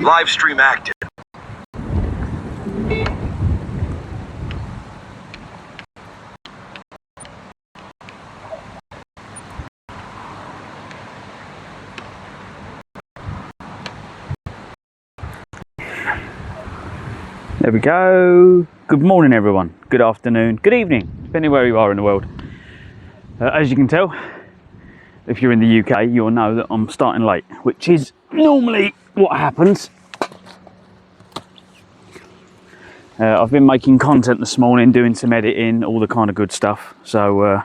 Live stream active. There we go. Good morning everyone, good afternoon, good evening, depending where you are in the world. As you can tell, if you're in the UK, you'll know that I'm starting late, which is normally what happens. I've been making content this morning, doing some editing, all the kind of good stuff, so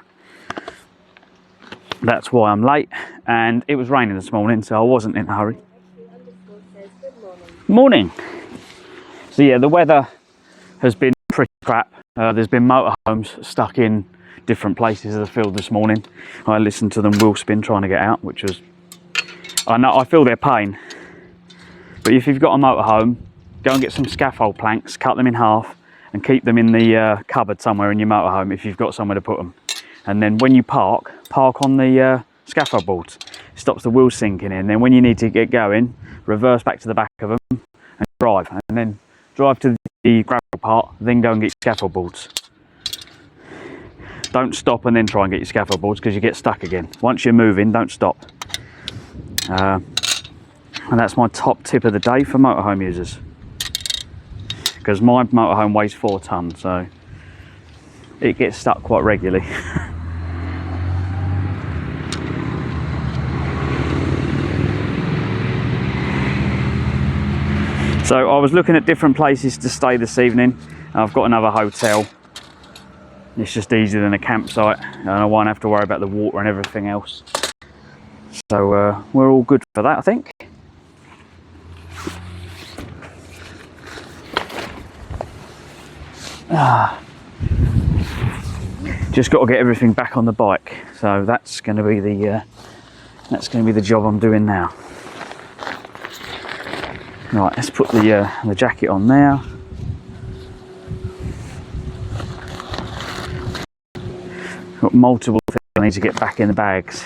that's why I'm late. And it was raining this morning, so I wasn't in a hurry. Morning. So yeah, the weather has been pretty crap. There's been motorhomes stuck in different places of the field this morning. I listened to them wheel spin trying to get out, which was, I know, I feel their pain. But if you've got a motorhome, go and get some scaffold planks, cut them in half and keep them in the cupboard somewhere in your motorhome if you've got somewhere to put them. And then when you park on the scaffold boards. It stops the wheels sinking in. Then when you need to get going, reverse back to the back of them and drive. And then drive to the gravel part, then go and get your scaffold boards. Don't stop and then try and get your scaffold boards because you get stuck again. Once you're moving, don't stop. And that's my top tip of the day for motorhome users. Because my motorhome weighs 4 tonnes, so it gets stuck quite regularly. So I was looking at different places to stay this evening. I've got another hotel. It's just easier than a campsite, and I won't have to worry about the water and everything else. So we're all good for that, I think. Just got to get everything back on the bike. So that's going to be the job I'm doing now. Right, let's put the jacket on now. Got multiple things I need to get back in the bags.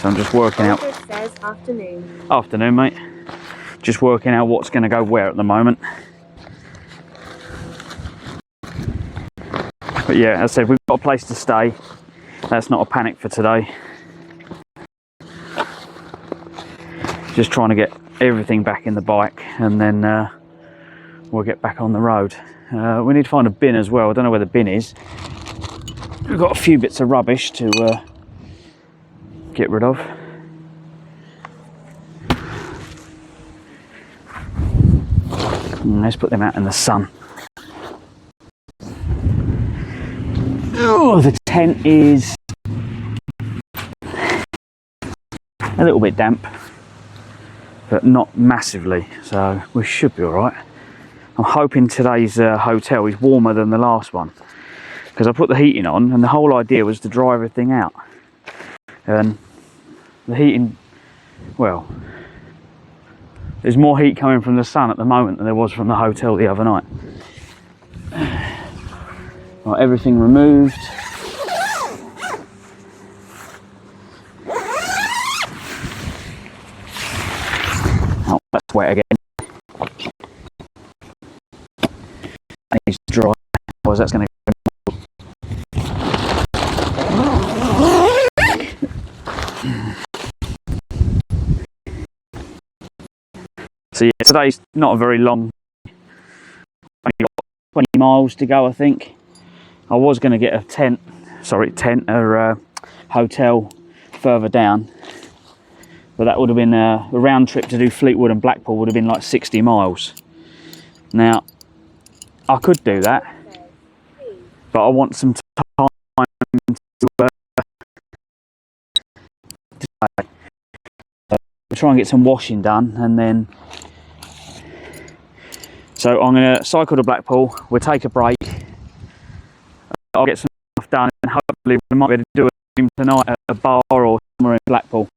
So I'm just working out. It says afternoon. Afternoon, mate. Just working out what's going to go where at the moment. But yeah, as I said, we've got a place to stay. That's not a panic for today. Just trying to get everything back in the bike, and then we'll get back on the road. We need to find a bin as well. I don't know where the bin is. We've got a few bits of rubbish to get rid of. And let's put them out in the sun. Oh, the tent is a little bit damp, but not massively, so we should be all right. I'm hoping today's hotel is warmer than the last one, because I put the heating on and the whole idea was to dry everything out. And the heating, well, there's more heat coming from the sun at the moment than there was from the hotel the other night. Right, everything removed. Oh, that's wet again. That needs to dry, otherwise that's going to So yeah, today's not a very long, only got 20 miles to go, I think. I was going to get a hotel further down, but that would have been a round trip to do Fleetwood and Blackpool would have been like 60 miles. Now, I could do that, but I want some time to try and get some washing done, and then so I'm going to cycle to Blackpool, we'll take a break, I'll get some stuff done, and hopefully we might be able to do it tonight at a bar or somewhere in Blackpool.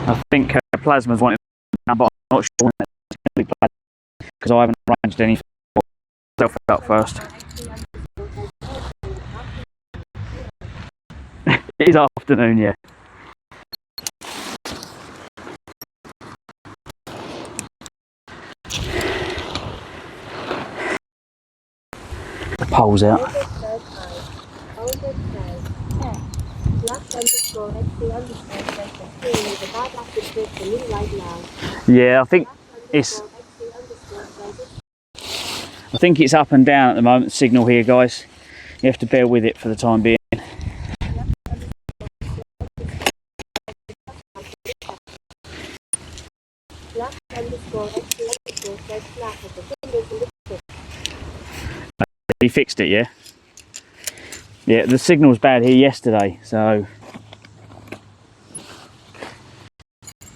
I think Plasma's wanting to, but I'm not sure when that's going to be Plasma, because I haven't arranged anything for myself out first. It is afternoon, yeah. The pole's out. Yeah, I think it's up and down at the moment, signal here, guys. You have to bear with it for the time being. He fixed it, yeah? Yeah, the signal's bad here yesterday, so...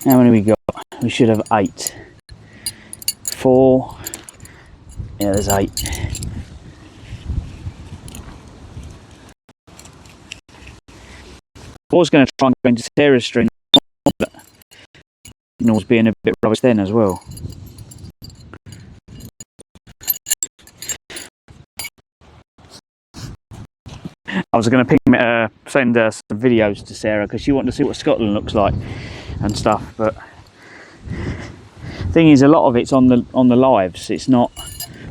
How many we got? We should have 8. 4. Yeah, there's 8. I was going to try and go into Sarah's stream, but signal's being a bit rubbish then as well. I was going to send some videos to Sarah because she wanted to see what Scotland looks like and stuff. But thing is, a lot of it's on the lives. It's not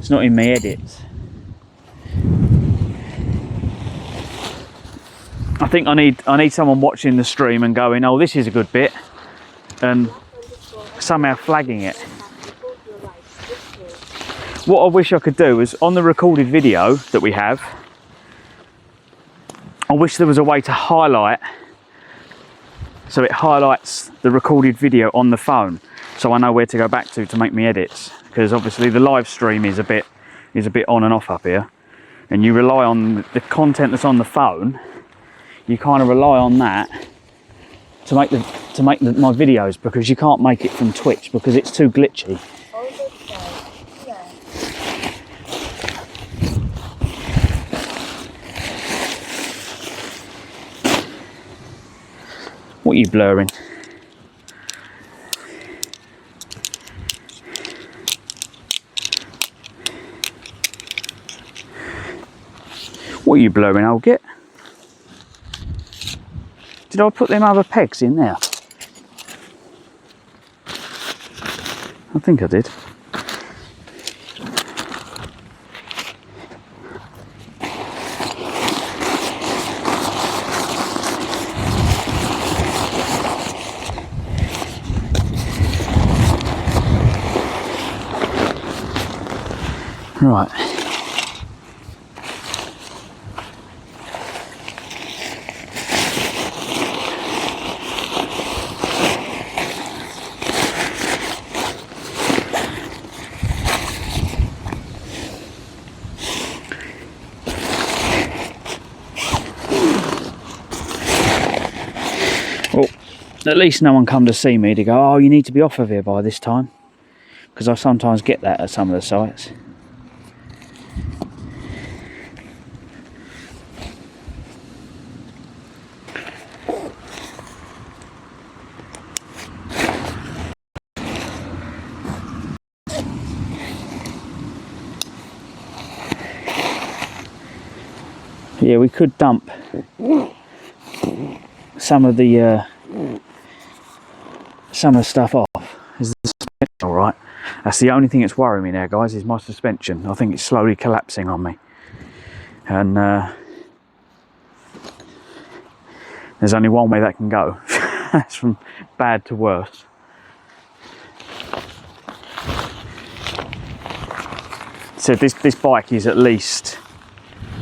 in my edits. I think I need someone watching the stream and going, oh, this is a good bit, and somehow flagging it. What I wish I could do is on the recorded video that we have. I wish there was a way to highlight, so it highlights the recorded video on the phone, so I know where to go back to make me edits. Because obviously the live stream is a bit on and off up here, and you rely on the content that's on the phone. You kind of rely on that to make my videos, because you can't make it from Twitch because it's too glitchy. What are you blurring? What are you blurring, old git? Did I put them other pegs in there? I think I did. Right. Well, at least no one come to see me to go, oh, you need to be off of here by this time. Because I sometimes get that at some of the sites. Yeah, we could dump some of the stuff off. Is the suspension all right? That's the only thing that's worrying me now, guys, is my suspension. I think it's slowly collapsing on me, and there's only one way that can go. That's from bad to worse. So this bike is at least,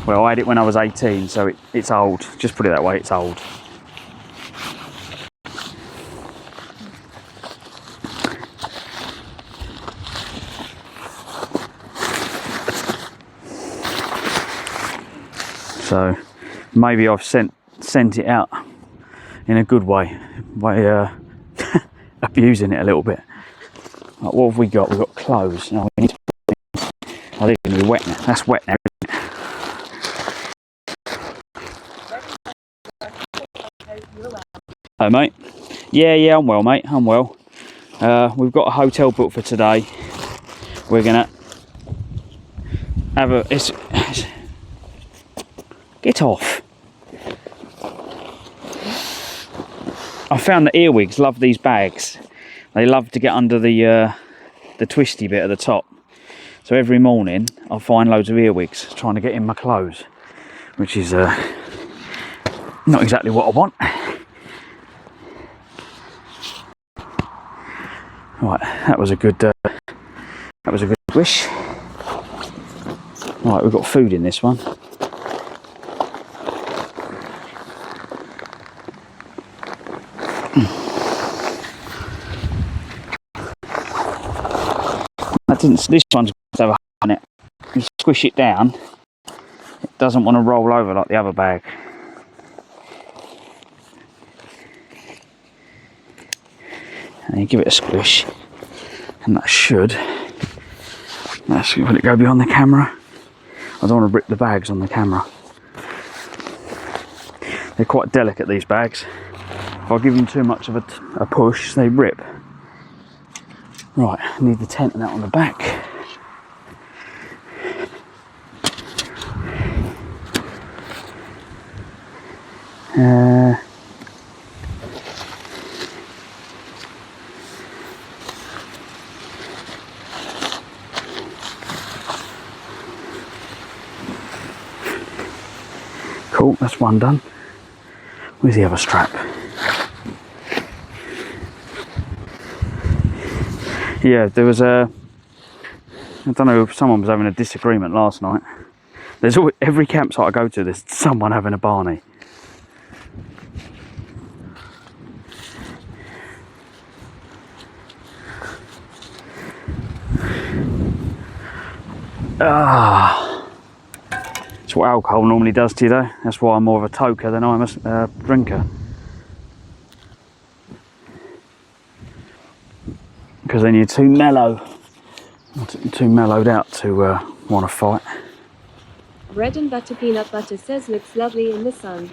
well, I had it when I was 18, so it's old. Just put it that way, it's old. So maybe I've sent it out in a good way by abusing it a little bit. Like, what have we got? We've got clothes. No, we need to. Oh, they're going to be wet now. That's wet now, isn't it? Hello, mate. Yeah, I'm well, mate. I'm well. We've got a hotel booked for today. We're gonna have a. Get off. I found that earwigs love these bags. They love to get under the twisty bit at the top. So every morning I find loads of earwigs trying to get in my clothes, which is not exactly what I want. Right, that was a good wish. Right, we've got food in this one. This one's got to have a hole in it. You squish it down, it doesn't want to roll over like the other bag. And you give it a squish, and that should. Will it go behind the camera? I don't want to rip the bags on the camera. They're quite delicate, these bags. If I give them too much of a push, they rip. Right, I need the tent and that on the back. Cool, that's one done. Where's the other strap? Yeah, there was I don't know if someone was having a disagreement last night. There's always, every campsite I go to, there's someone having a Barney. That's what alcohol normally does to you though. That's why I'm more of a toker than I'm a drinker. Because then you're too mellow. Too mellowed out to want to fight. Bread and butter peanut butter says looks lovely in the sun.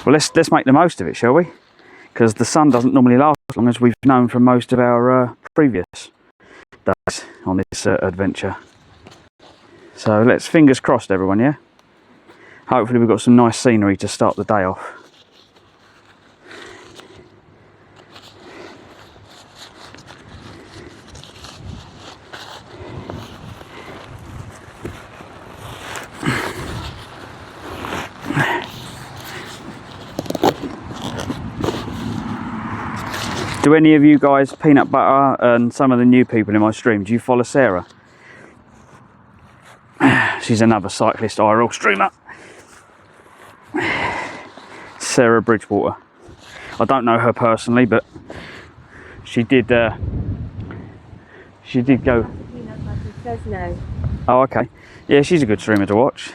Well, let's make the most of it, shall we? Because the sun doesn't normally last as long as we've known from most of our previous days on this adventure. So let's fingers crossed, everyone, yeah? Hopefully we've got some nice scenery to start the day off. Do any of you guys, peanut butter and some of the new people in my stream, do you follow Sarah? She's another cyclist IRL streamer. Sarah Bridgewater. I don't know her personally, but she did go. Peanut butter says no. Oh, okay. Yeah, she's a good streamer to watch.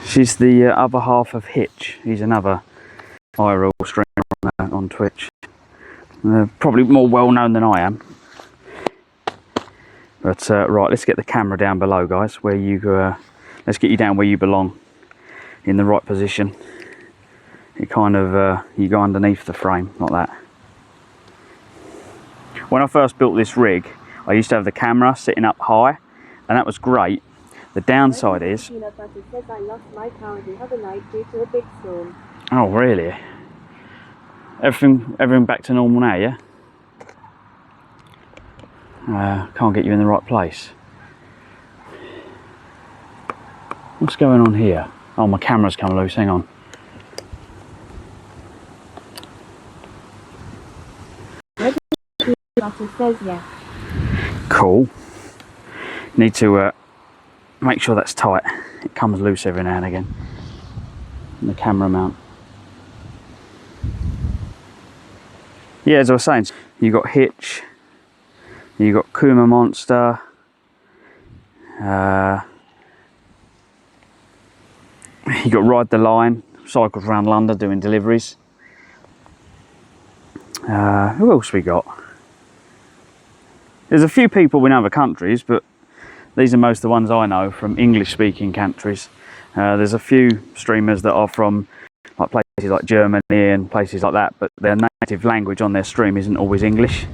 She's the other half of Hitch. He's another IRL streamer on Twitch. Probably more well known than I am. But right, let's get the camera down below, guys. Where you let's get you down where you belong, in the right position. It kind of you go underneath the frame like that. When I first built this rig, I used to have the camera sitting up high, and that was great. The downside is. Peanut butter says I lost my car the other night due to a big storm. Oh really? Everything back to normal now, yeah? Can't get you in the right place. What's going on here? Oh, my camera's come loose, hang on. Peanut butter says yes. Cool. Need to make sure that's tight. It comes loose every now and again. And the camera mount. Yeah, as I was saying, you got Hitch, you got Kuma Monster, you got Ride the Line, cycles around London doing deliveries. Who else we got? There's a few people in other countries, but these are most of the ones I know from English-speaking countries. There's a few streamers that are from like places like Germany and places like that, but their native language on their stream isn't always English.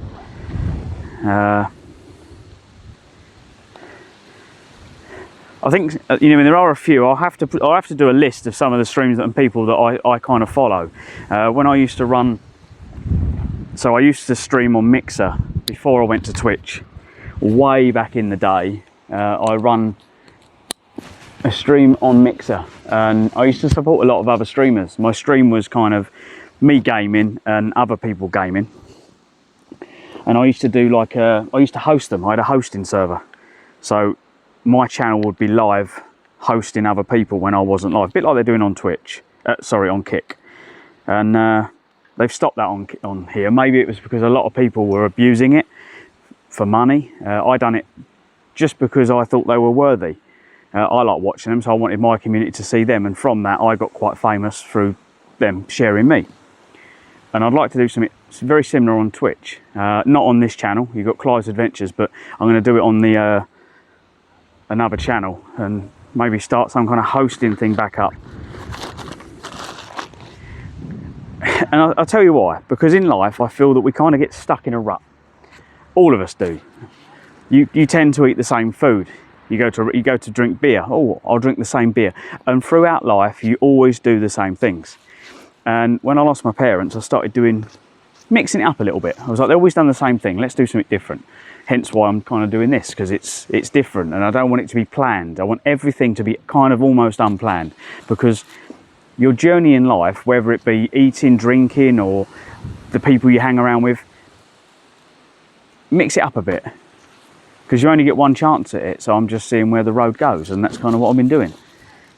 I think you know, there are a few. I'll have to do a list of some of the streams and people that I kind of follow. When I used to run, so I used to stream on Mixer before I went to Twitch. Way back in the day, I run a stream on Mixer, and I used to support a lot of other streamers. My stream was kind of me gaming and other people gaming, and I used to do like I used to host them. I had a hosting server, so my channel would be live hosting other people when I wasn't live, a bit like they're doing on Twitch, sorry, on Kick. And they've stopped that on here. Maybe it was because a lot of people were abusing it for money. I done it just because I thought they were worthy. I like watching them, so I wanted my community to see them, and from that I got quite famous through them sharing me. And I'd like to do something very similar on Twitch. Not on this channel, you've got Clives Adventures, but I'm going to do it on the another channel, and maybe start some kind of hosting thing back up. And I'll tell you why, because in life I feel that we kind of get stuck in a rut. All of us do. You tend to eat the same food. You go to drink beer. Oh, I'll drink the same beer. And throughout life, you always do the same things. And when I lost my parents, I started mixing it up a little bit. I was like, they've always done the same thing. Let's do something different. Hence why I'm kind of doing this, because it's different, and I don't want it to be planned. I want everything to be kind of almost unplanned, because your journey in life, whether it be eating, drinking, or the people you hang around with, mix it up a bit, because you only get one chance at it. So I'm just seeing where the road goes, and that's kind of what I've been doing.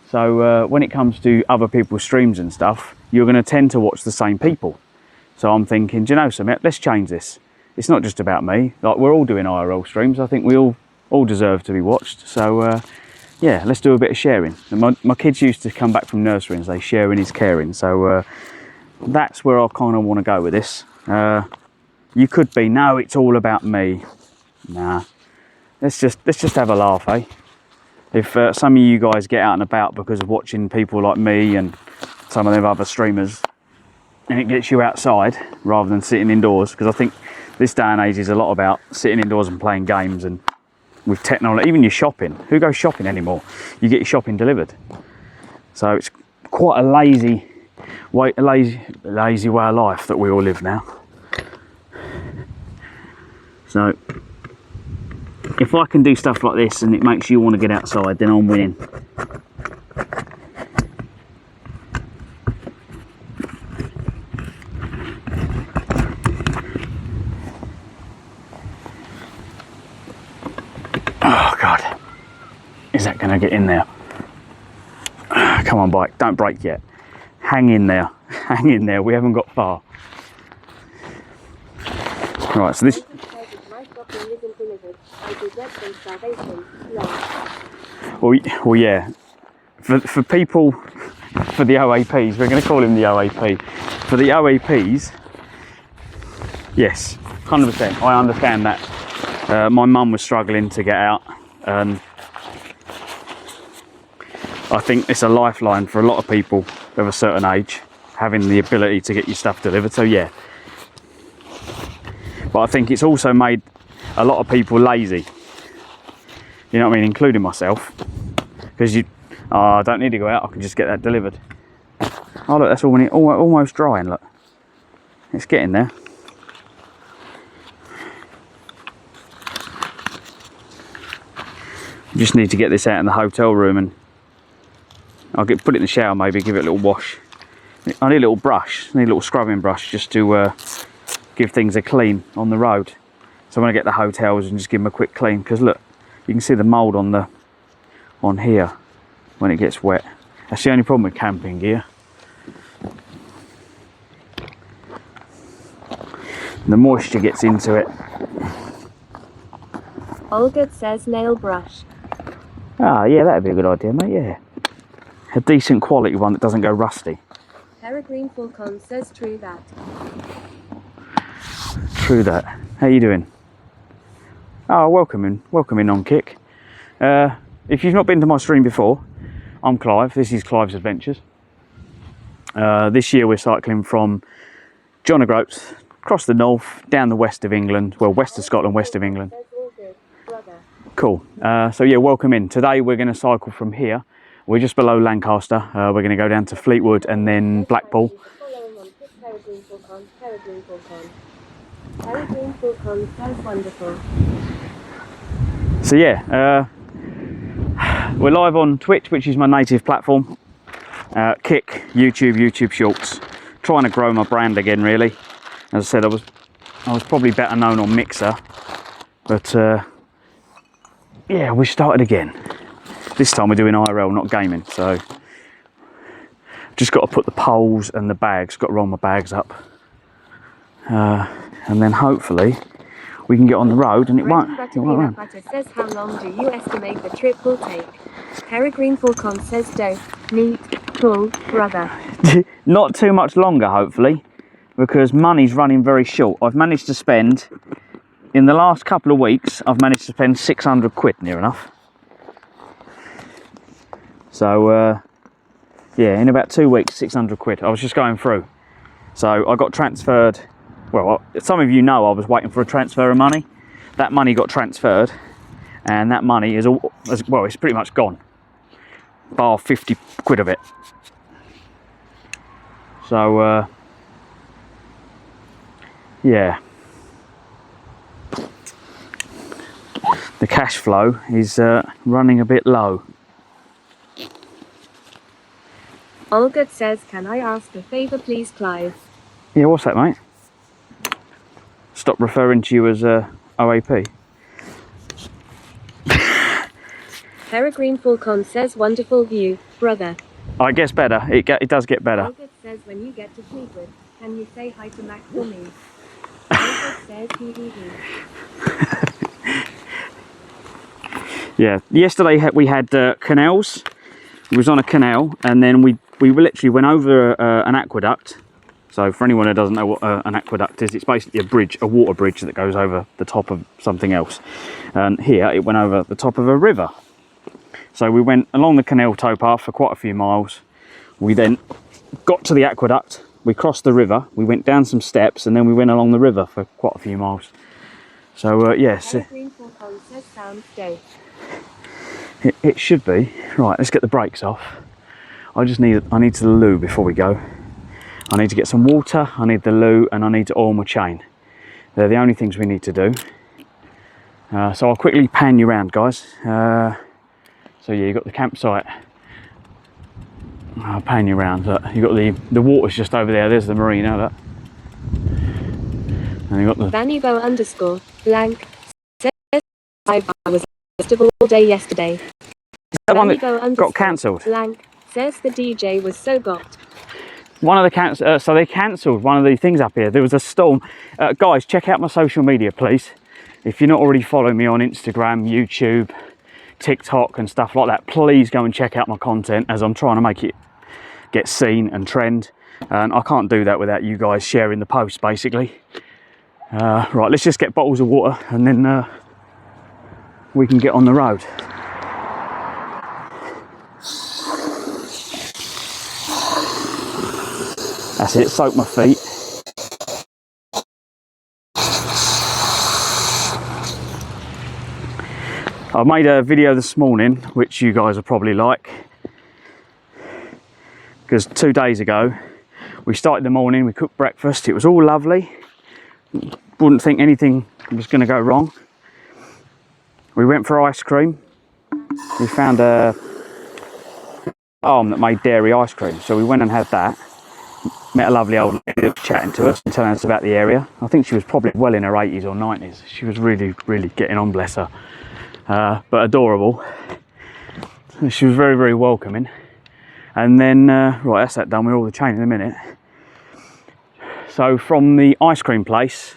So when it comes to other people's streams and stuff, you're going to tend to watch the same people. So I'm thinking, do you know something, let's change this. It's not just about me. Like, we're all doing IRL streams. I think we all deserve to be watched. So yeah, let's do a bit of sharing. And my kids used to come back from nursery and say, sharing is caring. So that's where I kind of want to go with this. You could be, no, it's all about me. Nah, let's just have a laugh, eh? If some of you guys get out and about because of watching people like me and some of them other streamers, and it gets you outside rather than sitting indoors, because I think this day and age is a lot about sitting indoors and playing games, and with technology, even your shopping. Who goes shopping anymore? You get your shopping delivered. So it's quite a lazy way of life that we all live now. So if I can do stuff like this and it makes you want to get outside, then I'm winning. Oh God, is that going to get in there? Come on, bike, don't break yet. Hang in there, hang in there, we haven't got far. Right, so this... Well, yeah, for people, for the OAPs, we're going to call him the OAP. For the OAPs, yes, 100%, I understand that. My mum was struggling to get out, and I think it's a lifeline for a lot of people of a certain age, having the ability to get your stuff delivered. So yeah, but I think it's also made a lot of people lazy. You know what I mean, including myself, because I don't need to go out, I can just get that delivered. Oh look, that's all we need, almost drying, look. It's getting there. Just need to get this out in the hotel room, and I'll put it in the shower, maybe give it a little wash. I need a little brush, I need a little scrubbing brush, just to give things a clean on the road. So when I get the hotels, and just give them a quick clean, because look, you can see the mould on here when it gets wet. That's the only problem with camping gear. The moisture gets into it. Olga says nail brush. Ah, yeah, that'd be a good idea, mate, yeah. A decent quality one that doesn't go rusty. Peregrine Falcon says true that. True that. How you doing? Oh, welcome in on Kick. If you've not been to my stream before, I'm Clive, this is Clives Adventures. This year we're cycling from John O'Groats, across the north, down the west of England, well, west of Scotland, west of England. Cool. So yeah, welcome in. Today we're going to cycle from here. We're just below Lancaster. We're going to go down to Fleetwood and then Blackpool. So yeah, we're live on Twitch, which is my native platform. Kick, YouTube Shorts. Trying to grow my brand again, really. As I said, I was probably better known on Mixer, but yeah, we started again. This time we're doing IRL, not gaming. So just got to put the poles and the bags. Got to roll my bags up, and then hopefully we can get on the road and it won't run. Says, how long do you estimate the trip will take? Peregrine Falcon says, dope, neat, cool, brother. Not too much longer, hopefully, because money's running very short. I've managed to spend, in the last couple of weeks, I've managed to spend 600 quid, near enough. So, yeah, in about 2 weeks, 600 quid. I was just going through. So I got transferred. Well, some of you know I was waiting for a transfer of money. That money got transferred, and that money is all, well, it's pretty much gone, bar 50 quid of it. So yeah, the cash flow is running a bit low. Olga says, can I ask a favour please, Clive? Yeah, what's that, mate? Stop referring to you as OAP. Peregrine Falcon says, wonderful view, brother. Oh, it gets better. It does get better. Olga says, when you get to Fleetwood, can you say hi to Mac for me? Olga says, hee. Yeah, yesterday we had canals. We was on a canal, and then we literally went over an aqueduct. So for anyone who doesn't know what an aqueduct is, it's basically a bridge, a water bridge that goes over the top of something else. And here it went over the top of a river. So we went along the canal towpath for quite a few miles. We then got to the aqueduct, we crossed the river, we went down some steps, and then we went along the river for quite a few miles. So yes, it should be. Right, let's get the brakes off. I need to loo before we go. I need to get some water, I need the loo, and I need to oil my chain. They're the only things we need to do. So I'll quickly pan you around, guys. So yeah, you've got the campsite. I'll pan you around. Look, you've got the water's just over there. There's the marina. Look. And you've got the Vannybo _ blank says, I was at the festival all day yesterday. that one that got cancelled. Blank says the DJ was so got. One of the so they cancelled one of the things up here. There was a storm. Guys, check out my social media, please. If you're not already following me on Instagram, YouTube, TikTok and stuff like that, please go and check out my content, as I'm trying to make it get seen and trend. And I can't do that without you guys sharing the post, basically. Right, let's just get bottles of water and then we can get on the road. That's it, soak my feet. I made a video this morning, which you guys will probably like, because 2 days ago, we started the morning, we cooked breakfast, it was all lovely. Wouldn't think anything was going to go wrong. We went for ice cream. We found a farm that made dairy ice cream, so we went and had that. Met a lovely old lady chatting to us and telling us about the area. I think she was probably well in her 80s or 90s. She was really getting on, bless her. But adorable. She was very welcoming. And then, right, that's that done. We're all the chain in a minute. So from the ice cream place,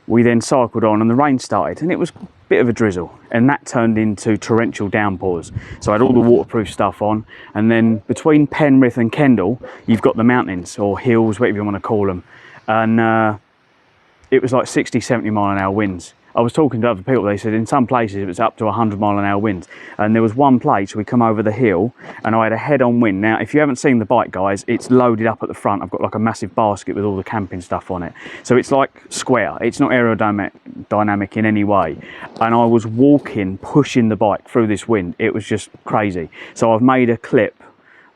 we then cycled on and the rain started, and it was a bit of a drizzle, and that turned into torrential downpours. So I had all the waterproof stuff on, and then between Penrith and Kendal, you've got the mountains or hills, whatever you want to call them, and it was like 60-70 mile an hour winds, I was talking to other people, they said in some places it was up to 100-mile-an-hour winds. And there was one place we come over the hill and I had a head-on wind. Now, if you haven't seen the bike, guys, it's loaded up at the front. I've got like a massive basket with all the camping stuff on it. So it's like square. It's not aerodynamic in any way. And I was walking, pushing the bike through this wind. It was just crazy. So I've made a clip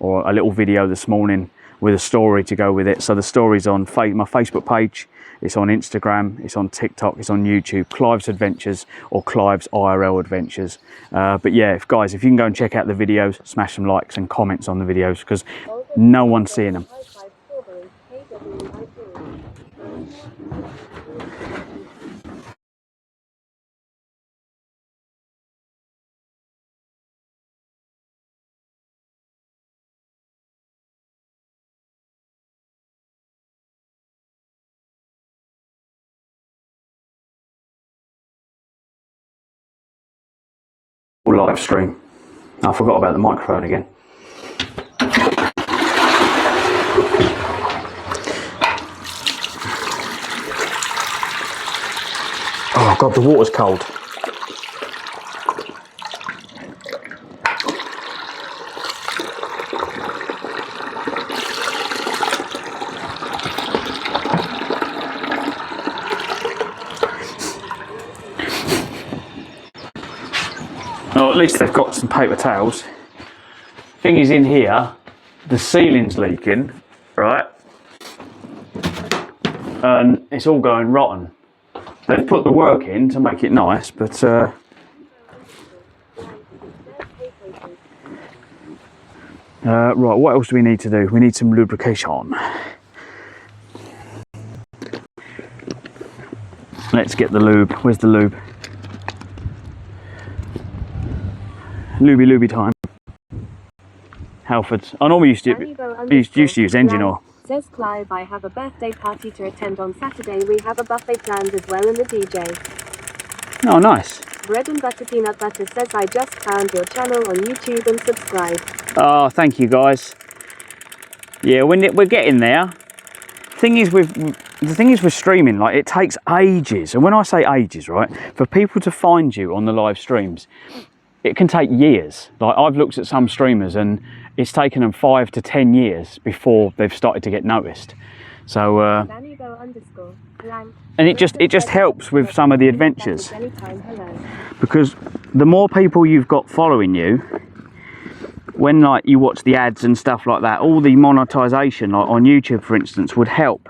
or a little video this morning with a story to go with it. So the story's on my Facebook page, it's on Instagram, it's on TikTok, it's on YouTube, Clives Adventures or Clives IRL Adventures. But yeah, guys, if you can go and check out the videos, smash some likes and comments on the videos because no one's seeing them. Live stream. I forgot about the microphone again. Oh God, the water's cold. Well, at least they've got some paper towels. Thing is, in here, the ceiling's leaking, right? And it's all going rotten. They've put the work in to make it nice, but right, what else do we need to do? We need some lubrication. Let's get the lube. Where's the lube? Looby time. Halfords. I normally used to use engine oil. Says Clive, I have a birthday party to attend on Saturday. We have a buffet planned as well and the DJ. Oh, nice. Bread and butter peanut butter says I just found your channel on YouTube and subscribe. Oh, thank you guys. Yeah, we're getting there. The thing is with streaming, like it takes ages. And when I say ages, right, for people to find you on the live streams, it can take years. Like I've looked at some streamers and it's taken them 5 to 10 years before they've started to get noticed. So and it just helps with some of the adventures, because the more people you've got following you, when like you watch the ads and stuff like that, all the monetization, like on YouTube for instance, would help,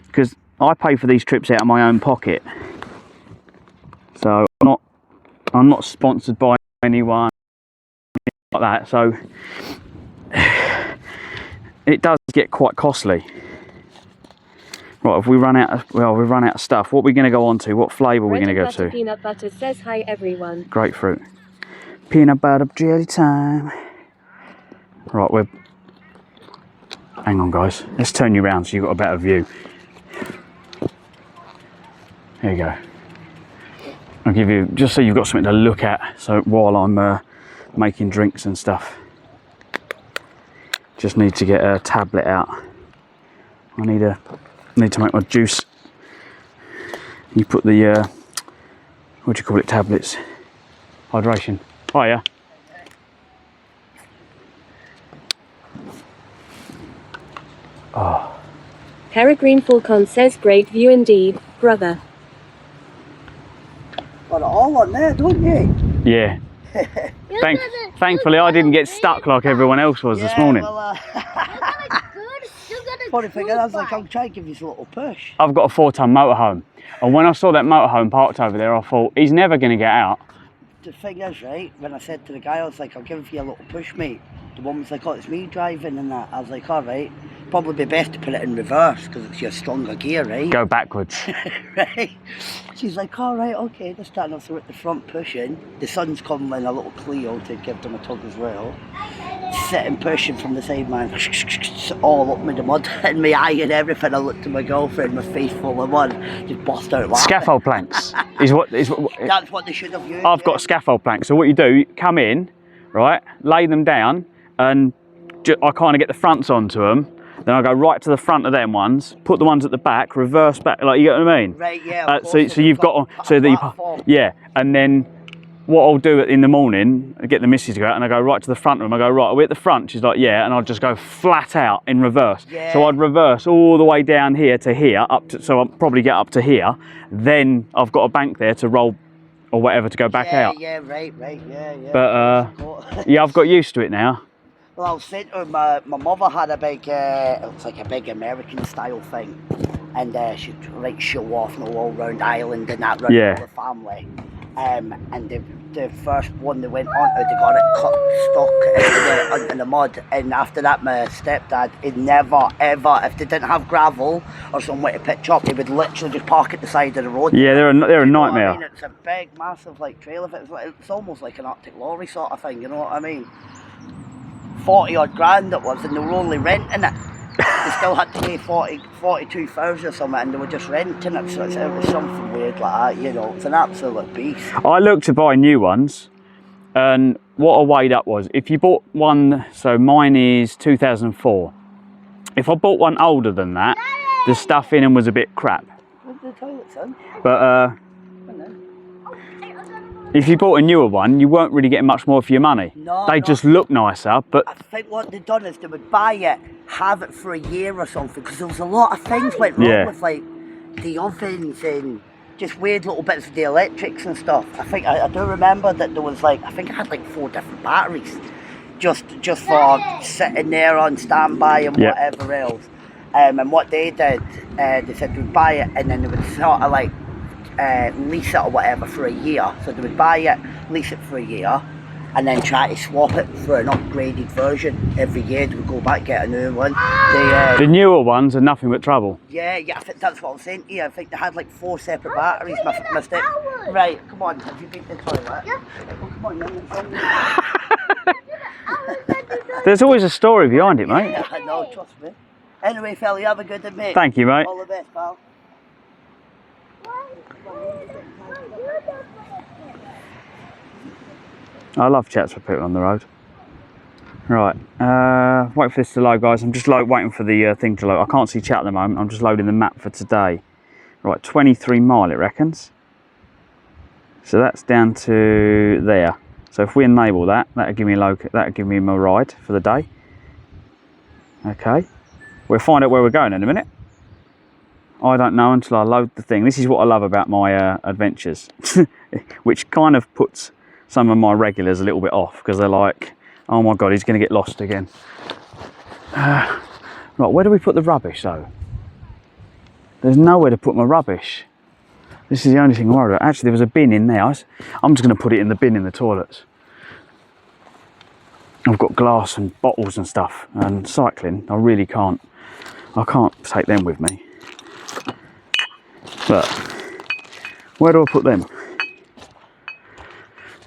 because I pay for these trips out of my own pocket. So I'm not sponsored by anyone like that, so it does get quite costly. Right, if we run out of stuff, what are we going to go on to? What flavour are we going to go to? Peanut butter says hi everyone. Grapefruit. Peanut butter jelly time. Right, hang on guys, let's turn you around so you've got a better view. There you go. I'll give you, just so you've got something to look at, so while I'm making drinks and stuff. Just need to get a tablet out. I need to make my juice. You put the what do you call it, tablets? Hydration. Oh yeah. Oh. Peregrine Falcon says great view indeed, brother. Got it all on there, don't you? Yeah. Thankfully I didn't get stuck like everyone else was this morning. Well, funny thing is, I was like, I'll try and give you a little push. I've got a 4-ton motorhome, and when I saw that motorhome parked over there, I thought, he's never going to get out. The thing is, right, when I said to the guy, I was like, I'll give you a little push, mate. The woman was like, oh, it's me driving and that. I was like, all right, probably be best to put it in reverse because it's your stronger gear, right? Go backwards. Right? She's like, all right, okay, they're starting off at the front pushing. The son's coming in a little Clio to give them a tug as well. Sitting pushing from the side, man, all up with the mud in my eye and everything. I looked at my girlfriend, my face full of mud, just burst out laughing. Scaffold planks is what That's what they should have used. I've got scaffold planks. So what you do, you come in, right, lay them down, and I kind of get the fronts onto them, then I go right to the front of them ones, put the ones at the back, reverse back, like, you get what I mean? Right, yeah. So you've got, so that you, yeah, and then what I'll do in the morning, I get the missus to go out and I go right to the front of them. I go, right, are we at the front? She's like, yeah, and I'll just go flat out in reverse. Yeah. So I'd reverse all the way down here to here, so I'll probably get up to here. Then I've got a bank there to roll or whatever to go back out. Yeah, right, yeah. But yeah, I've got used to it now. Well, I was saying to her, my mother had a big, it's like a big American style thing, and she'd like show off the all round island and that round all the family. And the first one they went on, they got it stuck in the mud. And after that, my stepdad, he'd never ever, if they didn't have gravel or somewhere to pitch up, he would literally just park at the side of the road. Yeah, they're a nightmare. I mean? It's a big, massive like trailer. It's almost like an Arctic lorry sort of thing. You know what I mean? 40 odd grand it was, and they were only renting it. They still had to pay 42,000 or something, and they were just renting it, so it was something weird like that, you know. It's an absolute beast. I looked to buy new ones, and what I weighed up was, if you bought one, so mine is 2004. If I bought one older than that, the stuff in them was a bit crap. Where's the toilet, son? But if you bought a newer one, you weren't really getting much more for your money. No, they just look nicer, but I think what they'd done is they would buy it, have it for a year or something, because there was a lot of things went wrong with like the ovens and just weird little bits of the electrics and stuff. I think I do remember that there was like, I think it had like 4 different batteries just for sitting there on standby and whatever else. And what they did, they said they would buy it and then they would sort of like lease it or whatever for a year. So they would buy it, lease it for a year, and then try to swap it for an upgraded version every year. They would go back, get a new one. The newer ones are nothing but trouble. Yeah, I think that's what I was saying to you. I think they had like 4 separate batteries. Right, come on, have you been to the toilet? Yeah. Oh, come on, then. There's always a story behind it, mate. Yeah, I know, trust me. Anyway, fella, you have a good day, mate. Thank you, mate. All the best, pal. I love chats with people on the road. Right, wait for this to load, guys. I'm just waiting for the thing to load. I can't see chat at the moment. I'm just loading the map for today. Right, 23 mile it reckons. So that's down to there. So if we enable that, that'll give me my ride for the day. Okay, we'll find out where we're going in a minute. I don't know until I load the thing. This is what I love about my adventures, which kind of puts some of my regulars a little bit off, because they're like, oh my god, he's going to get lost again. Right, where do we put the rubbish though? There's nowhere to put my rubbish. This is the only thing I'm worried about. Actually, there was a bin in there. I'm just going to put it in the bin in the toilets. I've got glass and bottles and stuff, and cycling, I really can't. I can't take them with me. But where do I put them?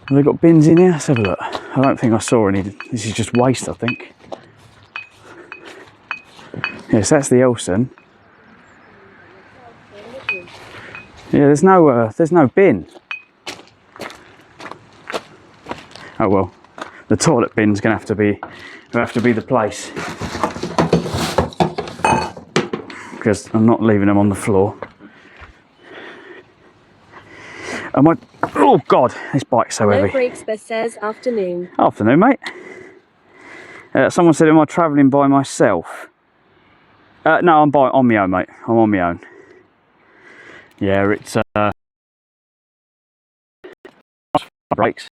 Have they got bins in here? Let's have a look. I don't think I saw any. This is just waste, I think. Yes, that's the Elson. Yeah, there's no bin. Oh well, the toilet bin's gonna have to be the place, because I'm not leaving them on the floor. Oh god, this bike's so heavy. No brakes, but says afternoon. Afternoon, mate. Someone said, am I travelling by myself? No, I'm on my own, mate. I'm on my own. Yeah, it's brakes.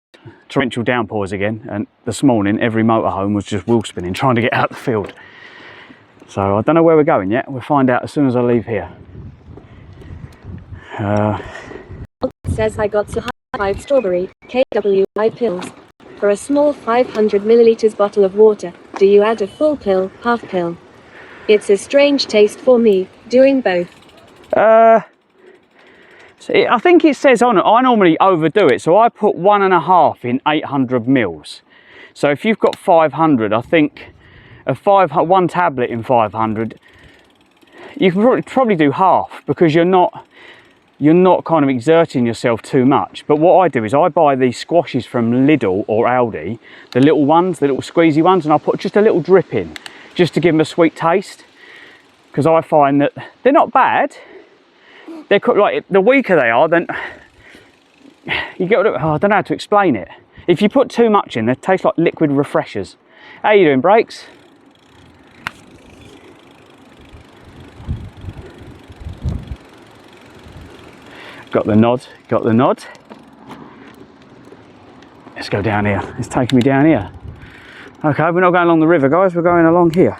Torrential downpours again, and this morning every motorhome was just wheel spinning trying to get out the field. So I don't know where we're going yet. We'll find out as soon as I leave here. Says I got some 5 strawberry KWI pills for a small 500 milliliters bottle of water. Do you add a full pill, half pill? It's a strange taste for me, doing both. I think it says on it, I normally overdo it, so I put 1.5 in 800 mils. So if you've got 500, I think one tablet in 500, you can probably do half, because you're not kind of exerting yourself too much. But what I do is I buy these squashes from Lidl or Aldi, the little ones, the little squeezy ones, and I put just a little drip in. just to give them a sweet taste, because I find that they're not bad. They're like, the weaker they are, then you get, I don't know how to explain it. If you put too much in, they taste like liquid refreshers. How you doing, Brakes? Got the nod, got the nod. Let's go down here. It's taking me down here. Okay, we're not going along the river, guys. We're going along here.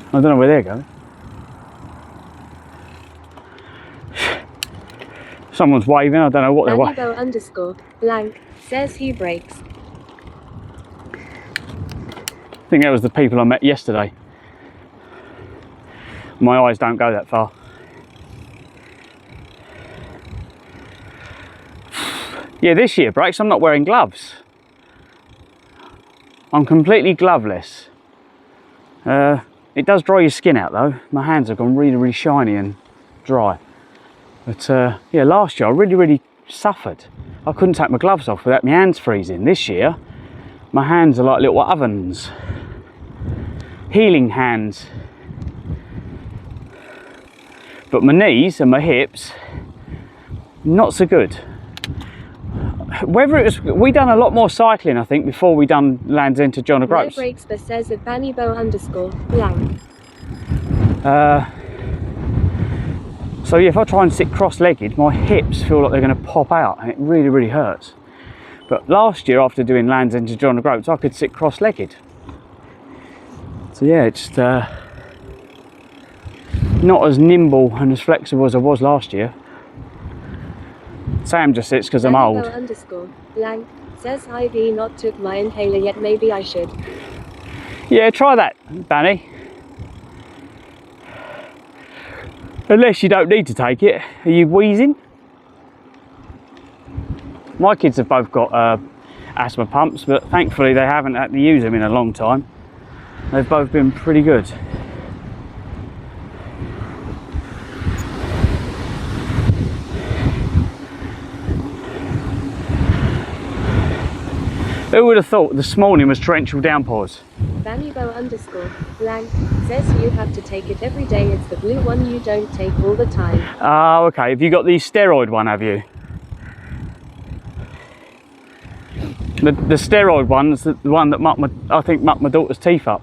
I don't know where they're going. Someone's waving. I don't know what they're waving. _blank says he breaks. I think that was the people I met yesterday. My eyes don't go that far. Yeah, this year, Brakes, I'm not wearing gloves. I'm completely gloveless. It does dry your skin out though. My hands have gone really, really shiny and dry. But yeah, last year I really suffered. I couldn't take my gloves off without my hands freezing. This year, my hands are like little ovens. Healing hands. But my knees and my hips, not so good. Whether it was, we done a lot more cycling, I think, before we done Land's End to John O'Groats. No breaks, but says a Bannybo _blank. So yeah, if I try and sit cross-legged, my hips feel like they're going to pop out, and it really hurts. But last year, after doing Land's End to John O'Groats, I could sit cross-legged. So yeah, it's not as nimble and as flexible as I was last year. Sam just sits because I'm old. _blank says I've not took my inhaler yet, maybe I should. Yeah, try that, Banny. Unless you don't need to take it. Are you wheezing? My kids have both got asthma pumps, but thankfully they haven't had to use them in a long time. They've both been pretty good. Who would have thought this morning was torrential downpours? Bannybo _blank says you have to take it every day. It's the blue one you don't take all the time. Oh, okay. Have you got the steroid one, have you? The steroid one's the one that I think mucked my daughter's teeth up.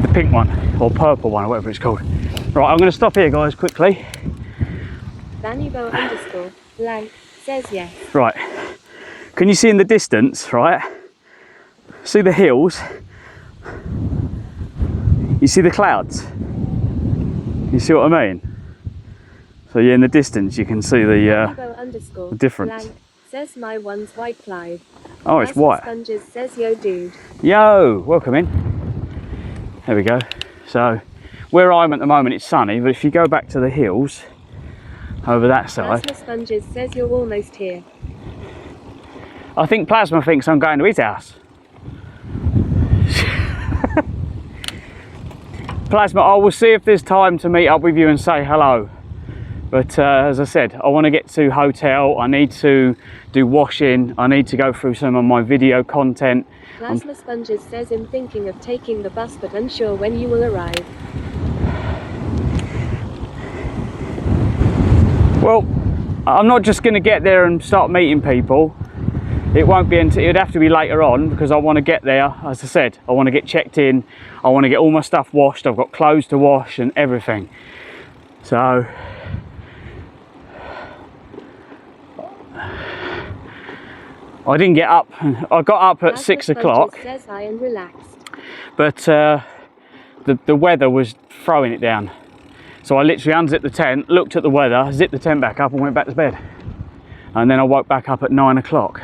The pink one, or purple one, or whatever it's called. Right, I'm going to stop here, guys, quickly. Bannybo _blank says yes. Right, can you see in the distance, right? See the hills? You see the clouds? You see what I mean? So yeah, in the distance you can see the difference. Blank says my one's white Clive. Oh, it's white. Sponges says yo dude. Yo, welcome in. There we go. So where I'm at the moment it's sunny, but if you go back to the hills over that side. Plasma Sponges says you're almost here. I think Plasma thinks I'm going to his house. Plasma, I will see if there's time to meet up with you and say hello. But as I said, I want to get to hotel, I need to do washing, I need to go through some of my video content. Plasma Sponges says I'm thinking of taking the bus but unsure when you will arrive. Well, I'm not just going to get there and start meeting people. It won't be until, it'd have to be later on, because I want to get there, as I said, I want to get checked in, I want to get all my stuff washed, I've got clothes to wash and everything. So, I didn't get up, I got up at 6 o'clock, says I am relaxed. but the weather was throwing it down. So I literally unzipped the tent, looked at the weather, zipped the tent back up and went back to bed. And then I woke back up at 9 o'clock.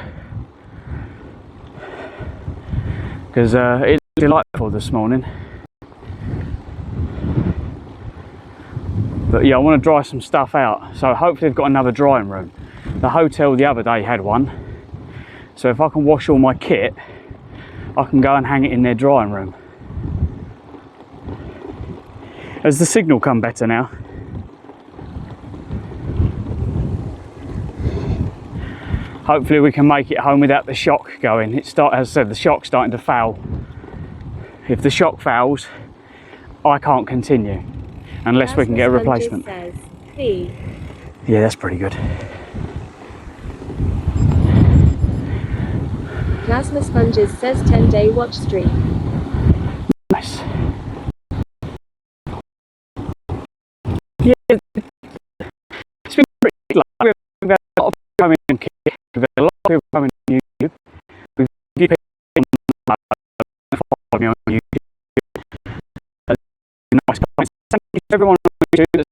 Because it's delightful this morning. But yeah, I want to dry some stuff out. So hopefully they've got another drying room. The hotel the other day had one. So if I can wash all my kit, I can go and hang it in their drying room. Has the signal come better now? hopefully we can make it home without the shock going. As I said, the shock's starting to fail. If the shock fails, I can't continue unless we can get a replacement. Says B. Yeah, that's pretty good. Plasma Sponges says 10-day watch streak. Nice. Yeah, it's been pretty good. We've had a lot of people coming on Kit, we've had a lot of people coming on YouTube. We've had people following me on YouTube. Nice comments. Thank you to everyone on YouTube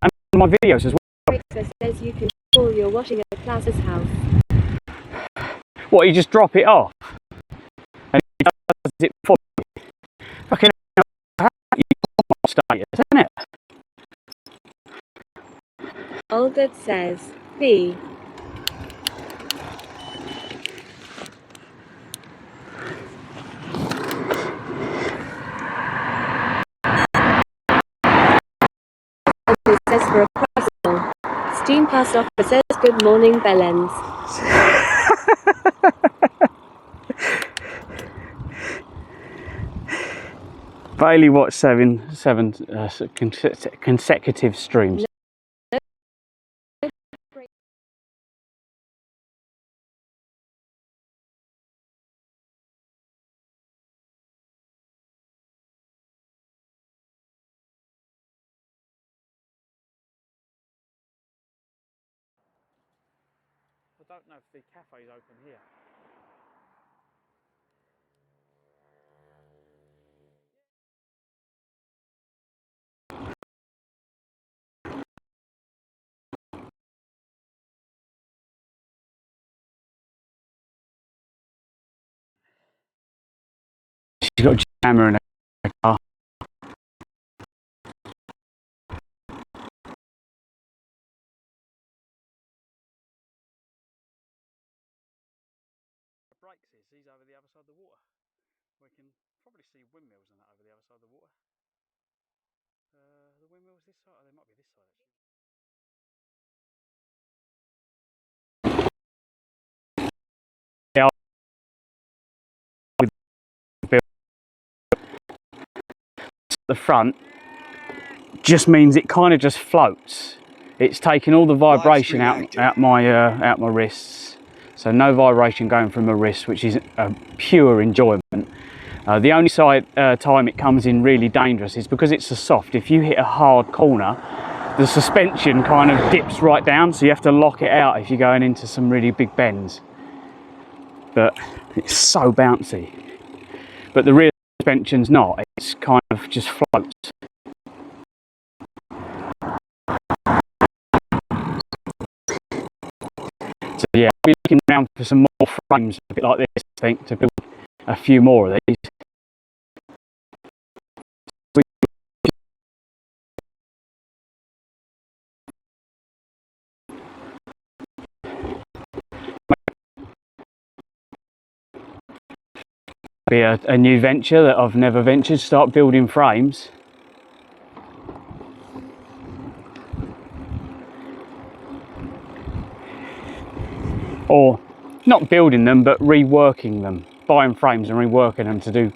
and my videos as well. Breakfast says you can call your washing at Plaza's house. What, you just drop it off? And he does it for you? Fucking hell, you status, isn't it? Olga says B. Says for a price call. Steam Pass Offer says good morning Bellends. Bailey watched seven consecutive streams. I don't know if the cafe's open here. She's got a jammer in her car. Breaks is he's over the other side of the water. We can probably see windmills and that over the other side of the water. The windmills this side, or they might be this side actually. Yeah, the front just means it kind of just floats. It's taking all the vibration out my wrists, so no vibration going from my wrists, which is a pure enjoyment. The only time it comes in really dangerous is because it's so soft. If you hit a hard corner, the suspension kind of dips right down, so you have to lock it out if you're going into some really big bends. But it's so bouncy. But the rear suspension's not, it's kind of just floats. So yeah, I'll be looking around for some more frames a bit like this, I think, to build a few more of these. Be a new venture that I've never ventured, start building frames. Or not building them, but reworking them, buying frames and reworking them to do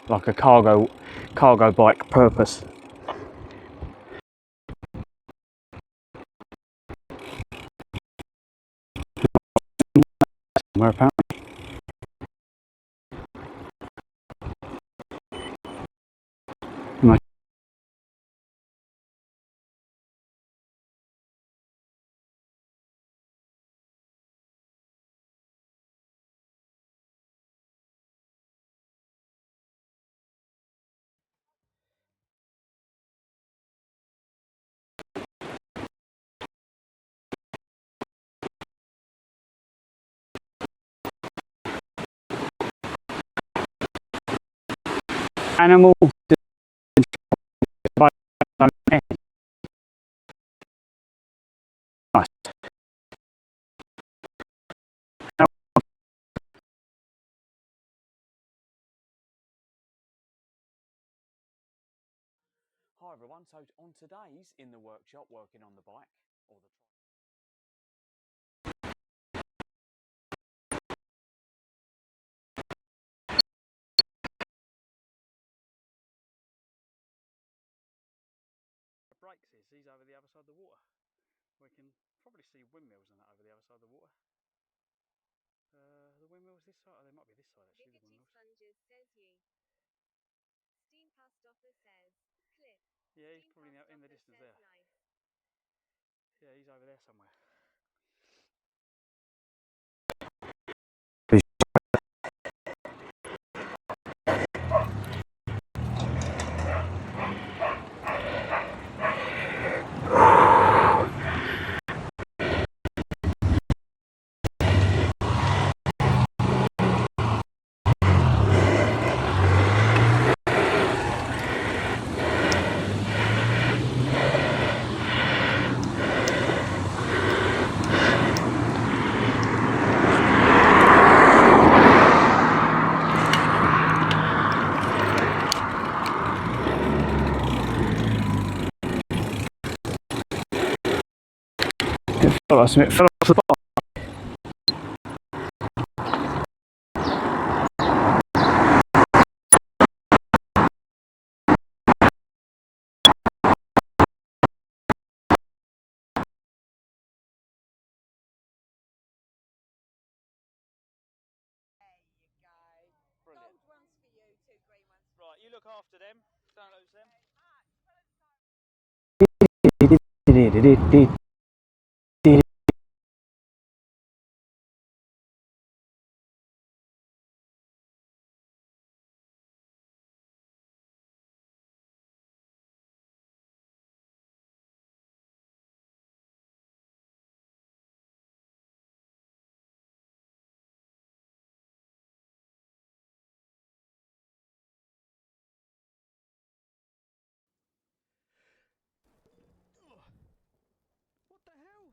like a cargo bike purpose. Where apparently. Animal. Nice. Hi everyone, so on today's In the Workshop, working on the bike, or the lakes is. He's over the other side of the water. We can probably see windmills and that over the other side of the water. The windmills this side? Oh, they might be this side actually. The windmills. Sponges, says you. Steam past offer says Clives. Yeah, he's probably in the distance there. Yeah, he's over there somewhere. It fell off the bottom. Brilliant. Gold ones for you, 2 green ones. Right, you look after them. Don't lose them. What the hell?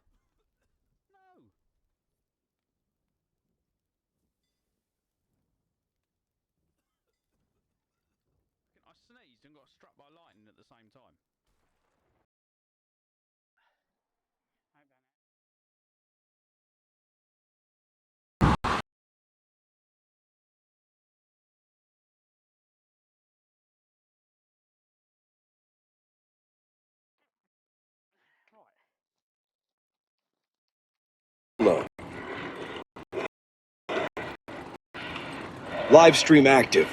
No. I sneezed and got struck by lightning at the same time. Low. Live stream active.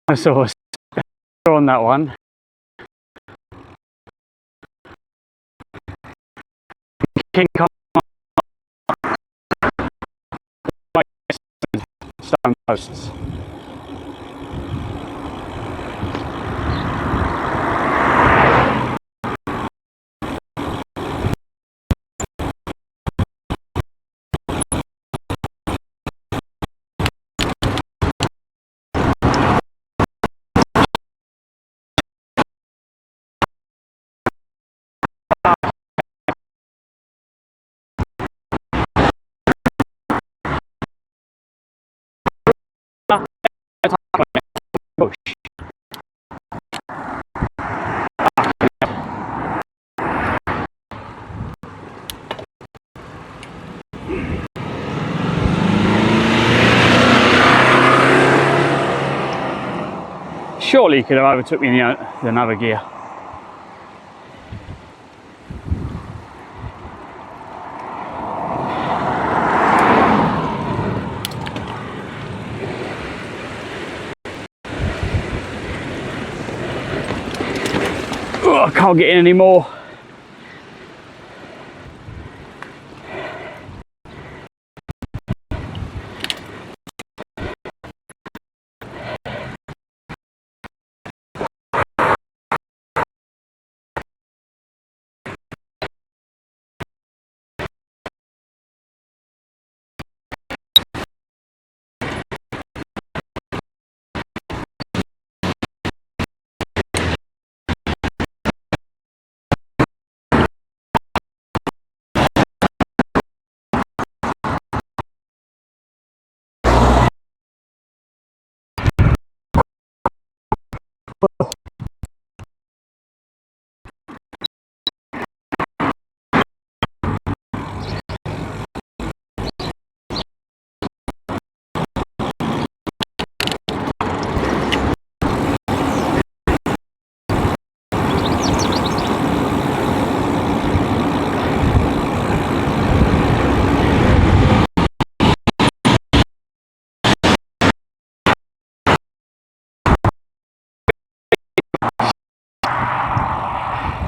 I saw on that one. King Kong stone posts. Bush. Surely he could have overtook me in the another gear. Oh, I can't get in anymore.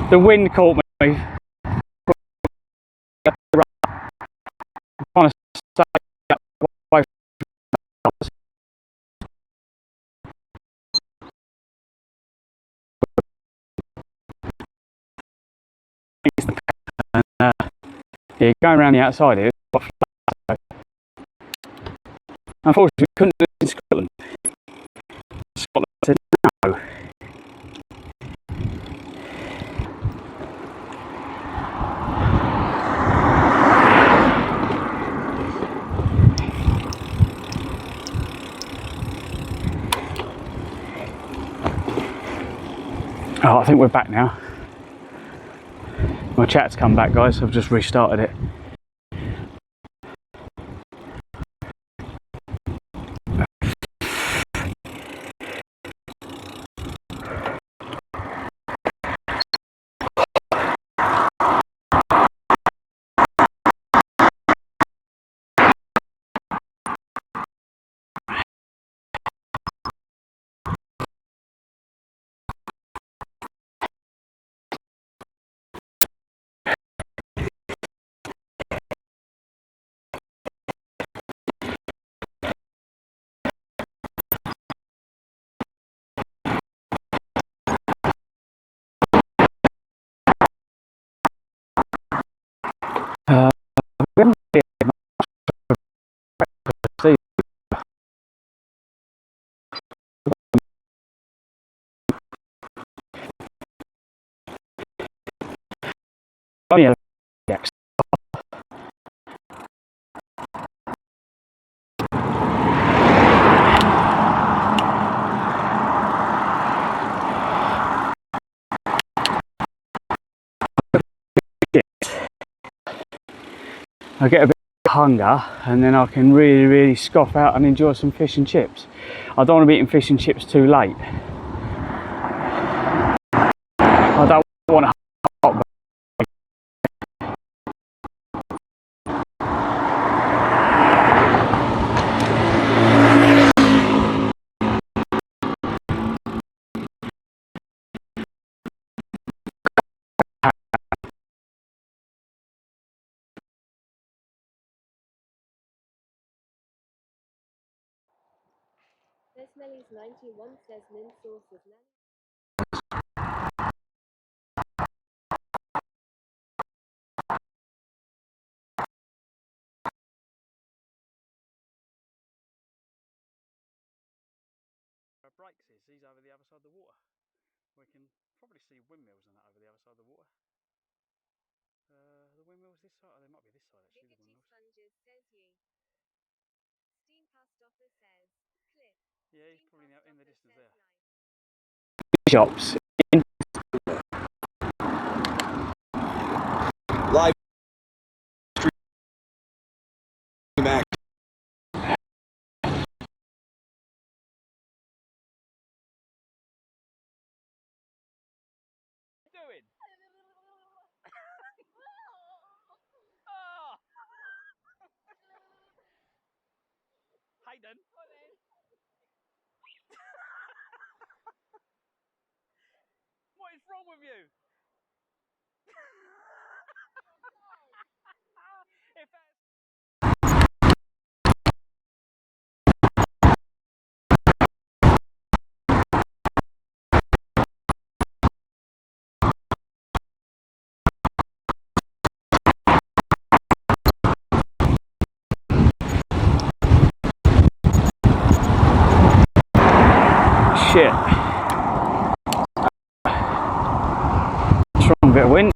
The wind caught me. I'm trying to stay away from the and, yeah, going around the outside here. Unfortunately, we couldn't do it in Scotland. Scotland said no. Oh, I think we're back now. My chat's come back, guys. I've just restarted it. We haven't really had much breakfast either. Oh, yeah. I get a bit of hunger and then I can really scoff out and enjoy some fish and chips. I don't want to be eating fish and chips too late. I don't want to hot. This Melly's 91 says mint sauce with lemon. Breaks is he's over the other side of the water. We can probably see windmills and that over the other side of the water. The windmills this side, oh, they might be this side actually. The windmills. Sponges, says you. Steam past offer says Clives. Yeah, he's probably in the distance there. Shops. Live stream action. Doing? Oh. Hayden. What is wrong with you? If that's shit. Strong bit of wind.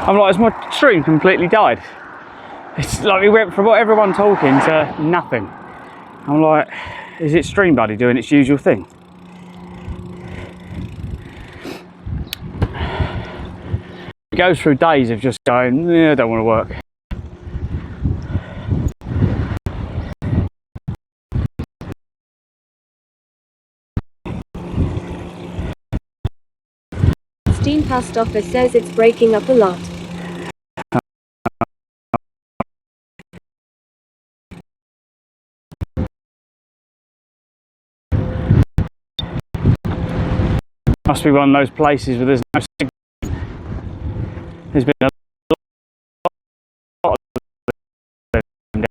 I'm like, has my stream completely died? It's like we went from everyone talking to nothing. I'm like, is it Stream Buddy doing its usual thing? It goes through days of just going, I don't want to work. Steam Past Office says it's breaking up a lot. Must be one of those places where there's no signal. There's been a lot of them.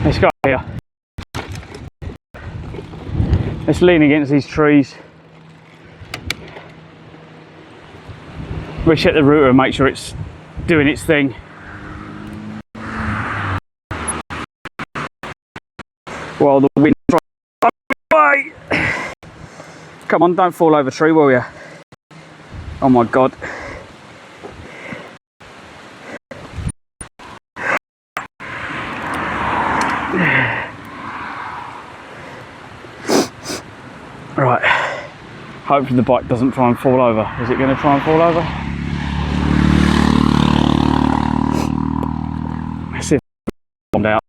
Let's go here. Let's lean against these trees. Reset the router and make sure it's doing its thing. While the wind away. Come on, don't fall over tree, will you? Oh my god. Right. Hopefully the bike doesn't try and fall over. Is it going to try and fall over? Let's see if it's bombed out.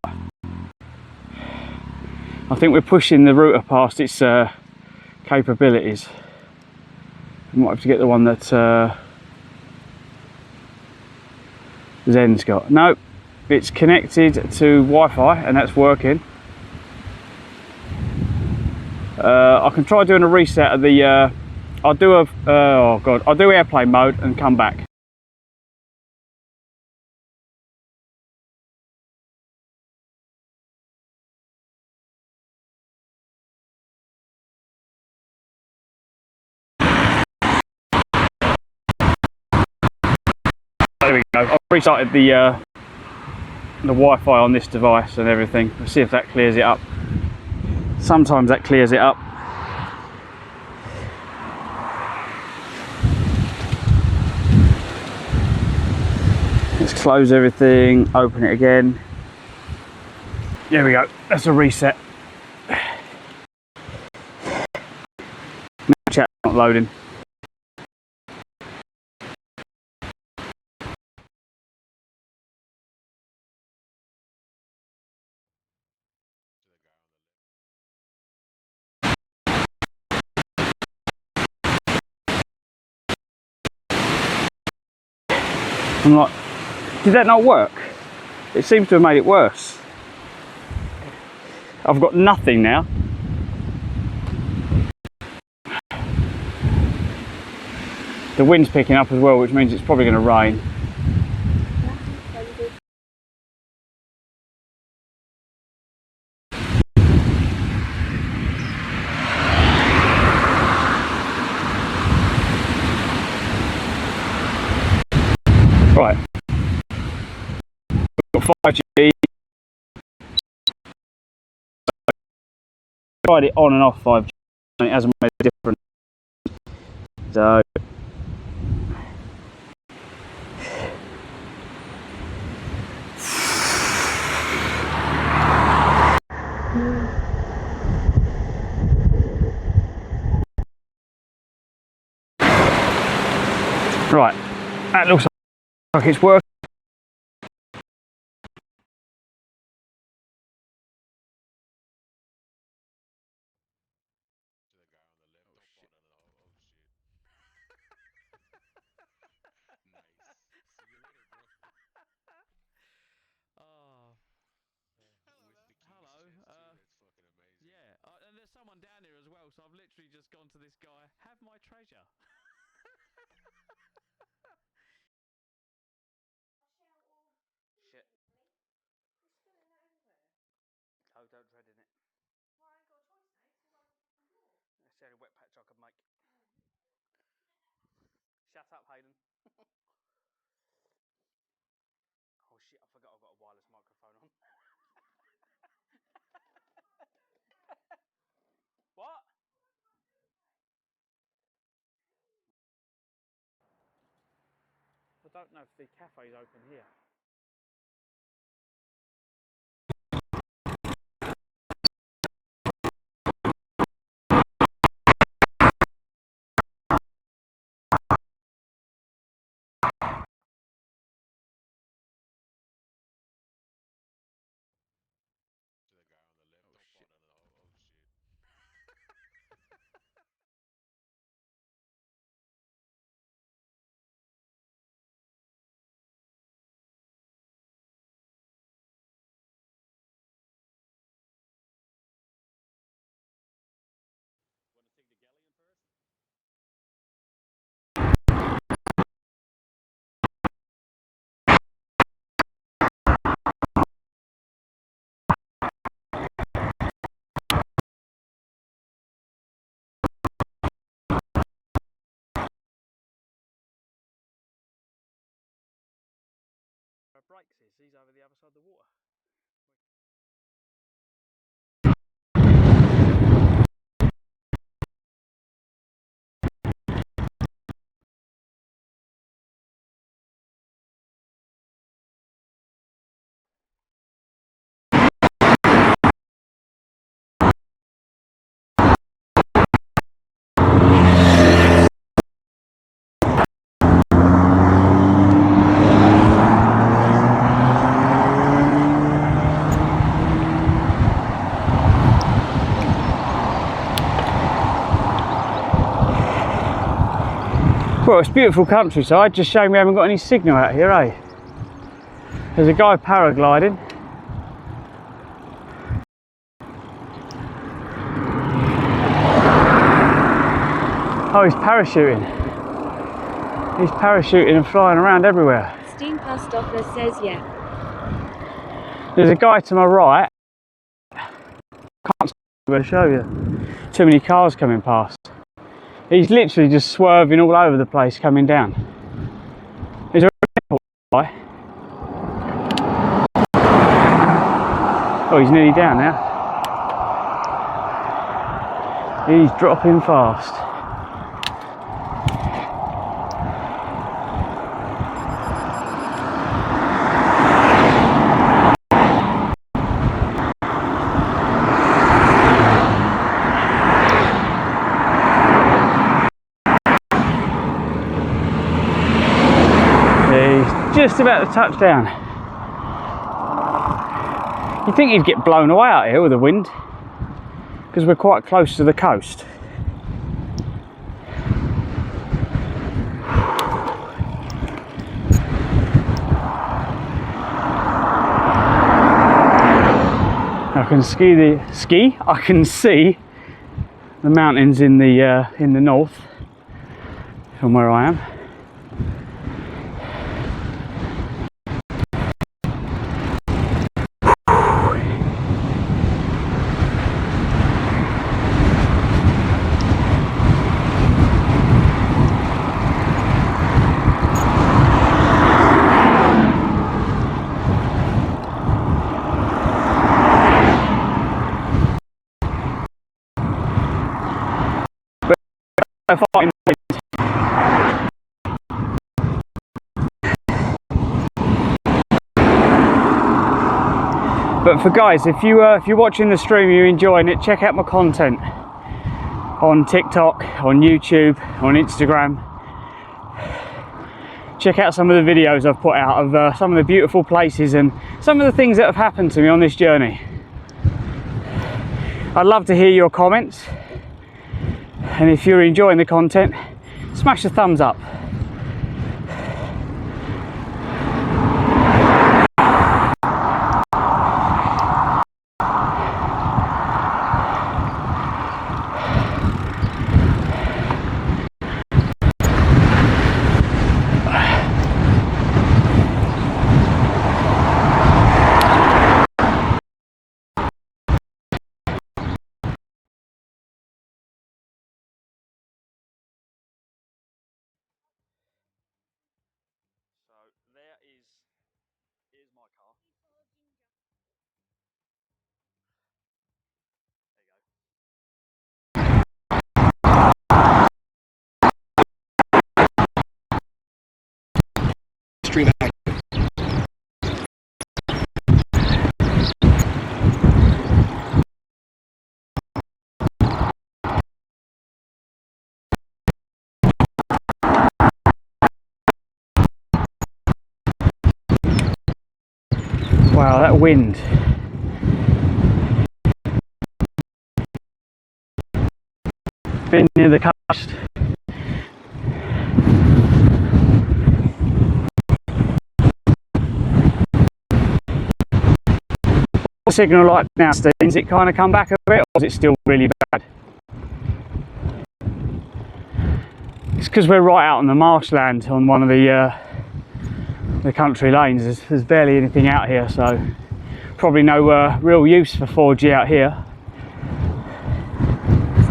I think we're pushing the router past its capabilities. We might have to get the one that Zen's got. No, it's connected to Wi-Fi and that's working. I can try doing a reset of the. I'll do I'll do airplane mode and come back. There we go. I've restarted the Wi-Fi on this device and everything. Let's see if that clears it up. Sometimes that clears it up. Let's close everything, open it again. There we go. That's a reset. Chat not loading. I'm like, did that not work? It seems to have made it worse. I've got nothing now. The wind's picking up as well, which means it's probably going to rain. Right. We've got 5G. Tried it on and off 5G and it hasn't made a difference. So right, that looks like it's working. And there's someone down here as well, so I've literally just gone to this guy, have my treasure. Shit. Oh, don't tread in it. It's the only wet patch I could make. Shut up, Hayden. Oh shit, I forgot I've got a wireless microphone on. What? I don't know if the cafe's open here. To the guy on the left. Oh, Don't shit. fall down in the hole. Oh shit. Want to take the galleon first? Brakes is, he's over the other side of the water. Well, it's beautiful countryside, just shame we haven't got any signal out here, eh? There's a guy paragliding. Oh, he's parachuting. He's parachuting and flying around everywhere. Steam past office says yeah. There's a guy to my right. Can't show you. Too many cars coming past. He's literally just swerving all over the place coming down. Is there a airport guy? Oh, he's nearly down now. He's dropping fast. Just about to touch down. You'd think he'd get blown away out here with the wind, because we're quite close to the coast. I can I can see the mountains in the north from where I am. But for guys, if you're watching the stream, you're enjoying it, check out my content on TikTok, on YouTube, on Instagram. Check out some of the videos I've put out of some of the beautiful places and some of the things that have happened to me on this journey. I'd love to hear your comments, and if you're enjoying the content, smash the thumbs up. car. There you go. Street. Wow, that wind. Been near the coast. What's the signal like now, Steve? Has it kind of come back a bit, or is it still really bad? It's because we're right out on the marshland on one of the country lanes. There's barely anything out here, so probably no real use for 4G out here.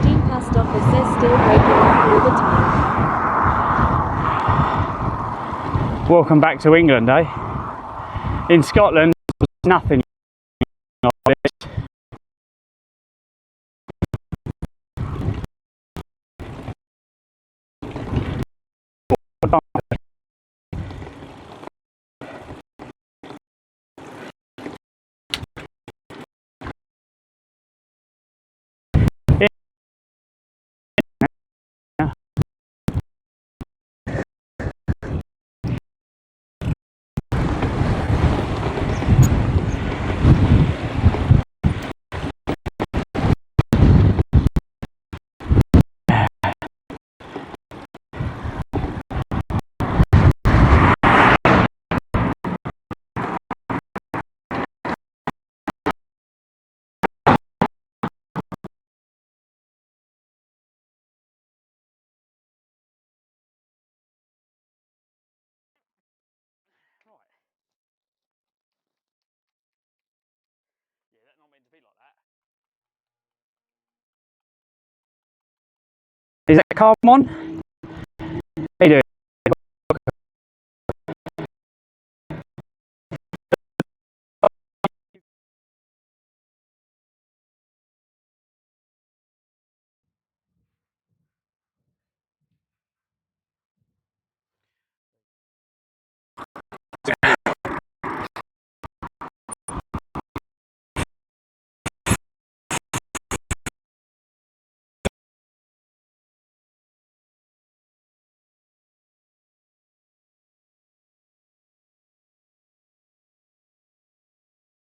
Steam post office says still breaking up all the time. Welcome back to England, eh? In Scotland, there's nothing like this. Yeah, that's not meant to be like that. Is that car on? How you doing?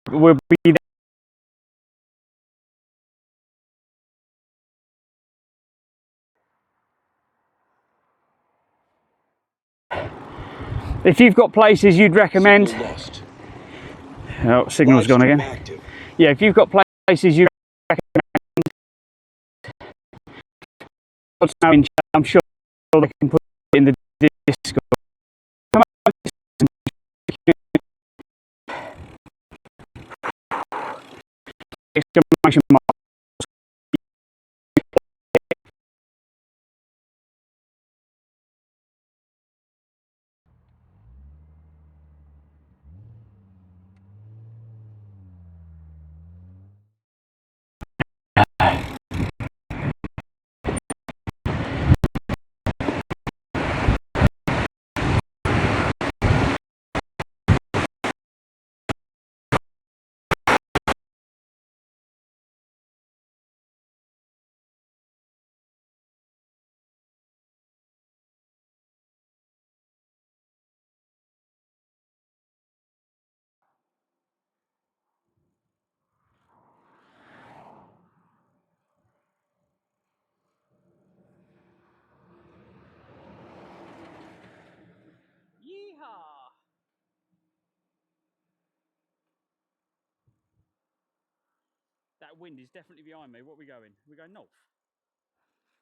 We'll be there. If you've got places you'd recommend. Signal lost. Oh, signal's gone again. Active. Yeah, if you've got places you recommend, I'm sure they can put it in the Discord. Come on. Exclamation mark. Yeehaw! That wind is definitely behind me. What are we going? We go north.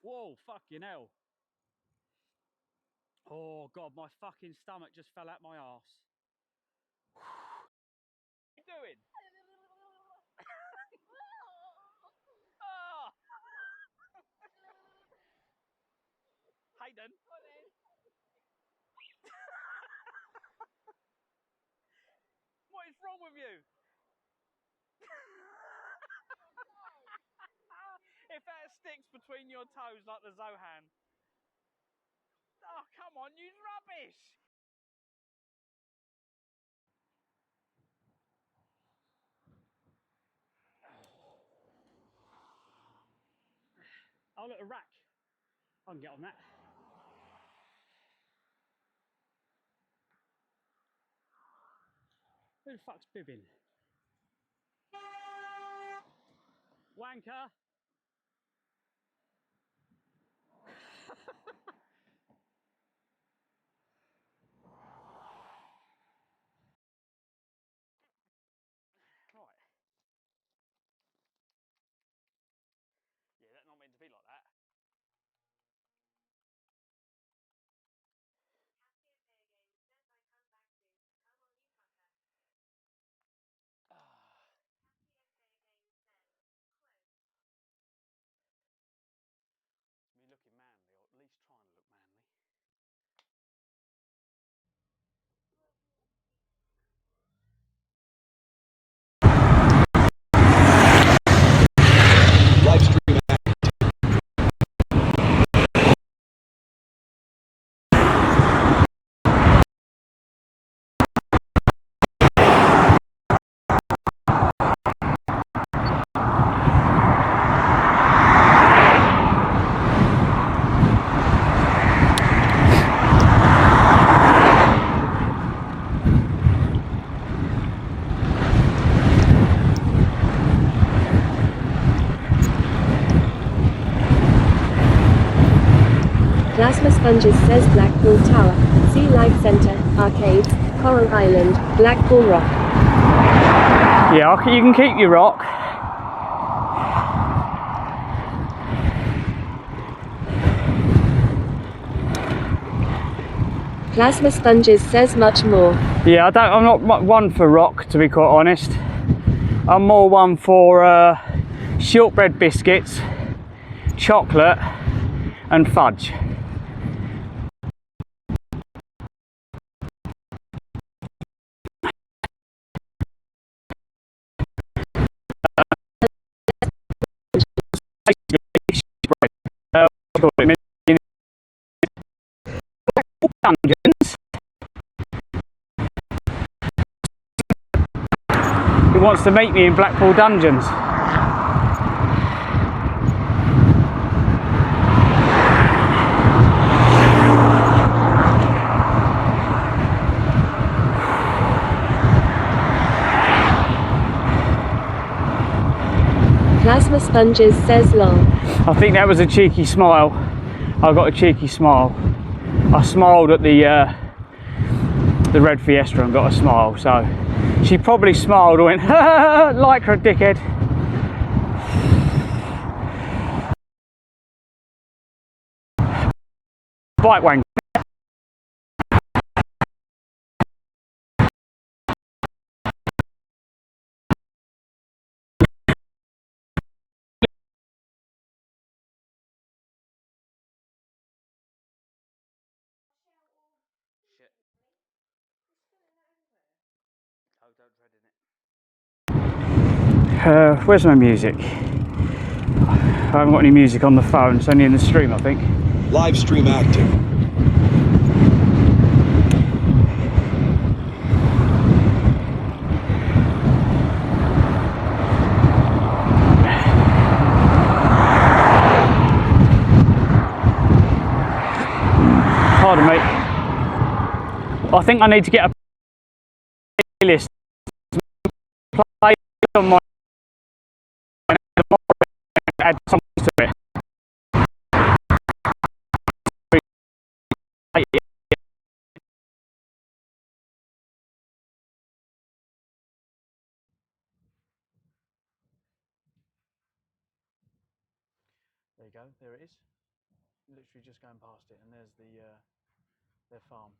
Whoa, fucking hell. Oh god, my fucking stomach just fell out my arse. What are you doing? Ah! Hayden. What is wrong with you? If that sticks between your toes like the Zohan. Oh, come on, use rubbish! Oh, look, a rack. I can get on that. Who the fuck's bibbing? Wanker! Right. Yeah, that's not meant to be like that. It's me looking manly, or at least trying to look manly. Plasma Sponges says Blackpool Tower, Sea Life Centre, Arcades, Coral Island, Blackpool Rock. Yeah, you can keep your rock. Plasma Sponges says much more. Yeah, I'm not one for rock, to be quite honest. I'm more one for shortbread biscuits, chocolate and fudge. Dungeons. He wants to meet me in Blackpool Dungeons. Plasma Sponges says long. I think that was a cheeky smile. I got a cheeky smile. I smiled at the red Fiesta and got a smile, so she probably smiled and went, like her dickhead. Bite wang. Shit. Oh, don't tread in it. Where's my music? I haven't got any music on the phone, it's only in the stream, I think. Live stream active. Pardon me. I think I need to get a playlist. Play on my add songs to it. There you go, there it is. Literally just going past it, and there's their farm.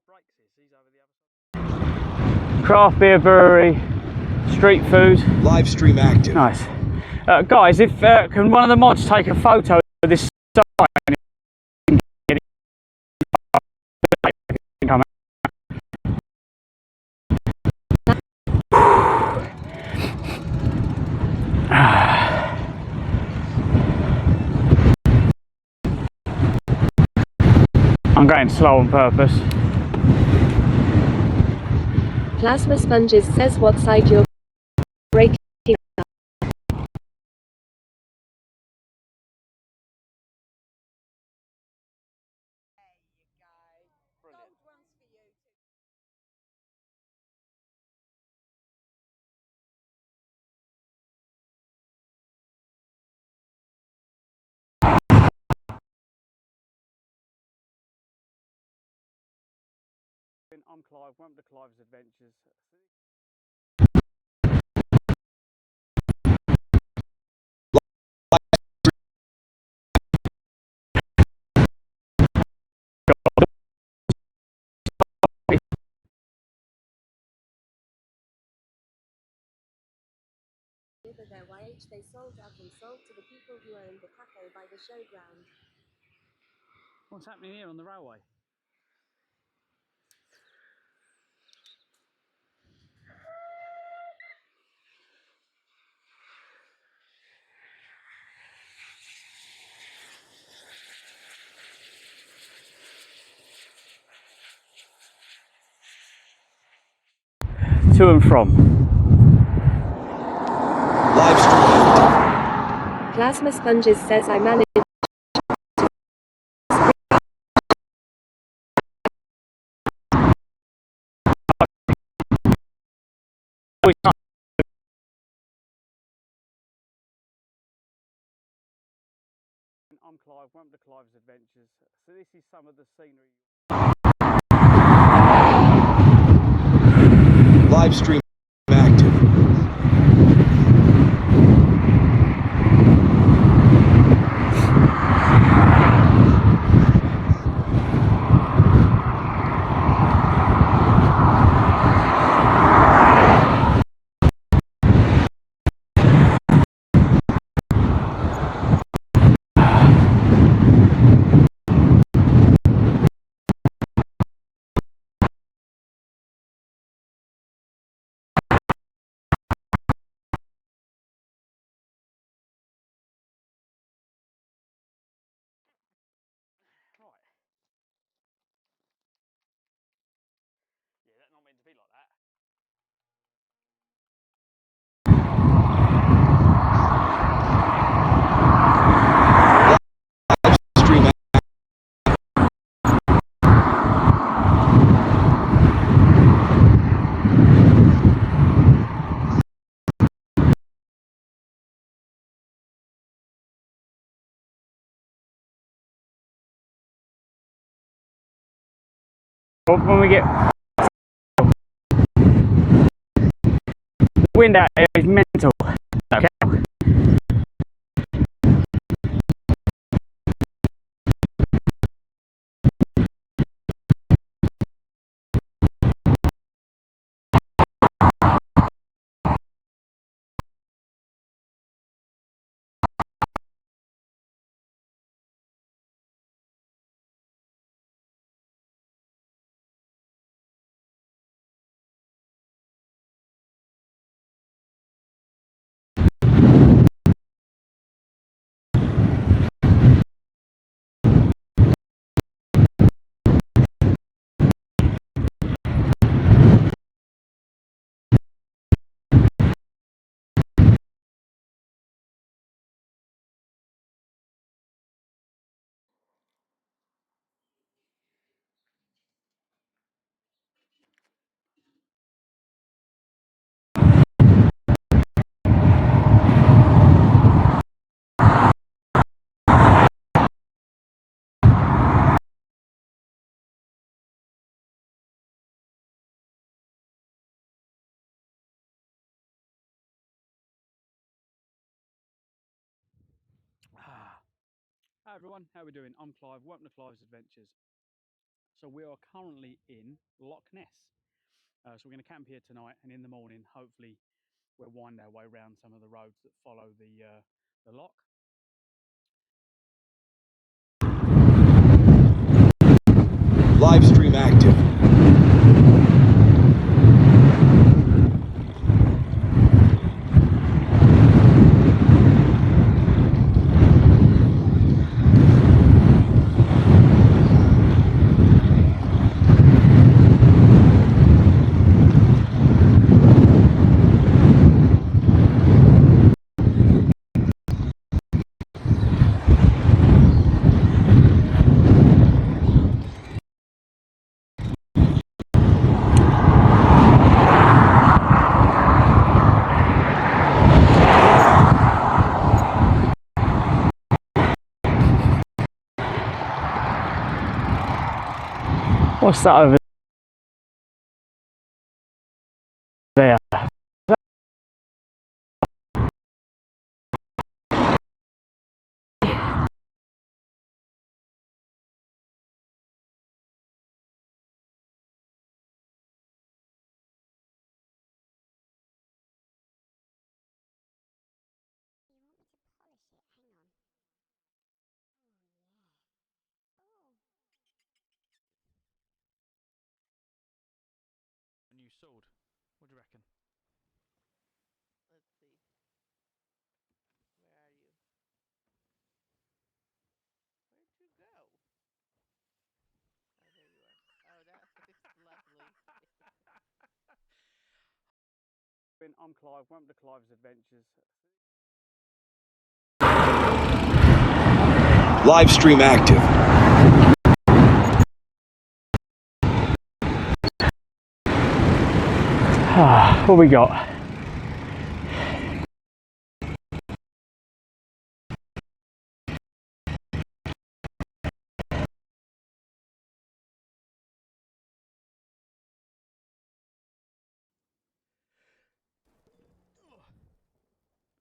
Breaks is, he's over the other side. Craft beer brewery, street food. Live stream active. Nice. Guys, if can one of the mods take a photo of this site? I'm going slow on purpose. Plasma Sponges says what side you're breaking. I'm Clive, welcome to Clives Adventures. Deliver their YH they sold out and sold to the people who owned the cafe by the showground. What's happening here on the railway? To and from. Live stream active. Plasma Sponges says I managed. I'm Clive, welcome to Clives Adventures. So this is some of the scenery. Live stream active. Right. Yeah, that's not meant to be like that. Stream active. When we get wind out here is mental. Okay. Hi everyone, how are we doing? I'm Clive, welcome to Clive's Adventures. So we are currently in Loch Ness. So we're going to camp here tonight, and in the morning, hopefully, we'll wind our way around some of the roads that follow the loch. Live stream active. What's that over there? A new sword. What do you reckon? Let's see. Where are you? Where'd you go? Oh, there you are. Oh, that looks lovely. I'm Clive, welcome to Clives Adventures. Live stream active. What we got?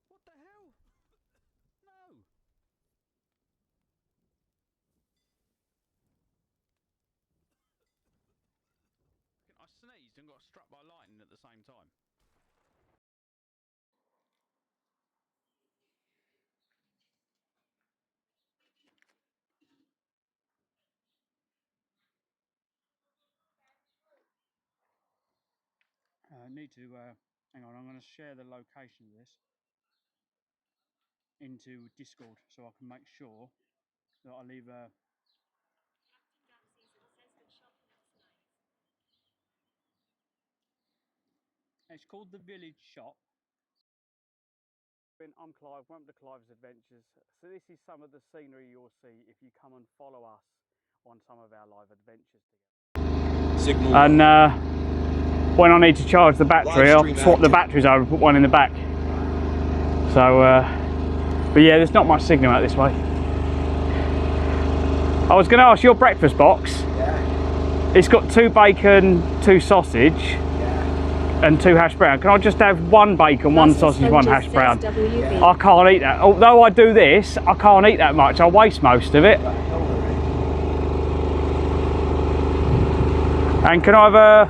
What the hell? No. I sneezed and got struck by lightning at the same time. Need to hang on. I'm going to share the location of this into Discord so I can make sure that I leave a. It's called the Village Shop. I'm Clive, welcome to Clives Adventures. So this is some of the scenery you'll see if you come and follow us on some of our live adventures together. Signal. And when I need to charge the battery, I'll swap the batteries over and put one in the back. So, but yeah, there's not much signal out this way. I was going to ask, your breakfast box, Yeah. it's got 2 bacon, 2 sausage, and 2 hash brown. Can I just have 1 bacon, 1 sausage, 1 hash brown? I can't eat that. Although I do this, I can't eat that much. I waste most of it. And can I have a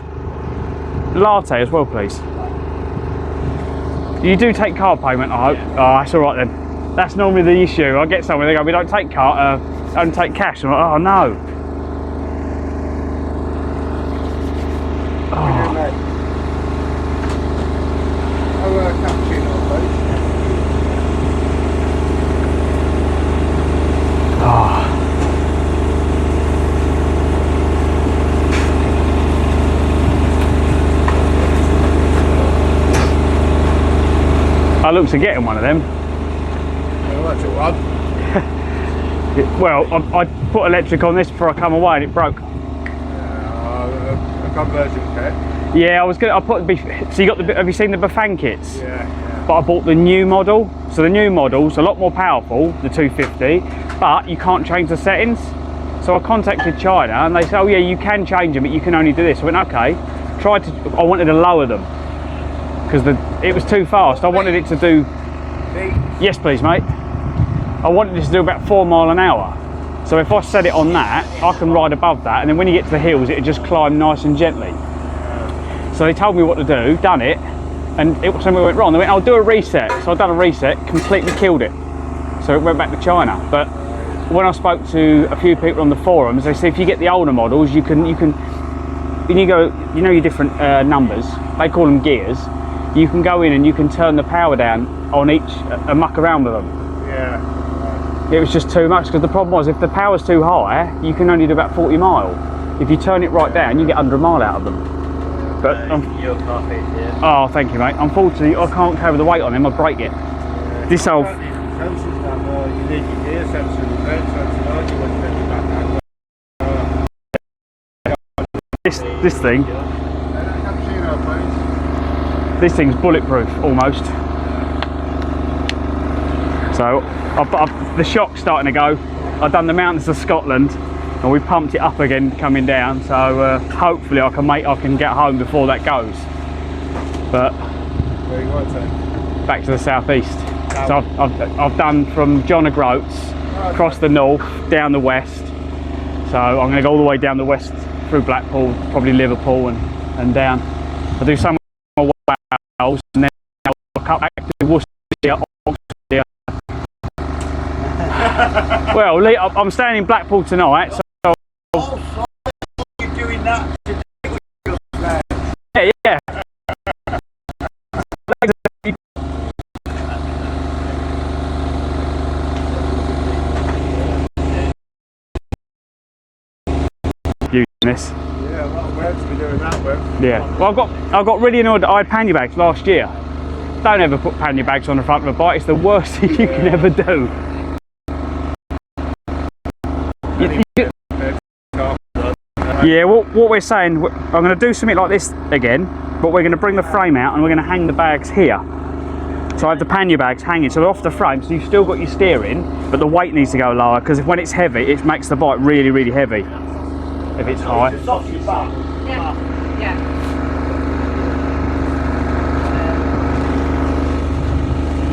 latte as well, please? You do take card payment, I hope. Yeah. Oh, that's all right then. That's normally the issue. I get somewhere, they go, we don't take don't take cash. I'm like, oh no. Cappuccino, please. I look to getting one of them. That's a one. Well, I put electric on this before I come away and it broke. A conversion kit. Yeah, I was gonna. I put. So you got the. Have you seen the Bafang kits? Yeah. But I bought the new model. So the new model's a lot more powerful, the 250, but you can't change the settings. So I contacted China and they said, oh yeah, you can change them, but you can only do this. I went, okay. I wanted to lower them because it was too fast. I wanted it to do. Yes, please, mate. I wanted it to do about 4 miles an hour. So if I set it on that, I can ride above that, and then when you get to the hills, it'll just climb nice and gently. So they told me what to do, done it, and something went wrong. They went, I'll do a reset. So I've done a reset, completely killed it. So it went back to China. But when I spoke to a few people on the forums, they said if you get the older models, you can, when you go, you know your different numbers, they call them gears, you can go in and you can turn the power down on each and muck around with them. Yeah. It was just too much, because the problem was if the power's too high, you can only do about 40 mile. If you turn it right down, you get 100 mile out of them. But your coffee, yeah. oh, thank you, mate. Unfortunately, I can't carry the weight on him. I break it. This old. You need your gear sensor and brake sensor, don't you, when you get back down? This thing. Cappuccino, please. This thing's bulletproof almost. So the shock's starting to go. I've done the mountains of Scotland, and we pumped it up again coming down, so hopefully I can get home before that goes. But Where you want to? back to the southeast. So I've done from John O'Groats, across the north, down the west. So I'm going to go all the way down the west through Blackpool, probably Liverpool and down. I'll do some more Wales, and then I'll cut back to Worcestershire, Oxfordshire. Well, I'm staying in Blackpool tonight, so You're doing that today? yeah. Using this. Yeah, a lot of work to be doing that with. Yeah. Well, I got really annoyed that I had pannier bags last year. Don't ever put pannier bags on the front of a bike. It's the worst thing you can ever do. Yeah, what we're saying, I'm going to do something like this again, but we're going to bring the frame out and we're going to hang the bags here. So I have the pannier bags hanging, so they're off the frame, so you've still got your steering, but the weight needs to go lower, because when it's heavy, it makes the bike really, really heavy. If it's high. It's off your back. Yeah.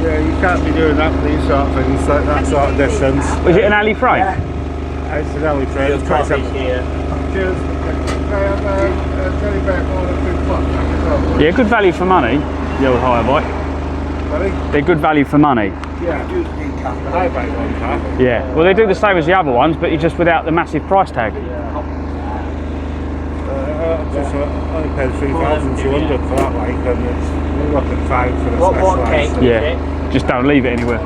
Yeah, you can't be doing that for these sort of things, like that sort of distance. Was it an alley frame? It's an alley frame. Cheers. Can I have a teddy bear more than 2 o'clock? Yeah, good value for money, the old hire bike. Sorry? They're good value for money. Yeah, the high bike one, huh? Yeah, well they do the same as the other ones, but you're just without the massive price tag. Just only paid 3,200 for that bike, and we're looking 5 for the Specialized. Yeah, just don't leave it anywhere.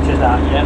To that, yeah.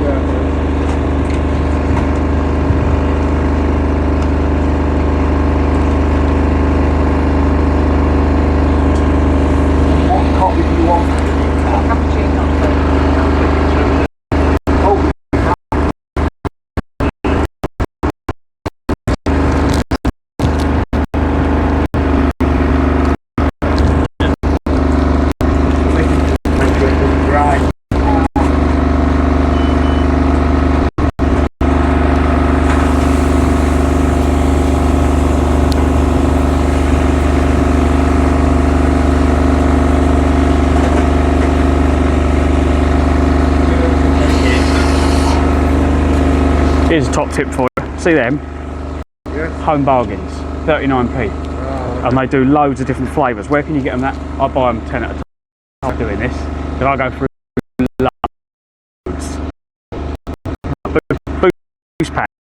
Here's a top tip for you. See them? Yes. Home bargains, 39p. And they do loads of different flavours. Where can you get them that? I buy them 10 at a time. I'm doing this. Then I go through loads. Boost packs.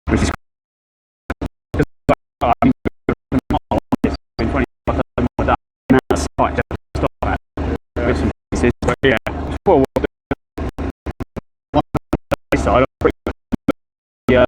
Which is yeah. Well, side, yeah.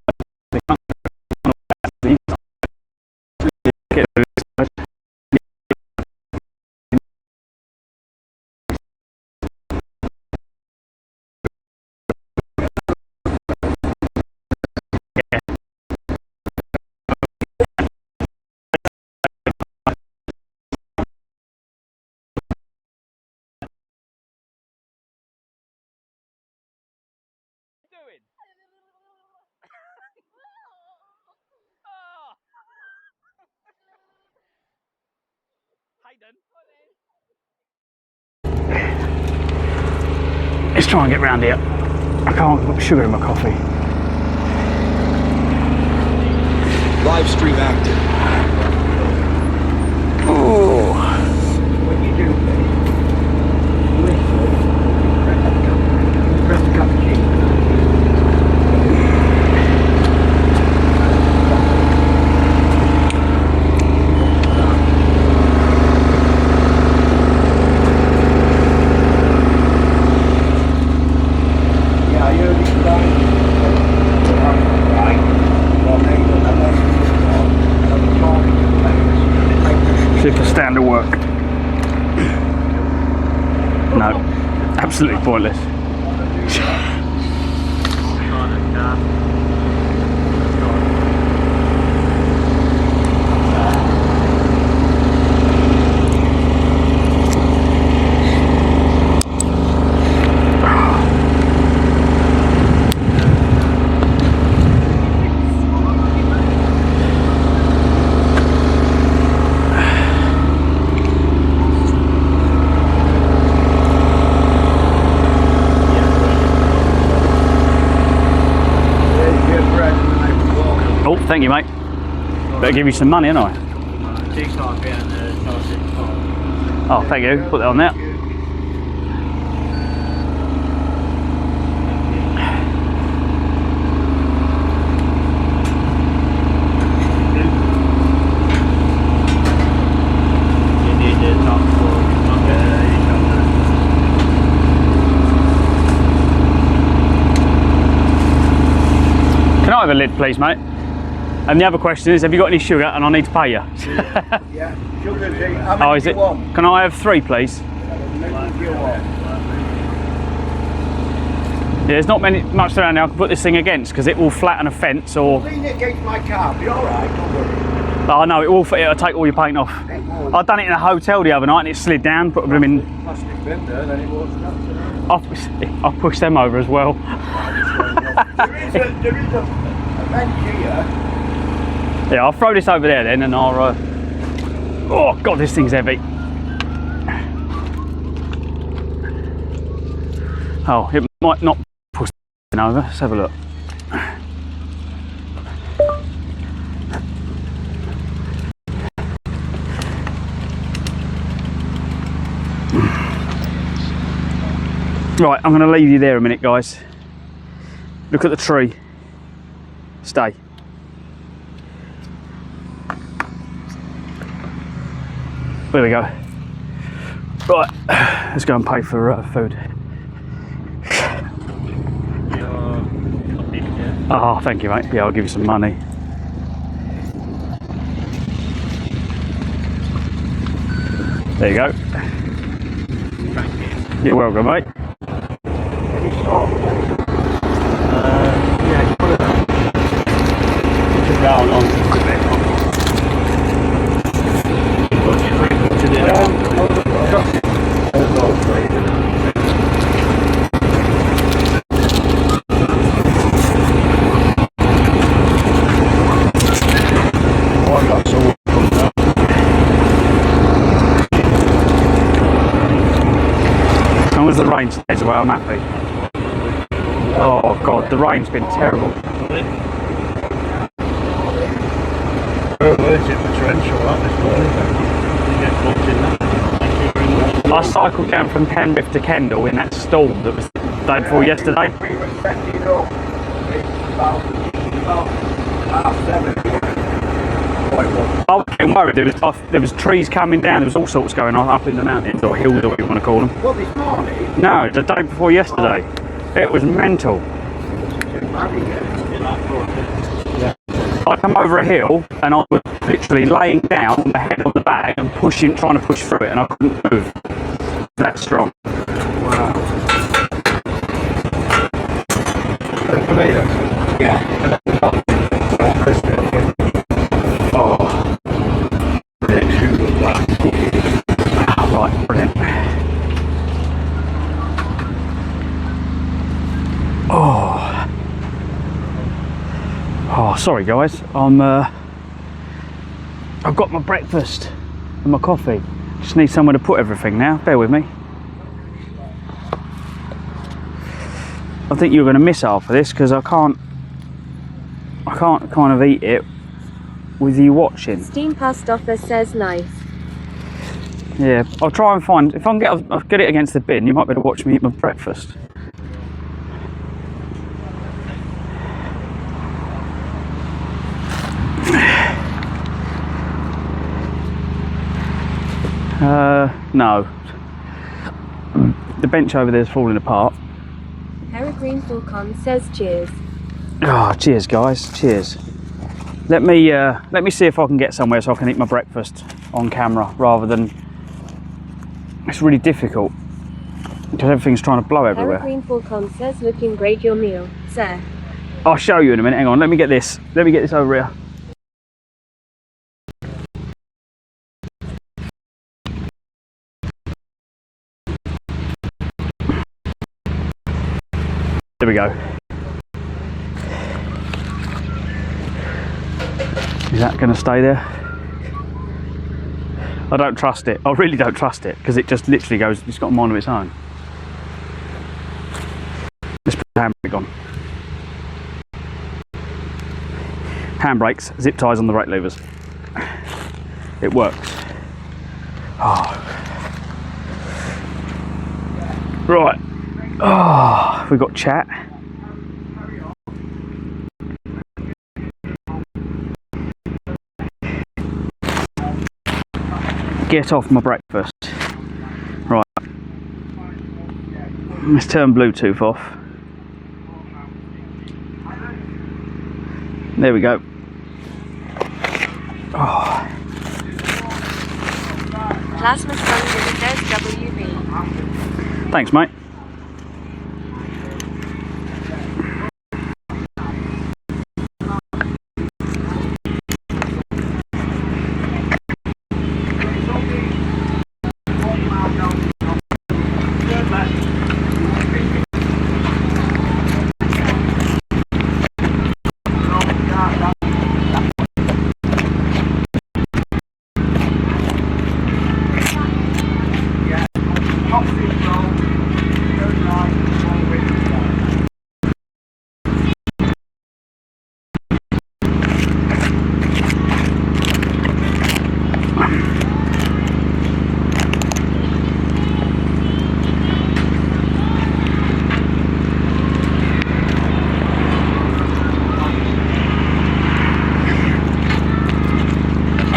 Let's try and get round here. I can't put sugar in my coffee. Live stream active. Oh. When you do press the cappuccino. See if the stand will work. No, absolutely pointless. thank you, mate. Better give you some money, ain't I? Oh, thank you. Put that on there. Can I have a lid, please, mate? And the other question is, have you got any sugar and I need to pay you? Yeah, sugar tea. How many Oh, is do it? you want? Can I have 3, please? How many do you want? Yeah, there's not much around there I can put this thing against because it will flatten a fence or... Lean it against my car. Be alright, don't worry. Oh no, it'll take all your paint off. I've done it in a hotel the other night and it slid down, put them in... Plastic bin there, then it won't snap. I'll push them over as well. There is a bench here. Yeah, I'll throw this over there then and I'll... Oh God, this thing's heavy. Oh, it might not push it over. Let's have a look. Right, I'm going to leave you there a minute, guys. Look at the tree. Stay. There we go. Right, let's go and pay for food. Oh, thank you, mate. Yeah, I'll give you some money. There you go. You're welcome, mate. As long as the rain stays away, I'm happy. Oh God, the rain's been terrible. I cycled down from Penrith to Kendal in that storm that was the day before yesterday. We were setting up. It's about 7:30. I was getting worried. There was trees coming down. There was all sorts going on up in the mountains or hills, or what you want to call them. Well, this morning. No, the day before yesterday. It was mental. I come over a hill and I was literally laying down on the head on the bag and trying to push through it, and I couldn't move. That strong. Wow. Yeah. Oh. Right, brilliant. Oh. Oh, sorry guys. I've got my breakfast and my coffee. Just need somewhere to put everything now. Bear with me. I think you're going to miss half of this because I can't kind of eat it with you watching. Steam pasta offer says nice. Yeah, I'll try and find, if I can I'll get it against the bin, you might be able to watch me eat my breakfast. No. The bench over there is falling apart. Peregrine Falcon says cheers. Oh, cheers guys, cheers. Let me see if I can get somewhere so I can eat my breakfast on camera rather than... It's really difficult because everything's trying to blow everywhere. Peregrine Falcon says looking great your meal, sir. I'll show you in a minute, hang on, let me get this over here. There we go. Is that going to stay there? I don't trust it. I really don't trust it because it just literally goes, it's got a mind of its own. Let's put the handbrake on. handbrakes, zip ties on the brake levers. It works. Oh. Right. Oh, we've got chat. Get off my breakfast. Right. Let's turn Bluetooth off. There we go. Oh. Plasma sponge says WB. Thanks, mate.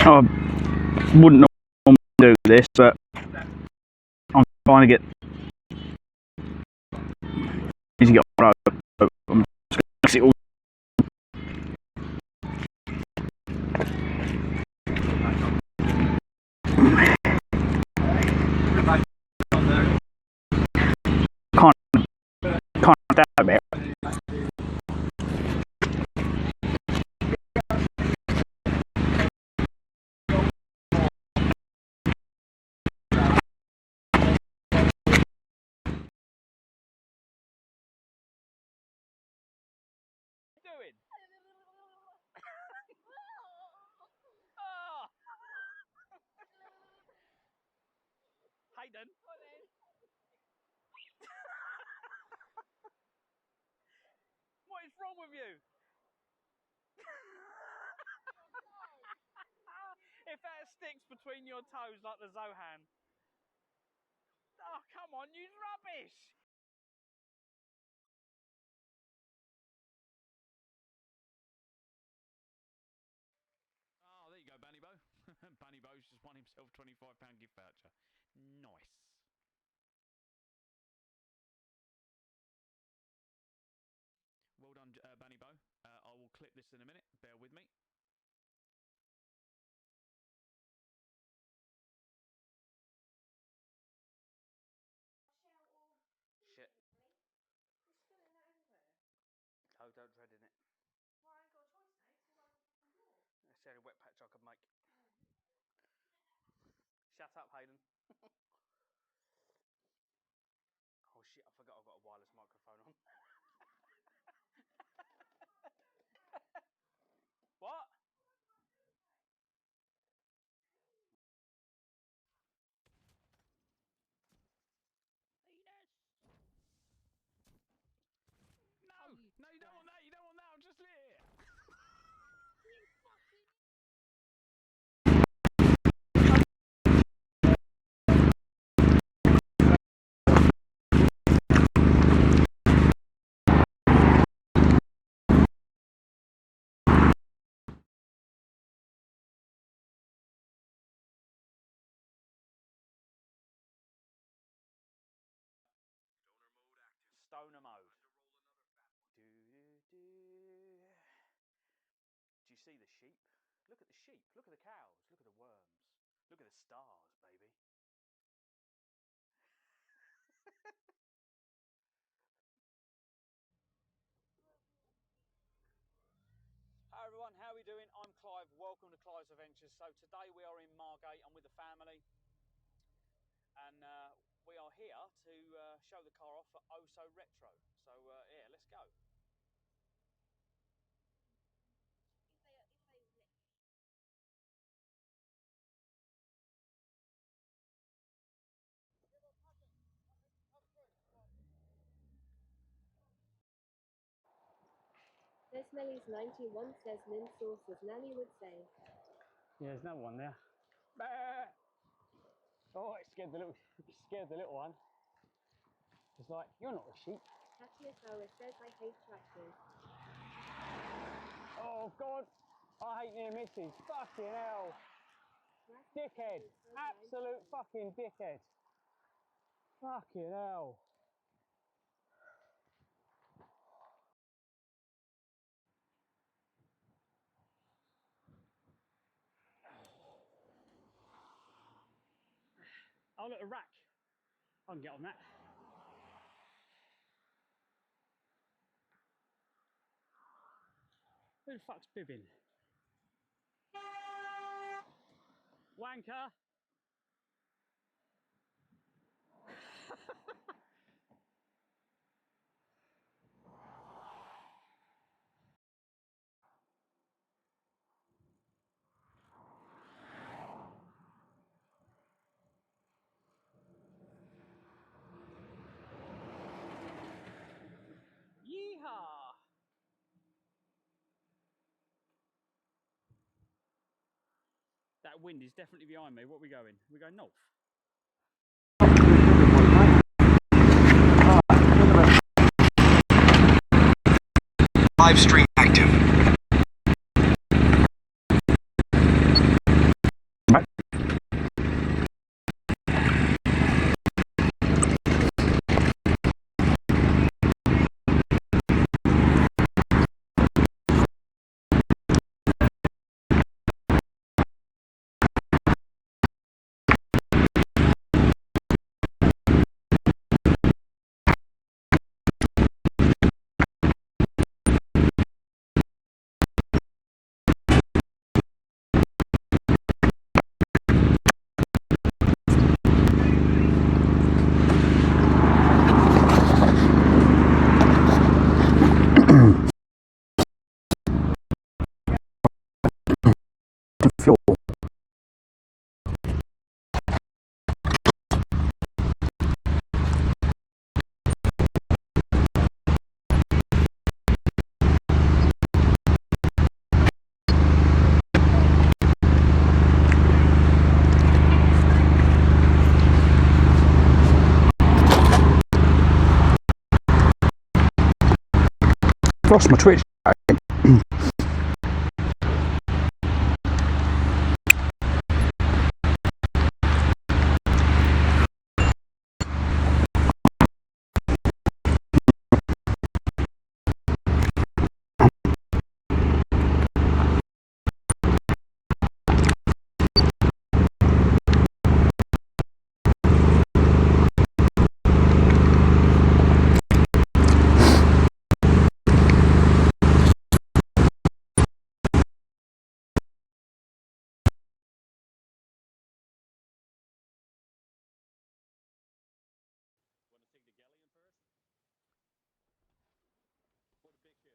I wouldn't normally do this, but I'm trying to get easy to get on the road. So I'm just going to mix it all. Can't doubt it. Doing? Oh. Hayden. What is wrong with you? If that sticks between your toes like the Zohan. Oh, come on, use rubbish. Oh, there you go, Bunny Bo. Bunny Bo's just won himself £25 gift voucher. Nice. Well done, Bunny Bo. I will clip this in a minute. Bear with me. Shit. Oh, don't tread in it. Well, I ain't got a choice now. It's the only wet patch I could make. Shut up, Hayden. Oh shit, I forgot I've got a wireless microphone on. What? No, no, you don't want that. You don't want that. I'm just lit. Stoner mode. Do, do, do. Do you see the sheep? Look at the sheep. Look at the cows. Look at the worms. Look at the stars, baby. Hi everyone, how are we doing? I'm Clive. Welcome to Clives Adventures. So today we are in Margate. I'm with the family, and we are here to show the car off for Oh So Retro. So yeah, let's go. Smelly's 91 says mint sauce as Nanny would say. Yeah, there's another one there. Bah! Oh, it scared the little one. It's like, you're not a sheep. Katniss Howard says I hate tractors. Oh God, I hate near misses. Fucking hell. Dickhead. Absolute fucking dickhead. Fucking hell. Oh look, a rack. I can get on that. Who the fuck's bibbing? Wanker. Yeehaw. That wind is definitely behind me. What are we going? We're going north. Live stream active. Lost my Twitch. Want to take the galleon first? Or the big ship?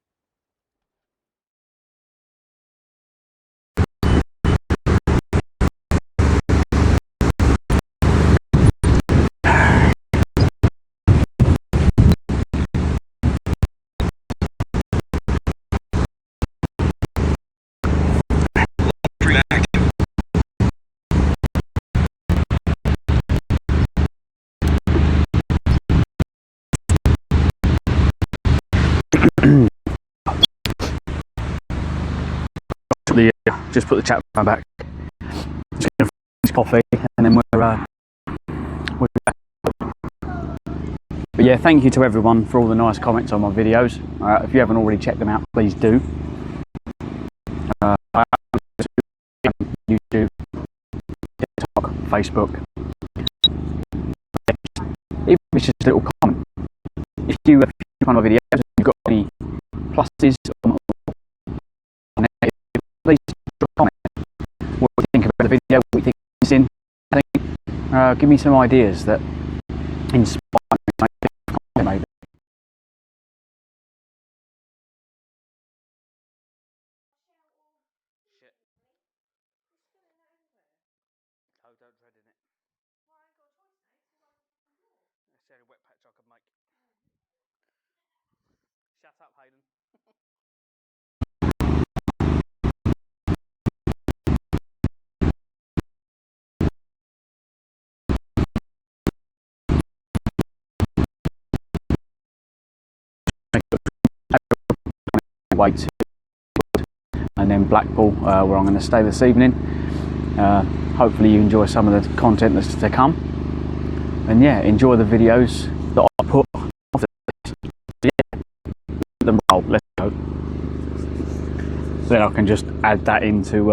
Stream active. Just put the chat back. Just gonna finish coffee and then we're back. But yeah, thank you to everyone for all the nice comments on my videos. If you haven't already checked them out, please do. I am on YouTube, TikTok, Facebook. Even if it's just a little comment. If you find my videos and you've got any pluses or negatives, please drop a comment. What you think about the video, what you think is in. Give me some ideas that inspire me to make content maybe. Shit. Oh, don't tread in it. It's the only wet patch I could make. Shut up, Hayden. way to, and then Blackpool, where I'm going to stay this evening. Hopefully you enjoy some of the content that's to come, and yeah, enjoy the videos that I put after this. Yeah, let them roll. Let's go. Then I can just add that into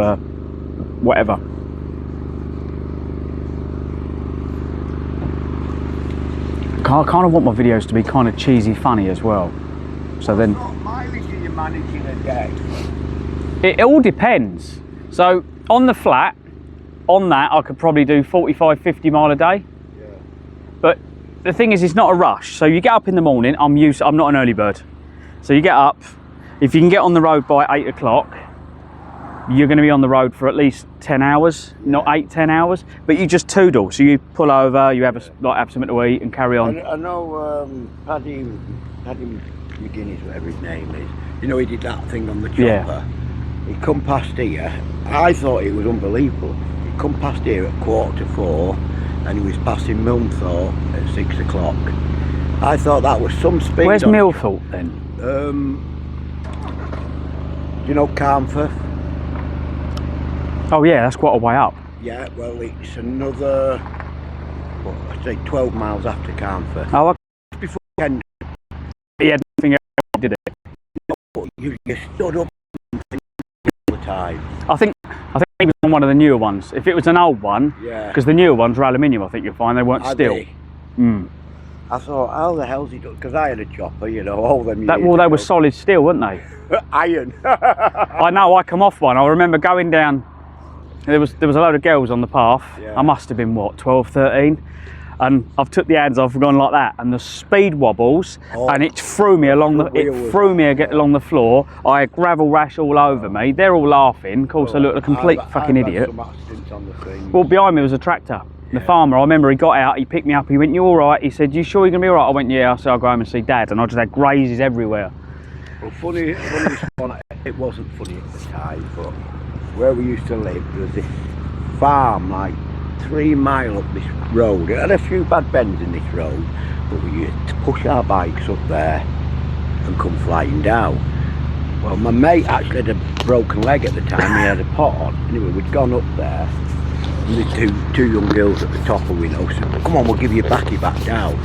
whatever. I kind of want my videos to be kind of cheesy funny as well. So then, What mileage are you managing a day? it all depends. So on the flat, on that I could probably do 45-50 mile a day. Yeah. But the thing is, it's not a rush. So you get up in the morning. I'm not an early bird. So you get up. If you can get on the road by 8 o'clock, you're going to be on the road for at least 10 hours, not 8-10 hours. But you just toodle. So you pull over, you have have something to eat and carry on. I know Paddy McGuinness, whatever his name is. You know, he did that thing on the chopper. Yeah. He come past here. I thought it was unbelievable. He come past here at 3:45, and he was passing Milnthorpe at 6 o'clock. I thought that was some speed. Where's Milthorpe then? Do you know Carnforth? Oh yeah, that's quite a way up. Yeah, well, it's another, what, I'd say 12 miles after Carnforth. Oh, okay. Before Ken, He had nothing else, did it? you stood up all the time. I think he was on one of the newer ones. If it was an old one, Yeah. because the newer ones were aluminium, I think you'll find they weren't Are steel. they? Mm. I thought, how the hell's he done? Because I had a chopper, you know, all them years Well, they were ago. solid steel, weren't they? Iron. I know. I come off one. I remember going down. There was a load of girls on the path. Yeah. I must have been what, 12, 13, and I've took the hands off and gone like that, and the speed wobbles, and it threw me along along the floor. I had gravel rash all over me. They're all laughing. Of course, I looked a complete fucking I've idiot. Had some accidents on the thing. Well, behind me was a tractor. The farmer, I remember he got out, he picked me up, he went, "You all right?" He said, "You sure you're going to be all right?" I went, "Yeah." I said, "I'll go home and see Dad." And I just had grazes everywhere. Well, funny one, it wasn't funny at the time, but where we used to live, there was this farm like 3 miles up this road. It had a few bad bends in this road, but we used to push our bikes up there and come flying down. Well, my mate actually had a broken leg at the time, he had a pot on. Anyway, we'd gone up there, and the two young girls at the top of the window said, "Come on, we'll give you a backy back down."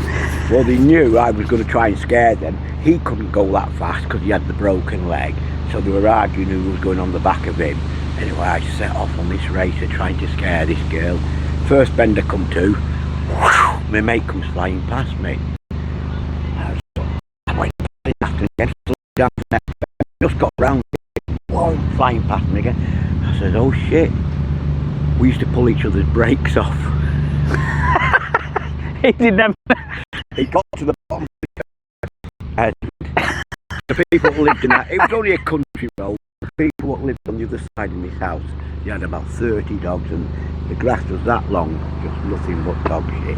Well, they knew I was going to try and scare them. He couldn't go that fast because he had the broken leg, so they were arguing who was going on the back of him. Anyway, I set off on this racer trying to scare this girl. First bend I come to, whoosh, my mate comes flying past me. I went after him, down the next bend, just got round, whoa, flying past me again. I said, "Oh shit." We used to pull each other's brakes off. He didn't have... It got to the bottom and the people who lived in that, it was only a country road. The people that lived on the other side in this house, they had about 30 dogs, and the grass was that long, just nothing but dog shit.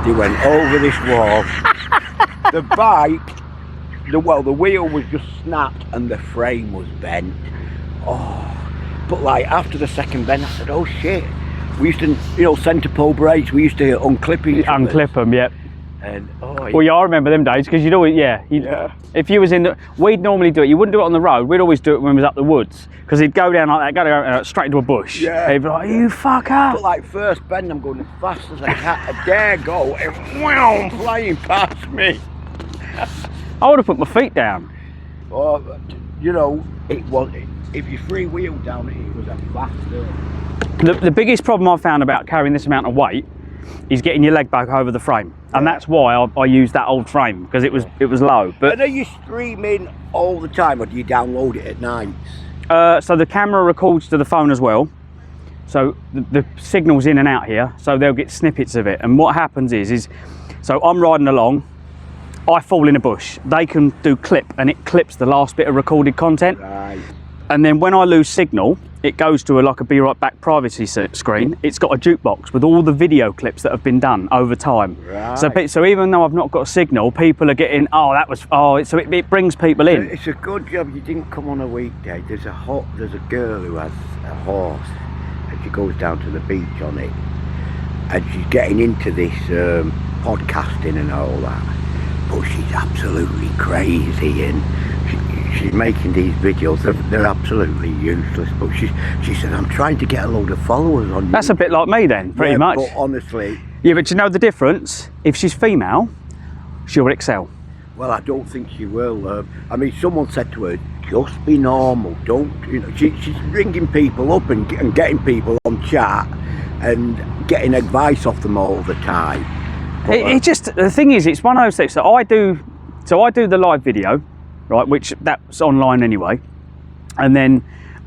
They went over this wall. The bike, the wheel was just snapped and the frame was bent. Oh, but like after the second bend, I said, "Oh shit." We used to, you know, centre pole brakes, we used to unclip each other. Unclip them, yep. And, Well, yeah, I remember them days, because you'd always, if you was in the, we'd normally do it, you wouldn't do it on the road, we'd always do it when we was up the woods, because he'd go down like that, go straight into a bush. Yeah. He'd be like, "You fucker." But like first bend, I'm going as fast as I can, I dare go, and wow, flying past me. I would have put my feet down. Oh, you know, it was, if you freewheeled down it was a faster. The biggest problem I've found about carrying this amount of weight is getting your leg back over the frame, and that's why I used that old frame, because it was low. But And are you streaming all the time, or do you download it at night? so the camera records to the phone as well, so the signal's in and out here, so they'll get snippets of it. And what happens is so I'm riding along, I fall in a bush, they can do clip, and it clips the last bit of recorded content. Right. And then when I lose signal, it goes to like a Be Right Back privacy screen. It's got a jukebox with all the video clips that have been done over time. Right. So even though I've not got a signal, people are getting, so it brings people in. It's a good job you didn't come on a weekday. There's a girl who has a horse, and she goes down to the beach on it, and she's getting into this podcasting and all that, but she's absolutely crazy, and she's making these videos. They're absolutely useless. But she said, I'm trying to get a load of followers on. That's YouTube. a bit like me then, pretty Yeah, much. But honestly, Yeah, but you know the difference? If she's female, she'll excel. well, I don't think she will. I mean, someone said to her, just be normal. Don't, you know, she's ringing people up and getting people on chat and getting advice off them all the time. But, It just, the thing is, it's one of those things that I do the live video, right, which that's online anyway, and then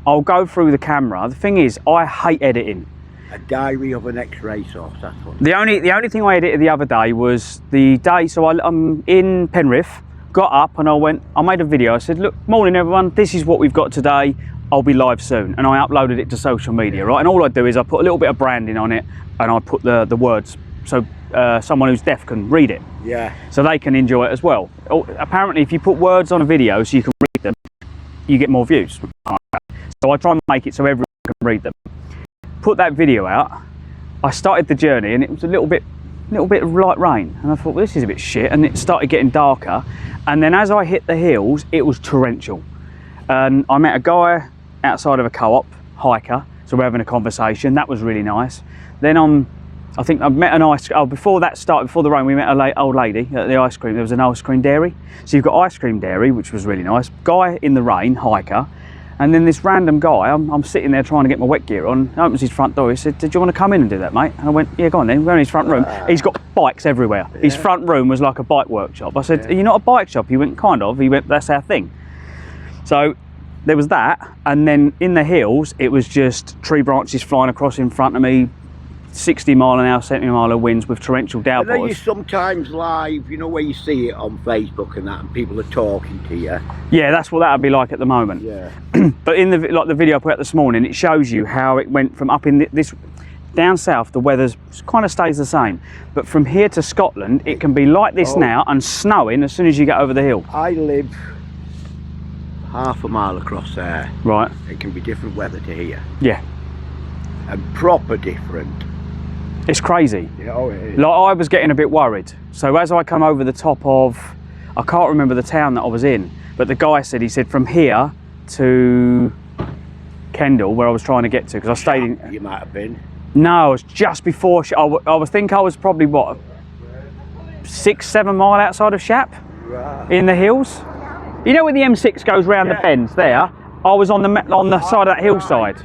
I'll go through the camera. The thing is, I hate editing. a diary of an ex-racehorse, that's what. The only thing I edited the other day was the day, so I'm in Penrith, got up and I made a video. I said, look, morning everyone, this is what we've got today. I'll be live soon. And I uploaded it to social media, right? And all I do is I put a little bit of branding on it and I put the words so someone who's deaf can read it. Yeah. So they can enjoy it as well. Apparently, if you put words on a video so you can read them, you get more views. So I try and make it so everyone can read them. Put that video out. I started the journey and it was a little bit of light rain. And I thought, well, this is a bit shit. And it started getting darker. And then as I hit the hills, it was torrential. And I met a guy outside of a co-op, hiker. So we're having a conversation. That was really nice. Then I think I met before the rain, we met an old lady at the ice cream. There was an ice cream dairy. So you've got ice cream dairy, which was really nice. Guy in the rain, hiker. And then this random guy, I'm sitting there trying to get my wet gear on, opens his front door. He said, "Did you want to come in and do that, mate?" And I went, "Yeah, go on then." We're in his front room. He's got bikes everywhere. Yeah. His front room was like a bike workshop. I said, "Are you not a bike shop?" He went, "Kind of." He went, "That's our thing." So there was that. And then in the hills, it was just tree branches flying across in front of me, 60 mile an hour, 70 mile of winds with torrential I know you downpours. sometimes live, you know, where you see it on Facebook and that, and people are talking to you. Yeah, that's what that would be like at the moment. Yeah. But in the video I put out this morning, it shows you how it went from up in this down south. The weather kind of stays the same, but from here to Scotland, it can be like this now and snowing as soon as you get over the hill. I live half a mile across there. Right. It can be different weather to here, Yeah, and proper different. it's crazy. Yeah, oh, it is. Like I was getting a bit worried. So as I come over the top of, I can't remember the town that I was in, but the guy said, he said from here to Kendal, where I was trying to get to, because I stayed in. You might have been. No, it was just before. I was probably what, 6-7 mile outside of Shap, Right. in the hills. You know where the M6 goes round the bends there? I was on the side of that hillside.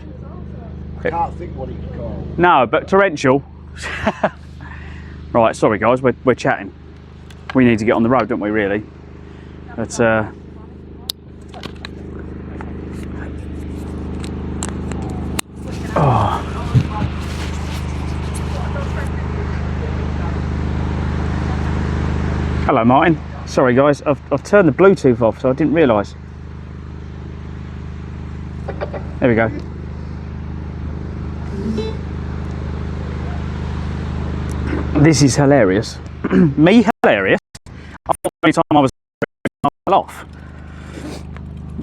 I can't think what it's called. No, but torrential. Right, sorry guys, we're chatting. We need to get on the road, don't we, really? But Hello, Martin. Sorry guys, I've turned the Bluetooth off, so I didn't realise. There we go. This is hilarious. Me hilarious? I thought every time I was off.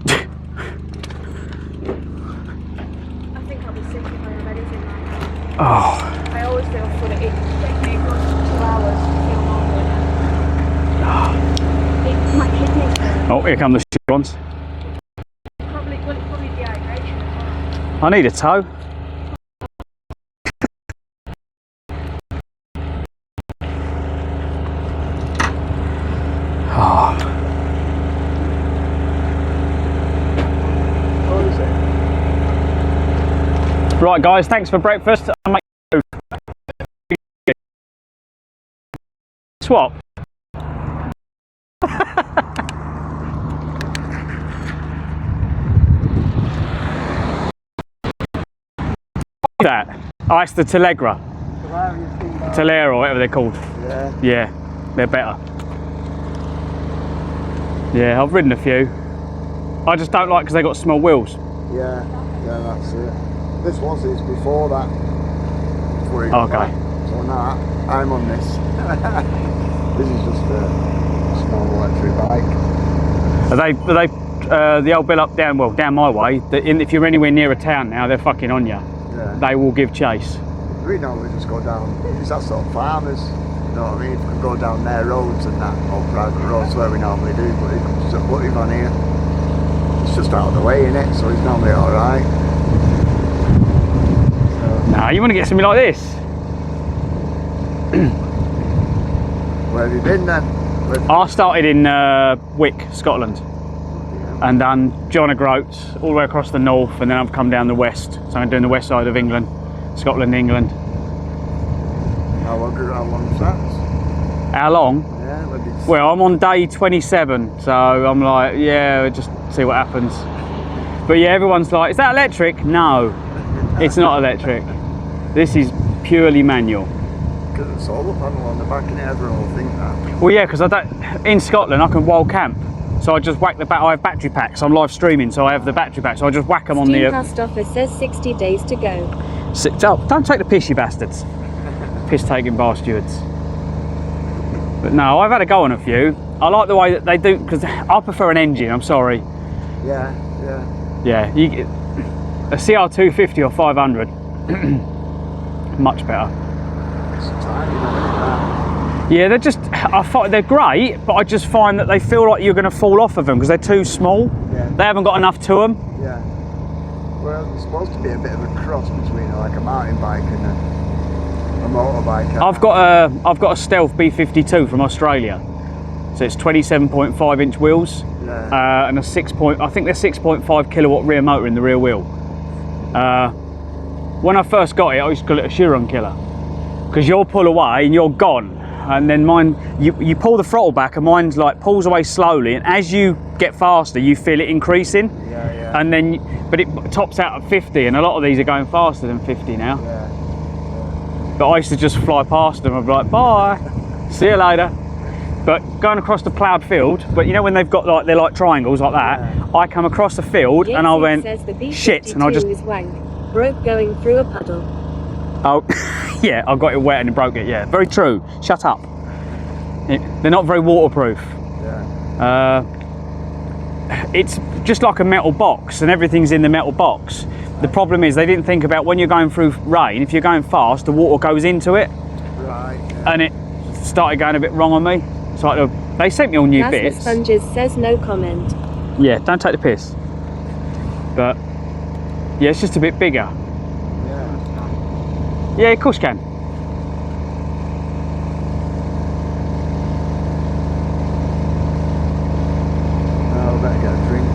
I think I'll be sick if I have anything like that. Oh. I always feel funny. It takes me a good 2 hours to feel normal again. My kidneys Oh, here come the shit ones. probably dehydration as well. I need a tow. Right guys, thanks for breakfast. I'll make swap. That? Oh, it's the Telegra. Telera or whatever they're called. Yeah. Yeah, they're better. Yeah, I've ridden a few. I just don't like because they got small wheels. Yeah, that's it. This was his before that. Before he got Okay. that. So now I'm on this. This is just a small electric bike. Are they the old bill up down my way? If you're anywhere near a town now, they're fucking on you. Yeah. They will give chase. We normally just go down. It's that sort of farmers. You know what I mean? We can go down their roads and that, or private roads where we normally do. But it comes to put him on here. it's just out of the way, innit? So it's normally alright. Nah, you want to get something like this? Where have you been then? I started in Wick, Scotland, and done John O'Groats all the way across the north, and then I've come down the west. So I'm doing the west side of England, Scotland, England. How long's that? How long? Yeah, well, I'm on day 27, so I'm like, yeah, just see what happens. But yeah, everyone's like, is that electric? No, it's not electric. This is purely manual. Because it's solar panel on the back and everyone will think that. Well, yeah, because I don't. In Scotland, I can wild camp, so I just whack the back. I have battery packs. I'm live streaming, so I have the battery pack. So I just whack them on the. Steamcast offer says 60 days to go. Don't take the piss, you bastards. Piss taking bar stewards. But no, I've had a go on a few. I like the way that they do, because I prefer an engine. I'm sorry. Yeah. Yeah, you get a CR250 or 500. Much better. Yeah, they're just, they're great, but I just find that they feel like you're going to fall off of them because they're too small. Yeah. They haven't got enough to them. Yeah. Well, it's supposed to be a bit of a cross between like a mountain bike and a motorbike. I've got a Stealth B52 from Australia, so it's 27.5 inch wheels, and a I think they're 6.5 kilowatt rear motor in the rear wheel. When I first got it, I used to call it a Chiron killer, because you'll pull away and you're gone, and then mine, you pull the throttle back and mine's like pulls away slowly, and as you get faster you feel it increasing. And then, but it tops out at 50, and a lot of these are going faster than 50 now. But I used to just fly past them. I'd be like, bye, see you later. But going across the ploughed field, but you know when they've got like, they're like triangles like that, I come across the field and I went, shit, and I just broke going through a puddle. Oh, yeah, I got it wet and it broke it, yeah. Very true. Shut up. They're not very waterproof. It's just like a metal box, and everything's in the metal box. The problem is they didn't think about when you're going through rain, if you're going fast, the water goes into it. And it started going a bit wrong on me. So they sent me all new bits. Sponges says no comment. Yeah, don't take the piss. But, yeah, it's just a bit bigger. Yeah, of course you can. Oh, I better get a drink.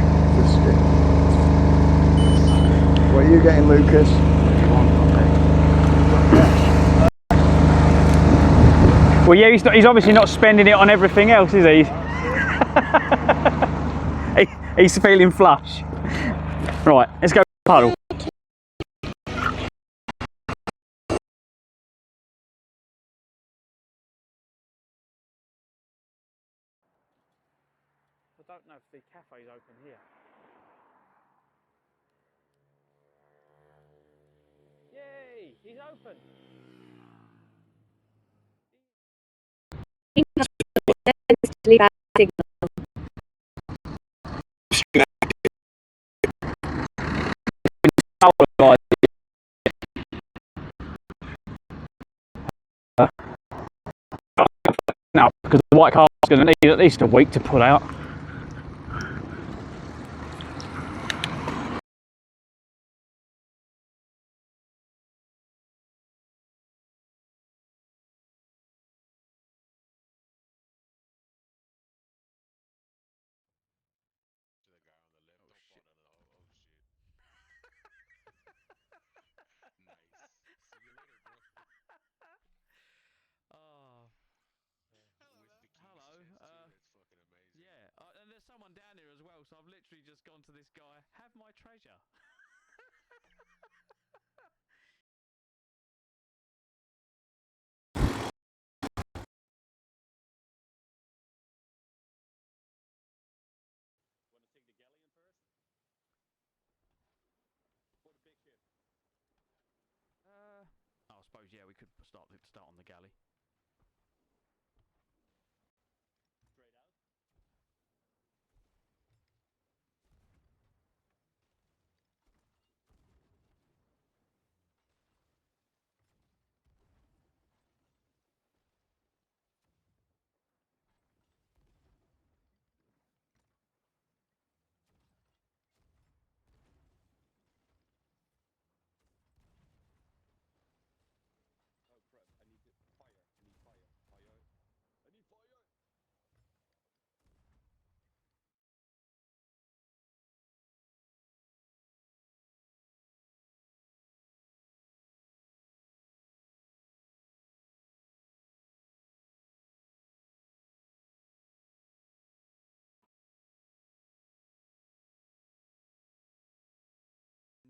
What are you getting, Lucas? Well, yeah, he's obviously not spending it on everything else, is he? He's feeling flush. Right, let's go puddle. I don't know if the cafe's open here. Yay, he's open. Now, because the white car's going to need at least a week to pull out. And there's someone down here as well, so I've literally just gone to this guy, have my treasure. I suppose, yeah, we could start on the galley.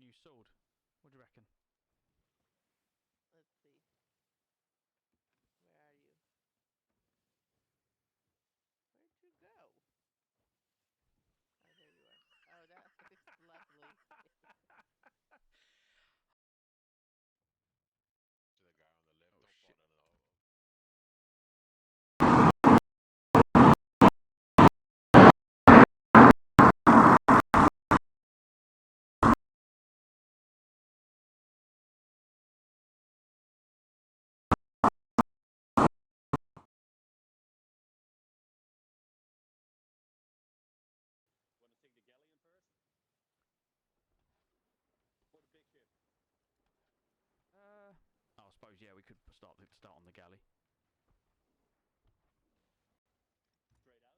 unused sword. What do you reckon? Let's see. Where are you? Where'd you go? Oh, there you are. Oh, that's lovely. To the guy on the left. Oh, Don't shit. fall down at all. Want to take the galleon first? Or the big ship? I suppose, yeah, we could start on the galley. Straight out.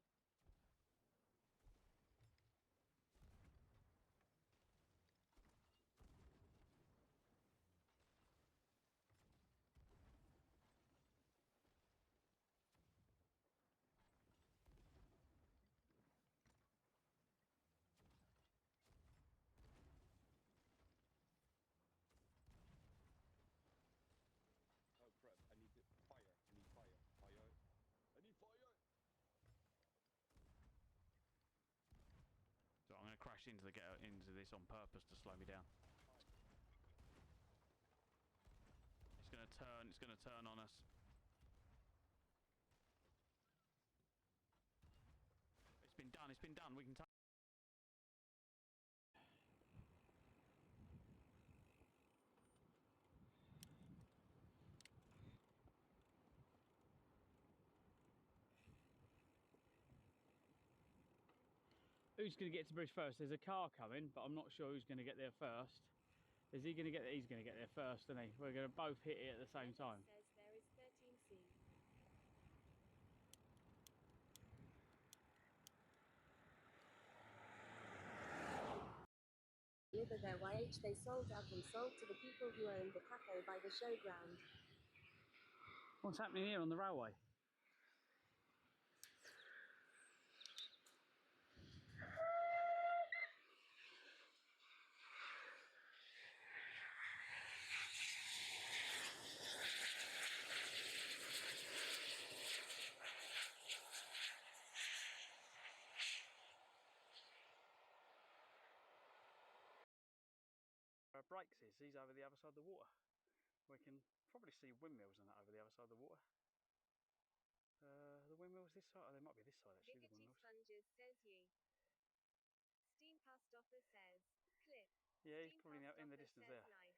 Oh crap, I need fire. I need fire. Fire. I need fire! So I'm going to crash into this on purpose to slow me down. It's going to turn on us. It's been done, we can take. Who's going to get to bridge first? There's a car coming, but I'm not sure who's going to get there first. Is he going to get there? He's going to get there first, isn't he? We're going to both hit it at the same time. Says there is 13C. Deliver their YH they sold up and sold to the people who owned the cafe by the showground. What's happening here on the railway? Brakes is, he's over the other side of the water. We can probably see windmills and that over the other side of the water. The windmills this side? Oh, they might be this side actually, the Biggity windmills. sponges, says ye. Steam past offer says Clives. Yeah, he's probably in the distance there. Life.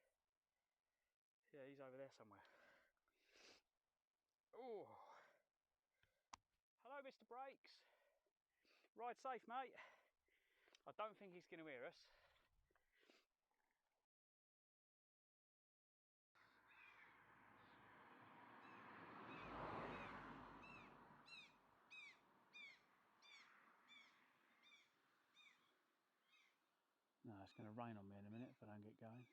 Yeah, he's over there somewhere. Oh. Hello, Mr. Brakes. Ride safe, mate. I don't think he's going to hear us. No, it's going to rain on me in a minute if I don't get going.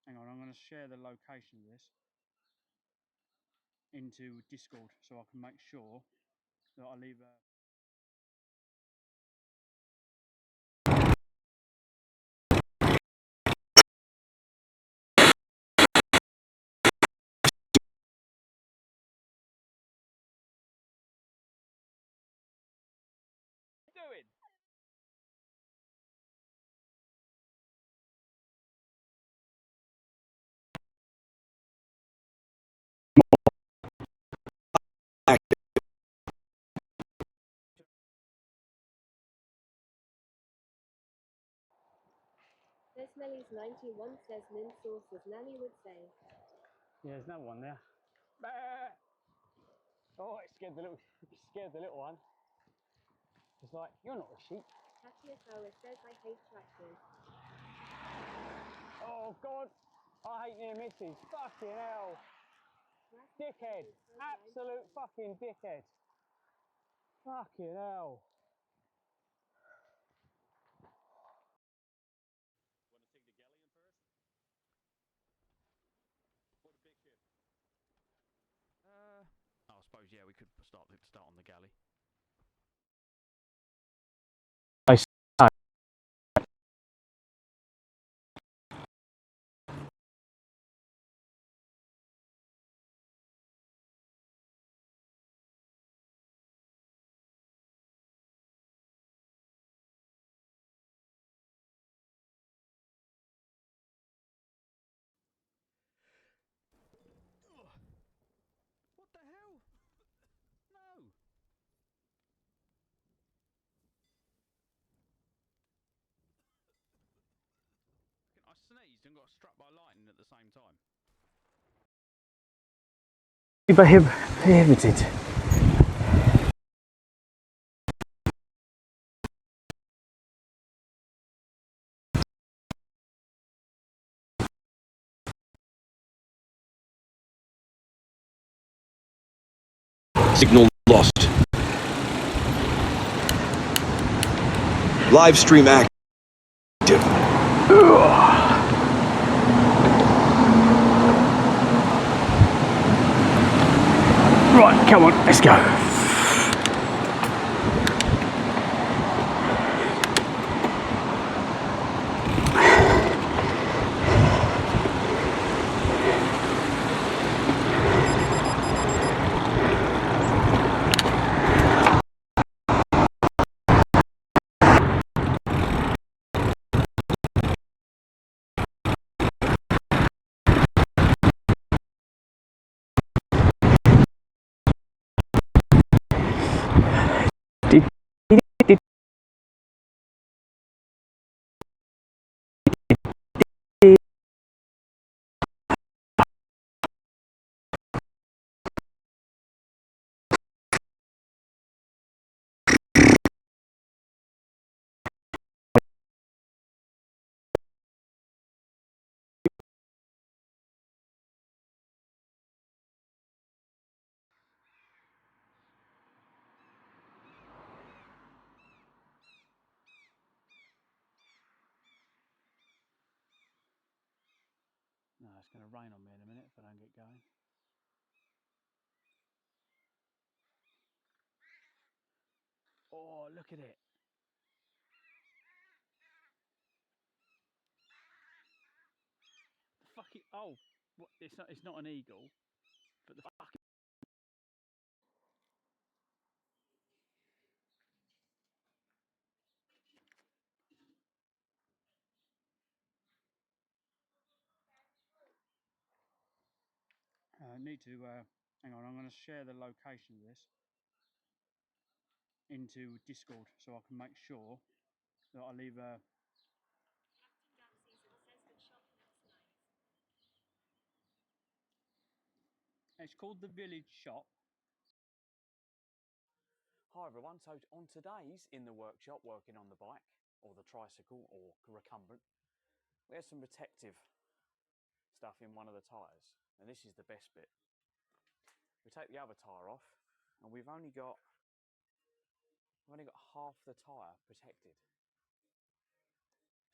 Hang on, I'm going to share the location of this into Discord so I can make sure that I leave a... What are you doing? There's Melly's 91 says mint sauce as Nanny would say. Yeah, there's another one there. Oh, it scared the little one. It's like, you're not a sheep, TFO, it says I hate tractors. Oh God, I hate near misses. Fucking hell. Dickhead. Absolute fucking dickhead. Fucking hell. Want to take the galleon first? Or the big ship? I suppose, yeah, we could start on the galley. I see. What the hell? No! I sneezed and got struck by lightning at the same time. Prohibited. Signal lost. Live stream active. Right, come on, let's go. No, it's going to rain on me in a minute if I don't get going. Oh, look at it. The fucking, oh, what, it's not an eagle, but the fucking... I need to, hang on, I'm going to share the location of this into Discord so I can make sure that I leave a... It's called the Village Shop. Hi everyone, so on today's In the Workshop, working on the bike, or the tricycle, or recumbent, we had some protective stuff in one of the tyres, and this is the best bit. We take the other tyre off, and we've only got half the tyre protected.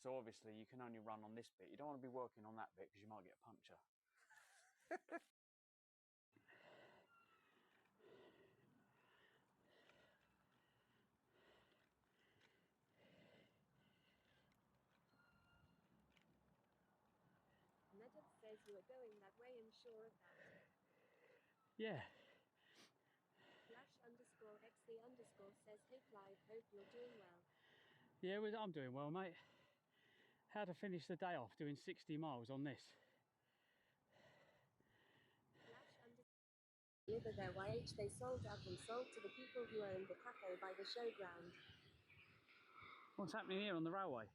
So obviously you can only run on this bit. You don't want to be working on that bit because you might get a puncture. Medov says you are going that way and sure of that. Yeah. _XC_ says, hey Clive, hope you're doing well. Yeah, I'm doing well, mate. How to finish the day off doing 60 miles on this? Deliver their YH they sold up and sold to the people who owned the cafe by the showground. What's happening here on the railway?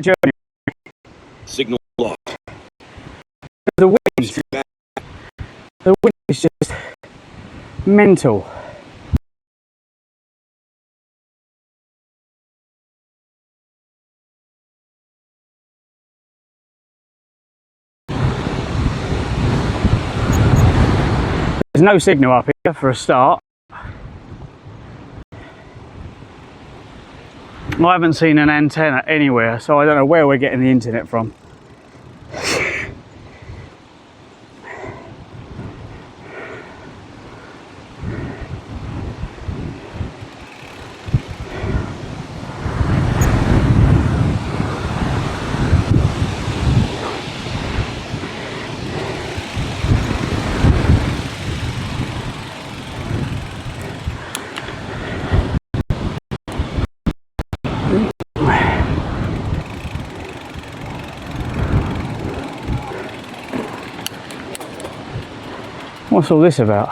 journey. Signal lost. The wind is just mental. There's no signal up here for a start. I haven't seen an antenna anywhere, so I don't know where we're getting the internet from. What's all this about?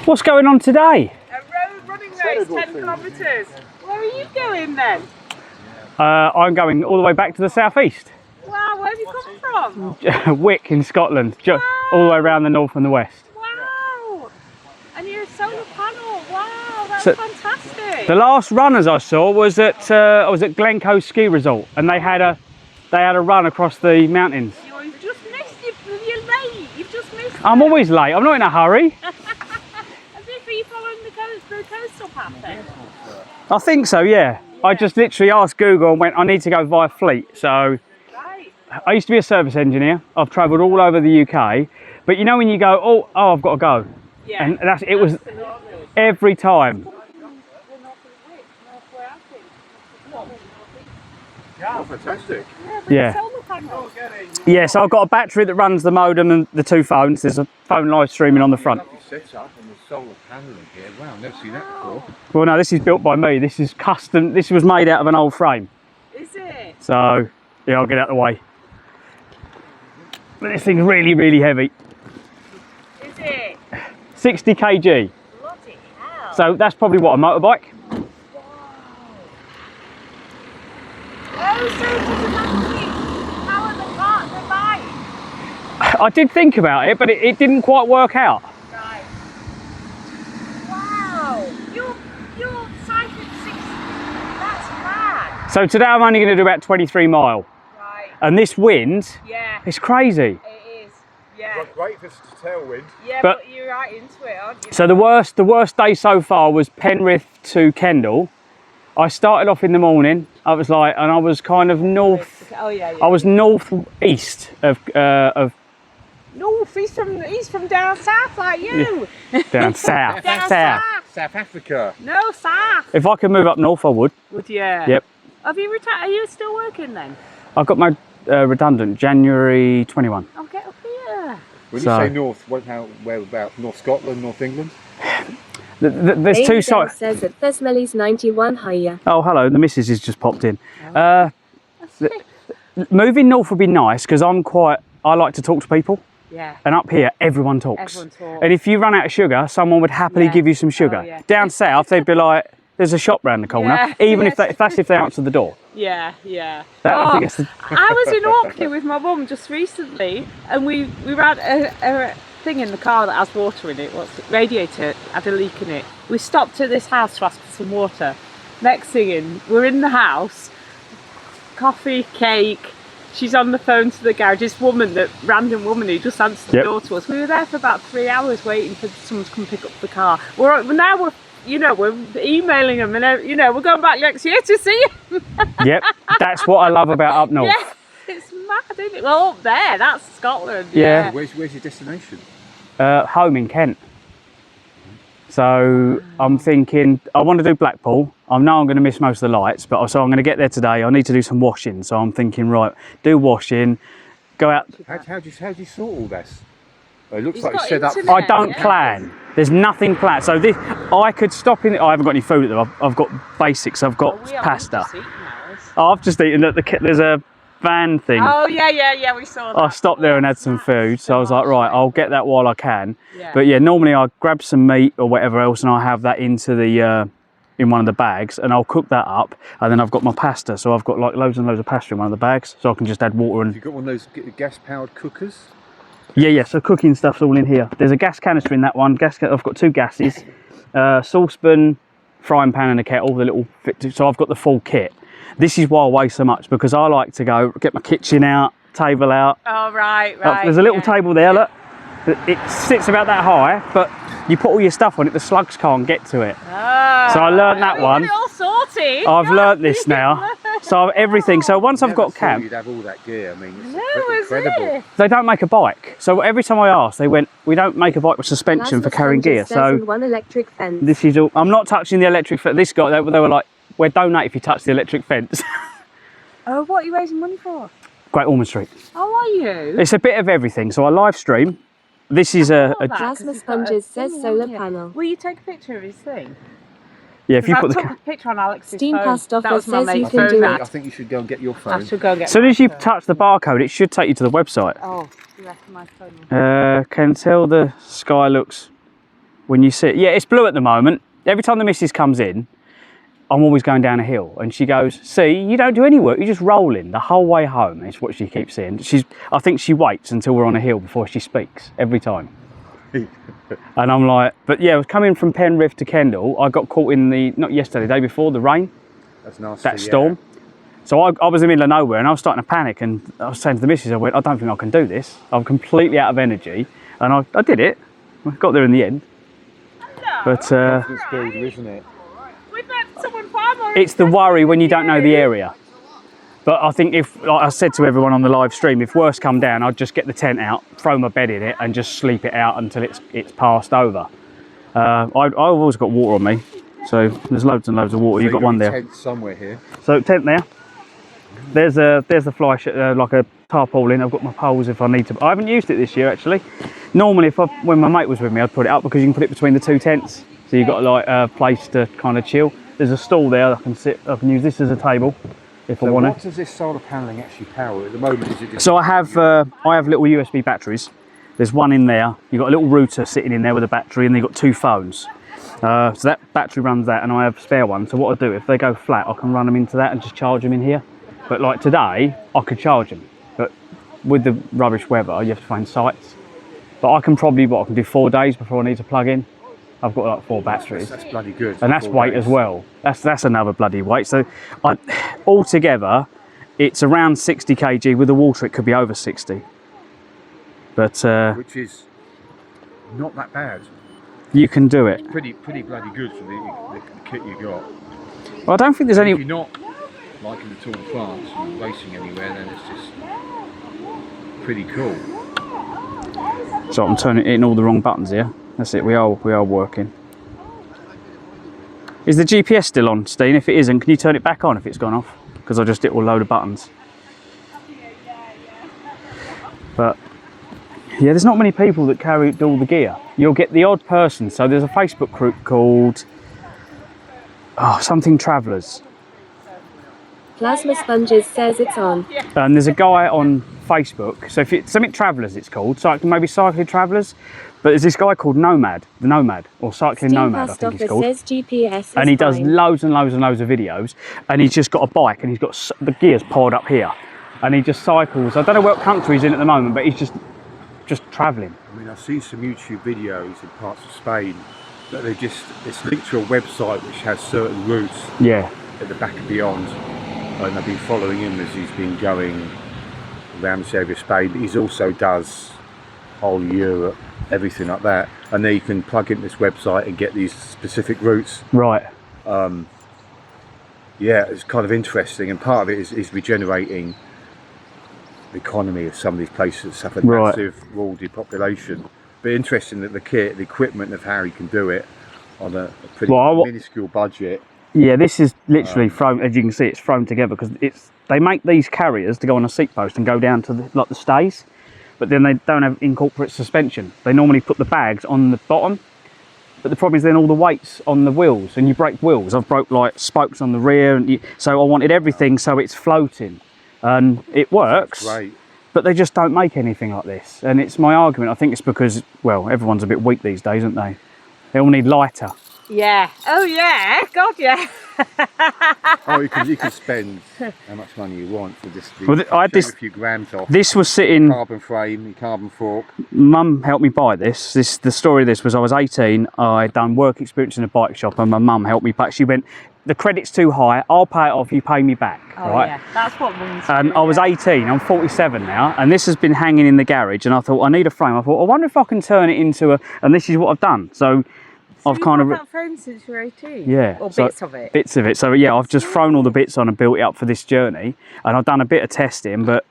What's going on today? A road running race, 10 kilometres. Where are you going then? I'm going all the way back to the southeast. Wow, where have you come from? Wick in Scotland, all the way around the north and the west. Wow! And you're a solar panel. Wow, that's So- fantastic. The last runners I saw was at I was at Glencoe Ski Resort, and they had a run across the mountains. You've just missed it. You're late. You've just missed I'm it. always late. I'm not in a hurry. As if you following the coastal path then. I think so. Yeah. I just literally asked Google and went, I need to go via Fleet. So Right. I used to be a service engineer. I've travelled all over the UK, but you know when you go, oh, I've got to go, Yeah. and it was every time. Yeah, fantastic. Yeah. Solar panels. Yeah, so I've got a battery that runs the modem and the two phones. There's a phone live streaming on the front. Set up and the solar panel in here. Wow, I've never seen that before. Well, no, this is built by me. This is custom. This was made out of an old frame. Is it? So, yeah, I'll get out of the way. But this thing's really, really heavy. Is it? 60 kg. Bloody hell. So that's probably what, a motorbike? Oh, so does it actually power the bike? I did think about it, but it didn't quite work out. Right. Wow. You're cycling 60. That's mad. So today I'm only going to do about 23 mile. Right. And this wind, Yeah. it's crazy. It is. Yeah. Well, great if it's tailwind. Yeah, But- but you're right into it, aren't you? So the worst day so far was Penrith to Kendal. I started off in the morning. I was kind of north. Oh yeah. I was northeast of No, he's from down south like you. down south. Down south. South Africa. No, south. If I could move up north, I would. Would you? Yep. Have you retired? Are you still working then? I got my redundant January 21. Oh, get up here. When So- you say north, where about? North Scotland, North England? There's two sides. says at Fesmelly's 91 higher. Oh, hello. The missus has just popped in. That's it. Moving north would be nice because I like to talk to people. Yeah. And up here, everyone talks. Everyone talks. And if you run out of sugar, someone would happily Yeah. give you some sugar. Oh, yeah. Down south, they'd be like, there's a shop round the corner, Yeah. even Yes. if they answer the door. Yeah, yeah. I think it's the- I was in Orkney with my mum just recently, and we ran a thing in the car that has water in it. Radiator had a leak in it. We stopped at this house to ask for some water. Next thing we're in the house, coffee, cake. She's on the phone to the garage. This random woman who just answered the Yep. door to us. We were there for about 3 hours waiting for someone to come pick up the car. We're emailing them, and we're going back next year to see him. Yep, that's what I love about up north. Yeah, it's mad, isn't it? Well, up there, that's Scotland. Yeah. Where's your destination? Home in Kent. So I'm thinking, I want to do Blackpool. I know I'm going to miss most of the lights, so I'm going to get there today. I need to do some washing. So I'm thinking, right, do washing, go out. How do you sort all this? It looks He's like got it's set up. internet. I don't Yeah. plan. There's nothing planned. So I could stop in. I haven't got any food at the. I've got basics. I've got Oh, we haven't pasta. just eaten ours. Oh, I've just eaten at there's a van thing. Oh yeah, we saw that. I stopped there and had some food, so I was like, right, I'll get that while I can. Yeah. But yeah, normally I grab some meat or whatever else and I have that into the in one of the bags and I'll cook that up, and then I've got my pasta, so I've got like loads and loads of pasta in one of the bags, so I can just add water and... Have you got one of those gas-powered cookers? Yeah, so cooking stuff's all in here. There's a gas canister in that one. I've got 2 gases, saucepan, frying pan and a kettle, the little so I've got the full kit. This is why I weigh so much, because I like to go get my kitchen out, table out. Oh, right. There's a little table there, look. It sits about that high, but you put all your stuff on it, the slugs can't get to it. Oh, so I learned that one. All sorted. I've learnt this now. So everything. So once I've got camp, you'd have all that gear. I mean, it's incredible. They don't make a bike. So every time I asked, they went, "We don't make a bike with suspension for carrying gear." So one electric fence. this is all. I'm not touching the electric fence. This guy, they were like, "We'll donate if you touch the electric fence." Oh, what are you raising money for? Great Ormond Street. Oh, are you? It's a bit of everything. So I live stream. This is a Plasma Sponges says solar panel. Will you take a picture of his thing? yeah. If you put I the took a picture on Alex's Steam phone. Cast That offer was my says you mate's can do phone. it. I think you should go and get your I phone. should go and get as soon my as you phone. touch the barcode, it should take you to the website. Oh, you reckon my phone? Can tell the sky looks when you see it. Yeah, it's blue at the moment. Every time the missus comes in, I'm always going down a hill, and she goes, "See, you don't do any work. You just roll in the whole way home." Is what she keeps saying. I think she waits until we're on a hill before she speaks every time. And I'm like, but yeah, I was coming from Penrith to Kendal. I got caught in not yesterday, the day before, the rain. That's nasty. That storm. So I was in the middle of nowhere and I was starting to panic, and I was saying to the missus, I went, "I don't think I can do this. I'm completely out of energy." And I did it. I got there in the end. But Confidence builder, isn't it? We've met someone far more. it's the worry when you don't know the area. But I think if, like I said to everyone on the live stream, if worse come down, I'd just get the tent out, throw my bed in it and just sleep it out until it's passed over. I've always got water on me. So there's loads and loads of water. So You've got one there. Tent somewhere here. So tent there. There's the fly like a tarpaulin. I've got my poles if I need to. I haven't used it this year actually. Normally, when my mate was with me, I'd put it up because you can put it between the 2 tents. So you've got like a place to kind of chill. There's a stool there. I can use this as a table if I want What to. does this solar paneling actually power at the moment? Is it just... So I have little USB batteries. There's one in there. You've got a little router sitting in there with a battery, and then you've got 2 phones. So that battery runs that, and I have a spare one. So what I do, if they go flat, I can run them into that and just charge them in here. But like today, I could charge them. But with the rubbish weather, you have to find sites. But I can do 4 days before I need to plug in. I've got like 4 batteries. That's bloody good. And that's weight as well. That's another bloody weight. So altogether, it's around 60 kg. With the water, it could be over 60. But which is not that bad. you can do it. Pretty bloody good for the kit you got. Well, I don't think there's any. If you're not liking the Tour de France and racing anywhere, then it's just pretty cool. So I'm hitting all the wrong buttons here. That's it. We are working. Is the GPS still on, Steen? If it isn't, can you turn it back on if it's gone off? Because I just hit a load of buttons. But yeah, there's not many people that carry all the gear. You'll get the odd person. So there's a Facebook group called something Travellers. Plasma Sponges says it's on. And there's a guy on Facebook. So if it's something Travellers, it's called. Maybe Cycling Travellers. But there's this guy called Nomad, or Cycling Nomad, I think he's called. Says GPS and he does fine. loads and loads and loads of videos, and he's just got a bike and he's got the gears piled up here, and he just cycles. I don't know what country he's in at the moment, but he's just travelling. I mean, I've seen some YouTube videos in parts of Spain that it's linked to a website which has certain routes at the back and beyond, and I've been following him as he's been going around this area of Spain. He also does whole Europe, everything like that, and then you can plug in this website and get these specific routes. Right. Yeah, it's kind of interesting, and part of it is regenerating the economy of some of these places that suffer massive rural depopulation. But interesting that the equipment of how you can do it on a pretty minuscule budget. Yeah, this is literally thrown, as you can see, it's thrown together because they make these carriers to go on a seat post and go down to the stays. But then they don't have incorporate suspension. They normally put the bags on the bottom, But the problem is then all the weight's on the wheels, and you break wheels. I've broke like spokes on the rear, and so I wanted everything so it's floating, and it works. Great. But they just don't make anything like this, and it's my argument. I think it's because, well, everyone's a bit weak these days, aren't they? They all need lighter. Yeah. Oh yeah. God yeah. Oh, you can spend how much money you want for this. Well, I had this. A few grams off. This was sitting. Carbon frame, carbon fork. Mum helped me buy this. The story of this was I was 18. I'd done work experience in a bike shop, and my mum helped me back. She went, "The credit's too high. I'll pay it off. You pay me back." Oh right? yeah. That's what mums do. And I was 18. I'm 47 now, and this has been hanging in the garage. And I thought I need a frame. I thought I wonder if I can turn it into a. And this is what I've done. So I've kind of. that phone since you're 18. Yeah. Or so bits of it. Bits of it. So yeah, I've just thrown all the bits on and built it up for this journey. And I've done a bit of testing, but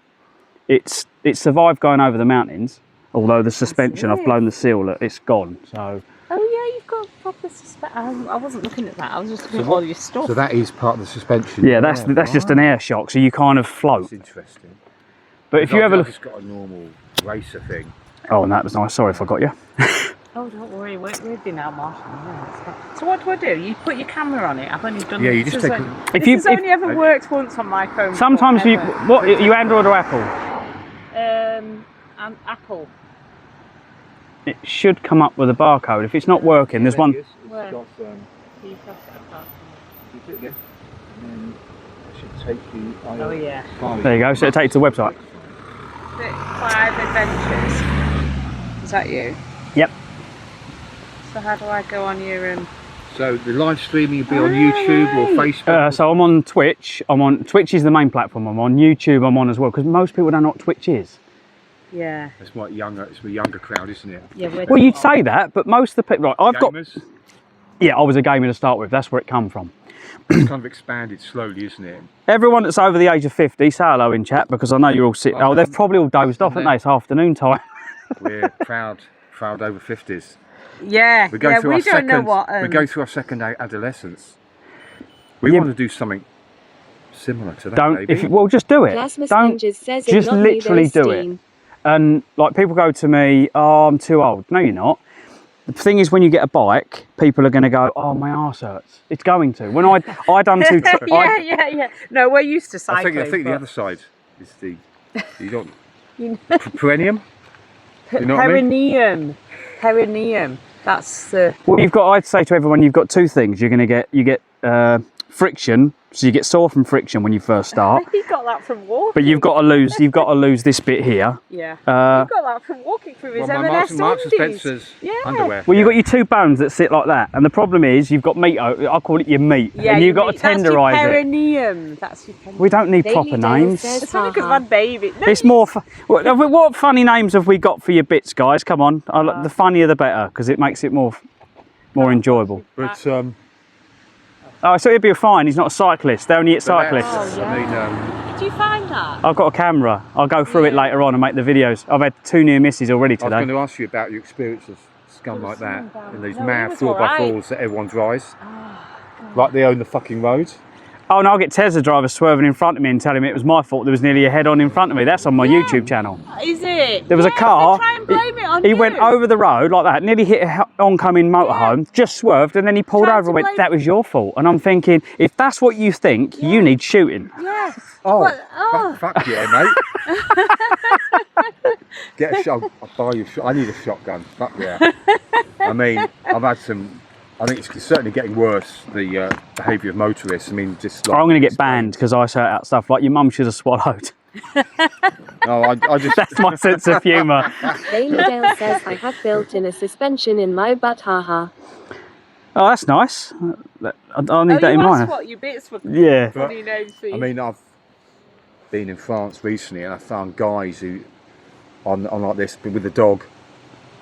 it survived going over the mountains. Although the suspension, I've blown the seal, it's gone. So. Oh yeah, you've got proper suspension. I wasn't looking at that. I was just looking at all your stuff. So that is part of the suspension. Yeah, that's just an air shock. So you kind of float. That's interesting. But if you ever look, I've just got a normal racer thing. Oh, and that was nice. Sorry if I got you. Oh, don't worry, we've been out marshal. Yeah, so what do? You put your camera on it. I've only done. Yeah, you just take. This has only ever worked once on my phone. Sometimes you Android or Apple? Apple. It should come up with a barcode. If it's not working, there's one. Where? Can you press it apart? You do it, and then it should take you. Oh yeah. There you go. So it takes you to the website. Clive Adventures. Is that you? Yep. So how do I go on your So the live streaming will be on YouTube or Facebook. So I'm on Twitch. Twitch is the main platform I'm on. YouTube I'm on as well, because most people don't know what Twitch is. Yeah. It's what younger. It's a younger crowd, isn't it? Yeah. Well, you'd say that, but most of the people. Right, I've Gamers. Yeah, I was a gamer to start with. That's where it come from. It's kind of expanded slowly, isn't it? Everyone that's over the age of 50, say hello in chat, because I know you're all sitting. Oh, they've probably all dozed off, haven't they? It's afternoon time. We're proud over 50s. Yeah. We don't know what. We go through our second adolescence. We want to do something similar to that. Well, just do it. Don't just literally do it. And like people go to me, "Oh, I'm too old." No, you're not. The thing is, when you get a bike, people are going to go, "Oh, my arse hurts." It's going to. When I done two. Yeah. No, we're used to cycling. I think the other side is you don't. Perennium. You know Perineum. Perineum. That's the. Well, I'd say to everyone, you've got two things. You get friction, so you get sore from friction when you first start. You got that from walking. But you've got to lose this bit here. Yeah. You got that from walking through his M&S Marks and Spencer's underwear. Well, you've got your two bones that sit like that, and the problem is you've got meat. I call it your meat, and you've got to tenderise it. Perineum. That's your perineum. We don't need proper names. It's only because my baby. No, it's more. What funny names have we got for your bits, guys? Come on, the funnier the better, because it makes it more enjoyable. But oh, so he'll be fine. He's not a cyclist. They only hit cyclists. Oh, yeah. Did you find that? I've got a camera. I'll go through it later on and make the videos. I've had 2 near misses already today. I was going to ask you about your experience of scum like that in these mad 4x4s that everyone drives. Like they own the fucking roads. Oh, and I'll get Tesla drivers swerving in front of me and telling me it was my fault there was nearly a head-on in front of me. That's on my YouTube channel. Is it? There was a car. Try and blame it on he went over the road like that, nearly hit an oncoming motorhome, just swerved, and then he pulled over and went, "That was your fault." And I'm thinking, if that's what you think, you need shooting. Yeah. Fuck yeah, mate. Get a shot. I'll buy you. I need a shotgun. Fuck yeah. I mean, I've had some. I think it's certainly getting worse, the behaviour of motorists. I mean, just like... I'm going to get banned because I shout out stuff like, "Your mum should have swallowed." No, I just... That's my sense of humour. Dale says, "I have built in a suspension in my butt, haha." Oh, that's nice. I'll need that in mind. What your bits were. Yeah. Funny names for you. I mean, I've been in France recently and I found guys who, on like this, with a dog,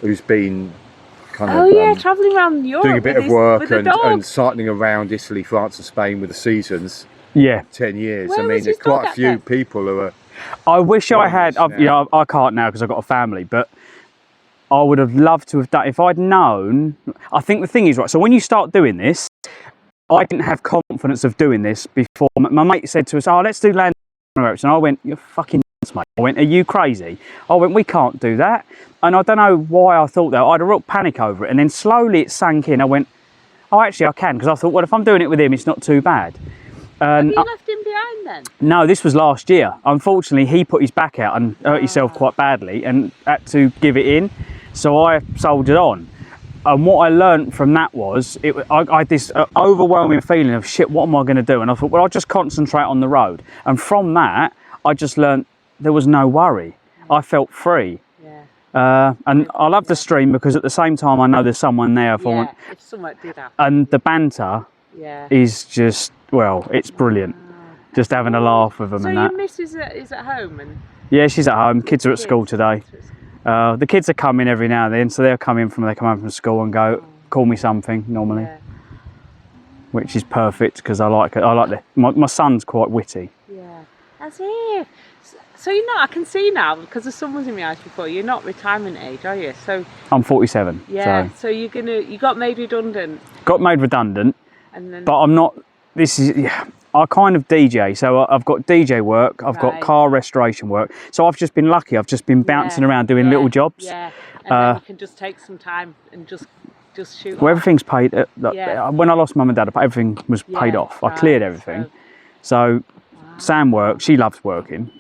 who's been... travelling around Europe, doing a bit of work and cycling around Italy, France and Spain with the seasons. Yeah. 10 years. I mean, there's quite a few people who are... I wish I had, I can't now because I've got a family, but I would have loved to have done, if I'd known, I think the thing is, right, so when you start doing this, I didn't have confidence of doing this before. My mate said to us, "Oh, let's do land routes," and I went, "You're fucking mate. I went, are you crazy? I went, we can't do that. And I don't know why I thought that. I had a real panic over it. And then slowly it sank in. I went, oh, actually I can. Because I thought, well, if I'm doing it with him, it's not too bad. Have you left him behind then? No, this was last year. Unfortunately, he put his back out and hurt himself quite badly and had to give it in. So I soldiered on. And what I learned from that was, I had this overwhelming feeling of, shit, what am I going to do? And I thought, well, I'll just concentrate on the road. And from that, I just learned there was no worry. I felt free. Yeah. And I love the stream because at the same time, I know there's someone there if I want. If someone did happen. And the banter is just, well, it's brilliant. Just having a laugh with them so and that. So your missus is at home? And yeah, she's at home. Kids are at school today. The kids are coming every now and then, so they'll come home from school and go, call me something normally, which is perfect because I like it. I like that. My son's quite witty. Yeah, that's it. So you're not. I can see now because the sun was in my eyes before. You're not retirement age, are you? So I'm 47. Yeah. So you got made redundant. Got made redundant, and then, but I'm not. This is. Yeah, I kind of DJ, so I've got DJ work, I've got car restoration work. So I've just been lucky. I've just been bouncing around doing little jobs. Yeah, and then you can just take some time and just shoot. Well, everything's paid. When I lost mum and dad, everything was paid off. I cleared everything. So Sam works. She loves working.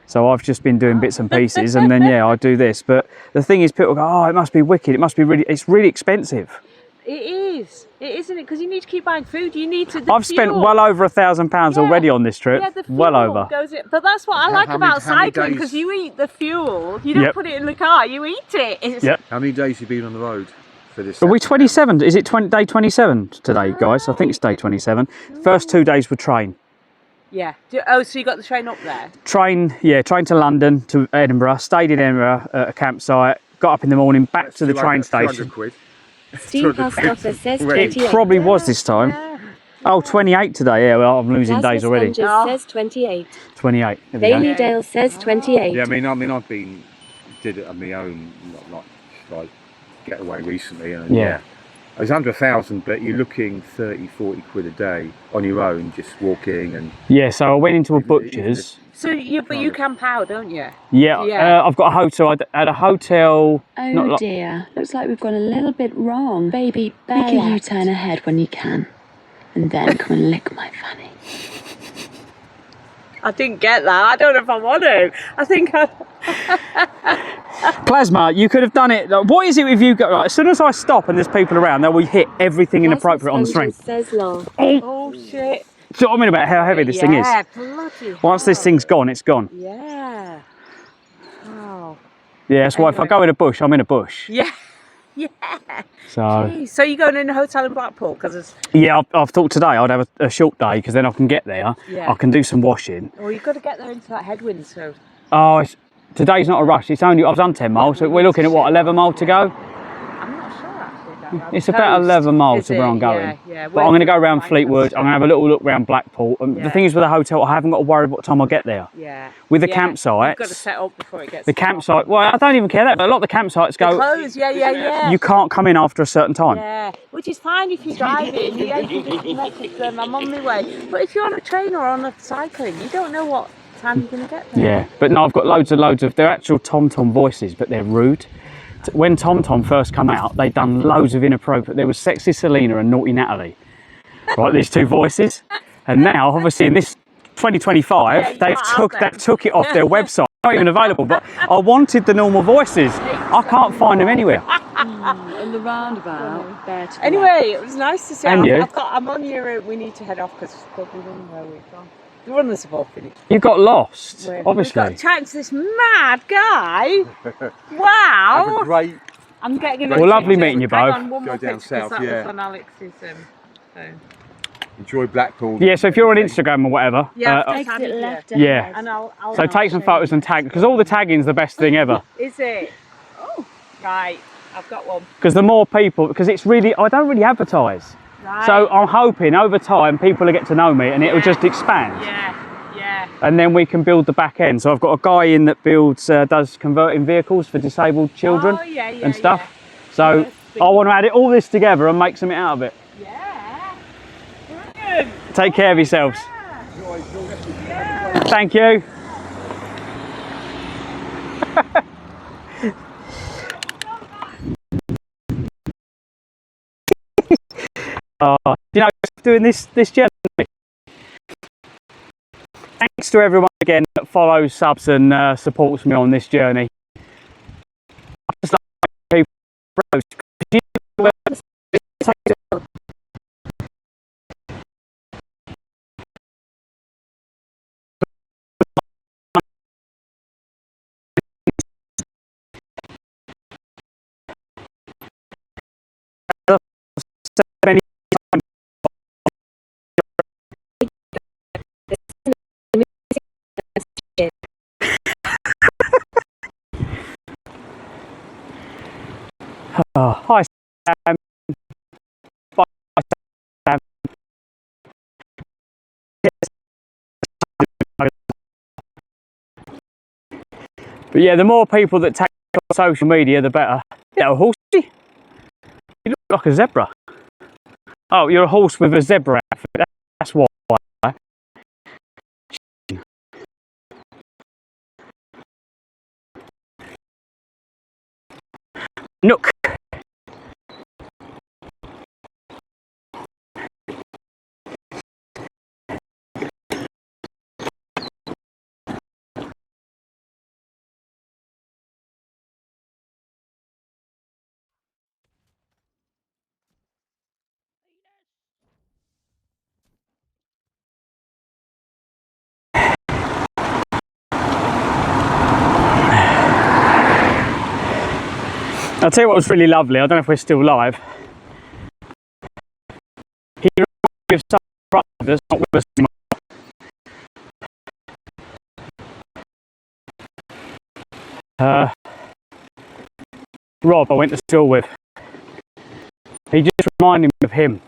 So I've just been doing bits and pieces, and then I do this. But the thing is, people go, "Oh, it must be wicked. It must be really. It's really expensive." It is. It isn't it? Because you need to keep buying food. You need to. I've spent well over £1,000 already on this trip. Yeah, the fuel well over. goes in. But that's what I like about cycling, because you eat the fuel. You don't put it in the car. You eat it. How many days have you been on the road for this? Are we 27? Is it day 27 today, guys? I think it's day 27. First 2 days were train. Yeah. Oh, so you got the train up there? Train to London, to Edinburgh. Stayed in Edinburgh at a campsite. Got up in the morning, back to the train station. £200. Steve Hostoffer says 28. It probably was this time. Yeah. Oh, 28 today. Yeah, well, I'm losing days already. Says 28. 28. Bailey Dale says 28. Yeah, I mean, I've did it on my own, not like getaway recently, and I was under 1,000, but you're looking 30-40 quid a day on your own, just walking and. Yeah, so I went into a butcher's. So you camp out, don't you? Yeah, I've got a hotel. At a hotel. Oh dear, looks like we've gone a little bit wrong. Baby, make a U-turn ahead when you can, and then come and lick my fanny. I didn't get that. I don't know if I want to. I think Plasma, you could have done it. What is it with you? As soon as I stop and there's people around, they will hit everything inappropriate on the stream. Oh shit. Do you know what I mean about how heavy this thing is? Yeah, bloody Once this thing's gone, it's gone. Yeah. Oh. Yeah, that's why if I go in a bush, I'm in a bush. Yeah. Yeah. So. Jeez. So you're going in a hotel in Blackpool? Yeah, I've thought today I'd have a short day because then I can get there. Yeah. I can do some washing. Well, you've got to get there into that headwind, so. Oh, today's not a rush. It's only I've done 10 miles, so we're looking at what, 11 miles to go. I'm not sure actually. It's about 11 miles to where I'm going. Yeah. But I'm going to go around Fleetwood. I'm going to have a little look around Blackpool. The thing is with the hotel, I haven't got to worry what time I get there. Yeah. With the campsites, you've got to set up before it gets. The campsite. Well, I don't even care that, but a lot of the campsites go. Close. Yeah. You can't come in after a certain time. Yeah, which is fine if you're driving. You can disconnect it. I'm on my way. But if you're on a train or on a cycling, you don't know what time you're going to get there. Yeah, but no, I've got loads of. They're actual TomTom voices, but they're rude. When TomTom first come out, they'd done loads of inappropriate. There was Sexy Selena and Naughty Natalie, right? These two voices, and now obviously in this 2025, they've took it off their website. Not even available. But I wanted the normal voices. I can't find them anywhere. In the roundabout, there to anyway, it was nice to see. And I'm on your route. We need to head off because we're probably running where we've gone. The runners have all finished. You got lost, obviously. We've got chatting to this mad guy. Wow. Have a great. I'm getting. Well, lovely meeting you both. Go down south, that was on Alex's phone. Enjoy Blackpool. Yeah, so if you're on Instagram or whatever, exit left. Yeah. And I'll so take some photos and tag, because all the tagging's the best thing ever. Is it? Oh, right. I've got one. Because the more people, because it's really, I don't really advertise. Right. So I'm hoping over time people will get to know me and it will just expand. Yeah. And then we can build the back end. So I've got a guy in that does converting vehicles for disabled children and stuff. Yeah. So I want to add all this together and make something out of it. Yeah. Brilliant. Take care of yourselves. Thank you. You know, doing this journey. Thanks to everyone again that follows, subs and supports me on this journey. I just like hi Sam. Bye, Sam. But yeah, the more people that take on social media, the better. Yeah, a horsey. You look like a zebra. Oh, you're a horse with a zebra outfit. That's why. Nook. I'll tell you what was really lovely. I don't know if we're still live. He gives some brothers not with us anymore. Rob, I went to school with. He just reminded me of him.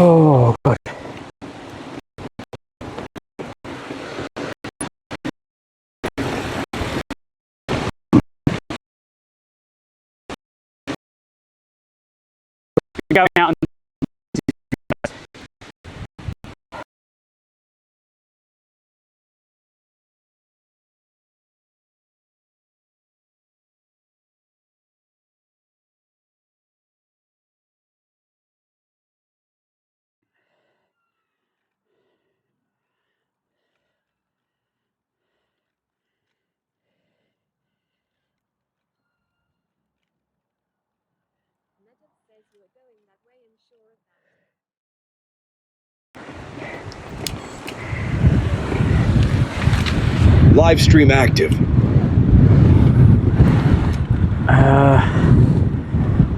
Oh, God. Going out and says you are going that way and sure of that. Live stream active.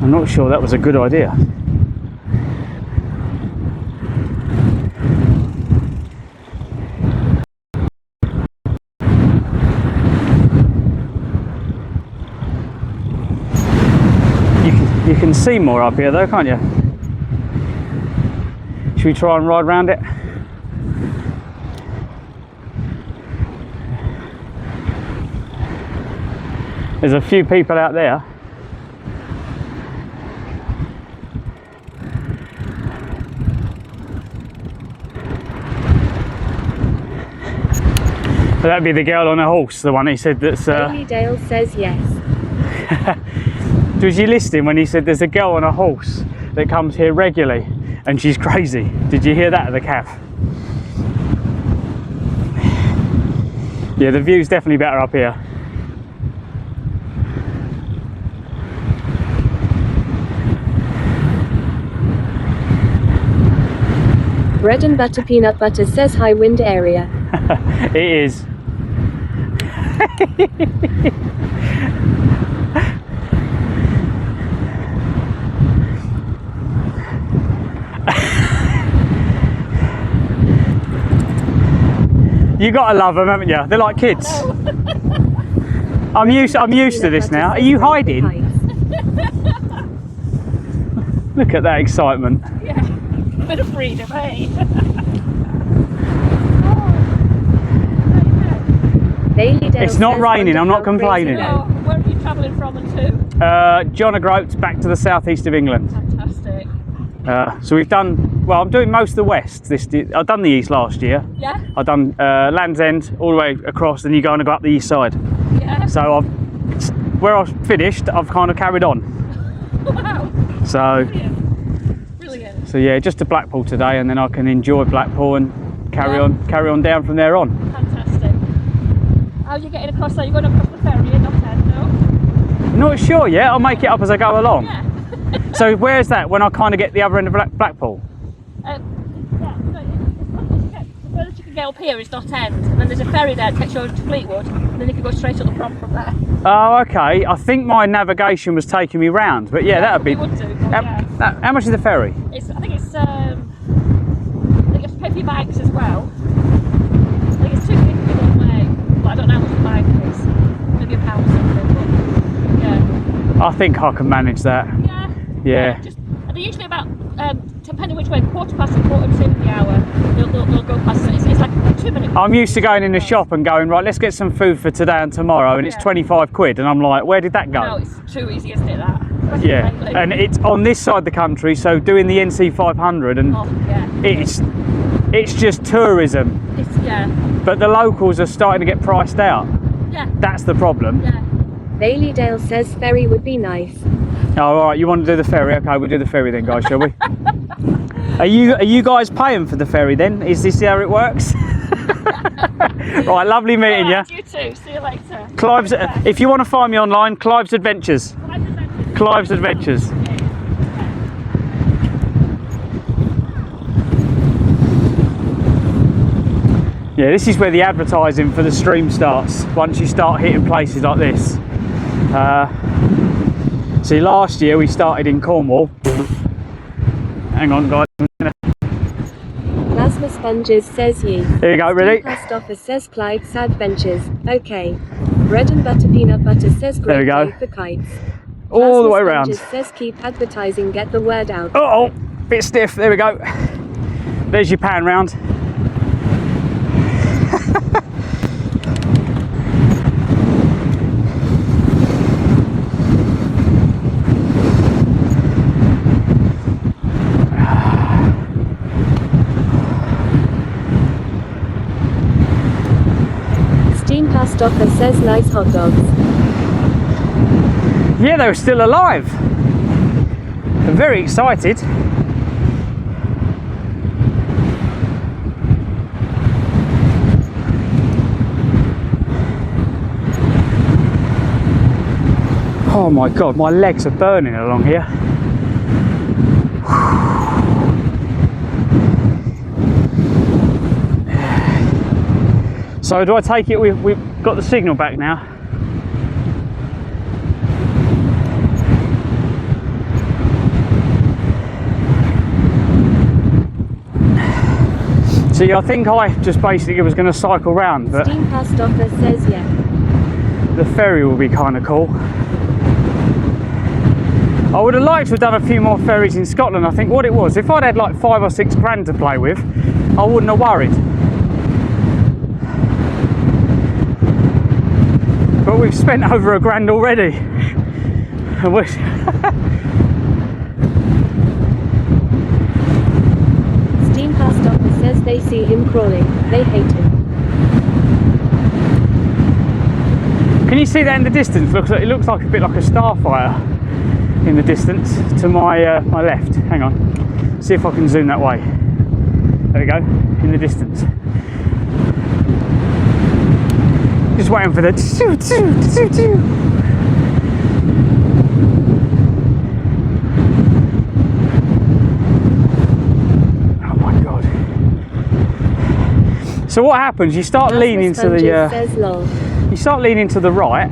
I'm not sure that was a good idea. You can see more up here though, can't you? Should we try and ride around it? There's a few people out there. So that'd be the girl on a horse, the one he said that's... Dale says yes. Was you listening when he said there's a girl on a horse that comes here regularly and she's crazy? Did you hear that at the cafe? Yeah, the view's definitely better up here. Bread and butter peanut butter says high wind area. It is. You gotta love them, haven't you? They're like kids. I'm used to this now. Are you hiding? Look at that excitement. Yeah, a bit of freedom, eh? It's not raining, I'm not complaining. Oh, where are you travelling from and to? John O'Groats back to the southeast of England. Fantastic. So we've done, well, I'm doing most of the west. I've done the east last year. Yeah. I've done Land's End all the way across, and you're going to go up the east side. Yeah. So where I've finished, I've kind of carried on. Wow. So, Brilliant. So yeah, just to Blackpool today, and then I can enjoy Blackpool and carry on down from there on. Fantastic. How are you getting across there? You're going across the ferry in Not End, no? Not sure yet. I'll make it up as I go along. Yeah. So where's that when I kind of get the other end of Blackpool? Yeah, the furthest you can get up here is Not End, and then there's a ferry there that takes you over to Fleetwood, and then you can go straight up the prom from there. Oh, okay. I think my navigation was taking me round, but yeah, that'd be. It would do. But How much is the ferry? I think you have to pay for your bags as well. I think it's £2.50 one way, but I don't know how much the bag is. Maybe £1 or something. But yeah. I think I can manage that. Yeah. They're usually about, depending which way, 2:15 and 2:45 in the hour, they'll go past. It's like a 2 minute. I'm used to going in the shop and going, right, let's get some food for today and tomorrow, and it's 25 quid, and I'm like, where did that go? No, it's too easy, isn't it, that? Yeah, and it's on this side of the country, so doing the NC 500, and it's just tourism. But the locals are starting to get priced out. Yeah. That's the problem. Yeah. Bailey Dale says ferry would be nice. Oh, all right, you want to do the ferry? Okay, we'll do the ferry then, guys, shall we? Are you guys paying for the ferry then? Is this how it works? Right, lovely meeting you. You too. See you later. Clives, if you want to find me online, Clives Adventures. Clives Adventures. Yeah, this is where the advertising for the stream starts, once you start hitting places like this. See, last year we started in Cornwall. Hang on, guys. Plasma Sponges says ye. Here you go, ready? Post office says Clives Adventures. Okay. Bread and butter peanut butter says There we Great go. Day for kites. All the way Plasma around. Sponges says keep advertising, get the word out. Oh, bit stiff. There we go. There's your pan round. Steam Post office says nice hot dogs. Yeah, they were still alive. I'm very excited. Oh my God, my legs are burning along here. So do I take it we've got the signal back now? See, I think I just basically was going to cycle round, but Steam Post office says yeah. the ferry will be kind of cool. I would have liked to have done a few more ferries in Scotland. I think what it was, if I'd had like 5 or 6 grand to play with, I wouldn't have worried. But we've spent over £1 grand already. Steam Post office says they see him crawling. They hate him. Can you see that in the distance? It looks like a bit like a starfighter in the distance to my my left. Hang on, see if I can zoom that way. There we go, in the distance. Just waiting for the oh my god. So what happens, you start leaning to the you start leaning to the right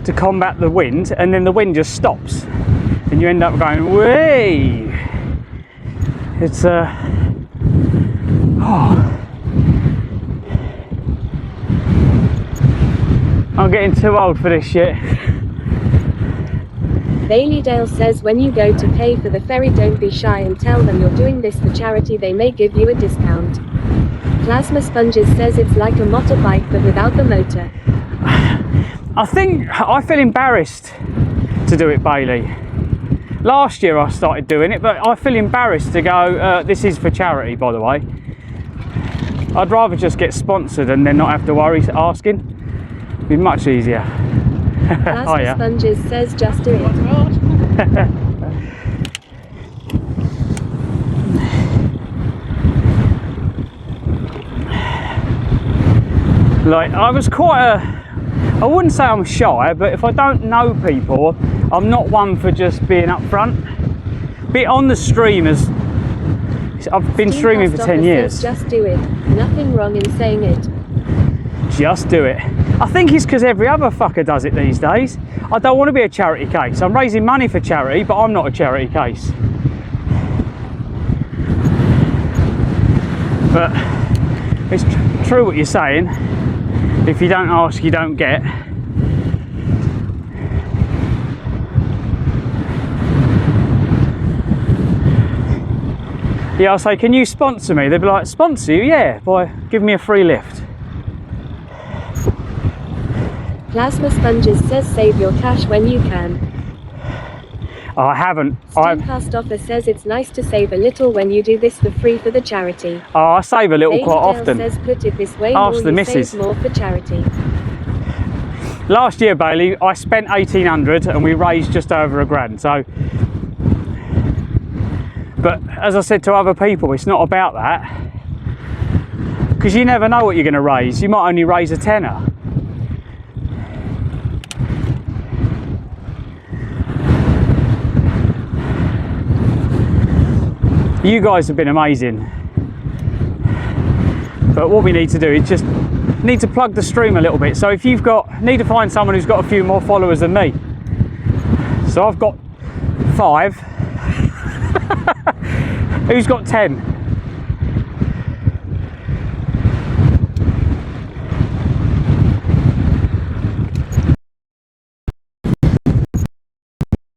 to combat the wind, and then the wind just stops and you end up going way. It's I'm getting too old for this shit. Bailey Dale says when you go to pay for the ferry, don't be shy and tell them you're doing this for charity, they may give you a discount. Plasma Sponges says it's like a motorbike but without the motor. I think I feel embarrassed to do it, Bailey. Last year I started doing it, but I feel embarrassed to go, this is for charity, by the way. I'd rather just get sponsored and then not have to worry asking. It'd be much easier. Plasma Sponges says just do it. Like, I was quite I wouldn't say I'm shy, but if I don't know people, I'm not one for just being up front. Be on the stream, as I've been streaming for 10 years. Just do it. Nothing wrong in saying it. Just do it. I think it's because every other fucker does it these days. I don't want to be a charity case. I'm raising money for charity, but I'm not a charity case. But it's true what you're saying. If you don't ask, you don't get. Yeah, I'll say, can you sponsor me? They'll be like, sponsor you? Yeah, by giving me a free lift. Plasma Sponges says save your cash when you can. I haven't. Steamcast Offer says it's nice to save a little when you do this for free for the charity. Oh, I save a little Bailey quite Dale often. Says put it this way, Ask the you missus. save more for charity. Last year, Bailey, I spent 1,800 and we raised just over £1,000. So, but as I said to other people, it's not about that, because you never know what you're going to raise. You might only raise a tenner. You guys have been amazing, but what we need to do is just need to plug the stream a little bit. So if you've need to find someone who's got a few more followers than me. So I've got 5. Who's got 10?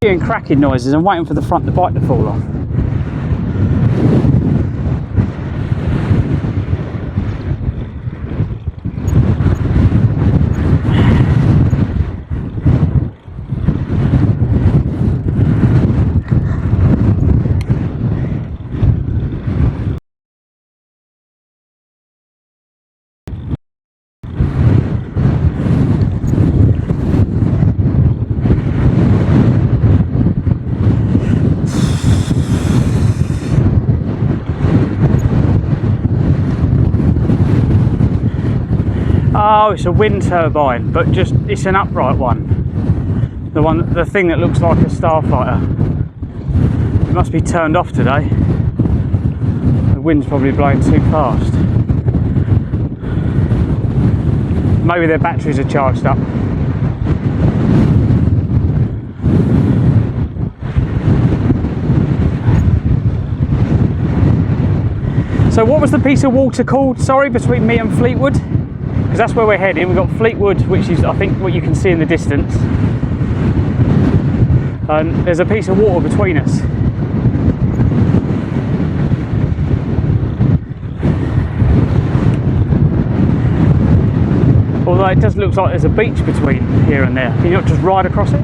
Hearing cracking noises. I'm waiting for the front of the bike to fall off. Oh, it's a wind turbine, but it's an upright one. The thing that looks like a starfighter. It must be turned off today. The wind's probably blowing too fast. Maybe their batteries are charged up. So what was the piece of water called, sorry, between me and Fleetwood? Because that's where we're heading. We've got Fleetwood, which is, I think, what you can see in the distance. And there's a piece of water between us. Although it does look like there's a beach between here and there. Can you not just ride across it?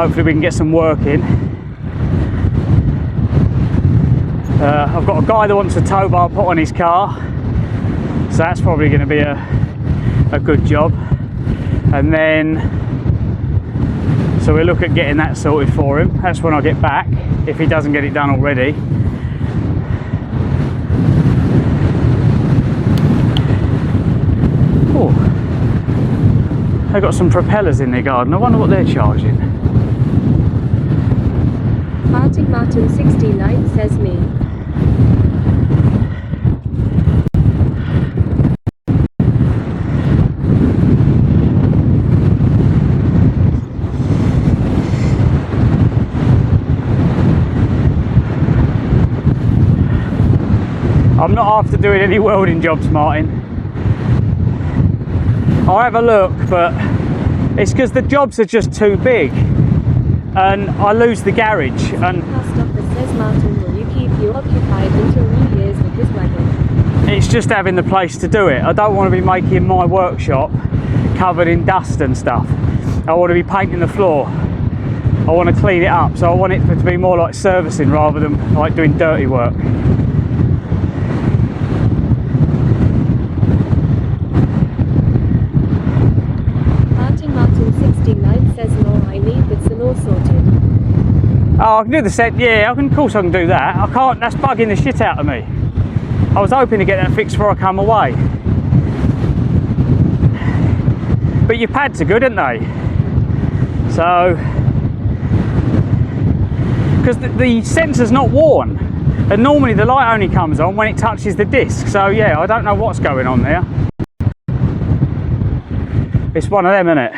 Hopefully we can get some work in. I've got a guy that wants a tow bar put on his car, so that's probably going to be a good job. And then, so we'll look at getting that sorted for him. That's when I get back, if he doesn't get it done already. Oh, they've got some propellers in their garden. I wonder what they're charging. Martin 69 says me. I'm not after doing any welding jobs, Martin. I'll have a look, but it's because the jobs are just too big and I lose the garage. And says Martin, will you keep you occupied until New Year's with his wagon? it's just having the place to do it. I don't want to be making my workshop covered in dust and stuff. I want to be painting the floor. I want to clean it up, so I want it to be more like servicing rather than like doing dirty work. Martin 69 says no, I need bits and all sorted. Oh, I can do the set, yeah, of course I can do that. I can't, that's bugging the shit out of me. I was hoping to get that fixed before I come away. But your pads are good, aren't they? So, because the sensor's not worn. And normally the light only comes on when it touches the disc. So yeah, I don't know what's going on there. It's one of them, isn't it?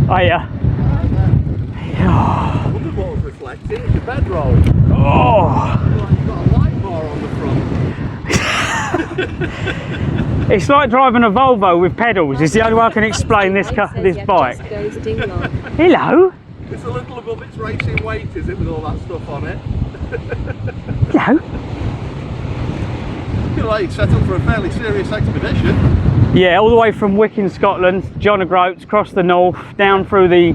Oh yeah. I wondered what was reflecting. It's your bedroll. Oh. You've got a light bar on the front. It's like driving a Volvo with pedals. It's the only way I can explain this bike. Hello. It's a little above its racing weight, is it, with all that stuff on it? Hello. I feel like you'd set up for a fairly serious expedition. Yeah, all the way from Wick in Scotland, John O'Groats, across the north, down through the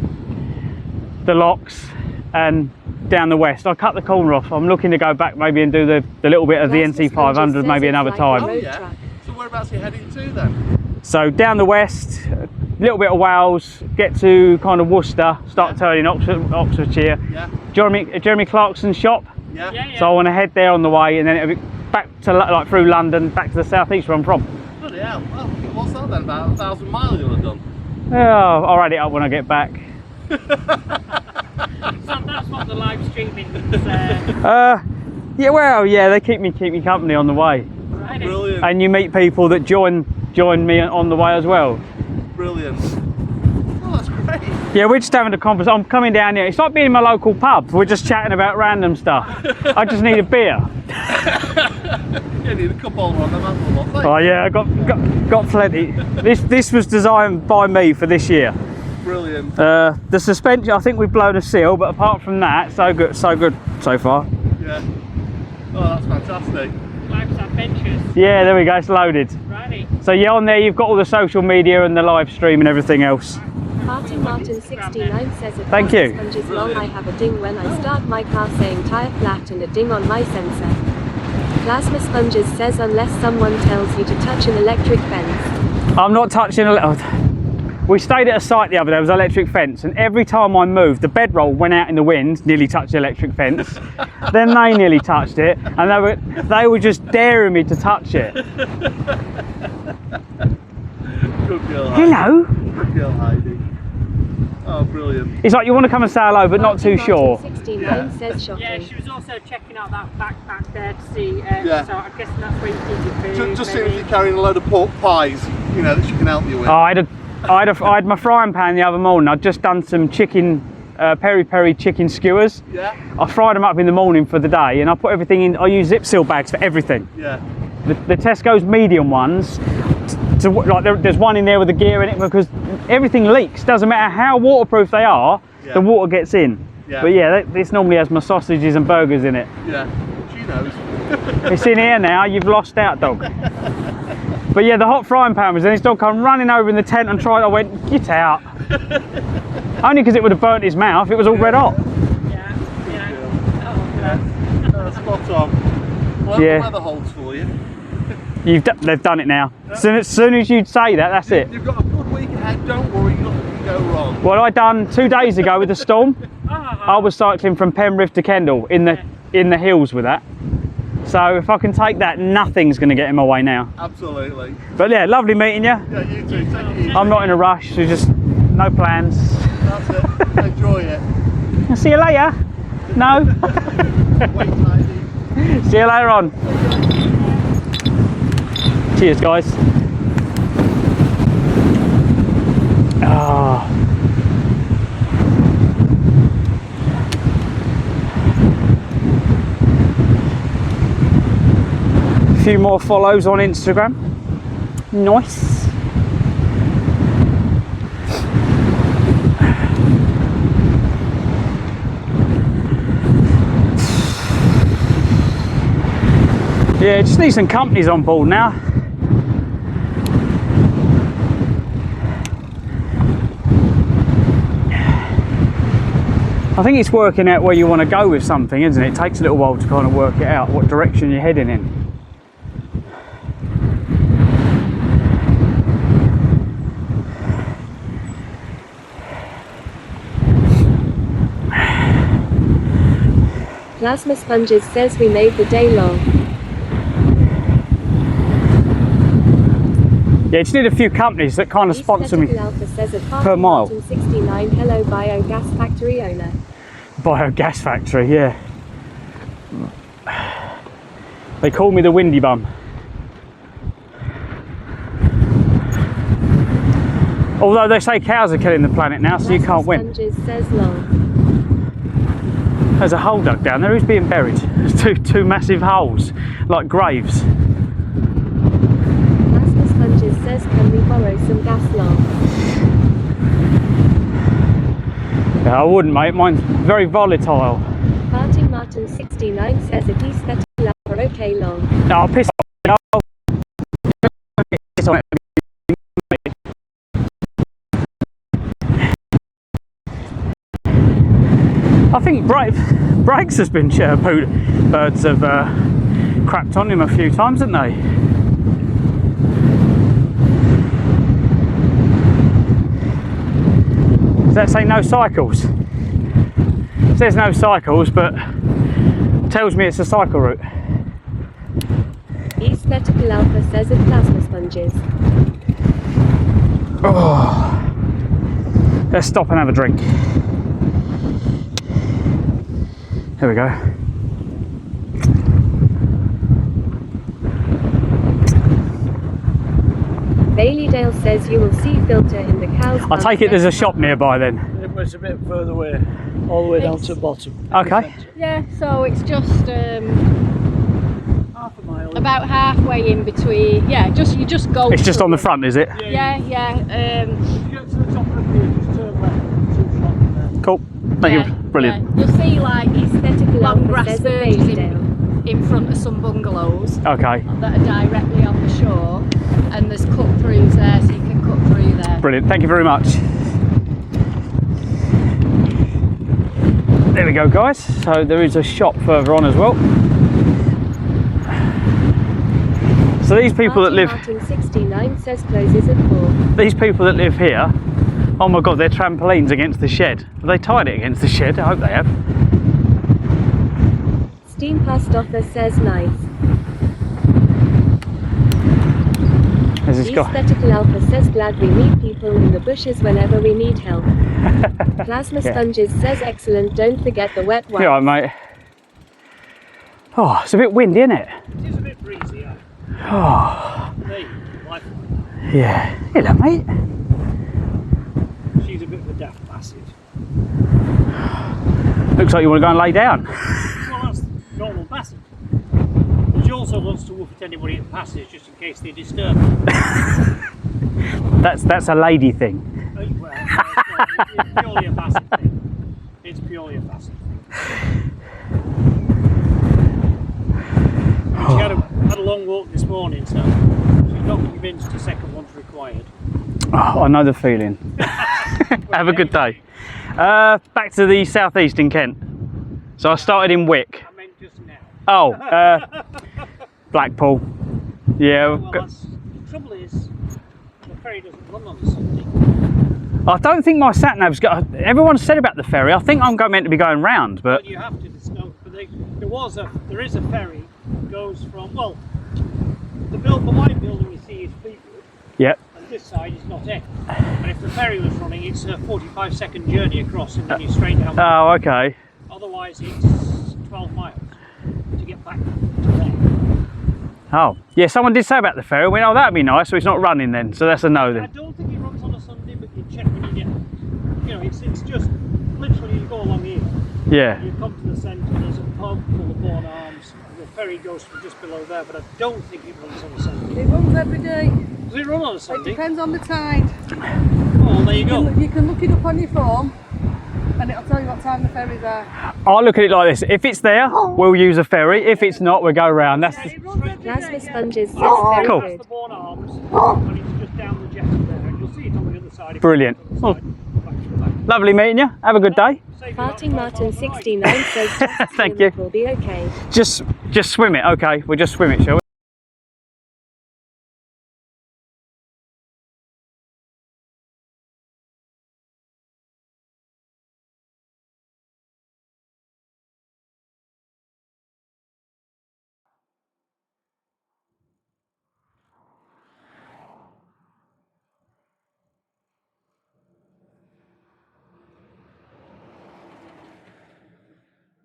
locks and down the west. I cut the corner off. I'm looking to go back maybe and do the little bit of the NC 500 maybe another time. Oh yeah. So whereabouts are you heading to then? So down the west, a little bit of Wales, get to kind of Worcester, start turning Oxfordshire. Yeah. Jeremy Clarkson's shop. Yeah. So I want to head there on the way and then it'll be back to like through London, back to the southeast where I'm from. Bloody hell. Well, what's that then? About 1,000 miles you'll have done? Oh, I'll write it up when I get back. So that's what the live streaming is. Yeah, well, yeah, they keep me company on the way. Brilliant. And you meet people that join me on the way as well. Brilliant. Oh, that's great. Yeah, we're just having a conversation. I'm coming down here. It's like being in my local pub. We're just chatting about random stuff. I just need a beer. You need a cup holder on the mantel. Oh yeah, I got plenty. This was designed by me for this year. Brilliant. The suspension, I think we've blown a seal, but apart from that, so good so far. Yeah. Oh, that's fantastic. Clives Adventures. Yeah, there we go. It's loaded. Righty. So yeah, on there you've got all the social media and the live stream and everything else. Martin 69 says it. Thank you. Sponges long. I have a ding when I start my car saying tire flat and a ding on my sensor. Plasma Sponges says unless someone tells you to touch an electric fence. I'm not touching we stayed at a site the other day, there was an electric fence, and every time I moved, the bedroll went out in the wind, nearly touched the electric fence. Then they nearly touched it, and they were just daring me to touch it. Good girl, Hello. Good girl, Heidi. Oh, brilliant. It's like you want to come and say hello, but not too sure. 69 says shocking. Yeah, she was also checking out that backpack there to see. Yeah. So I guess that's where you keep your food. Just seeing if you're carrying a load of pork pies, you know, that she can help you with. Oh, I had my frying pan the other morning. I'd just done some chicken, peri-peri chicken skewers. Yeah. I fried them up in the morning for the day, and I put everything in. I use zip seal bags for everything. Yeah. The Tesco's medium ones. There's one in there with a gear in it because everything leaks. Doesn't matter how waterproof they are, Yeah. the water gets in. Yeah. But yeah, this normally has my sausages and burgers in it. Yeah. She knows. It's in here now. You've lost out, dog. But yeah, the hot frying pan was in. His dog come running over in the tent and tried. I went, get out. Only because it would have burnt his mouth. It was all red hot. Spot on. Well, Yeah. the weather holds for you. They've done it now. As soon as you say that, that's it. You've got a good week ahead. Don't worry, nothing can go wrong. What I done 2 days ago with the storm, I was cycling from Penrith to Kendal in the hills with that. So if I can take that, nothing's going to get in my way now. Absolutely. But yeah, lovely meeting you. Yeah, you too. Take it easy. I'm not in a rush, so just no plans. That's it. Enjoy it. I'll see you later. No. Wait, lady. See you later on. Cheers, guys. Ah. A few more follows on Instagram. Nice. Yeah, just need some companies on board now. I think it's working out where you want to go with something, isn't it? It takes a little while to kind of work it out, what direction you're heading in. Plasma Sponges says we made the day long. Yeah, just need a few companies that kind of sponsor me Alpha says at per mile. 69, hello biogas factory owner. Biogas factory, yeah. They call me the windy bum. Although they say cows are killing the planet now, so you can't win. Sponges says long. There's a hole dug down there. Who's being buried? There's two massive holes, like graves. Plasma Sponges says, can we borrow some gas long? Yeah, I wouldn't, mate. Mine's very volatile. Martin 69 says if he's set up for okay long. No, I'll piss on it. Piss on it. I think Brakes has been birds have crapped on him a few times, haven't they? Does that say no cycles? It says no cycles, but tells me it's a cycle route. Aesthetical Alpha says it Plasma Sponges. Oh. Let's stop and have a drink. Here we go. Baileydale says you will see filter in the cow's I take it there's a shop nearby then. It was a bit further away, all the way down to the bottom. Okay. Yeah, so it's just Half a mile. about halfway in between. Yeah, you just go. It's just on the front, is it? Yeah. If you get to the top of the hill, just turn left, 2 shots there. Cool. Thank you. Brilliant. Yeah. You'll see like Aesthetical long Alpha grass says a verges Baileydale. in front of some bungalows Okay. that are directly on the shore, and there's cut throughs there, so you can cut through there. Brilliant. Thank you very much. There we go, guys. So there is a shop further on as well. So these people that live, Martin 69 says closes at 4. these people that live here, oh my God, their trampolines against the shed. Have they tied it against the shed? I hope they have. Steam Past Offer says nice. There's this guy. Aesthetical Alpha says glad we meet people in the bushes whenever we need help. Plasma Sponges says excellent, don't forget the wet wipes. You all right, mate? Oh, it's a bit windy, isn't it? It is a bit breezy, yeah. Oh, Hey, life. yeah. Hello, mate. She's a bit of a daft bastard. Looks like you want to go and lay down. Well, that's normal bastard. But she also wants to woof at anybody in the passage just in case they disturb her. That's a lady thing. Well, it's purely a bastard thing. It's purely a bastard thing. She had a long walk this morning, so she's not convinced a second one's required. Oh, I know the feeling. Have a good day. Back to the southeast in Kent. So I started in Wick. I meant just now. Oh, Blackpool. Yeah. Well, the trouble is, the ferry doesn't run on a Sunday. I don't think my sat nav's got. Everyone said about the ferry. I think I'm meant to be going round, but Well, you have to discover. But there is a ferry that goes from the white building you see is Fleetwood. Yep. And this side is not it. And if the ferry was running, it's a 45-second journey across, and then you're straight down. Oh, okay. Otherwise, it's 12 miles to get back to there. Oh, yeah. Someone did say about the ferry. I went, oh, that'd be nice. So it's not running then. So that's a no I then. don't think it runs on a Sunday, but you check when you get. You know, it's just literally you go along here. Yeah. You come to the centre. There's a pub full of Bourne Arms. The ferry goes from just below there, but I don't think it runs on a Sunday. It runs every day. Does it run on a It Sunday? depends on the tide. Oh, there you go. You can look it up on your phone and it'll tell you what time the ferry's there. I'll look at it like this. If it's there, we'll use a ferry. If it's not, we'll go round. That's the... Plasma sponges says very Cool. good. The Bourne Arms, and it's just down the jetty there, and you'll see it on the other side. If Brilliant. you go to the side. Lovely meeting you. Have a good day. Farting Martin 69 says just Thank swim, you. it will be okay. Just swim it. Okay, we'll just swim it, shall we?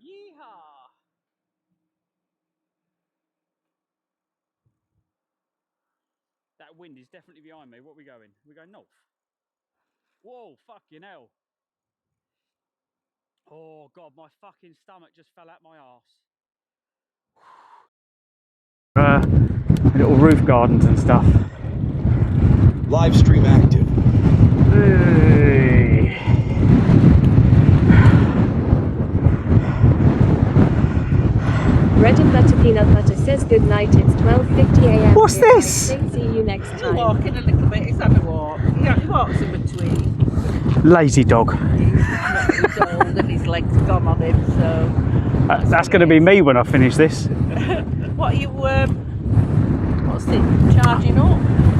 Yeehaw! That wind is definitely behind me. What are we going? We're going north. Whoa, fucking hell. Oh God, my fucking stomach just fell out my arse. Little roof gardens and stuff. Live stream active. Hey. Bread and butter peanut butter says good night. It's 12:50 a.m. What's here. this? See you next time. Walking a little bit, he's having a walk. He walks in between. Lazy dog. He's old and his legs gone on him, so. That's going to be me when I finish this. What are you, what's it, charging up?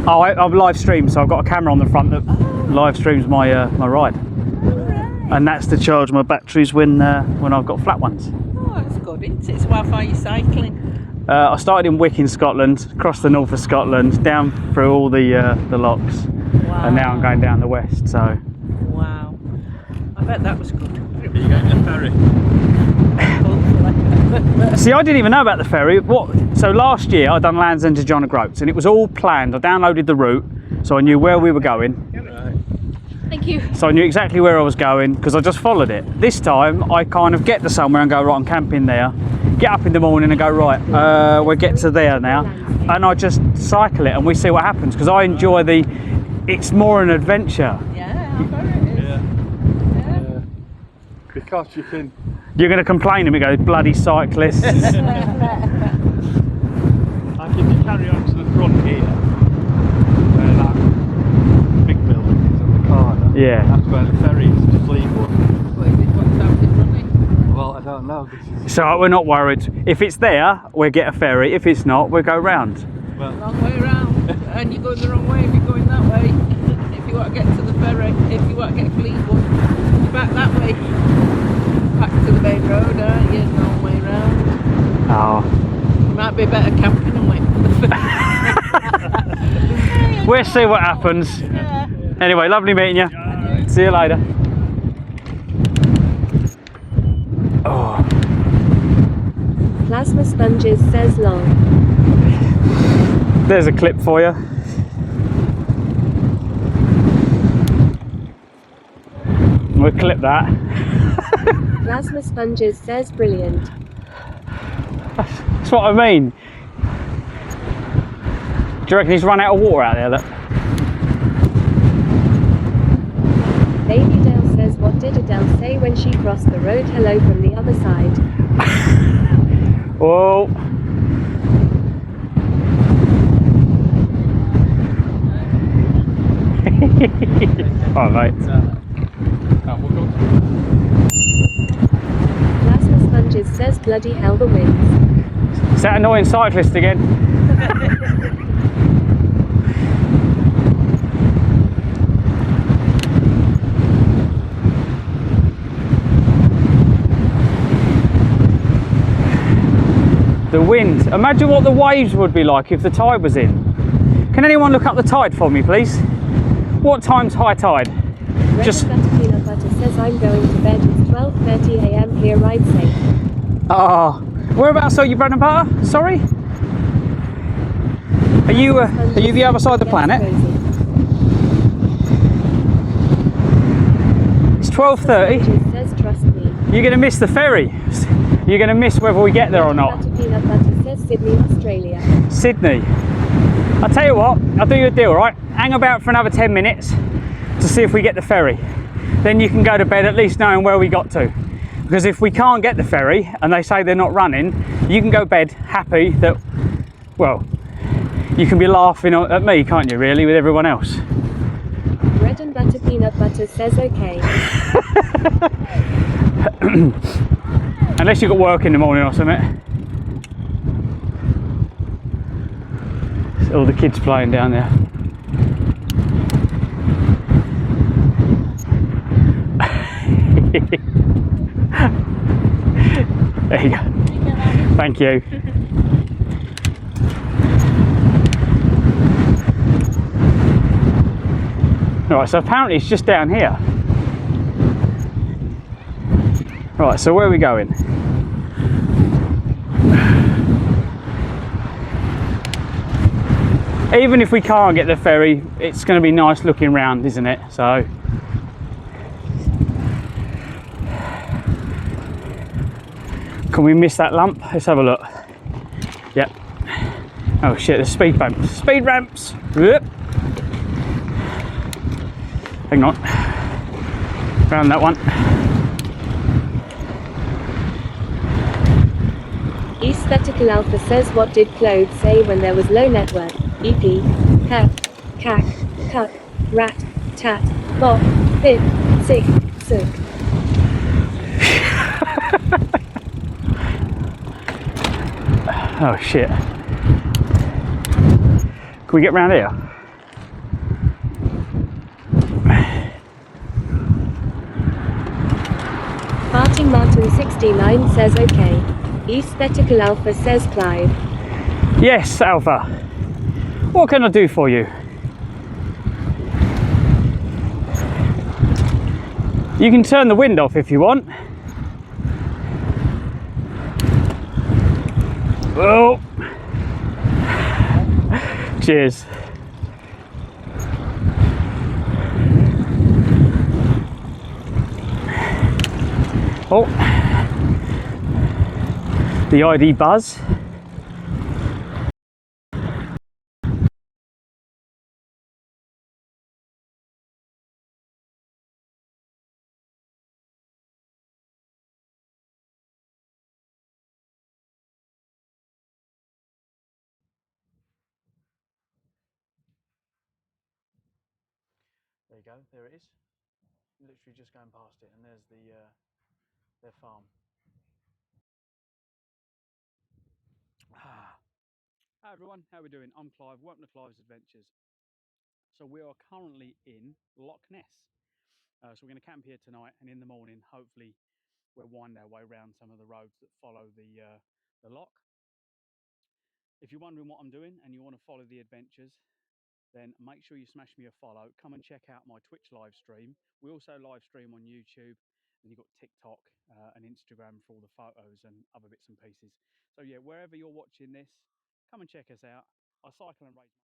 Oh, I'm live stream, so I've got a camera on the front that live streams my my ride. Right. And that's to charge my batteries when I've got flat ones. Oh, that's good, isn't it? So how far are you cycling? I started in Wick in Scotland, across the north of Scotland, down through all the locks, Wow. and now I'm going down the west. So. Wow. I bet that was good. Are you going to the ferry? See, I didn't even know about the ferry. So last year I done Land's End to John O'Groats, and it was all planned. I downloaded the route, so I knew where we were going. Thank you. So I knew exactly where I was going because I just followed it. This time I kind of get to somewhere and go, right, I'm camping there. Get up in the morning and go, right, we'll get to there now. And I just cycle it and we see what happens because I enjoy it's more an adventure. Yeah, I bet it is. Yeah. Because you can. You're going to complain to me, go, bloody cyclists. Like if you carry on to the front here, where that big building is on the corner. Yeah. That's where the ferry is to Fleetwood. What is it, what's happening running? Well, I don't know. So we're not worried. If it's there, we'll get a ferry. If it's not, we'll go round. Well, Wrong way round. And you're going the wrong way if you're going that way. If you want to get to the ferry, if you want to get Fleetwood, you're back that way. Back to the main road, aren't you? Wrong way round. Oh. Might be better camping and waiting for the ferry. We'll see what happens. Yeah. Anyway, lovely meeting you. See you later. Oh. Plasma sponges says long. There's a clip for you. We'll clip that. Plasma sponges says brilliant. That's what I mean. Do you reckon he's run out of water out there? Look. Baby Dale says, what did Adele say when she crossed the road? Hello from the other side. Whoa. All right, mate. Plasma Sponges says bloody hell the winds. Is that annoying cyclist again? The wind. Imagine what the waves would be like if the tide was in. Can anyone look up the tide for me, please? What time's high tide? Just Peanut Butter says I'm going to bed. It's 12:30 a.m. here. Ride safe. Ah, whereabouts are you, bread and butter? Sorry. Are you the other side of the planet? It's 12:30. Says trust me. You're going to miss the ferry. You're going to miss whether we get there or not. Peanut Butter says Sydney, Australia. Sydney. I'll tell you what, I'll do you a deal, right? Hang about for another 10 minutes to see if we get the ferry. Then you can go to bed at least knowing where we got to. Because if we can't get the ferry and they say they're not running, you can go to bed happy that, well, you can be laughing at me, can't you, really, with everyone else? Bread and Butter Peanut Butter says okay. Unless you've got work in the morning or something. All the kids playing down there. There you go. Thank you. Right, so apparently it's just down here. Right, so where are we going? Even if we can't get the ferry, it's going to be nice looking round, isn't it? So can we miss that lump? Let's have a look. Yep. Oh shit, there's speed ramps. Speed ramps! Yep. Hang on. Round that one. Aesthetical Alpha says what did Clives say when there was low network? EP, cap, cack, cuck, rat, tat, bop, pip, sick, sook. Oh shit. Can we get round here? Farting Mountain 69 says okay. Aesthetical Alpha says Clive. Yes, Alpha. What can I do for you? You can turn the wind off if you want. Oh. Cheers. Oh. The ID buzz. There you go, there it is. Literally just going past it, and there's their farm. Hi everyone, how are we doing? I'm Clive, welcome to Clives Adventures. So we are currently in Loch Ness. So we're going to camp here tonight, and in the morning, hopefully, we'll wind our way around some of the roads that follow the loch. If you're wondering what I'm doing and you want to follow the adventures, then make sure you smash me a follow. Come and check out my Twitch live stream. We also live stream on YouTube, and you've got TikTok and Instagram for all the photos and other bits and pieces. So yeah, wherever you're watching this, come and check us out. I cycle and race.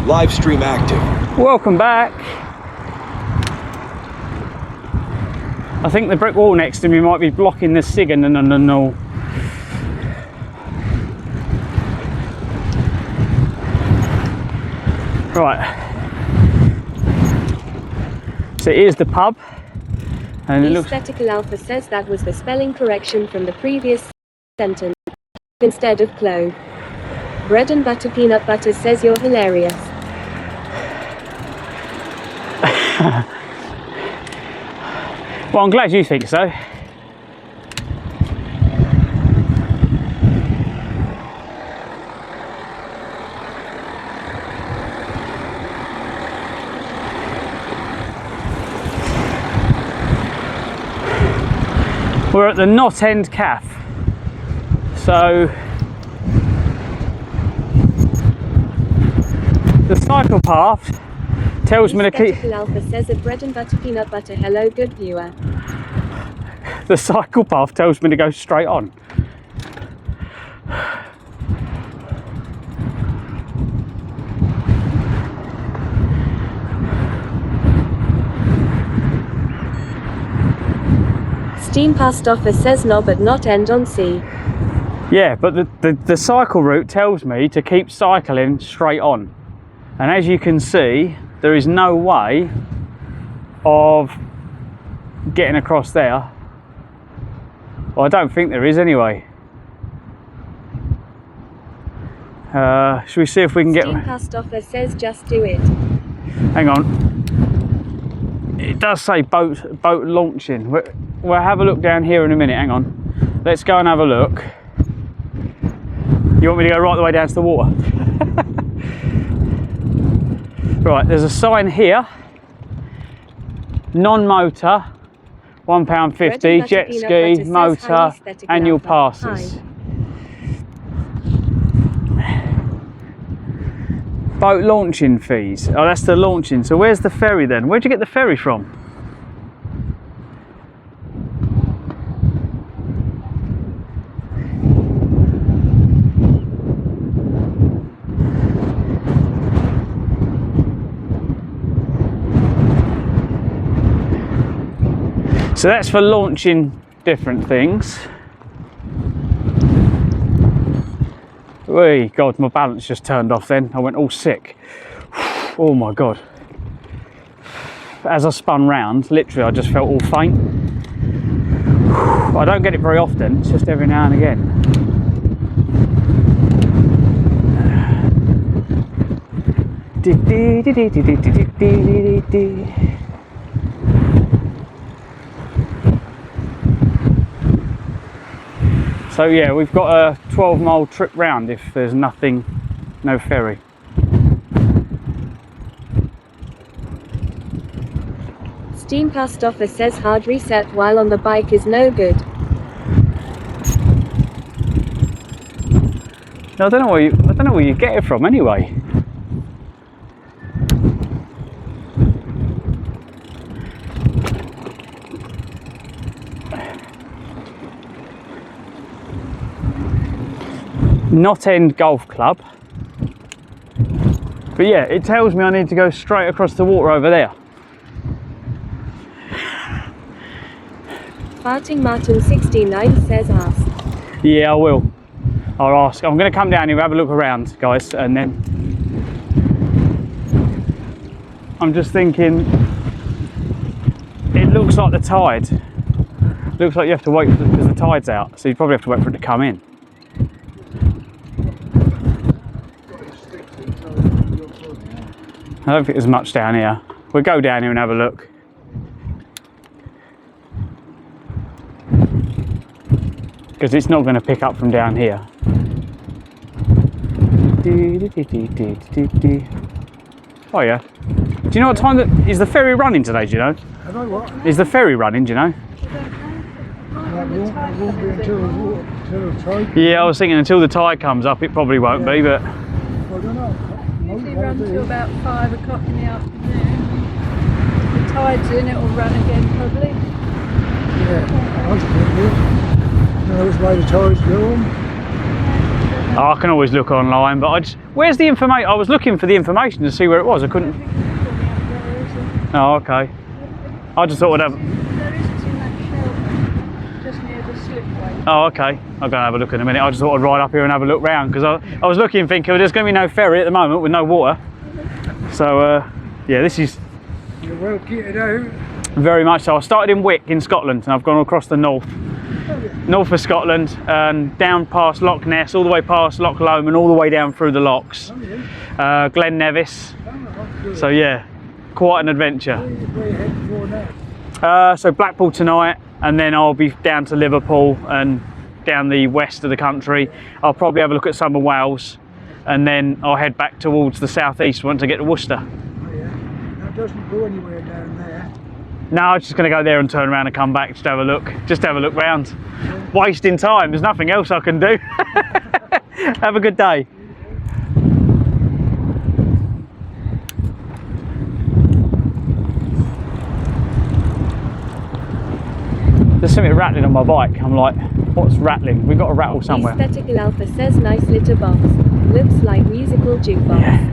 Live stream active. Welcome back. I think the brick wall next to me might be blocking the signal and all. Right. So here's the pub. And it looks... Aesthetical Alpha says that was the spelling correction from the previous sentence instead of clove. Bread and butter peanut butter says you're hilarious. Well, I'm glad you think so. We're at the Knot End Cafe. So the cycle path tells me to keep. Alpha says that bread and butter peanut butter. Hello, good viewer. The cycle path tells me to go straight on. Steam past offer says no, but not end on C. Yeah, but the cycle route tells me to keep cycling straight on. And as you can see, there is no way of getting across there. Well, I don't think there is anyway. Should we see if we can get... Steam past offer says just do it. Hang on. It does say boat launching. We'll have a look down here in a minute. Hang on. Let's go and have a look. You want me to go right the way down to the water? Right, there's a sign here. Non-motor, £1.50, jet ski, motor, annual passes. Boat launching fees. Oh, that's the launching. So where's the ferry then? Where'd you get the ferry from? So that's for launching different things. Oh God, my balance just turned off then. I went all sick. Oh my God. As I spun round, literally I just felt all faint. I don't get it very often, it's just every now and again. So yeah, we've got a 12-mile trip round if there's nothing, no ferry. Steam past offer says hard reset while on the bike is no good. No, I don't know where you get it from anyway. Knot End Golf Club. But yeah, it tells me I need to go straight across the water over there. Farting Martin 69 says ask. Yeah, I will. I'll ask. I'm going to come down here, have a look around, guys, and then I'm just thinking, it looks like the tide. Looks like you have to wait because the tide's out, so you probably have to wait for it to come in. I don't think there's much down here. We'll go down here and have a look. Because it's not going to pick up from down here. Oh yeah. Do you know what time is the ferry running today, do you know? I know what? Is the ferry running, do you know? It won't be until the tide. Yeah, I was thinking until the tide comes up it probably won't be, but... I don't know. Usually run till about 5 o'clock in the afternoon. The tide's in, it will run again probably. Yeah, I think it. Know which way the tide's going. Oh, I can always look online, but where's the information? I was looking for the information to see where it was. I couldn't. Oh, okay. I just thought I'd have. There is in that shelter, just near the slipway. Oh, okay. I'll go and have a look in a minute. I just thought I'd ride up here and have a look round because I was looking, thinking there's going to be no ferry at the moment with no water. So yeah, this is. You're well kitted out. Very much so. I started in Wick in Scotland and I've gone across the north north of Scotland, and down past Loch Ness, all the way past Loch Lomond, all the way down through the locks. Glen Nevis. So yeah, quite an adventure. So Blackpool tonight, and then I'll be down to Liverpool and down the west of the country. I'll probably have a look at some of Wales, and then I'll head back towards the southeast once I get to Worcester. Oh yeah, that doesn't go anywhere down there. No, I'm just going to go there and turn around and come back, just have a look round. Yeah. Wasting time, there's nothing else I can do. Have a good day. There's something rattling on my bike. I'm like, what's rattling? We've got to rattle somewhere. Aesthetical Alpha says nice litter box. Looks like musical jukebox. Yeah.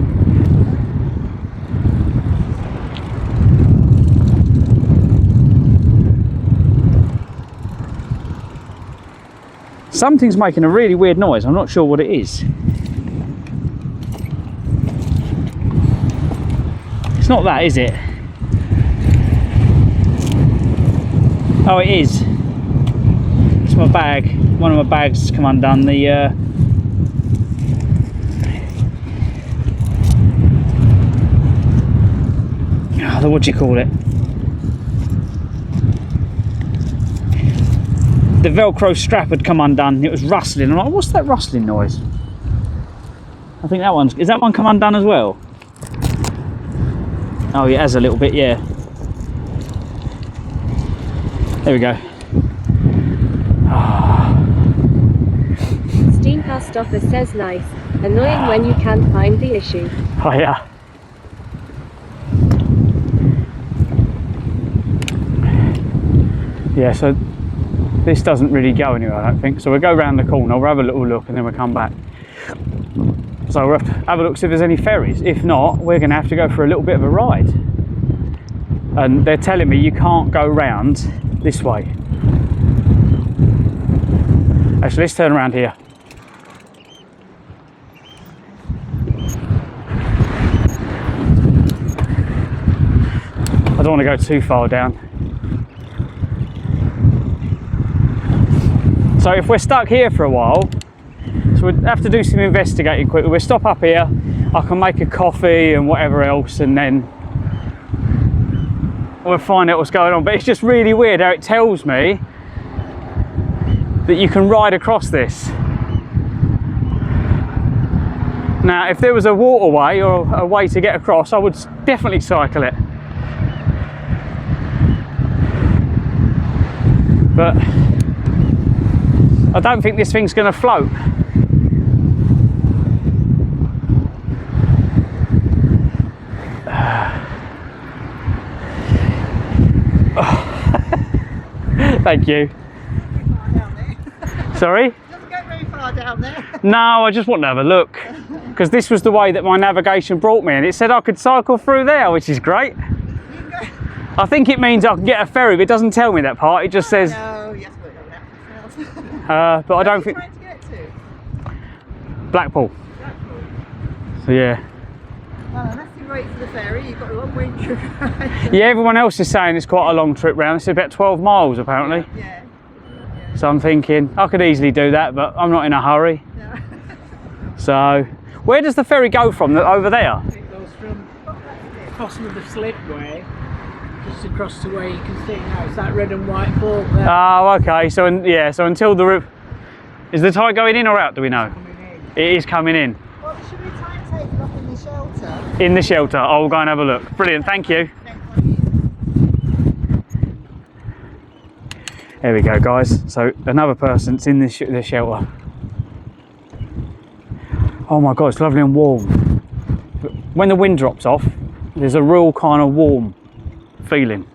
Something's making a really weird noise. I'm not sure what it is. It's not that, is it? Oh, it is. It's my bag. One of my bags has come undone. The what do you call it? The Velcro strap had come undone. It was rustling. I'm like, what's that rustling noise? I think that one's. Is that one come undone as well? Oh, it has a little bit, yeah. There we go. Steam past offer says nice. Annoying when you can't find the issue. Oh yeah. Yeah, so this doesn't really go anywhere, I don't think. So we'll go round the corner, we'll have a little look, and then we'll come back. So we'll have to have a look, see if there's any ferries. If not, we're going to have to go for a little bit of a ride. And they're telling me you can't go round this way. Actually, let's turn around here. I don't want to go too far down. So if we're stuck here for a while, so we'd have to do some investigating quickly. We'll stop up here, I can make a coffee and whatever else, and then we'll find out what's going on. But it's just really weird how it tells me that you can ride across this. Now, if there was a waterway or a way to get across, I would definitely cycle it. But I don't think this thing's going to float. Thank you. Sorry? Doesn't go very far down there. No, I just want to have a look, because this was the way that my navigation brought me, and it said I could cycle through there, which is great. I think it means I can get a ferry, but it doesn't tell me that part. It just says. No, yes, but But I don't think. Where are you trying to get to? Blackpool. So yeah. Well, unless you wait for the ferry, you've got a long way to ride. Yeah, everyone else is saying it's quite a long trip round. It's about 12 miles apparently. Yeah. So I'm thinking I could easily do that, but I'm not in a hurry. No. So, where does the ferry go from? Over there? It goes from crossing the slipway just across to where you can see now. It's that red and white boat there. Oh, okay. So yeah. So until the is the tide going in or out? Do we know? It is coming in. Well, should we try and take it up in the shelter? In the shelter. I'll go and have a look. Brilliant. Thank you. There we go, guys. So another person's in this shelter. Oh my God, it's lovely and warm. When the wind drops off, there's a real kind of warm feeling.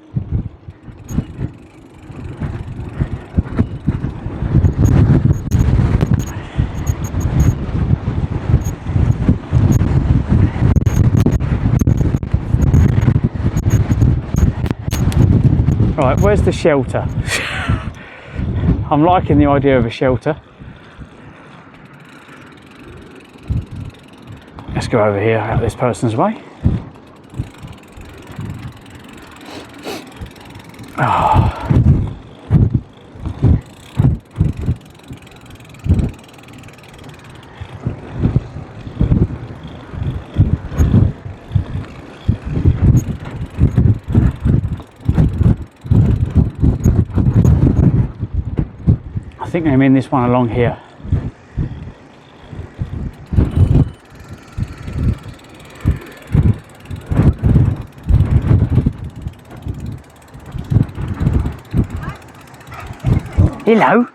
Right, where's the shelter? I'm liking the idea of a shelter. Let's go over here, out this person's way. Oh. think they mean this one along here. Hello.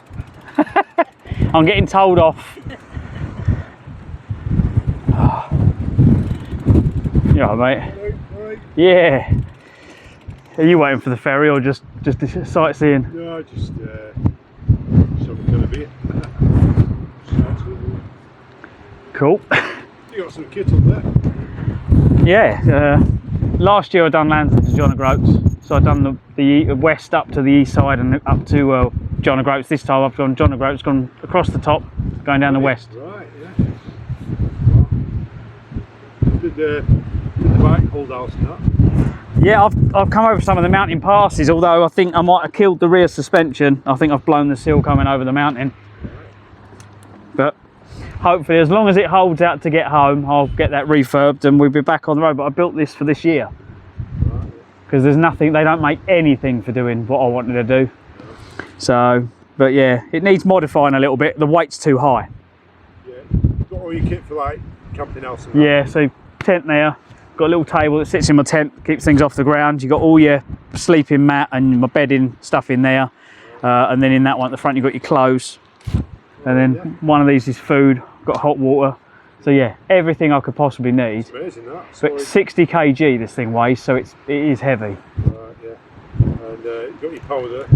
I'm getting told off. Oh. You all right, mate? Yeah. Are you waiting for the ferry or just sightseeing? No, just something going to be. Cool. You got some kit up there? Yeah. Last year I done Lancaster to John O'Groats, so I done the west up to the east side and up to John O'Groats. This time I've gone John O'Groats, gone across the top, going down the west. Right, yeah. Did the bike hold out and that? Yeah, I've come over some of the mountain passes, although I think I might have killed the rear suspension. I think I've blown the seal coming over the mountain. But hopefully, as long as it holds out to get home, I'll get that refurbed and we'll be back on the road. But I built this for this year because there's nothing, they don't make anything for doing what I wanted to do. So, but yeah, it needs modifying a little bit. The weight's too high. Yeah, you've got all your kit for like camping house and that. Yeah, so tent there. Got a little table that sits in my tent, keeps things off the ground. You've got all your sleeping mat and my bedding stuff in there. And then in that one at the front, you've got your clothes. And then one of these is food, got hot water. So yeah, everything I could possibly need. It's amazing that. But 60 kg this thing weighs, so it is heavy. Right, yeah. And you've got your powder.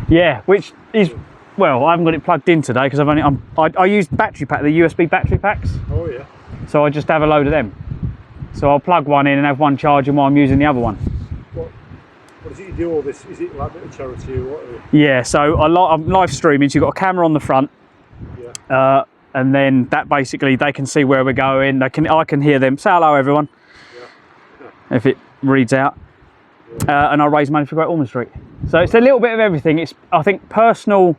Yeah, which is, well, I haven't got it plugged in today because I use battery pack, the USB battery packs. Oh yeah. So I just have a load of them. So I'll plug one in and have one charging while I'm using the other one. What is it you do all this? Is it like a bit of charity or what? Yeah, so I'm live streaming, so you've got a camera on the front. Yeah. And then that basically, they can see where we're going. I can hear them say hello everyone. Yeah. If it reads out. Yeah. And I raise money for Great Ormond Street. So it's a little bit of everything. It's, I think, personal.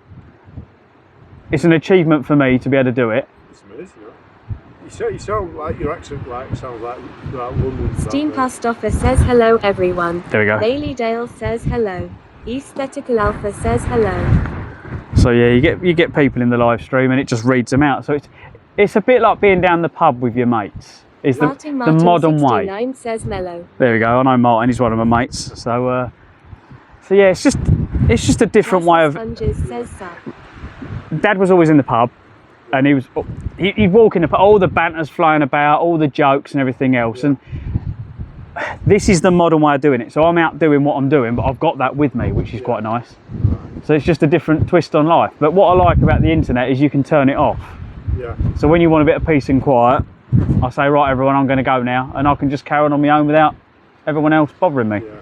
It's an achievement for me to be able to do it. It's amazing. You sound like your accent sounds like London. Steam Past Offer says hello everyone. There we go. Bailey Dale says hello. Aesthetical Alpha says hello. So yeah, you get people in the live stream and it just reads them out. So it's a bit like being down the pub with your mates. It's the modern way. Martin says mellow. There we go. I know Martin. He's one of my mates. So yeah, it's just a different way of. Says Dad was always in the pub. And he'd walk in the pub, all the banter's flying about, all the jokes and everything else. Yeah. And this is the modern way of doing it. So I'm out doing what I'm doing, but I've got that with me, which is quite nice. So it's just a different twist on life. But what I like about the internet is you can turn it off. Yeah. So when you want a bit of peace and quiet, I say, right, everyone, I'm going to go now. And I can just carry on my own without everyone else bothering me. Yeah.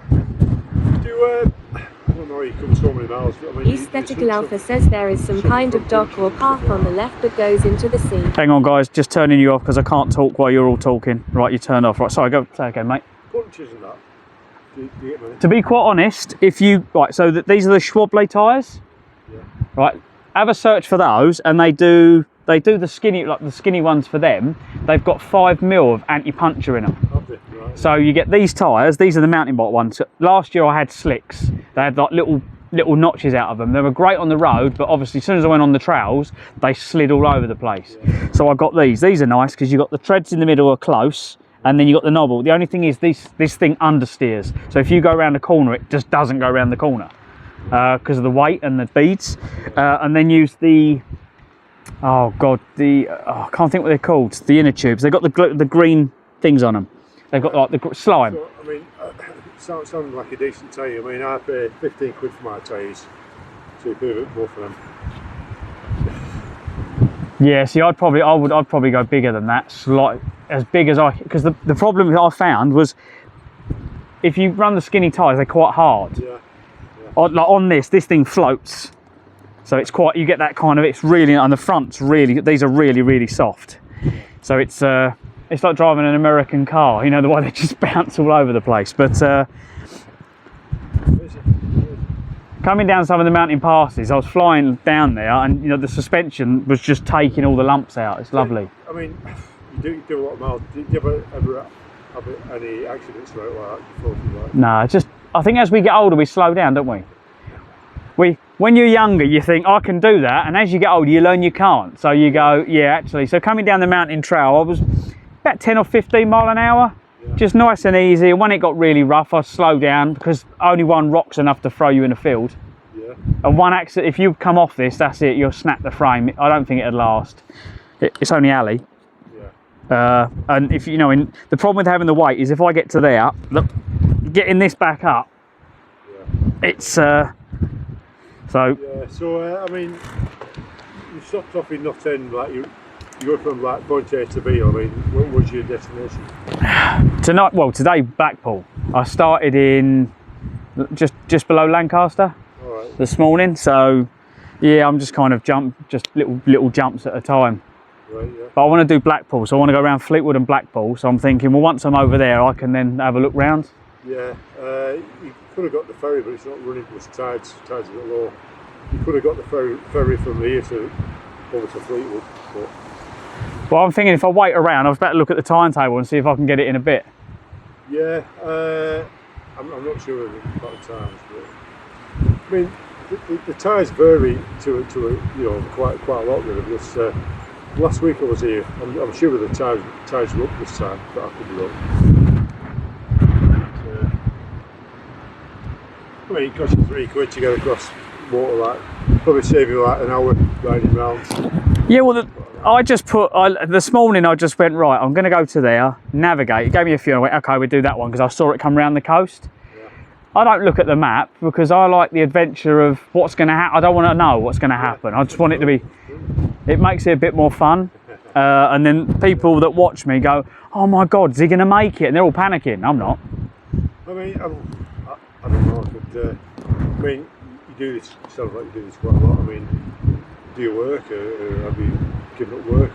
I don't know, you come so many miles. I mean, Aesthetical Alpha says there is some kind of dock or path on the left that goes into the sea. Hang on, guys, just turning you off because I can't talk while you're all talking. Right, you turn off. Right, sorry, go say again, mate. Punches and that. Do you get money? To be quite honest, these are the Schwable tyres. Yeah. Right, have a search for those, and they do the skinny ones for them. They've got 5mm of anti-puncture in them. Right. So you get these tyres. These are the mountain bike ones. Last year I had slicks. They had like little notches out of them. They were great on the road, but obviously as soon as I went on the trails, they slid all over the place. Yeah. So I got these. These are nice because you've got the treads in the middle are close, and then you've got the knobble. The only thing is this thing understeers. So if you go around the corner, it just doesn't go around the corner because of the weight and the beads. And then use the, oh God, I can't think what they're called. The inner tubes. They've got the green things on them. They've got like the slime. So, I mean, sounds like a decent tyre. I mean, I paid 15 quid for my tyres, so you pay a bit more for them. Yeah, see, I'd probably go bigger than that, as big as because the problem that I found was if you run the skinny tyres, they're quite hard. Yeah. Like on this thing floats, so it's quite. You get that kind of. It's really on the front's really. These are really soft, so it's like driving an American car, you know, the way they just bounce all over the place. But coming down some of the mountain passes, I was flying down there and, you know, the suspension was just taking all the lumps out. It's lovely. I mean, you do a lot of miles. Did you ever have any accidents like that before? No, I think as we get older, we slow down, don't we? when you're younger, you think I can do that, and as you get older, you learn you can't. So you go, yeah, actually. So coming down the mountain trail, I was about 10 or 15 mile an hour, just nice and easy. And when it got really rough, I slowed down because only one rock's enough to throw you in a field. Yeah. And one accident, if you come off this, that's it. You'll snap the frame. I don't think it'd last. It's only alley. And if you know, the problem with having the weight is if I get to there, look, getting this back up, it's so. Yeah. So I mean, you stopped off in Knott End, like you go from like point A to B. I mean, what was your destination? Tonight, well, today Blackpool. I started in just below Lancaster this morning. So yeah, I'm just kind of just little jumps at a time. Right, yeah. But I want to do Blackpool, so I want to go around Fleetwood and Blackpool. So I'm thinking, well, once I'm over there, I can then have a look round. Yeah, you could have got the ferry, but it's not running because tides are a bit low. You could have got the ferry from here over to Fleetwood. But... Well, I'm thinking if I wait around, I was better look at the timetable and see if I can get it in a bit. Yeah, I'm not sure about the times, but I mean, the tides vary to quite a lot really. Because last week I was here, I'm sure the tides were up this time, but I could be wrong. I mean, it costs you £3 to get across water, like probably save you like an hour riding round. Yeah, well, this morning I just went, right, I'm going to go to there, navigate. It gave me a few, and I went, okay, we'll do that one because I saw it come round the coast. Yeah. I don't look at the map because I like the adventure of what's going to happen. I don't want to know what's going to happen. I just want it to be, it makes it a bit more fun. And then people that watch me go, oh my God, is he going to make it? And they're all panicking. I'm not. I mean, I don't know, but I mean, you do this, it sounds like you do this quite a lot. I mean, do you work or have you given up work?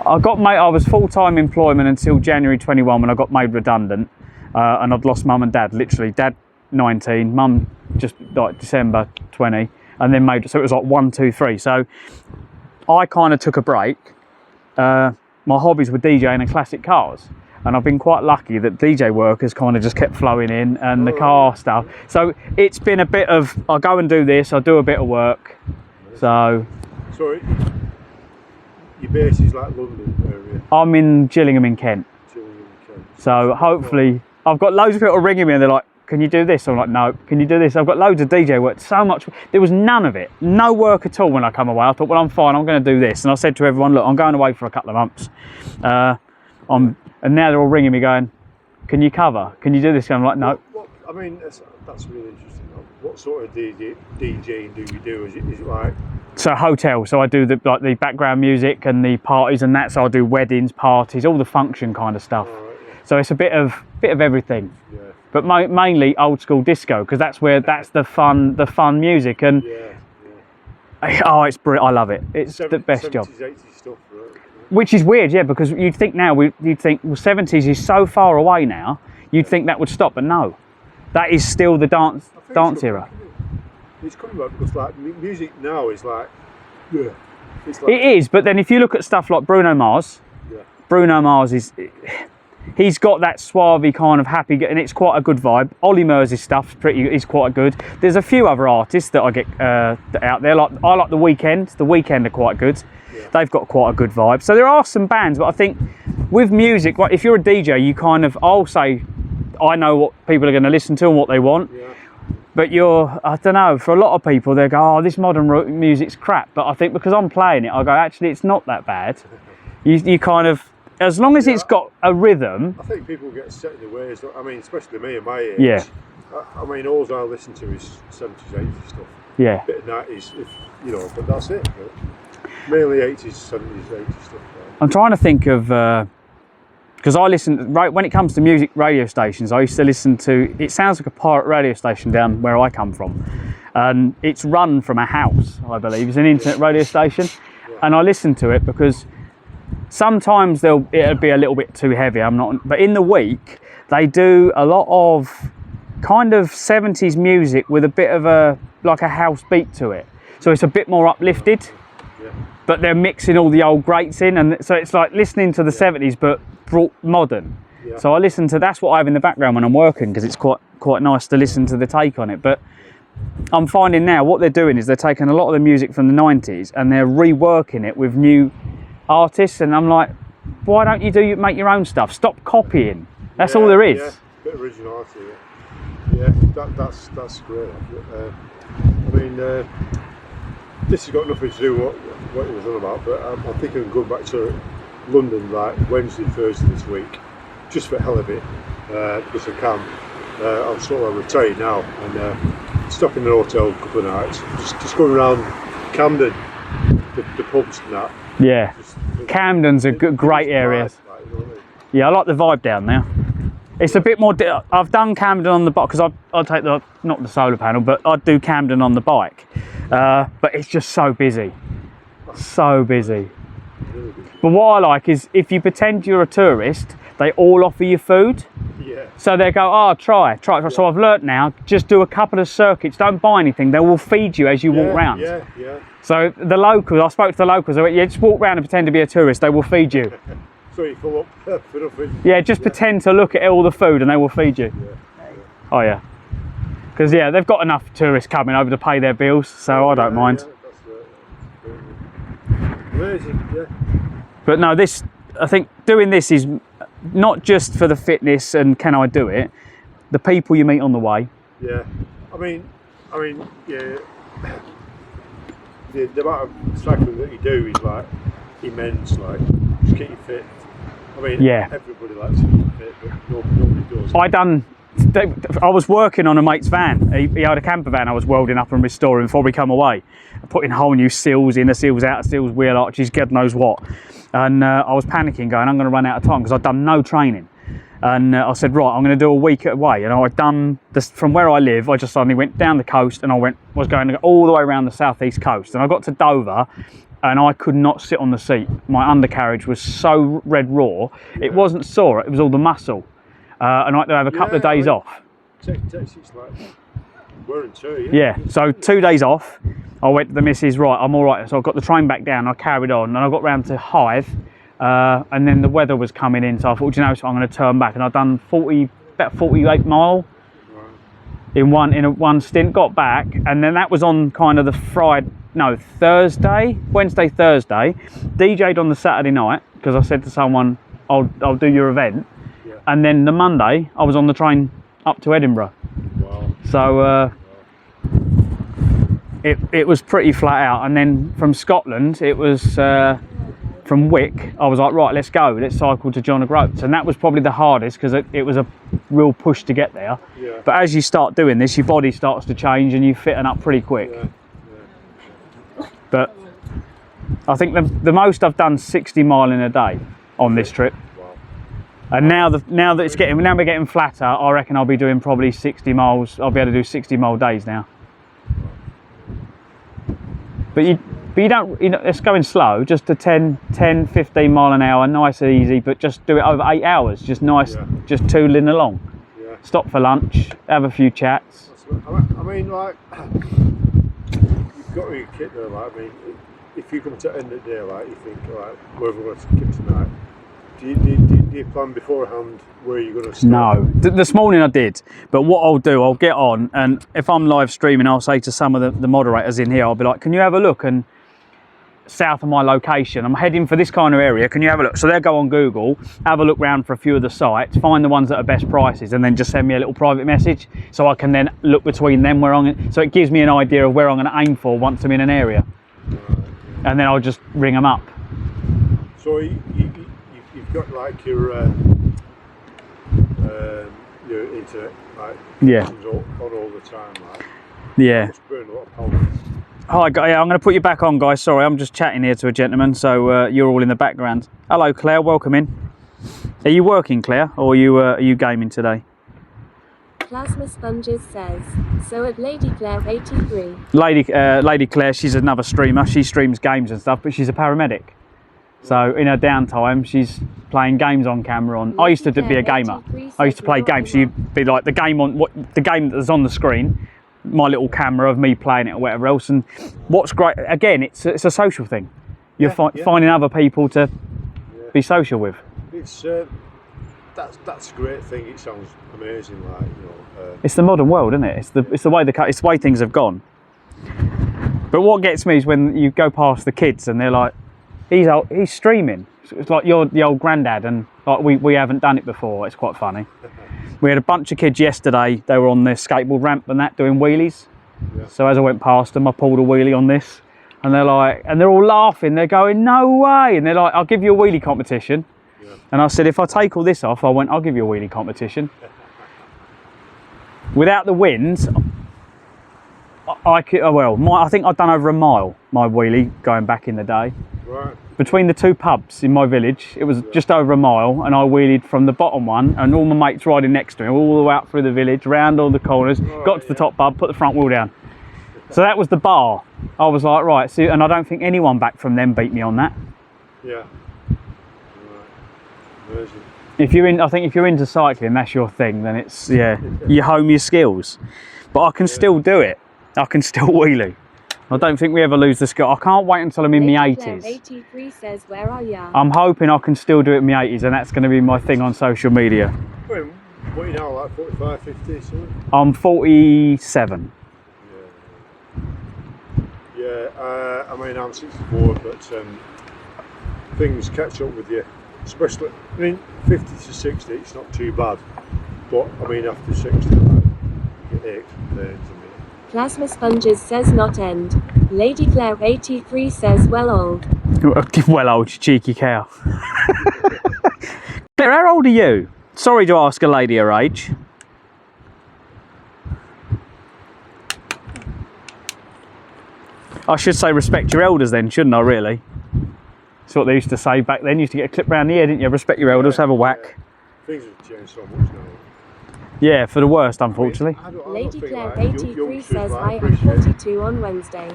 I was full-time employment until January 21 when I got made redundant, and I'd lost mum and dad, literally. Dad 19, mum just like December 20, and then so it was like 1, 2, 3. So I kind of took a break. My hobbies were DJing and classic cars. And I've been quite lucky that DJ work has kind of just kept flowing in, and the car stuff. So it's been a bit of, I'll go and do this, I'll do a bit of work. So your base is like London area? I'm in Gillingham in Kent. So hopefully, I've got loads of people ringing me and they're like, can you do this? I'm like, no. Can you do this? I've got loads of DJ work, so much. There was none of it, no work at all when I come away. I thought, well, I'm fine, I'm going to do this. And I said to everyone, look, I'm going away for a couple of months. And now they're all ringing me going, can you cover? Can you do this? And I'm like, no. I mean, that's really interesting. What sort of DJing do you do? Is it like... So hotel, so I do the background music and the parties and that. So I do weddings, parties, all the function kind of stuff. Right, yeah. So it's a bit of everything. Yeah. But mainly old school disco, because that's the fun music. And oh, it's brilliant. I love it. It's the best 70s, job. 80s stuff, right? Which is weird, yeah, because you'd think now, well, 70s is so far away now, you'd think that would stop, but no. That is still the dance era. It's coming back because like music now is like, it is, but then if you look at stuff like Bruno Mars, Bruno Mars he's got that suave kind of happy, and it's quite a good vibe. Ollie Murs' stuff is quite good. There's a few other artists that I get out there, I like The Weeknd. The Weeknd are quite good. They've got quite a good vibe. So there are some bands, but I think with music, if you're a DJ, you kind of, I'll say, I know what people are going to listen to and what they want. Yeah. But I don't know, for a lot of people, they go, oh, this modern music's crap. But I think because I'm playing it, I go, actually, it's not that bad. You kind of, as long as it's got a rhythm. I think people get set in their ways. I mean, especially me and my age. Yeah. I mean, all I listen to is 70s, 80s stuff. Yeah. A bit of 90s, but that's it. But mainly 80s, 70s, 80s stuff. Right? I'm trying to think of, because I listen, when it comes to music radio stations, I used to listen to, it sounds like a pirate radio station down where I come from. And it's run from a house, I believe. It's an internet radio station. Yeah. And I listen to it because sometimes it'll be a little bit too heavy. But in the week, they do a lot of kind of 70s music with a bit of a house beat to it. So it's a bit more uplifted. Yeah. But they're mixing all the old greats in, and so it's like listening to the 70s but brought modern. So I listen to, that's what I have in the background when I'm working, because it's quite nice to listen to the take on it. But I'm finding now what they're doing is they're taking a lot of the music from the 90s and they're reworking it with new artists, and I'm like, why don't you make your own stuff? Stop copying. That's all there is. Yeah, a bit of originality. Yeah, that's great. I mean, this has got nothing to do with what it was on about, but I'm thinking of going back to London like Wednesday, Thursday this week, just for the hell of it, because I can. I'm sort of retired now, and stopping in a hotel a couple of nights, just going around Camden, the pubs and that. Yeah, Camden's a great area. Yeah, I like the vibe down there. It's a bit more. I've done Camden on the bike because I'll take not the solar panel, but I'd do Camden on the bike. But it's just so busy, so busy. But what I like is if you pretend you're a tourist, they all offer you food. Yeah. So they go, oh, try. So I've learnt now, just do a couple of circuits, don't buy anything, they will feed you as you walk round. Yeah. So the locals, I spoke to the locals, I went, yeah, just walk round and pretend to be a tourist, they will feed you. So you fill up for nothing. Yeah, just pretend to look at all the food and they will feed you. Yeah. Oh yeah. Because yeah, they've got enough tourists coming over to pay their bills, so I don't mind. Amazing, yeah. But no, I think doing this is not just for the fitness and can I do it, the people you meet on the way. Yeah, I mean, yeah, the amount of cycling that you do is like immense. Like, just keep you fit. I mean, yeah, everybody likes to keep fit, but nobody does. I was working on a mate's van. He had a camper van I was welding up and restoring before we come away. Putting whole new seals in, the seals out, seals, wheel arches, God knows what. And I was panicking, going, I'm going to run out of time because I'd done no training. And I said, right, I'm going to do a week away. And I'd done this from where I live. I just suddenly went down the coast and was going to go all the way around the southeast coast. And I got to Dover and I could not sit on the seat. My undercarriage was so red raw. It wasn't sore, it was all the muscle. And I had to have a couple of days off. It's like wear and tear, yeah, so 2 days off. I went to the missus, right, I'm all right. So I got the train back down, I carried on, and I got round to Hythe, and then the weather was coming in, so I thought, you know, so I'm going to turn back. And I'd done about 48 mile in one stint, got back, and then that was on kind of the Wednesday, Thursday. DJ'd on the Saturday night, because I said to someone, I'll do your event. Yeah. And then the Monday, I was on the train up to Edinburgh. Wow. So it was pretty flat out. And then from Scotland, it was from Wick, I was like, right, let's go. Let's cycle to John O'Groats. And that was probably the hardest because it was a real push to get there. Yeah. But as you start doing this, your body starts to change and you fitten up pretty quick. Yeah. But I think the most I've done 60 mile in a day on this trip. Wow. And now that we're getting flatter, I reckon I'll be doing probably 60 miles. I'll be able to do 60 mile days now. But you don't, it's going slow, just to 10, 15 mile an hour, nice and easy, but just do it over 8 hours, just nice, just tootling along. Yeah. Stop for lunch, have a few chats. I mean, like, you've got your kit there, like, I mean, if you come to the end of the day, like, you think, like, where we're going to skip tonight, do you plan beforehand where you're going to start? No, this morning I did, but what I'll do, I'll get on, and if I'm live streaming, I'll say to some of the moderators in here, I'll be like, can you have a look? And south of my location, I'm heading for this kind of area, can you have a look? So they'll go on Google, have a look round for a few of the sites, find the ones that are best prices, and then just send me a little private message so I can then look between them so it gives me an idea of where I'm going to aim for once I'm in an area. And then I'll just ring them up. So you've got like your internet, like, on all the time, like. Yeah. Must burn a lot of power. Hi, yeah, I'm going to put you back on, guys. Sorry, I'm just chatting here to a gentleman, so you're all in the background. Hello, Claire. Welcome in. Are you working, Claire, or are you gaming today? Plasma Sponges says, so at Lady Claire 83. Lady Claire, she's another streamer. She streams games and stuff, but she's a paramedic. So in her downtime, she's playing games on camera. I used to be a gamer. I used to play games. So you'd be like the game that's on the screen, my little camera of me playing it or whatever else. And what's great, again, it's a social thing. You're finding other people to be social with. It's that's a great thing. It sounds amazing, like, you know. It's the modern world, isn't it? It's the way things have gone. But what gets me is when you go past the kids and they're like, he's streaming. It's like you're the old granddad, and like we haven't done it before. It's quite funny. We had a bunch of kids yesterday. They were on the skateboard ramp and that, doing wheelies. Yeah. So as I went past them, I pulled a wheelie on this, and they're like, and they're all laughing. They're going, no way! And they're like, I'll give you a wheelie competition. Yeah. And I said, if I take all this off, I'll give you a wheelie competition. Without the winds, I think I'd done over a mile, my wheelie, going back in the day. Right. Between the two pubs in my village, it was just over a mile, and I wheelied from the bottom one, and all my mates riding next to me, all the way out through the village, round all the corners, got to the top pub, put the front wheel down. So that was the bar. I was like, right, see, and I don't think anyone back from them beat me on that. Yeah. Right. Amazing. I think if you're into cycling, that's your thing, then it's, you hone your skills. But I can still do it. I can still wheelie. I don't think we ever lose the skill. I can't wait until I'm in my 80s. 83 says, where are ya? I'm hoping I can still do it in my 80s, and that's going to be my thing on social media. What are you now, like 45, 50, something? I'm 47. Yeah, I mean, I'm 64, but things catch up with you. Especially, I mean, 50 to 60, it's not too bad. But, I mean, after 60, like, you get aches and pains. Plasma Sponges says not end. Lady Claire 83 says well old. Well old, you cheeky cow. Claire, how old are you? Sorry to ask a lady her age. I should say respect your elders then, shouldn't I, really? That's what they used to say back then. You used to get a clip round the ear, didn't you? Respect your elders, have a whack. Things have changed so much now. Yeah, for the worst, unfortunately. Lady Claire 83 says I am 42 on Wednesday.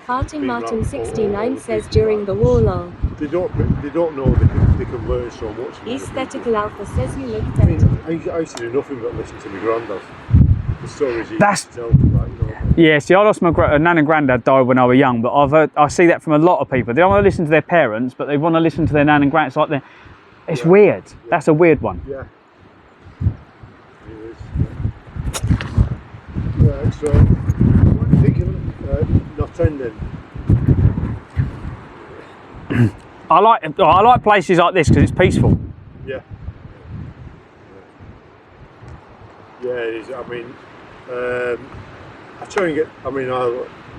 Farting Martin 69 says during the war lol. They don't know they can learn so much. Aesthetical Alpha says you look I mean, better. I used to do nothing but listen to my granddad. The stories he That's tell, like, you know. Yeah, see, I lost my nan and granddad died when I was young, but I see that from a lot of people. They don't want to listen to their parents, but they want to listen to their nan and grand. It's weird. Yeah. That's a weird one. Yeah. So, what do you think of not ending? I like places like this because it's peaceful. Yeah. Yeah, it is. I mean, I try and get. I mean, I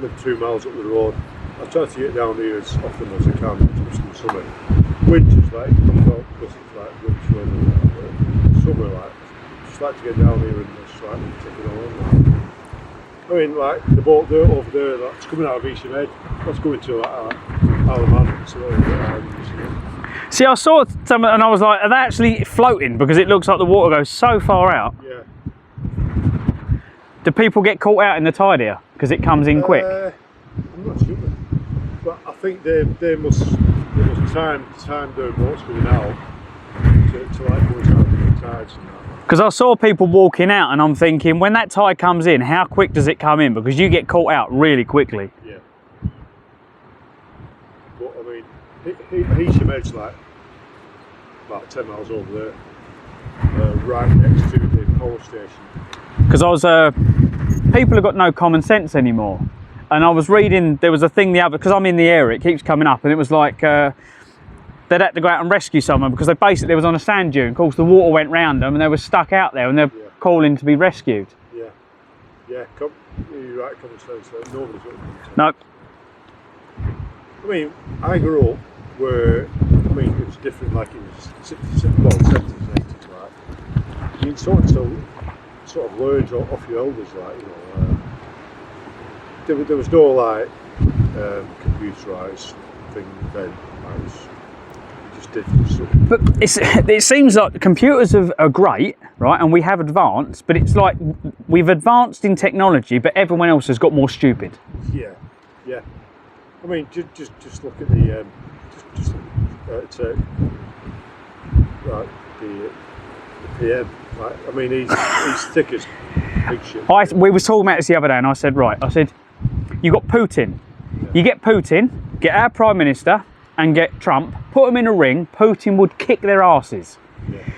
live 2 miles up the road. I try to get down here as often as I can, especially in summer. Winter's like difficult because it's like rubbish weather and that, but summer, like, just like to get down here and just like take it all on. I mean, like the boat there over there, that's coming out of Eastham Head. That's going to like Alaman. See, I saw some, and I was like, are they actually floating? Because it looks like the water goes so far out. Yeah. Do people get caught out in the tide here because it comes in quick? I'm not sure, but I think they must time their boats coming out to like go down the tides and that. Because I saw people walking out, and I'm thinking, when that tide comes in, how quick does it come in? Because you get caught out really quickly. Yeah. But I mean, Eastham Head's like about 10 miles over there, right next to the power station. Because people have got no common sense anymore. And I was reading, there was a thing because I'm in the area, it keeps coming up, and it was like, they'd had to go out and rescue someone because they was on a sand dune. Of course, the water went round them and they were stuck out there, and they're calling to be rescued. Yeah, yeah, you're right, common sense. Nobody's got common sense. No. I mean, I grew up where, I mean, it was different, like it was 70s, 80s, like. I mean, sort of learned off your elders, like, you know. There was no, like, computerised thing then. It was just different stuff. But it seems like the computers are great, right? And we have advanced, but it's like we've advanced in technology, but everyone else has got more stupid. Yeah, yeah. I mean, just look at the PM. Like, I mean, he's thick as big shit. We was talking about this the other day, and I said, you got Putin. Yeah. You get Putin, get our Prime Minister, and get Trump, put them in a ring, Putin would kick their asses. Yeah.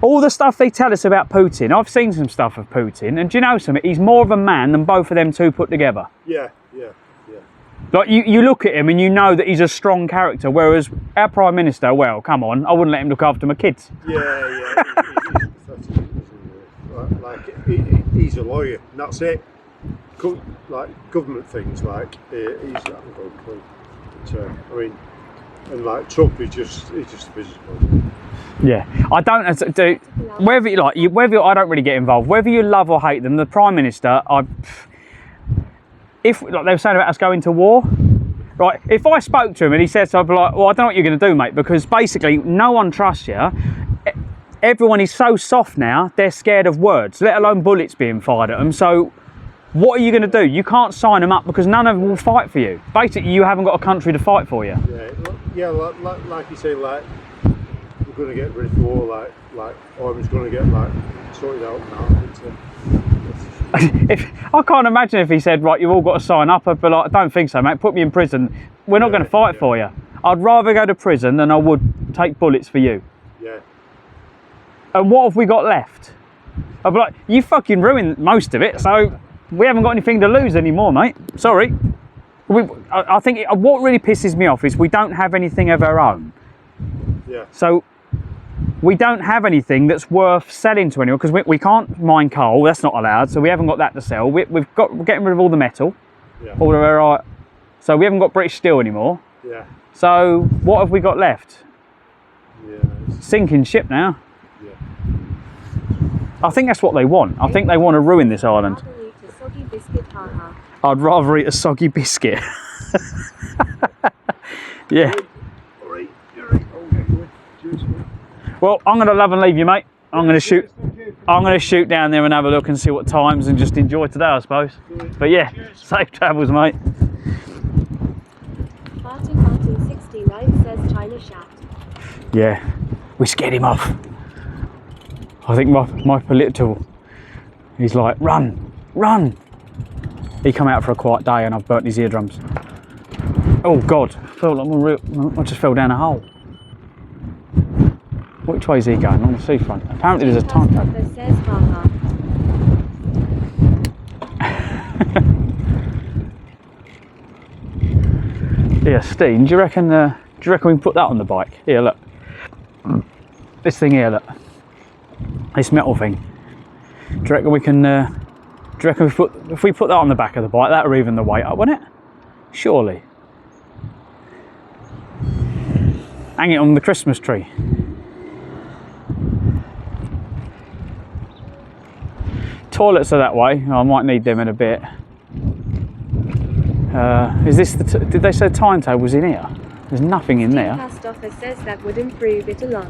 All the stuff they tell us about Putin, I've seen some stuff of Putin, and do you know something? He's more of a man than both of them two put together. Yeah. Like, you look at him and you know that he's a strong character, whereas our Prime Minister, well, come on, I wouldn't let him look after my kids. Yeah. He's a lawyer, and that's it. Like government things, like he's that good clue. But, I mean, and like Trump, he's just a businessman. Yeah, I don't do whether you like whether I don't really get involved. Whether you love or hate them, the Prime Minister, if like they were saying about us going to war, right? If I spoke to him and he said, so I'd be like, well, I don't know what you're going to do, mate, because basically no one trusts you. Everyone is so soft now; they're scared of words, let alone bullets being fired at them. So, what are you going to do? You can't sign them up because none of them will fight for you. Basically, you haven't got a country to fight for you. Yeah, like you say, like we're going to get ready for war, like Ormond's going to get like sorted out now. I can't imagine if he said, right, you've all got to sign up. I'd be like, I don't think so, mate. Put me in prison. We're not going to fight for you. I'd rather go to prison than I would take bullets for you. Yeah. And what have we got left? I'd be like, you fucking ruined most of it, so we haven't got anything to lose anymore, mate. Sorry. I think what really pisses me off is we don't have anything of our own. Yeah. So we don't have anything that's worth selling to anyone because we can't mine coal. That's not allowed. So we haven't got that to sell. We're getting rid of all the metal. Yeah. All of our. So we haven't got British steel anymore. Yeah. So what have we got left? Yeah. Sinking ship now. Yeah. I think that's what they want. I think they want to ruin this island. I'd rather eat a soggy biscuit. Yeah. Well, I'm going to love and leave you, mate. I'm going to shoot down there and have a look and see what times and just enjoy today, I suppose. But yeah, safe travels, mate. Martin 69 says China shat. Yeah, we scared him off. I think my political, he's like, run. He come out for a quiet day and I've burnt his eardrums. Oh God, I just fell down a hole. Which way is he going? On the seafront. Apparently there's a time table. Yeah, Steen, do you reckon we can put that on the bike? Here, look. This thing here, look. This metal thing. Do you reckon we can? Do you reckon if we put that on the back of the bike, that'll even the weight up, wouldn't it? Surely. Hang it on the Christmas tree. Toilets are that way. I might need them in a bit. Is this did they say the timetable's in here? There's nothing in there. Past office says that would improve it a lot.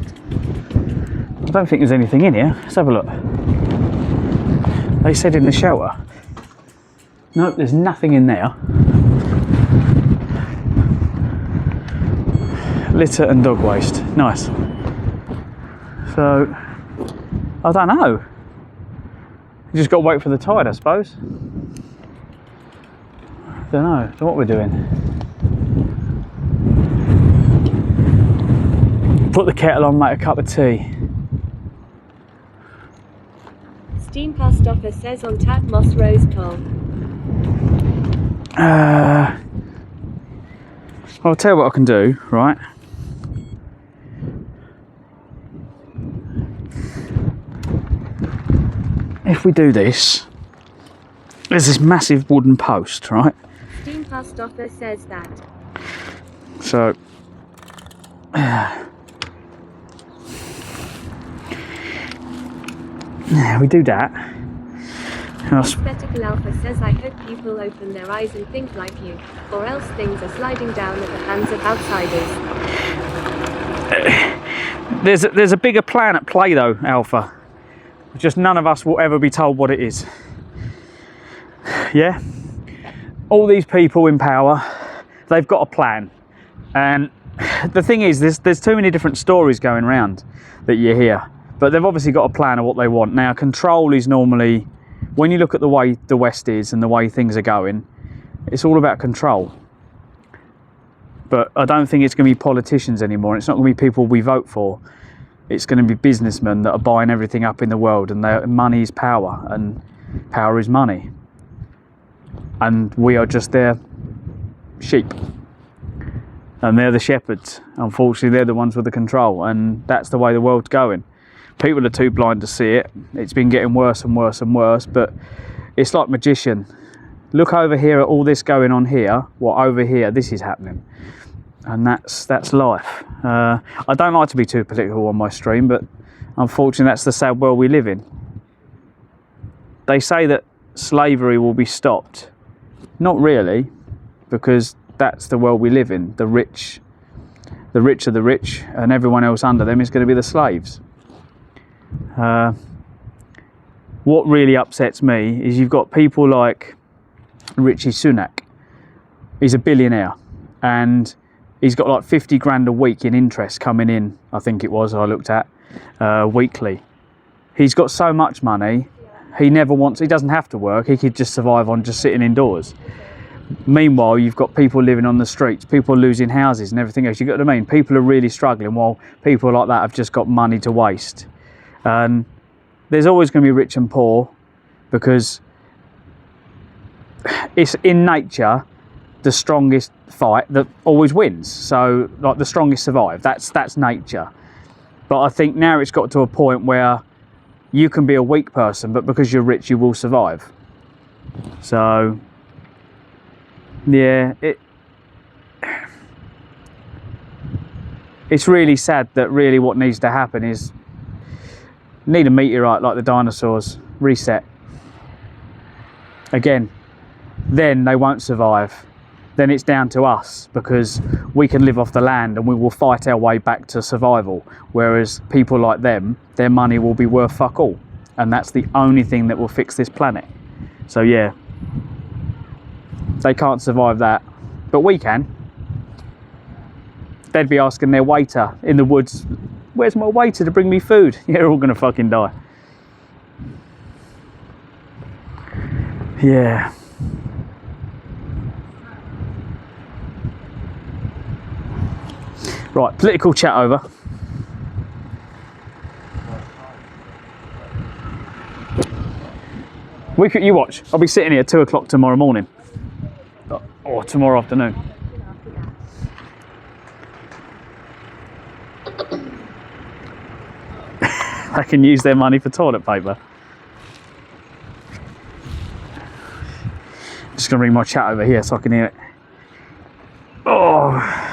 I don't think there's anything in here. Let's have a look. They said in the shelter. Nope, there's nothing in there. Litter and dog waste. Nice. So, I don't know. You just got to wait for the tide, I suppose. Don't know. So what we're doing? Put the kettle on, make a cup of tea. Steam past office says on tap Moss Rose Toll. I'll tell you what I can do, right? If we do this, there's this massive wooden post, right? Steam past office says that. So, we do that. Aesthetical Alpha says I hope people open their eyes and think like you, or else things are sliding down at the hands of outsiders. There's a bigger plan at play though, Alpha. Just none of us will ever be told what it is. Yeah? All these people in power, they've got a plan. And the thing is, there's too many different stories going around that you hear. But they've obviously got a plan of what they want. Now, control is normally, when you look at the way the West is and the way things are going, it's all about control. But I don't think it's going to be politicians anymore. It's not going to be people we vote for. It's going to be businessmen that are buying everything up in the world, and money is power, and power is money. And we are just their sheep. And they're the shepherds. Unfortunately, they're the ones with the control, and that's the way the world's going. People are too blind to see it. It's been getting worse and worse and worse, but it's like magician. Look over here at all this going on here. Well, over here, this is happening. And that's life. I don't like to be too political on my stream, but unfortunately that's the sad world we live in. They say that slavery will be stopped. Not really, because that's the world we live in. The rich are the rich, and everyone else under them is going to be the slaves. What really upsets me is you've got people like Richie Sunak. He's a billionaire, and he's got like 50 grand a week in interest coming in, I think it was, I looked at, weekly. He's got so much money, he doesn't have to work, he could just survive on just sitting indoors. Meanwhile, you've got people living on the streets, people losing houses and everything else. You got what I mean? People are really struggling, while people like that have just got money to waste. And there's always going to be rich and poor, because it's in nature, the strongest fight that always wins. So like the strongest survive. That's nature. But I think now it's got to a point where you can be a weak person, but because you're rich you will survive. So yeah, it's really sad that really what needs to happen is need a meteorite like the dinosaurs, reset again. Then they won't survive. Then it's down to us, because we can live off the land and we will fight our way back to survival. Whereas people like them, their money will be worth fuck all. And that's the only thing that will fix this planet. So yeah, they can't survive that, but we can. They'd be asking their waiter in the woods, where's my waiter to bring me food? You're all gonna fucking die. Yeah. Right, political chat over. You watch. I'll be sitting here at 2 o'clock tomorrow morning. Or tomorrow afternoon. They can use their money for toilet paper. Just gonna bring my chat over here so I can hear it. Oh.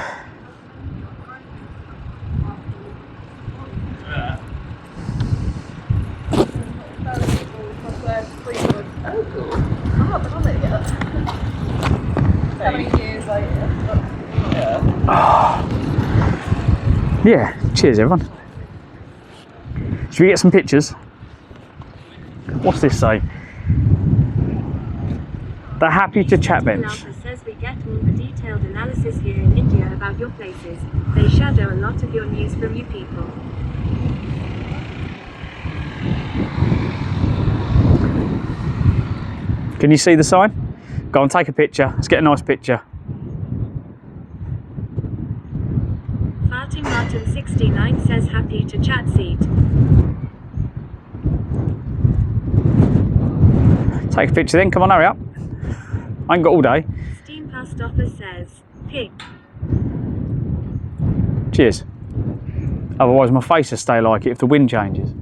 Yeah, cheers everyone. Should we get some pictures? What's this say? They're happy to chat bench. Says we get all the detailed analysis here in India about your places. They shadow a lot of your news from you people. Can you see the sign? Go and take a picture. Let's get a nice picture. Farting Martin 69 says happy to chat seat. Take a picture then, come on, hurry up. I ain't got all day. Steam Past Offer says pig. Cheers. Otherwise my face will stay like it if the wind changes.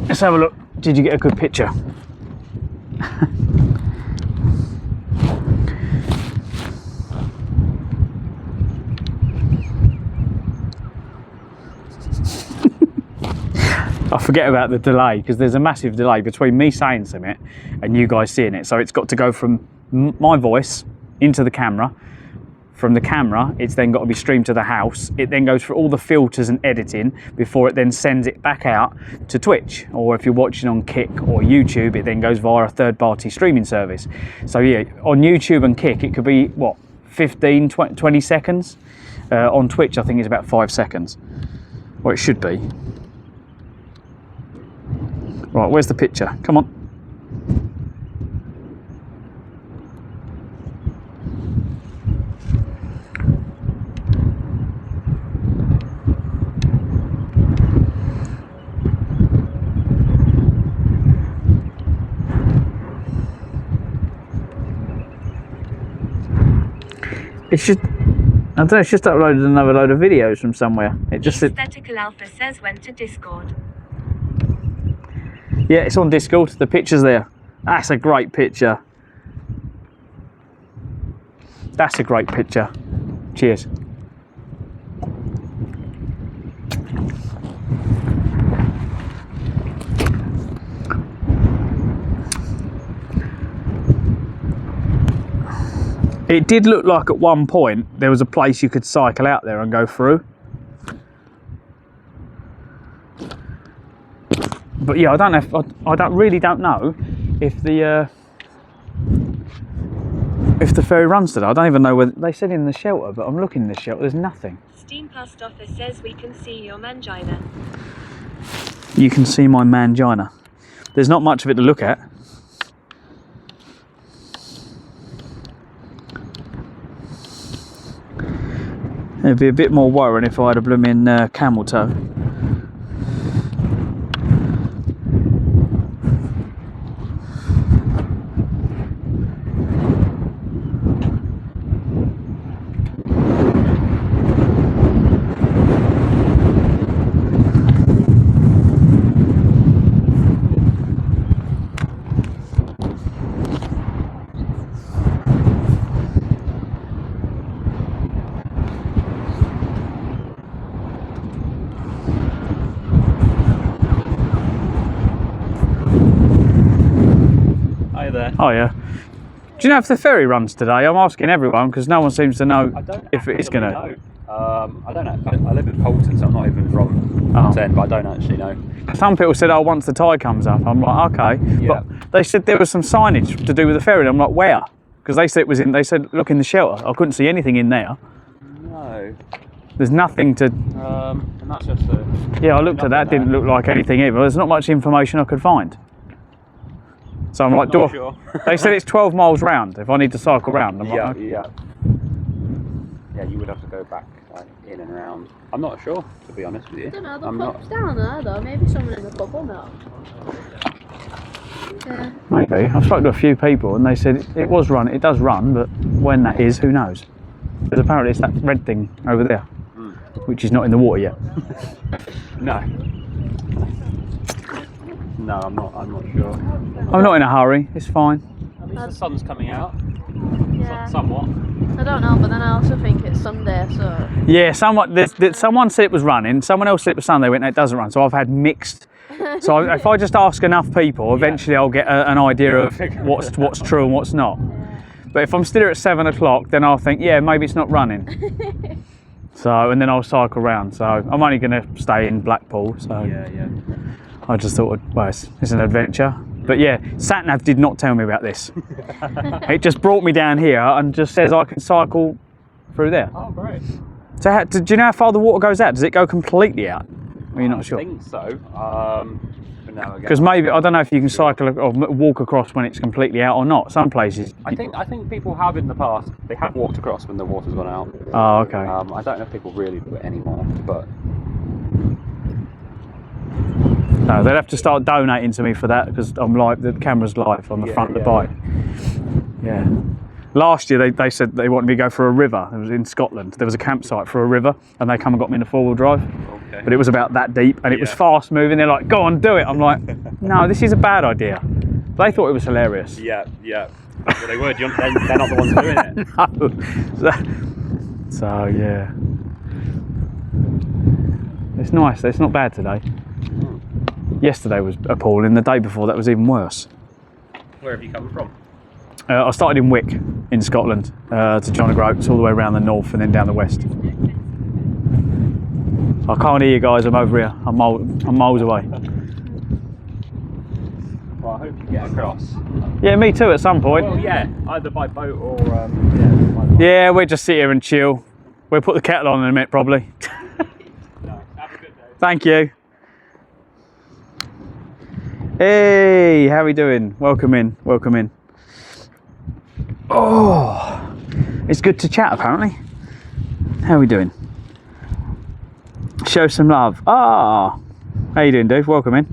Let's have a look. Did you get a good picture? I forget about the delay, because there's a massive delay between me saying something and you guys seeing it. So it's got to go from my voice into the camera. From the camera, it's then got to be streamed to the house. It then goes through all the filters and editing before it then sends it back out to Twitch. Or if you're watching on Kick or YouTube, it then goes via a third-party streaming service. So yeah, on YouTube and Kick, it could be, what, 15, 20 seconds? On Twitch, I think it's about 5 seconds. Or it should be. Right, where's the picture? Come on. It's just, I don't know, it's just uploaded another load of videos from somewhere. It just said... Aesthetical Alpha says went to Discord. Yeah, it's on Discord. The picture's there. That's a great picture. That's a great picture. Cheers. It did look like at one point there was a place you could cycle out there and go through. But yeah, I don't know if I really don't know if the ferry runs today. I don't even know whether they said in the shelter, but I'm looking in the shelter. There's nothing. Steam Past Office says we can see your mangina. You can see my mangina. There's not much of it to look at. It'd be a bit more worrying if I had a blooming camel toe. Oh yeah. Do you know if the ferry runs today? I'm asking everyone because no one seems to know if it is going to. I don't know. I live in Polton, so I'm not even from Polton, but I don't actually know. Some people said, oh, once the tide comes up. I'm like, okay. Yeah. But they said there was some signage to do with the ferry. And I'm like, where? Because they said it was in. They said, look in the shelter. I couldn't see anything in there. No. There's nothing to. And that's just a. Yeah, I looked at that. Didn't look like anything either. There's not much information I could find. So I'm like, Sure. They said it's 12 miles round if I need to cycle round. I'm like, okay. Yeah, you would have to go back like in and around. I'm not sure, to be honest with you. I don't know, the pub's down there though. Maybe someone in the pub will know. Yeah. Maybe. I've spoken to a few people and they said it was run. It does run, but when that is, who knows? Because apparently it's that red thing over there, which is not in the water yet. No. No, I'm not sure. I'm not in a hurry. It's fine. At least the sun's coming out. Yeah. Somewhat. I don't know, but then I also think it's Sunday, so. Yeah, someone said it was running. Someone else said it was Sunday. Went, no, it doesn't run. So I've had mixed. So if I just ask enough people, eventually I'll get an idea of what's true and what's not. But if I'm still here at 7 o'clock, then I'll think, yeah, maybe it's not running. So, and then I'll cycle round. So I'm only going to stay in Blackpool. So Yeah. I just thought, well, it's an adventure. But yeah, SatNav did not tell me about this. It just brought me down here and just says I can cycle through there. Oh, great. So do you know how far the water goes out? Does it go completely out? Or you're not sure? I think so. Because maybe, I don't know if you can cycle or walk across when it's completely out or not. Some places. I think people have in the past. They have walked across when the water's gone out. Oh, okay. I don't know if people really do it anymore, but. No, they'll have to start donating to me for that because I'm live. The camera's live on the front of the bike. Yeah. Last year they said they wanted me to go for a river. It was in Scotland. There was a campsite for a river, and they come and got me in a four-wheel drive. Okay. But it was about that deep, and it was fast moving. They're like, "Go on, do it." I'm like, "No, this is a bad idea." They thought it was hilarious. Yeah. Well, they were. They're not the ones doing it. No. So yeah, it's nice. It's not bad today. Yesterday was appalling. The day before that was even worse. Where have you come from? I started in Wick in Scotland to John O'Groats, all the way around the north and then down the west. I can't hear you guys. I'm over here. I'm miles away. Well, I hope you get across. Yeah, me too. At some point. Well, yeah, either by boat or Yeah, we'll just sit here and chill. We'll put the kettle on in a minute, probably. No, have a good day. Thank you. Hey, how are we doing? Welcome in, welcome in. Oh, it's good to chat apparently. How are we doing? Show some love. Ah, how you doing, Dave? Welcome in.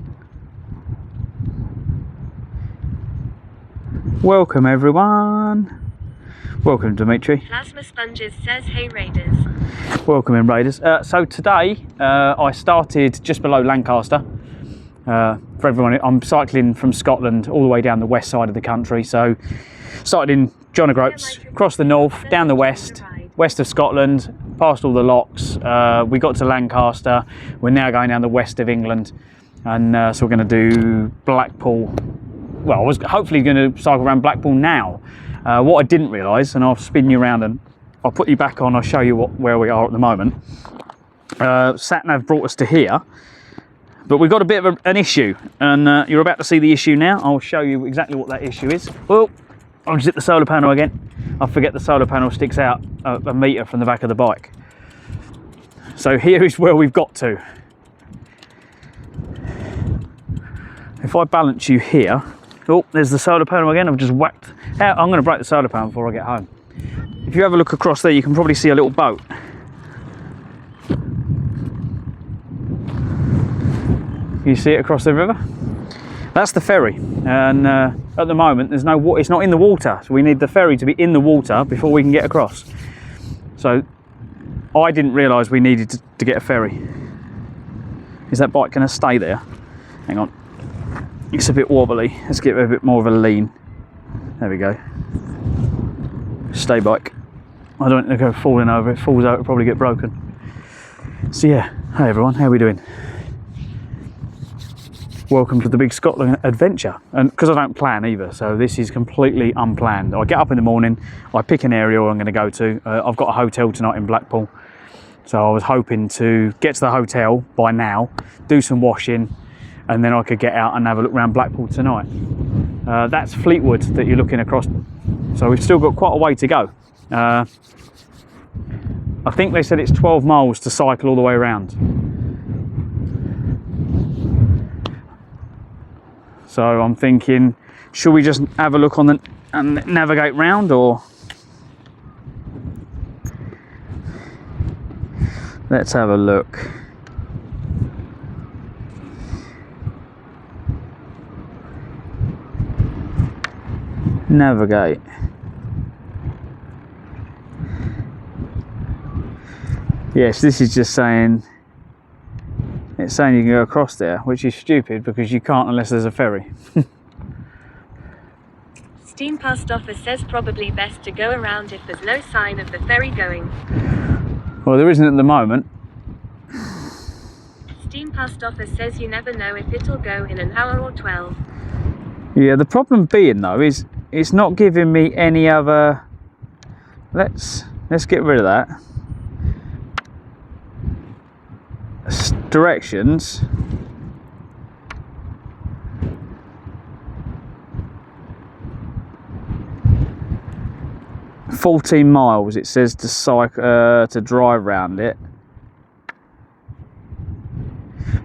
Welcome everyone. Welcome, Dimitri. Plasma Sponges says, hey Raiders. Welcome in, Raiders. So today I started just below Lancaster. For everyone, I'm cycling from Scotland all the way down the west side of the country. So started in John O'Groats, across the north, down the west of Scotland, past all the locks. We got to Lancaster. We're now going down the west of England, and so we're going to do Blackpool. Well, I was hopefully going to cycle around Blackpool now. What I didn't realise, and I'll spin you around and I'll put you back on, I'll show you where we are at the moment. Sat-nav brought us to here, but we've got a bit of an issue, and you're about to see the issue now. I'll show you exactly what that issue is. Oh, I'll just hit the solar panel again. I forget the solar panel sticks out a metre from the back of the bike. So here is where we've got to. If I balance you here, oh, there's the solar panel again. I've just whacked out. I'm going to break the solar panel before I get home. If you have a look across there, you can probably see a little boat. You see it across the river? That's the ferry, and at the moment there's no water. It's not in the water, so we need the ferry to be in the water before we can get across. So I didn't realise we needed to get a ferry. Is that bike going to stay there? Hang on. It's a bit wobbly. Let's give it a bit more of a lean. There we go. Stay bike. I don't want to go falling over. If it falls out, it'll probably get broken. So yeah, hey everyone, how are we doing? Welcome to the big Scotland adventure. And because I don't plan either, so this is completely unplanned. I get up in the morning, I pick an area I'm going to go to. I've got a hotel tonight in Blackpool, so I was hoping to get to the hotel by now, do some washing, and then I could get out and have a look around Blackpool tonight. That's Fleetwood that you're looking across, so we've still got quite a way to go. I think they said it's 12 miles to cycle all the way around. So I'm thinking, should we just have a look on and navigate round, or let's have a look. Navigate. Yes, this is just saying, it's saying you can go across there, which is stupid because you can't unless there's a ferry. Steam Post Office says probably best to go around if there's no sign of the ferry going. Well, there isn't at the moment. Steam Post Office says you never know if it'll go in an hour or 12. Yeah, the problem being though is it's not giving me any other. Let's get rid of that. Directions. "14 miles" it says to cycle to drive around it.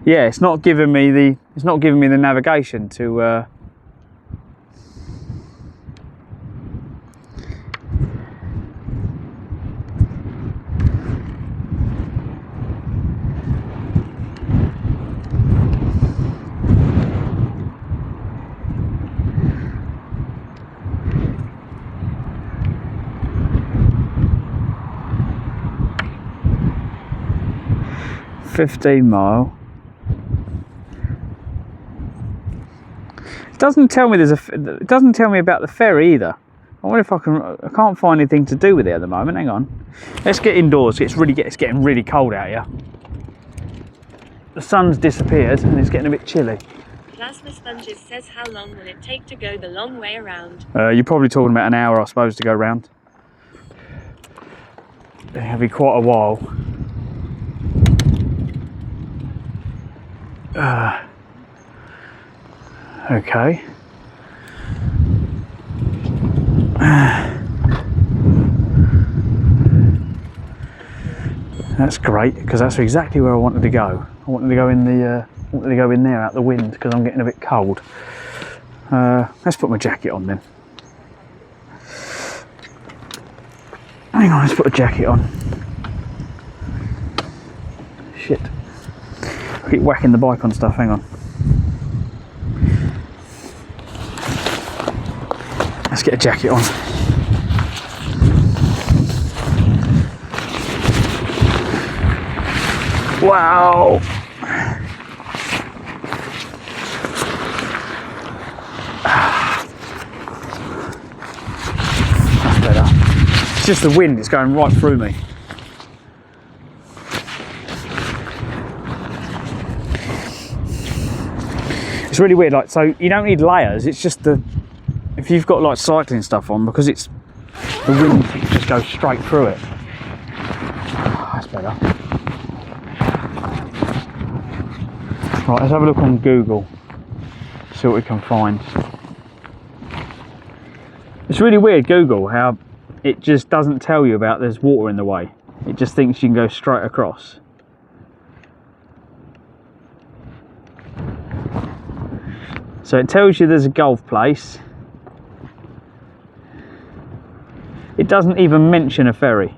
Yeah, it's not giving me the navigation to "15 mile." It doesn't tell me it doesn't tell me about the ferry either. I wonder if I can't find anything to do with it at the moment. Hang on. Let's get indoors. It's getting really cold out here. The sun's disappeared and it's getting a bit chilly. Plasma Sponges says how long will it take to go the long way around? You're probably talking about an hour, I suppose, to go round. It'll be quite a while. Okay. That's great, because that's exactly where I wanted to go. I wanted to go in there out the wind because I'm getting a bit cold. Let's put my jacket on then. Hang on, let's put a jacket on. Shit. I keep whacking the bike on stuff, hang on. Let's get a jacket on. Wow. That's better. It's just the wind, it's going right through me. It's really weird, like, so you don't need layers, it's just if you've got like cycling stuff on, because it's the wind just goes straight through it. That's better. Right, let's have a look on Google, see what we can find. It's really weird, Google, how it just doesn't tell you about there's water in the way. It just thinks you can go straight across. So it tells you there's a golf place. It doesn't even mention a ferry.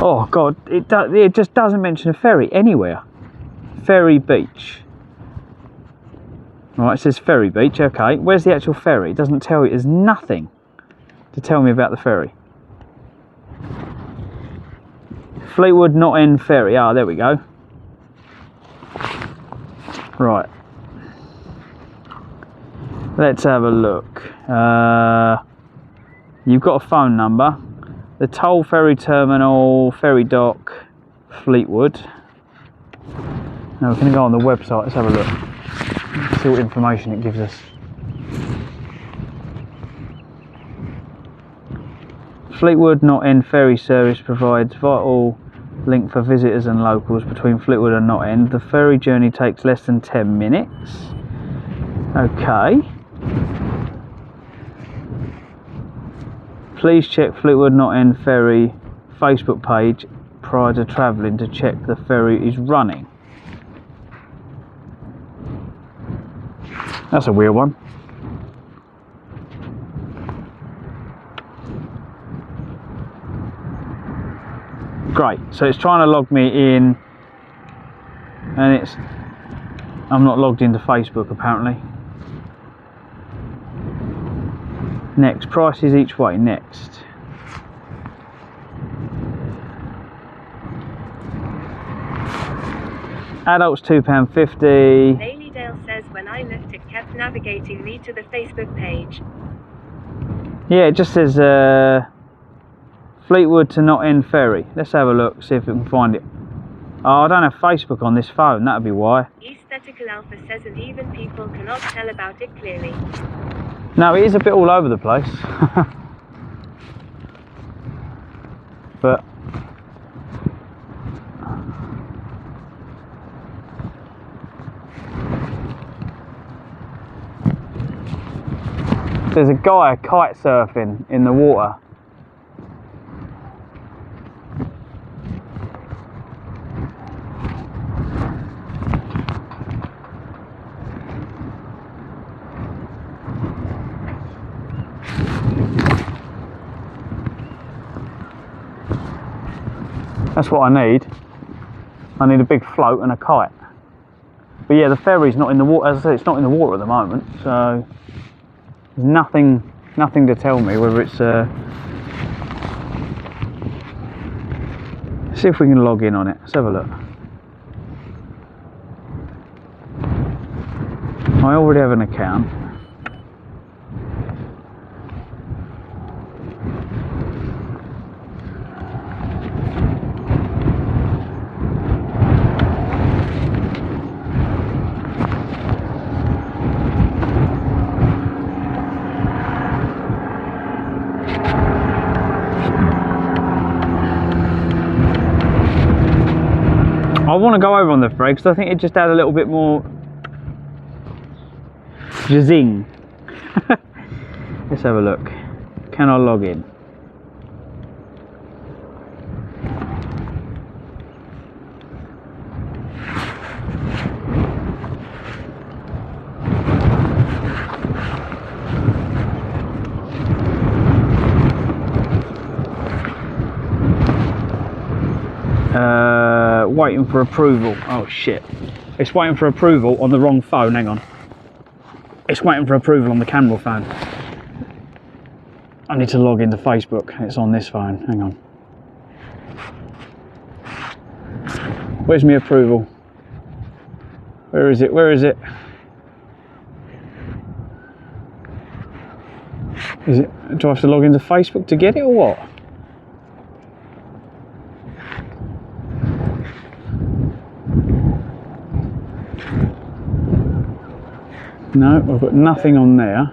Oh God, it just doesn't mention a ferry anywhere. Ferry beach. Right, it says ferry beach, okay. Where's the actual ferry? It doesn't tell you, there's nothing to tell me about the ferry. Fleetwood Knot End Ferry, ah, there we go. Right. Let's have a look. You've got a phone number. The Toll Ferry Terminal, Ferry Dock, Fleetwood. Now we're going to go on the website, let's have a look. See what information it gives us. Fleetwood Knot End Ferry Service provides vital link for visitors and locals between Fleetwood and Knot End. The ferry journey takes less than 10 minutes. Okay. Please check Fleetwood Knot End Ferry Facebook page prior to travelling to check the ferry is running. That's a weird one. Great, so it's trying to log me in and I'm not logged into Facebook apparently. Next, prices each way, next. Adults £2.50. Dale says when I looked it kept navigating me to the Facebook page. Yeah, it just says Fleetwood to Knot End Ferry. Let's have a look, see if we can find it. Oh, I don't have Facebook on this phone, that'd be why. Aesthetical Alpha says and even people cannot tell about it clearly. No, it is a bit all over the place. But there's a guy kite surfing in the water. That's what I need. I need a big float and a kite. But yeah, the ferry's not in the water. As I said, it's not in the water at the moment, so there's nothing to tell me whether it's. See if we can log in on it. Let's have a look. I already have an account. I want to go over on the ferry because I think it just add a little bit more zing. Let's have a look. Can I log in? Waiting for approval. Oh shit. It's waiting for approval on the wrong phone. Hang on. It's waiting for approval on the camera phone. I need to log into Facebook. It's on this phone. Hang on. Where's my approval? Where is it? Where is it? Is it? Do I have to log into Facebook to get it or what? No, I've got nothing on there.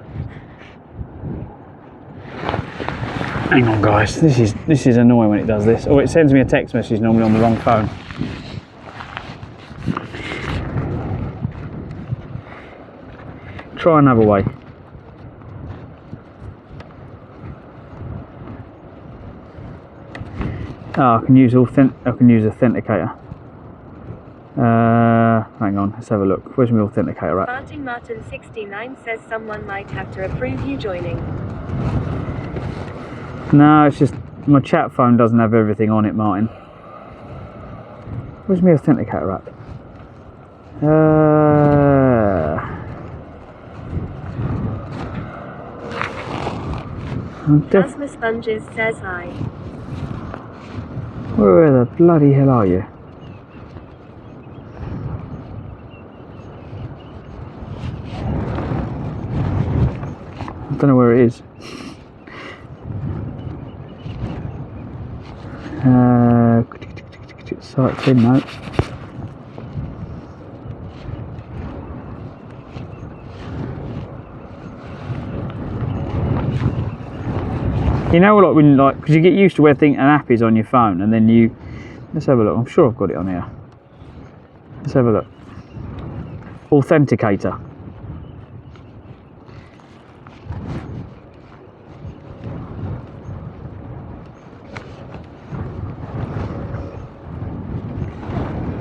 Hang on, guys. This is annoying when it does this. Oh, it sends me a text message normally on the wrong phone. Try another way. Oh, I can use authenticator. Hang on, let's have a look. Where's my authenticator at? Martin69 says someone might have to approve you joining. No, it's just my chat phone doesn't have everything on it, Martin. Where's my authenticator at? Plasma Sponges says hi. Where the bloody hell are you? I don't know where it is. Site in note. You know, like when because you get used to where an app is on your phone, and then you. Let's have a look. I'm sure I've got it on here. Let's have a look. Authenticator.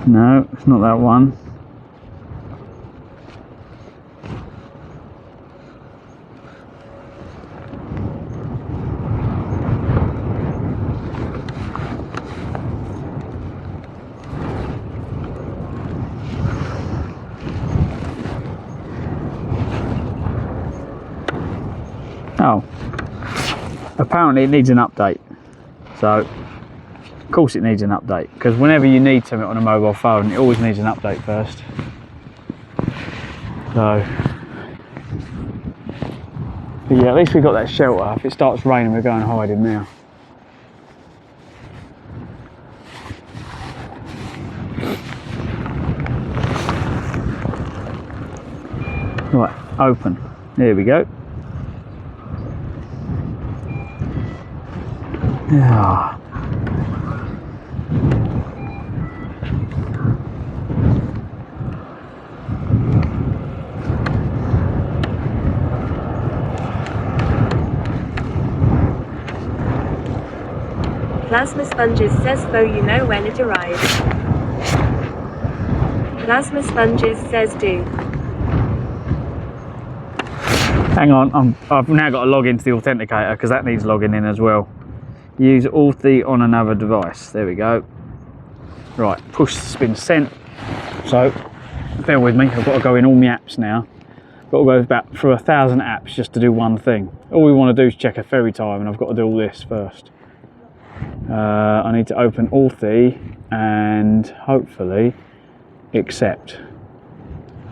No, it's not that one. Oh, apparently it needs an update. So, of course it needs an update, because whenever you need something on a mobile phone, it always needs an update first. So, but yeah, at least we got that shelter. If it starts raining, we're going hiding now. Right, open. There we go. Yeah. Plasma Sponges says so you know when it arrives. Plasma Sponges says do. Hang on, I've now got to log into the authenticator because that needs logging in as well. Use Authy on another device. There we go. Right, push has been sent. So, bear with me. I've got to go in all my apps now. Got to go back through 1,000 apps just to do one thing. All we want to do is check a ferry time, and I've got to do all this first. I need to open Authy and hopefully accept.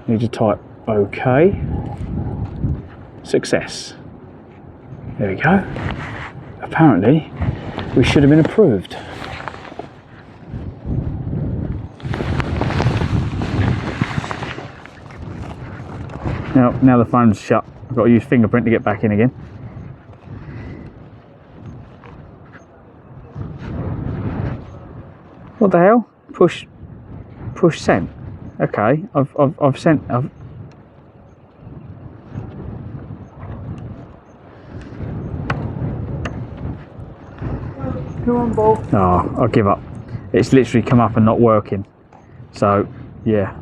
I need to type OK. Success. There we go. Apparently, we should have been approved. Now the phone's shut. I've got to use fingerprint to get back in again. What the hell? Push sent. Okay, I've sent. Come on, Bob. Oh, I'll give up. It's literally come up and not working. So, yeah.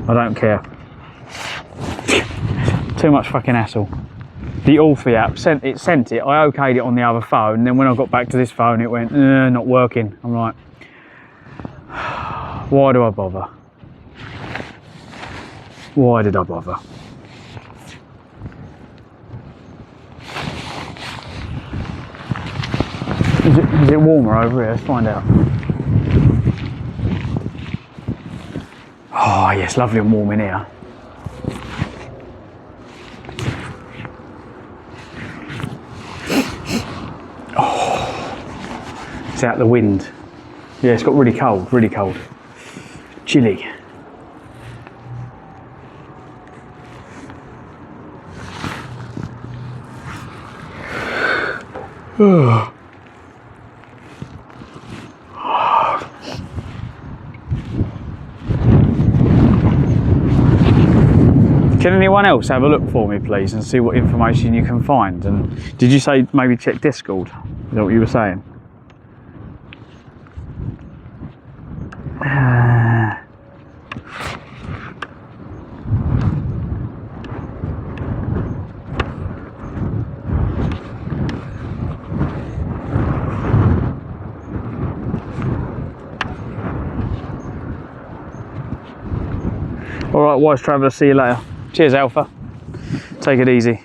I don't care. Too much fucking hassle. The Authy app sent it. I okayed it on the other phone, and then when I got back to this phone, it went not working. I'm like, Why do I bother? Why did I bother? Is it warmer over here? Let's find out. Oh yes, lovely and warm in here. Oh, it's out the wind. Yeah, it's got really cold, really cold. Chilly. Can anyone else have a look for me, please, and see what information you can find? And did you say maybe check Discord? Is that what you were saying? All right, wise traveller, see you later. Cheers, Alpha. Take it easy.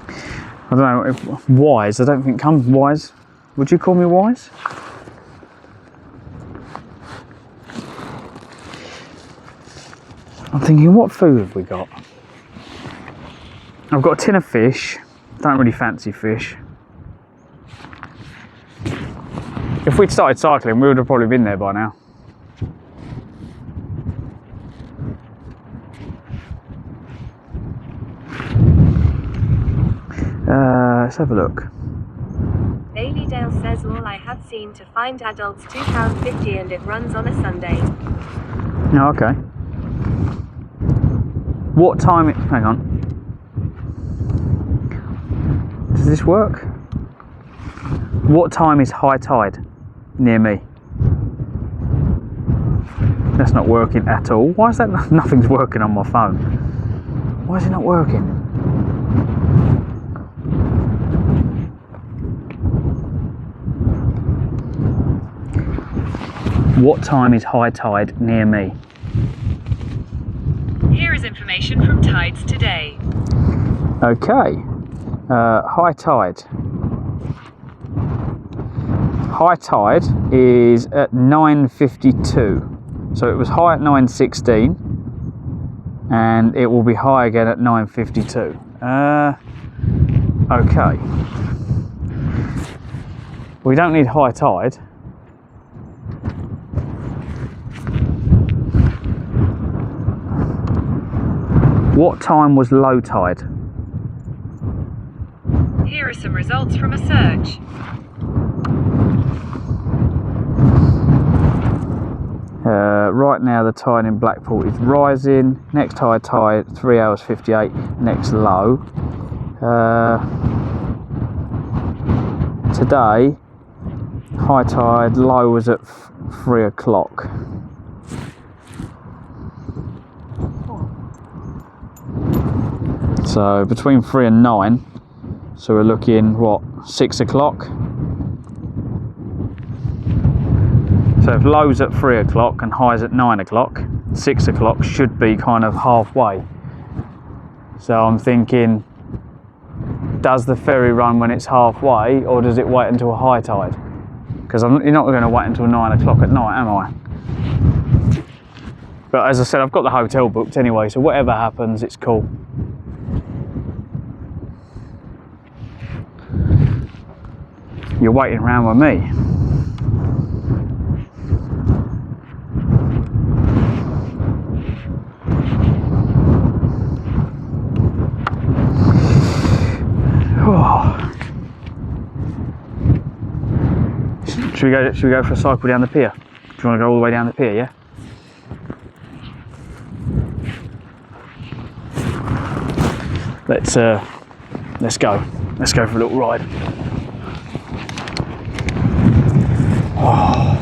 I don't know, if wise, I don't think comes wise. Would you call me wise? I'm thinking, what food have we got? I've got a tin of fish. Don't really fancy fish. If we'd started cycling, we would have probably been there by now. Let's have a look. Bailey-Dale says all I had seen to find adults £2.50 and it runs on a Sunday. Oh, okay. What time it... Hang on. Does this work? What time is high tide near me? That's not working at all. Why is that? Nothing's working on my phone. Why is it not working? What time is high tide near me? Here is information from Tides Today. Okay. High tide. High tide is at 9:52. So it was high at 9:16 and it will be high again at 9:52. Okay. We don't need high tide. What time was low tide? Here are some results from a search. Right now the tide in Blackpool is rising. Next high tide 3 hours 58. Next low. Today high tide, low was at 3 o'clock. So between 3 and 9. So we're looking, what, 6 o'clock? So if low's at 3 o'clock and high's at 9 o'clock, 6 o'clock should be kind of halfway. So I'm thinking, does the ferry run when it's halfway or does it wait until a high tide? Because you're not going to wait until 9 o'clock at night, am I? But as I said, I've got the hotel booked anyway, so whatever happens, it's cool. You're waiting around with me. Should we go for a cycle down the pier? Do you want to go all the way down the pier, yeah? Let's go. Let's go for a little ride. Oh.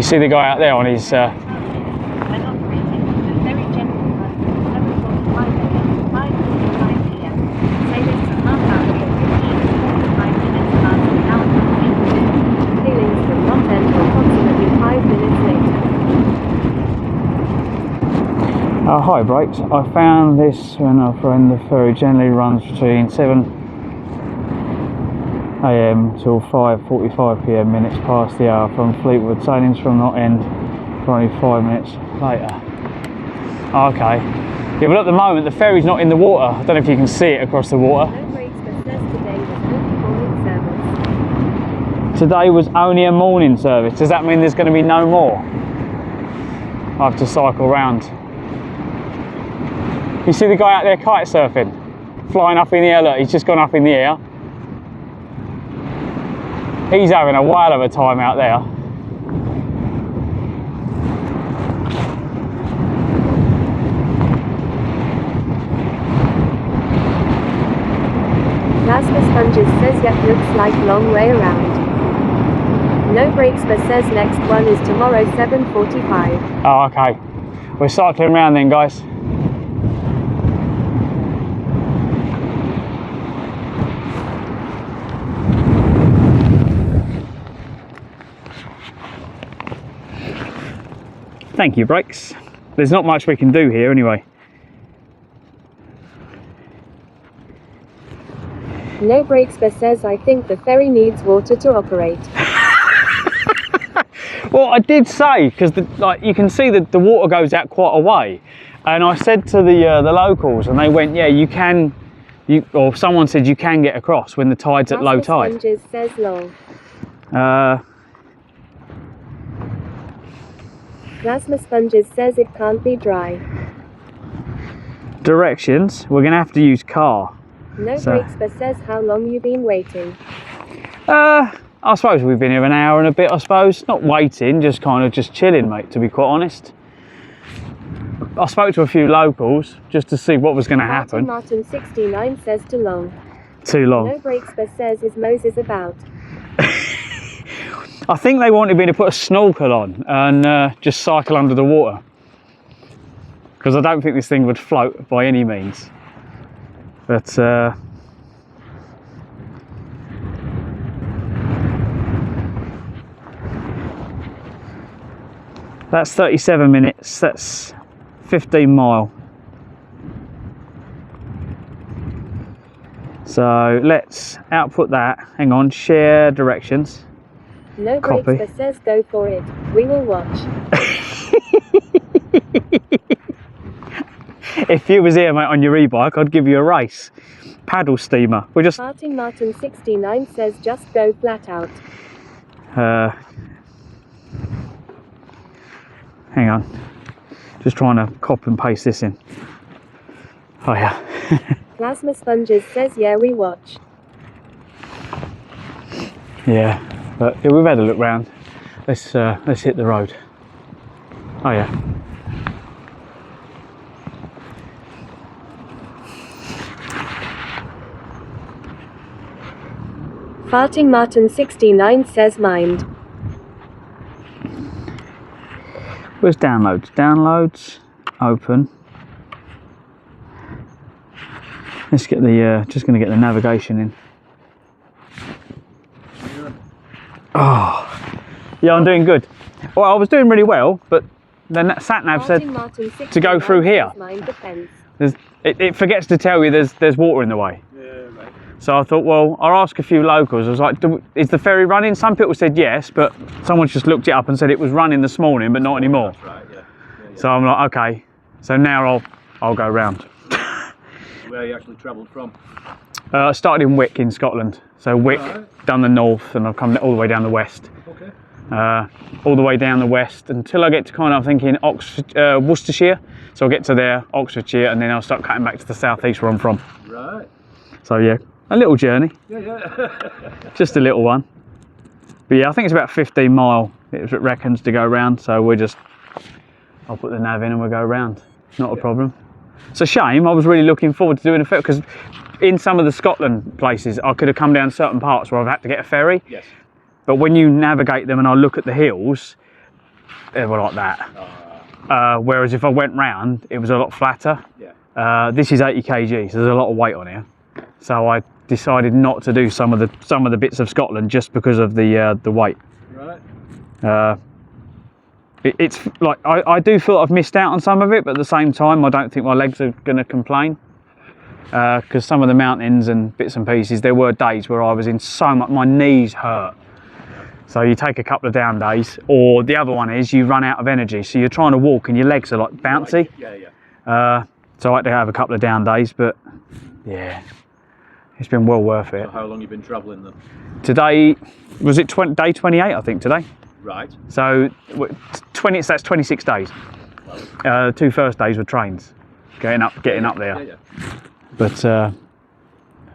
see the guy out there on his Oh, hi brakes. I found this when the ferry generally runs between 7 AM till 5:45 PM, minutes past the hour from Fleetwood. Sailings from Knot End for only 5 minutes later. Okay. Yeah, but at the moment the ferry's not in the water. I don't know if you can see it across the water. Today was only a morning service. Does that mean there's going to be no more? I have to cycle round. You see the guy out there kite surfing? Flying up in the air, look, he's just gone up in the air. He's having a whale of a time out there. Plasma Sponges says yet looks like long way around. No brakes but says next one is tomorrow 7:45. Oh, okay. We're cycling around then, guys. Thank you, brakes. There's not much we can do here anyway. No brakes but says I think the ferry needs water to operate. Well, I did say, because like you can see that the water goes out quite a way, and I said to the locals, and they went, yeah, you can, or someone said you can get across when the tide's at low tide. Sponges says long. Plasma Sponges says it can't be dry. Directions, we're going to have to use car. No brakes but says how long you been waiting. I suppose we've been here an hour and a bit, I suppose. Not waiting, just kind of just chilling, mate, to be quite honest. I spoke to a few locals just to see what was going to happen. Martin 69 says too long. Too long. No brakes but says is Moses about. I think they wanted me to put a snorkel on and just cycle under the water. Because I don't think this thing would float by any means. But that's 37 minutes, that's 15 mile. So let's output that. Hang on, share directions. No Copy. brakes but says go for it. We will watch. If you was here, mate, on your e-bike, I'd give you a race. Paddle steamer. We're just... Martin 69 says just go flat out. Hang on. Just trying to copy and paste this in. Oh, yeah. Plasma Sponges says yeah, we watch. Yeah, but yeah, we've had a look round. Let's hit the road. Oh, yeah. Farting Martin 69 says mind. Where's downloads? Downloads, open. Let's get the, just going to get the navigation in. Oh, yeah, I'm doing good. Well, I was doing really well, but then that sat-nav said to go through here. It forgets to tell you there's water in the way. So I thought, well, I'll ask a few locals. I was like, is the ferry running? Some people said yes, but someone just looked it up and said it was running this morning, but not anymore. That's right, yeah. So I'm like, okay. So now I'll go round. Where you actually travelled from? I started in Wick in Scotland. So Wick, down the north, and I've come all the way down the west. Okay. All the way down the west until I get to kind of thinking Worcestershire. So I'll get to there, Oxfordshire, and then I'll start cutting back to the southeast where I'm from. Right. So yeah, a little journey. Yeah. Just a little one. But yeah, I think it's about 15 mile, it reckons, to go round. So I'll put the nav in and we'll go round. Not a problem. It's a shame. I was really looking forward to doing a ferry because in some of the Scotland places, I could have come down certain parts where I've had to get a ferry. Yes. But when you navigate them and I look at the hills, they were like that. Whereas if I went round, it was a lot flatter. Yeah. This is 80 kg, so there's a lot of weight on here. So I decided not to do some of the bits of Scotland just because of the weight. Right. It's like I do feel I've missed out on some of it, but at the same time I don't think my legs are going to complain, because some of the mountains and bits and pieces, there were days where I was in so much, my knees hurt. So you take a couple of down days, or the other one is you run out of energy, so you're trying to walk and your legs are like bouncy. Right. Yeah. So I had to have a couple of down days, but yeah, it's been well worth it. So how long you been travelling then? Today was it day 28, I think today. Right. So that's 26 days. The 2 first days were trains, getting up there. Yeah. But Oh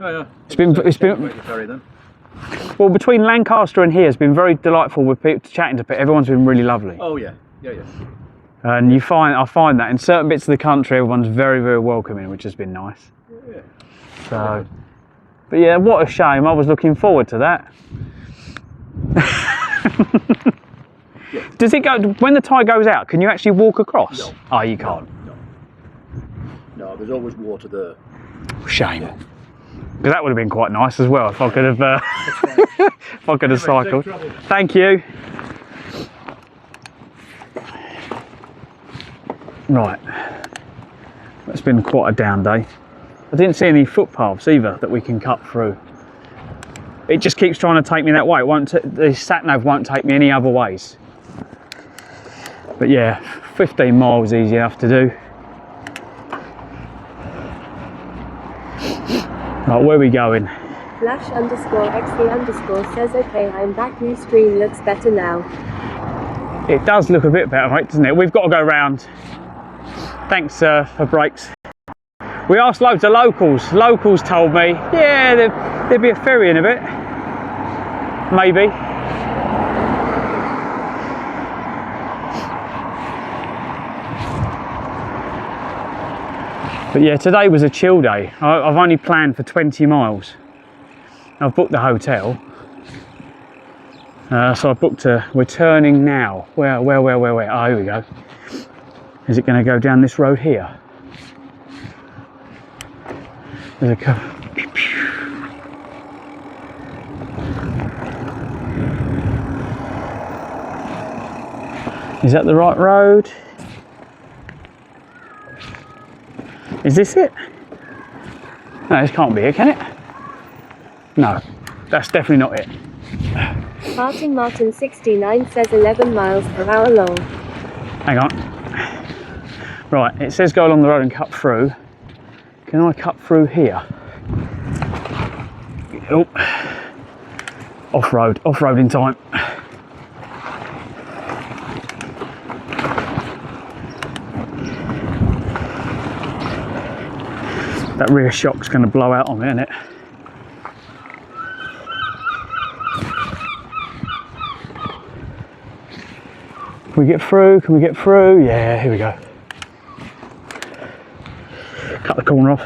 yeah. it's been Ferry then. well, between Lancaster and here has been very delightful with people, chatting to people. Everyone's been really lovely. Oh yeah. Yeah. And I find that in certain bits of the country, everyone's very, very welcoming, which has been nice. Yeah. So, but yeah, what a shame. I was looking forward to that. Does it go when the tide goes out? Can you actually walk across? No. Oh, you can't. No, there's always water there. Shame. Because that would have been quite nice as well if I could have if I could have cycled. Thank you. Right. It's been quite a down day. I didn't see any footpaths either that we can cut through. It just keeps trying to take me that way. It won't. The sat nav won't take me any other ways. But yeah, 15 miles easy enough to do. Right, where are we going? Flash_XE_ says, okay, I'm back. New stream looks better now. It does look a bit better, mate, doesn't it? We've got to go round. Thanks for brakes. We asked loads of locals. Locals told me, yeah, there'd be a ferry in a bit. Maybe. But yeah, today was a chill day. I've only planned for 20 miles. I've booked the hotel. So I've booked we're turning now. Where? Oh, here we go. Is it going to go down this road here? There's a couple. Is that the right road? Is this it? No, this can't be it, can it? No, that's definitely not it. Martin 69 says 11 miles per hour long. Hang on. Right, it says go along the road and cut through. Can I cut through here? Oh, off-road in time. That rear shock's going to blow out on me, isn't it? Can we get through? Can we get through? Yeah, here we go. Cut the corner off.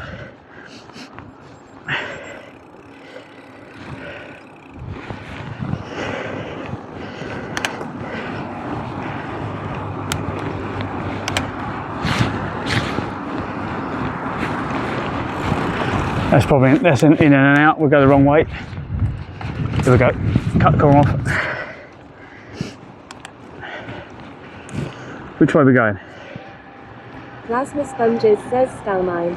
That's in and out. We'll go the wrong way. Here we go. Cut the corner off. Which way are we going? Plasma Sponges says Stalmine.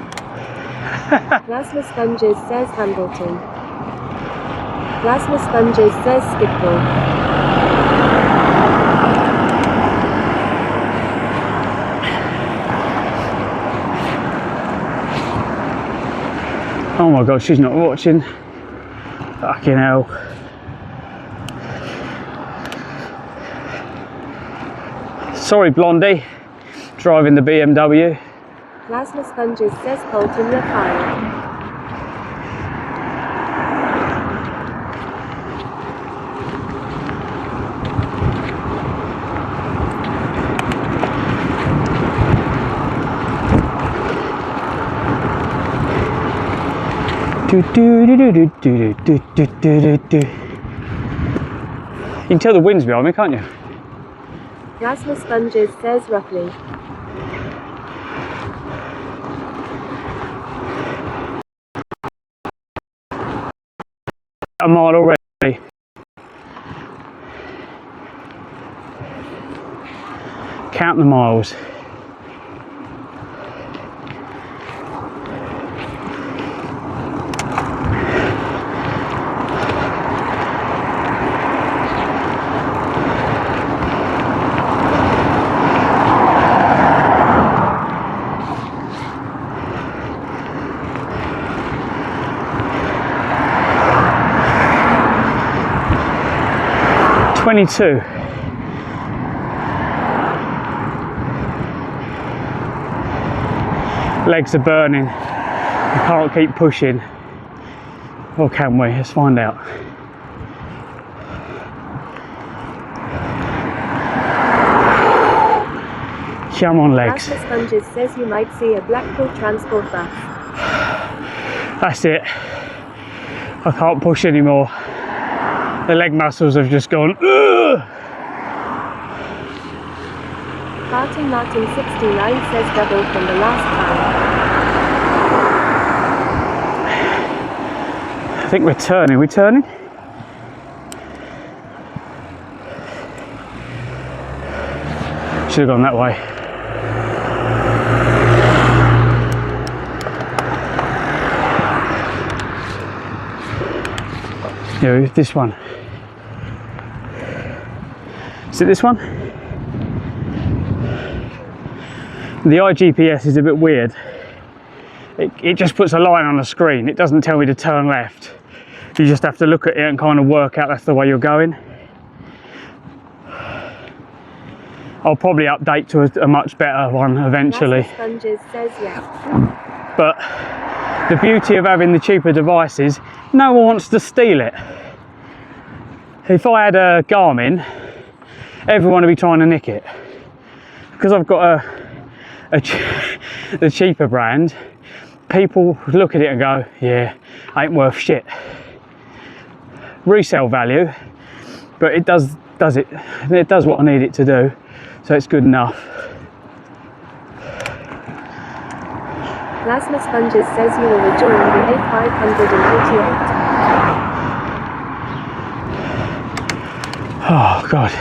Plasma Sponges says Hambleton. Plasma Sponges says Skidpool. Oh my god, she's not watching. Fucking hell. Sorry, Blondie. Driving the BMW. Plasma Sponges says Colton Lafayette. You can tell the wind's behind me, can't you? Rasmus Sponges says roughly. A mile already. Count the miles. "22. Legs are burning. I can't keep pushing. Or can we? Let's find out. Come on, legs. Rasmus Sponges says you might see a Blackpool transport bus. That's it. I can't push anymore. The leg muscles have just gone. Ugh! Martin 69 says double from the last time. I think we're turning. We're turning? Should have gone that way. Yeah, this one. Is it this one? The iGPS is a bit weird. It just puts a line on the screen. It doesn't tell me to turn left. You just have to look at it and kind of work out that's the way you're going. I'll probably update to a much better one eventually. Sponges says yes. But the beauty of having the cheaper devices, no one wants to steal it. If I had a Garmin, everyone would be trying to nick it. Because I've got the cheaper brand, people look at it and go, yeah, ain't worth shit. Resale value, but it does what I need it to do, so it's good enough. Rasmus Sponges says you will rejoin the A588. Oh God,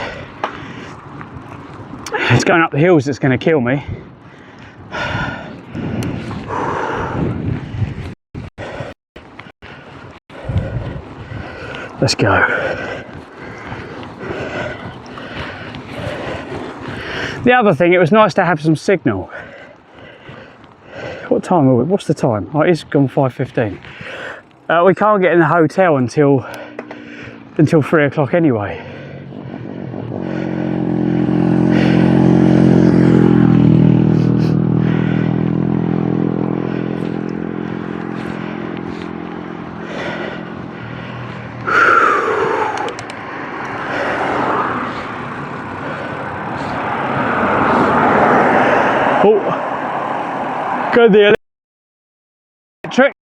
it's going up the hills that's going to kill me. Let's go. The other thing, it was nice to have some signal. What time are we? What's the time? Oh, it's gone 5:15. We can't get in the hotel until 3 o'clock anyway. Oh, go the electric.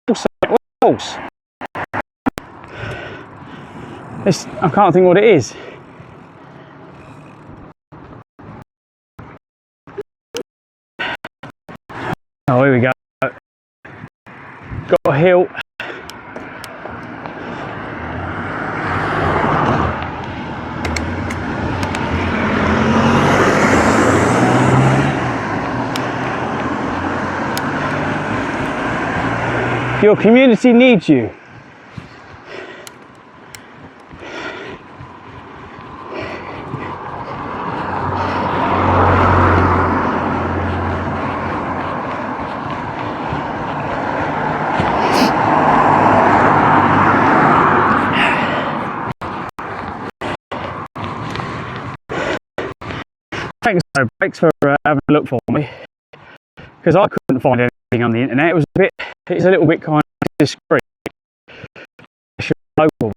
Also, I can't think what it is. Oh, here we go. Got a hill. Your community needs you. Thanks for having a look for me, because I couldn't find anything on the internet. It's a little bit kind of discreet. Local,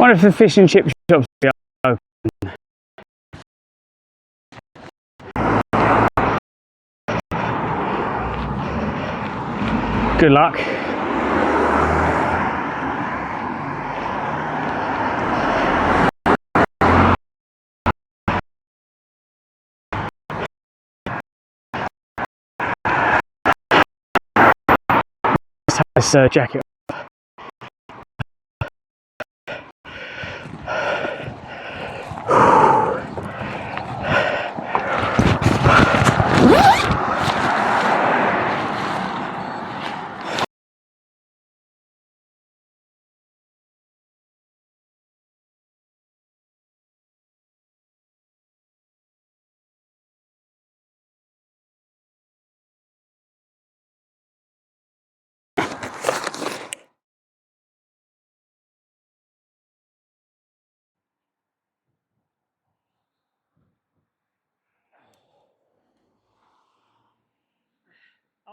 Wonder if the fish and chip shops will be open. Good luck. Let's have this jacket.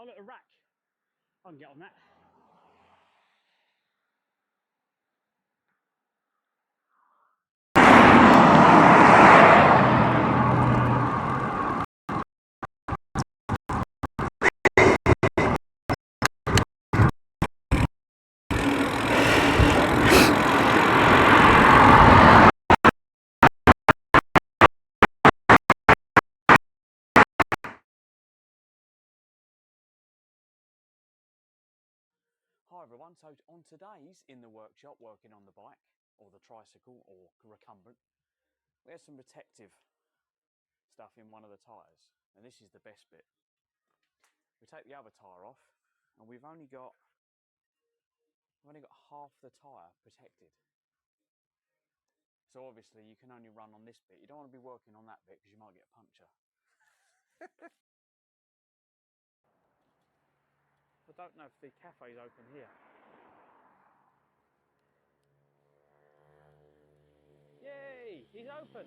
Oh look, a rack. I can get on that. Hi everyone, so on today's In the Workshop working on the bike or the tricycle or recumbent, we have some protective stuff in one of the tyres, and this is the best bit. We take the other tyre off and we've only got half the tyre protected. So obviously you can only run on this bit. You don't want to be working on that bit because you might get a puncture. I don't know if the cafe's open here. Yay! He's open!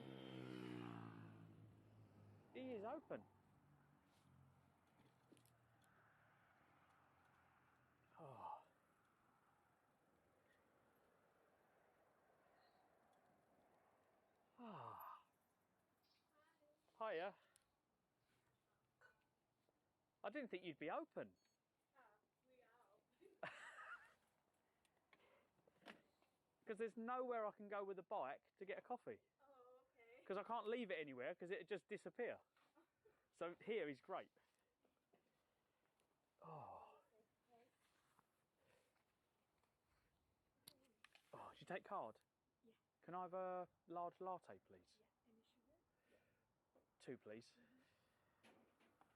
He is open. Oh. Oh. Hiya. I didn't think you'd be open. Because there's nowhere I can go with a bike to get a coffee. Because I can't leave it anywhere because it'd just disappear. So here is great. Oh. Oh, do you take card? Yeah. Can I have a large latte, please? Yeah. Any sugar? Yeah. 2, please. You want me to polish it? Hang on.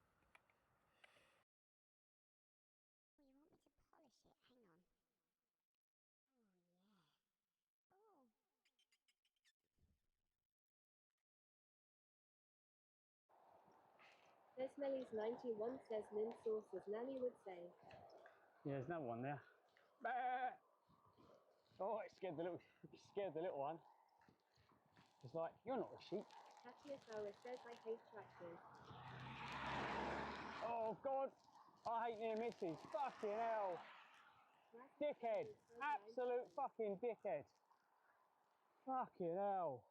Oh, yeah. Oh. Smelly's 91 says mint sauce as Nanny would say. Yeah, there's another one there. Oh, it scared the little one. It's like, you're not a sheep. Katya Sower says I hate tractors. Oh God, I hate near misses. Fucking hell. Dickhead. Absolute fucking dickhead. Fucking hell.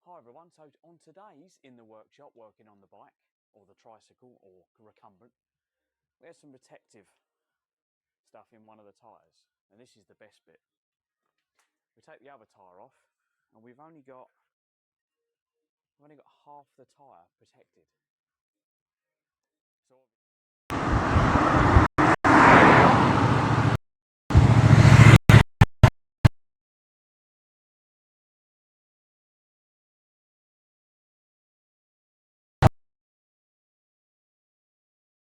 Hi everyone, so on today's In the Workshop working on the bike or the tricycle or recumbent, we have some protective stuff in one of the tyres, and this is the best bit. We take the other tyre off and we've only got half the tyre protected. So To the guy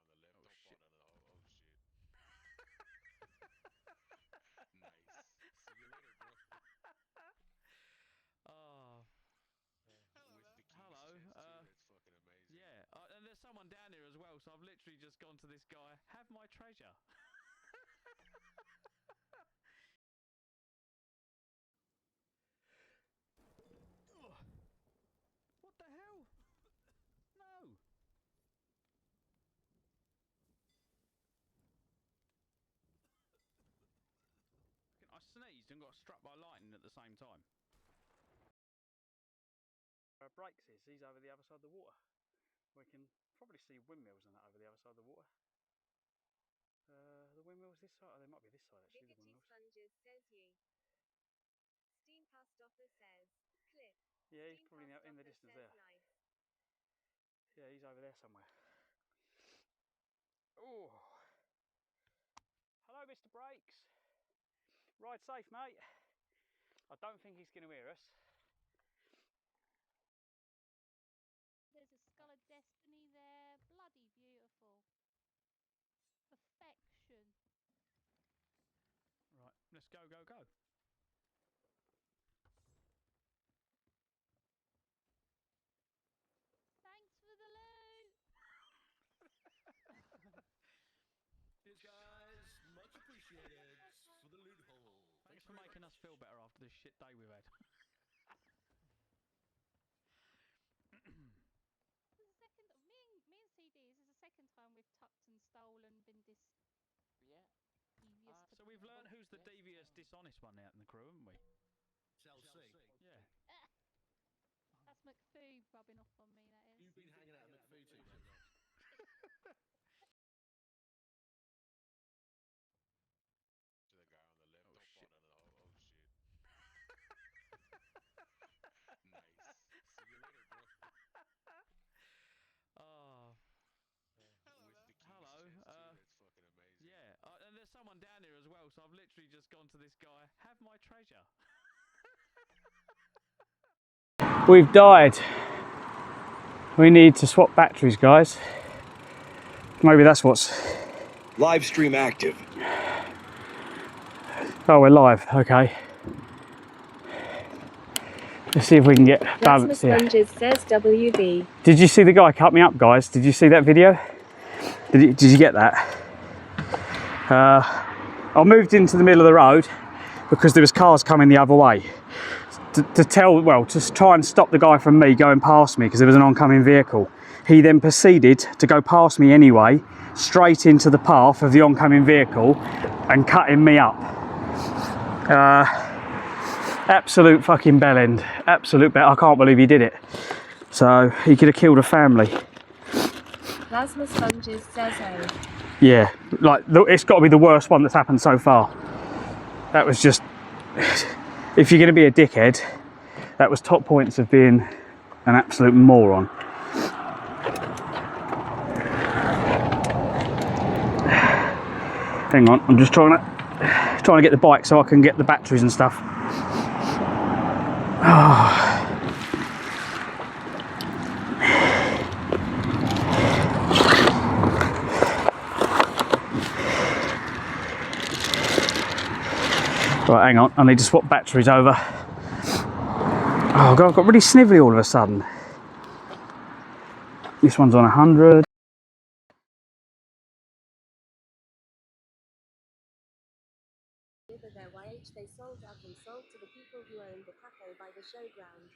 on the left, don't fall down. Oh shit. Nice. See you later, bro. oh. With the keys Hello. chest too. That's fucking amazing. Yeah, and there's someone down here as well, so I've literally just gone to this guy, have my treasure. What the hell? No. was struck by lightning at the same time. Brakes is, he's over the other side of the water. We can probably see windmills and that over the other side of the water. The windmills this side? Oh, they might be this side actually, the windmills. Sponges says you. Steam cast offer says Clives. Yeah, he's probably in the distance there. Nice. Yeah, he's over there somewhere. Oh. Hello, Mr. Brakes. Ride safe, mate. I don't think he's going to hear us. There's a skull of destiny there. Bloody beautiful. Perfection. Right, let's go, go, go. Thanks for the loot. Cheers, guys. Much appreciated for the loot hole. Thanks for making us feel better after this shit day we've had. This is the second. Me and CDs. This is the second time we've tucked and stolen, been devious. So we've learned who's the devious, dishonest one out in the crew, haven't we? Chelsea. Yeah. That's McPhoo rubbing off on me. That is. You've been hanging out with McPhoo too much. To the guy on the left. Oh, Don't shit. fall down. Oh shit. Nice. See you later, bro. Oh. With the keys Hello. chest too. That's fucking amazing. Yeah, and there's someone down here as well, so I've literally just gone to this guy. Have my treasure. We've died. We need to swap batteries, guys. Maybe that's what's... Live stream active. Oh, we're live. Okay. Let's see if we can get balance here. Sponges says WB. Did you see the guy cut me up, guys? Did you see that video? Did you get that? I moved into the middle of the road because there was cars coming the other way. To try and stop the guy from me going past me because there was an oncoming vehicle. He then proceeded to go past me anyway, straight into the path of the oncoming vehicle and cutting me up. Absolute fucking bellend. Absolute I can't believe he did it. So he could have killed a family. Plasma Sponges says oh. Yeah, like it's got to be the worst one that's happened so far. That was just, if you're going to be a dickhead, that was top points of being an absolute moron. Hang on, I'm just trying to get the bike so I can get the batteries and stuff. Oh. Right, hang on, I need to swap batteries over. Oh God, I've got really snivelly all of a sudden. This one's on 100. Their YH they sold up and sold to the people who owned the cafe by the showground.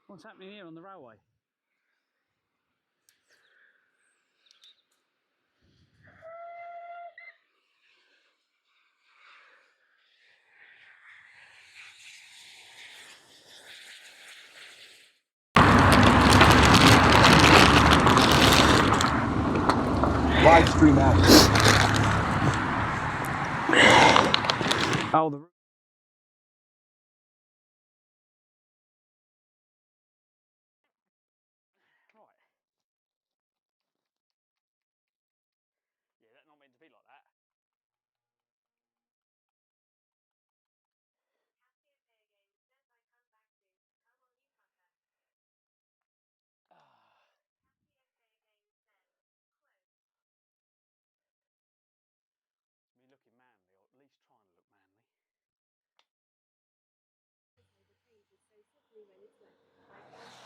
What's happening here on the railway? Live stream active. Oh, the... Right. Yeah, that's not meant to be like that. Me looking manly, or at least trying to look manly. The paint is so slippery when it's wet. I found out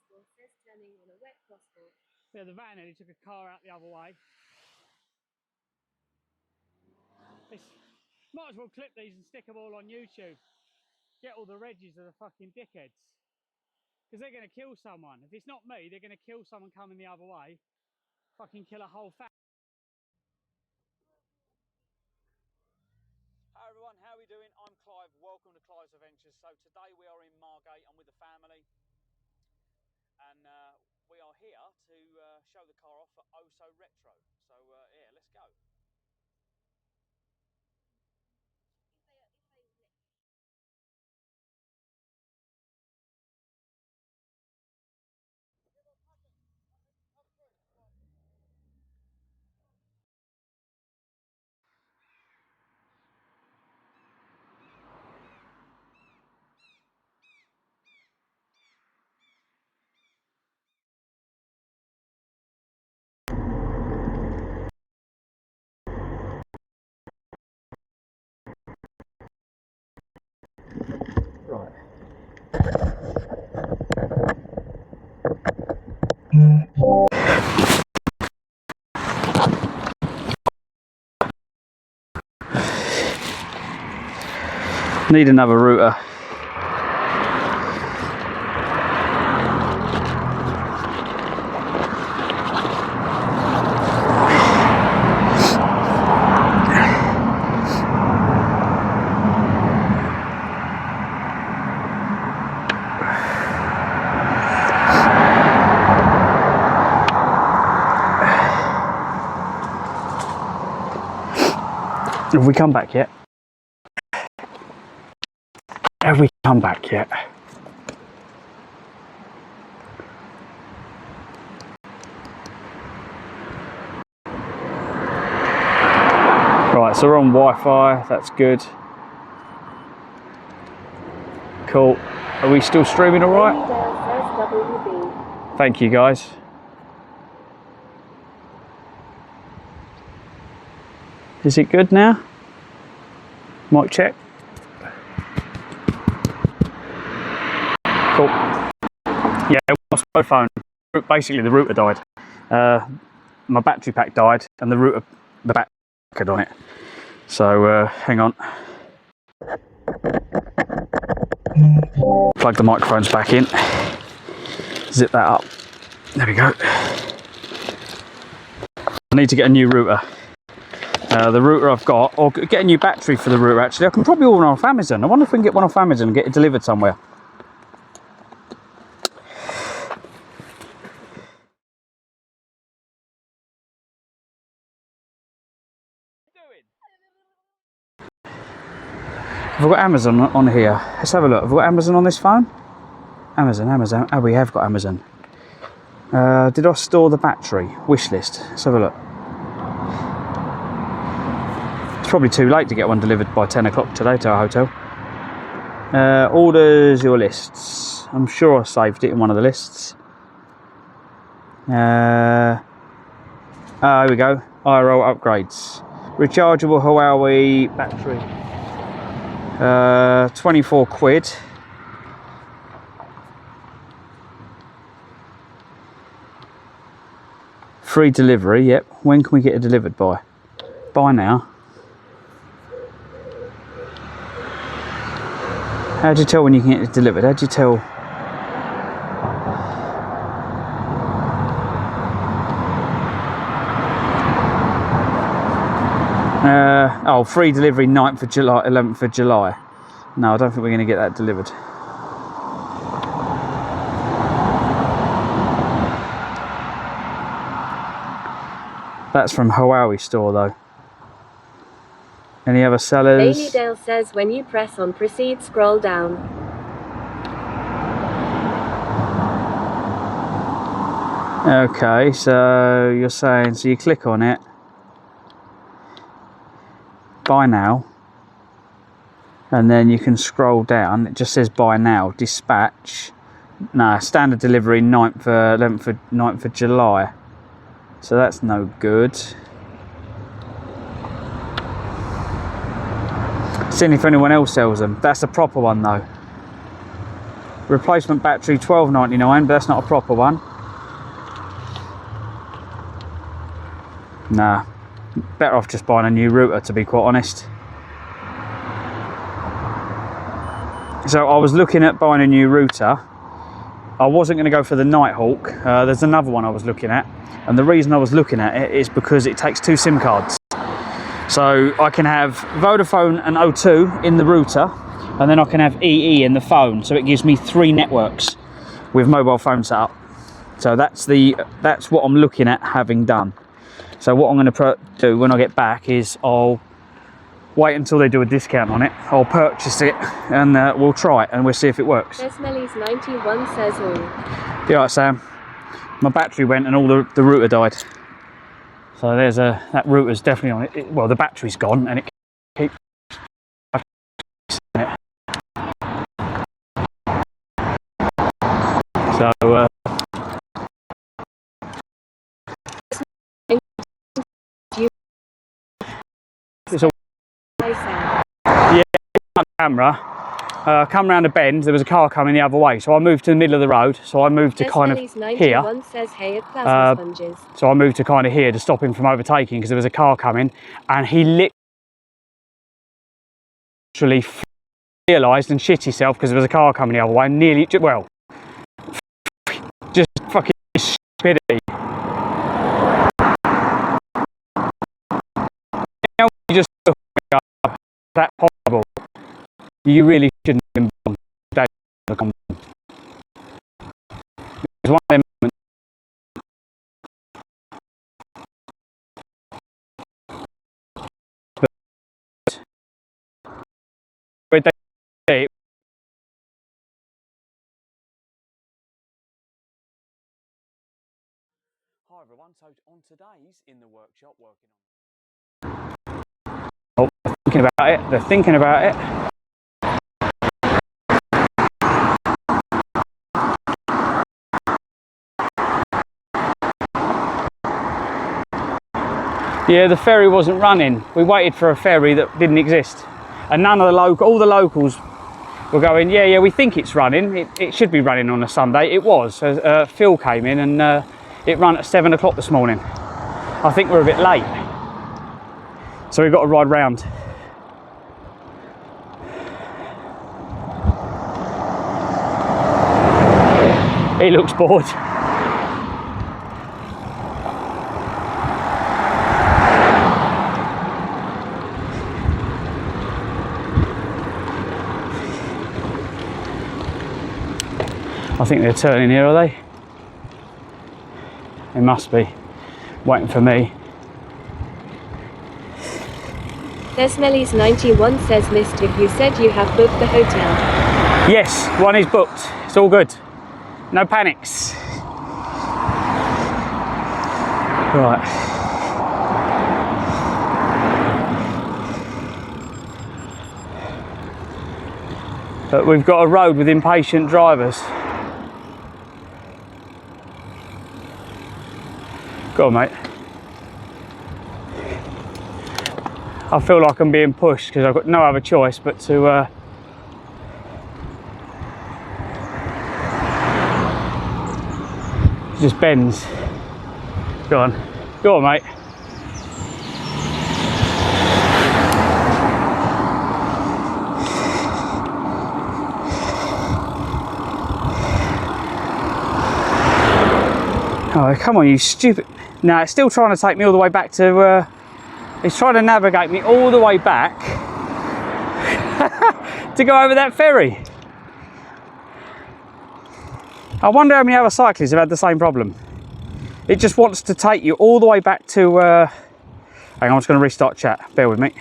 _HC_ says turning on a wet crosswalk. Yeah, the van nearly took a car out the other way. Might as well clip these and stick them all on YouTube. Get all the reggies of the fucking dickheads. Because they're going to kill someone. If it's not me, they're going to kill someone coming the other way. Fucking kill a whole family. Hi everyone, how are we doing? I'm Clive, welcome to Clives Adventures. So today we are in Margate, I'm with the family. And we are here to show the car off for Oh So Retro. So yeah, let's go. Right. Need another router. Have we come back yet? Have we come back yet? Right, so we're on Wi-Fi, that's good. Cool. Are we still streaming all right? Thank you guys. Is it good now? Mic check. Cool. Yeah, I lost my phone. Basically, the router died. My battery pack died, and the battery pack on it. So hang on. Plug the microphones back in. Zip that up. There we go. I need to get a new router. The router I've got, or get a new battery for the router actually. I can probably order one off Amazon. I wonder if we can get one off Amazon and get it delivered somewhere. Have we got Amazon on here? Let's have a look. Have we got Amazon on this phone? Amazon. Oh, we have got Amazon. Did I store the battery? Wish list. Let's have a look. It's probably too late to get one delivered by 10 o'clock today to our hotel. Orders your lists. I'm sure I saved it in one of the lists. Here we go. IRL upgrades. Rechargeable Huawei battery. 24 quid. Free delivery, yep. When can we get it delivered by? By now. How do you tell when you can get it delivered? How do you tell? Oh, free delivery 9th of July, 11th of July. No, I don't think we're going to get that delivered. That's from Huawei store though. Any other sellers? Dale says when you press on proceed, scroll down. Okay, so you're saying, so you click on it. Buy now. And then you can scroll down. It just says buy now. Dispatch. Nah, standard delivery 9th of July. So that's no good. Seeing if anyone else sells them. That's a proper one though. Replacement battery £12.99, but that's not a proper one. Nah, better off just buying a new router to be quite honest. So I was looking at buying a new router, I wasn't going to go for the Nighthawk. There's another one I was looking at, and the reason I was looking at it is because it takes 2 SIM cards. So I can have Vodafone and O2 in the router, and then I can have EE in the phone. So it gives me 3 networks with mobile phone set up. So that's what I'm looking at having done. So what I'm going to do when I get back is I'll wait until they do a discount on it. I'll purchase it and we'll try it and we'll see if it works. Smelly's 91 says all. You alright, Sam? My battery went and all the router died. So there's that router's definitely on it. Well, the battery's gone and it keeps it. So it's all yeah, camera. Come round a bend, there was a car coming the other way, so I moved to the middle of the road. So I moved to kind of here. Says, hey, plasma sponges. So I moved to kind of here to stop him from overtaking because there was a car coming, and he literally realised and shit himself because there was a car coming the other way, and nearly, well, just fucking stupidity. You just that possible. You really shouldn't have been born. It was one of them moments. But they Hi everyone, so on today's In the Workshop working on... Oh, they're thinking about it, they're thinking about it. Yeah, the ferry wasn't running. We waited for a ferry that didn't exist. And none of all the locals were going, yeah, we think it's running. It should be running on a Sunday. It was. Phil came in and it ran at 7 o'clock this morning. I think we're a bit late. So we've got to ride round. He looks bored. I think they're turning here, are they? They must be. Waiting for me. Smelly's 91 says, Mister, you said you have booked the hotel. Yes, one is booked. It's all good. No panics. Right. But we've got a road with impatient drivers. Go on, mate. I feel like I'm being pushed because I've got no other choice but to just bends. Go on, mate. Oh, come on, you stupid. No, it's still trying to take me all the way back to, it's trying to navigate me all the way back to go over that ferry. I wonder how many other cyclists have had the same problem. It just wants to take you all the way back to, hang on, I'm just going to restart chat, bear with me.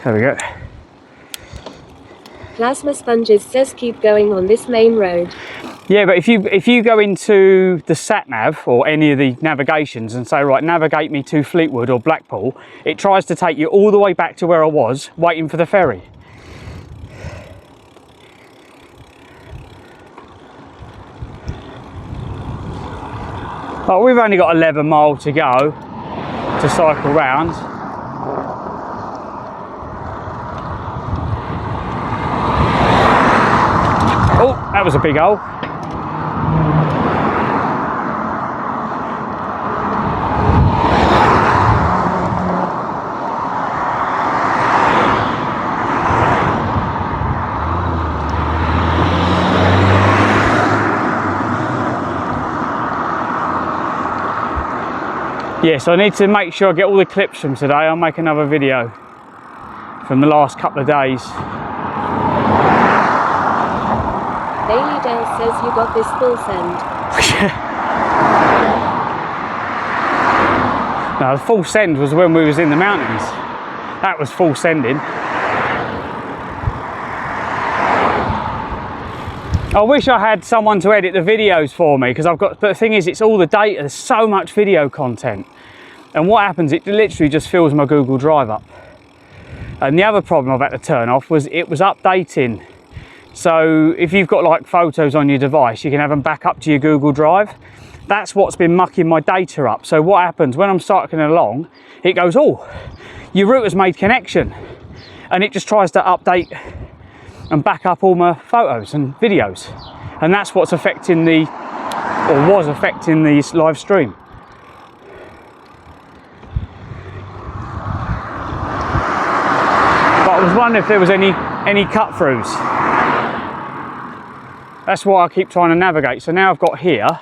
There we go. Plasma sponges says keep going on this main road. Yeah, but if you go into the sat nav or any of the navigations and say, right, navigate me to Fleetwood or Blackpool, it tries to take you all the way back to where I was waiting for the ferry. Oh, we've only got 11 miles to go to cycle round. Oh, that was a big hole. Yes, I need to make sure I get all the clips from today. I'll make another video from the last couple of days. Bailey Dale says you got this full send. No, the full send was when we was in the mountains. That was full sending. I wish I had someone to edit the videos for me, because but the thing is, it's all the data. There's so much video content, and what happens, it literally just fills my Google Drive up. And the other problem I've had to turn off was it was updating. So if you've got like photos on your device, you can have them back up to your Google Drive. That's what's been mucking my data up. So what happens when I'm cycling along, it goes, oh, your router's made connection, and it just tries to update and back up all my photos and videos, and that's what's affecting was affecting the live stream. But I was wondering if there was any cut throughs. That's why I keep trying to navigate. So now I've got here,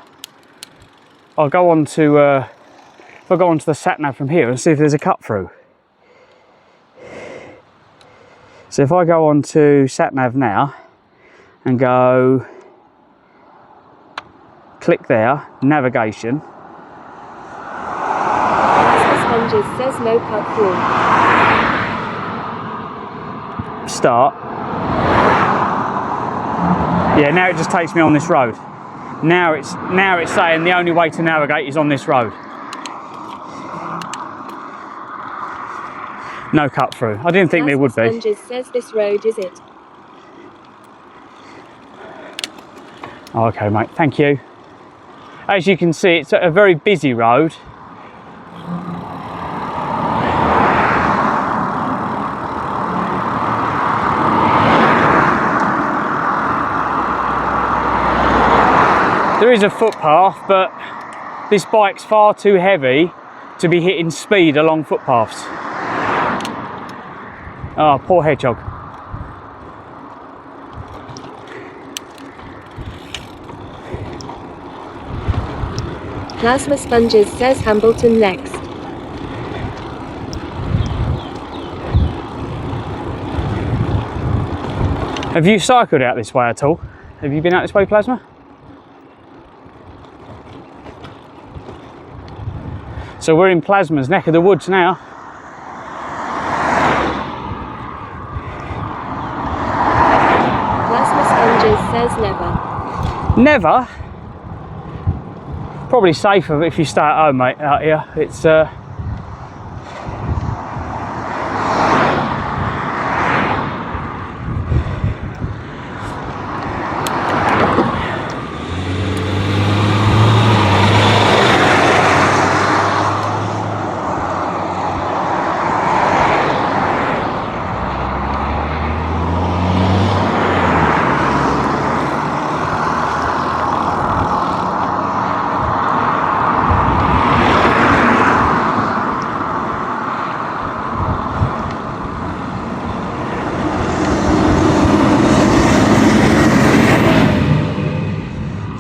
I'll go on to if I go onto the sat nav from here and see if there's a cut through. So if I go on to sat nav now and go click there, navigation. Sponges says no cut through. Start. Yeah, now it just takes me on this road. Now it's saying the only way to navigate is on this road. No cut through. I didn't think there would be. Sponges says this road is it. Oh, okay, mate. Thank you. As you can see, it's a very busy road. There is a footpath, but this bike's far too heavy to be hitting speed along footpaths. Oh, poor hedgehog. Plasma Sponges says Hambleton next. Have you cycled out this way at all? Have you been out this way, Plasma? So we're in Plasma's neck of the woods now. Plasma Sponges says never. Never? Probably safer if you stay at home, mate, out here. It's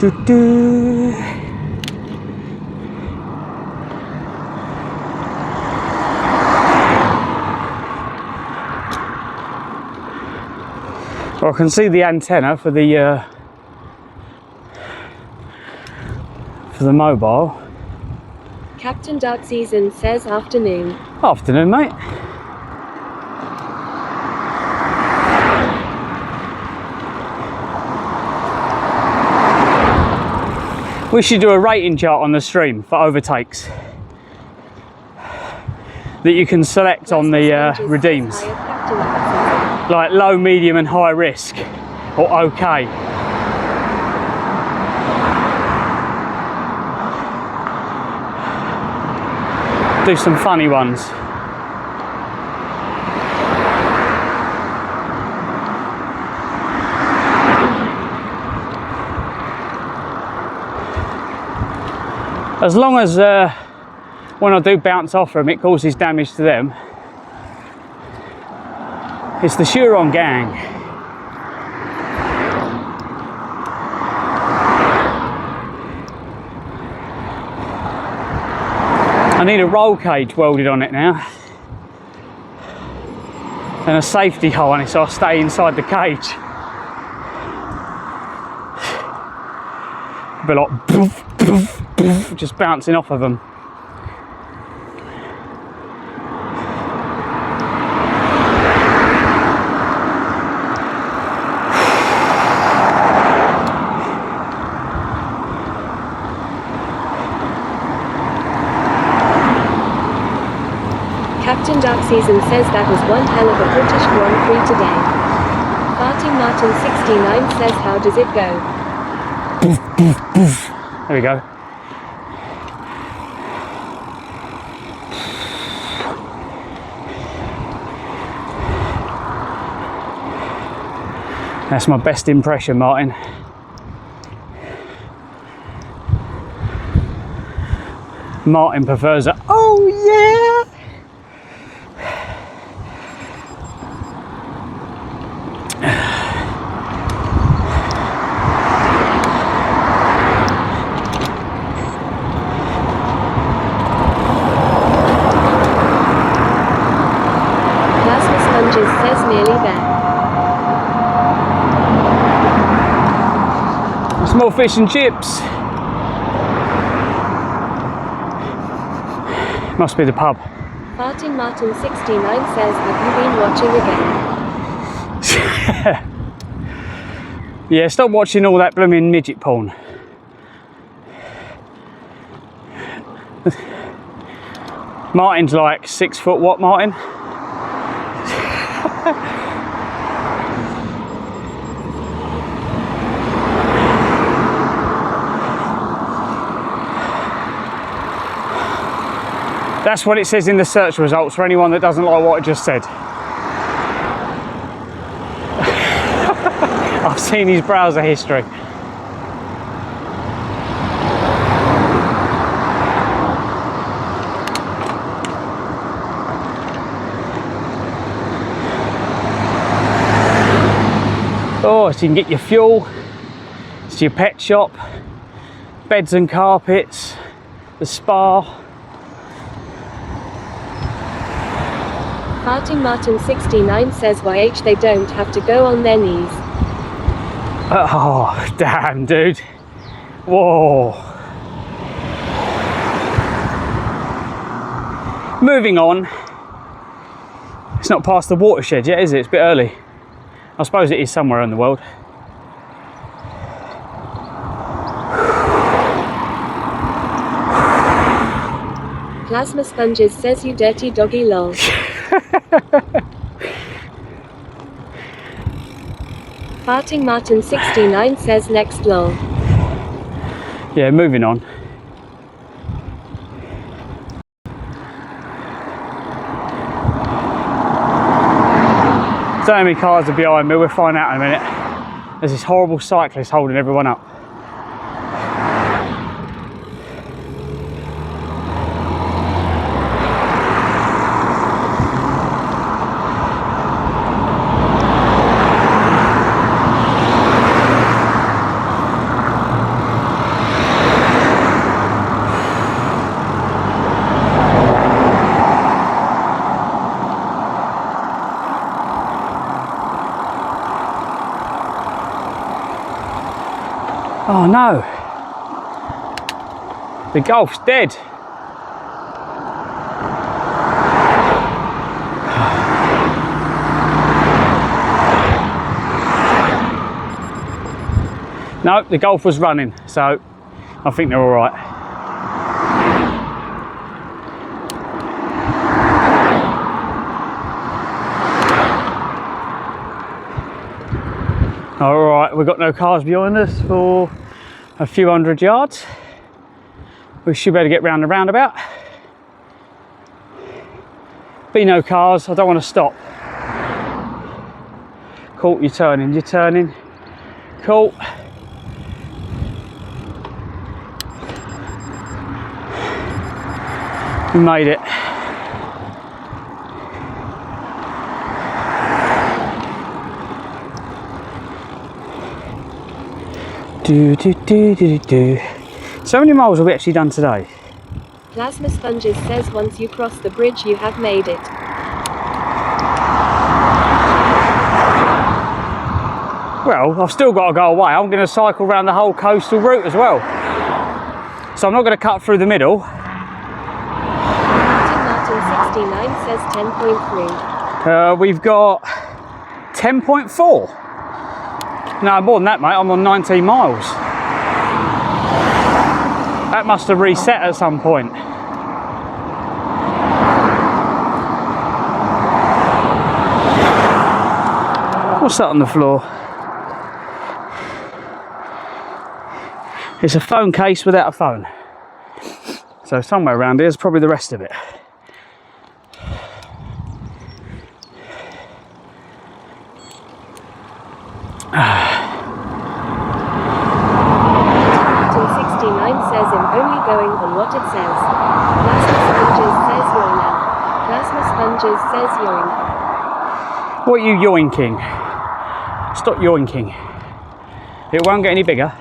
doo-doo. Well, I can see the antenna for the mobile. Captain Dark Season says afternoon. Afternoon, mate. We should do a rating chart on the stream for overtakes that you can select on the redeems, like low, medium and high risk, or okay. Do some funny ones. As long as when I do bounce off them, it causes damage to them. It's the Chiron gang. I need a roll cage welded on it now. And a safety harness so I stay inside the cage. Be like poof, poof, poof, just bouncing off of them. Captain Dark Season says that was one hell of a British Grand Prix today. Farting Martin 69 says how does it go? There we go. That's my best impression, Martin. Martin prefers a oh yeah. Says nearly there. Small fish and chips. Must be the pub. Farting Martin 69 says, have you been watching again? Yeah, stop watching all that blooming midget porn. Martin's like 6 foot what, Martin? That's what it says in the search results for anyone that doesn't like what I just said. I've seen his browser history. Oh, so you can get your fuel, it's your pet shop, beds and carpets, the spa. Farting Martin 69 says YH they don't have to go on their knees. Oh, damn, dude. Whoa. Moving on. It's not past the watershed yet, is it? It's a bit early. I suppose it is somewhere in the world. Plasma Sponges says you dirty doggy lol. Farting Martin 69 says next lol. Yeah, moving on. So many cars are behind me, we'll find out in a minute. There's this horrible cyclist holding everyone up. Oh no, the Golf's dead. No, the Golf was running, so I think they're all right. All right, we've got no cars behind us for a few hundred yards. We should better get round the roundabout. Be no cars, I don't want to stop. Cool, you're turning. Cool. We made it. So many miles have we actually done today? Plasma Sponges says once you cross the bridge you have made it. Well, I've still got to go away. I'm going to cycle around the whole coastal route as well. So I'm not going to cut through the middle. Martin69 says 10.3. We've got 10.4. No, more than that, mate. I'm on 19 miles. That must have reset at some point. What's that on the floor? It's a phone case without a phone. So somewhere around here is probably the rest of it. Martin69 says I'm only going on what it says. Plasma Sponges says yoink. Plasma Sponges says yoink. What are you yoinking? Stop yoinking. It won't get any bigger.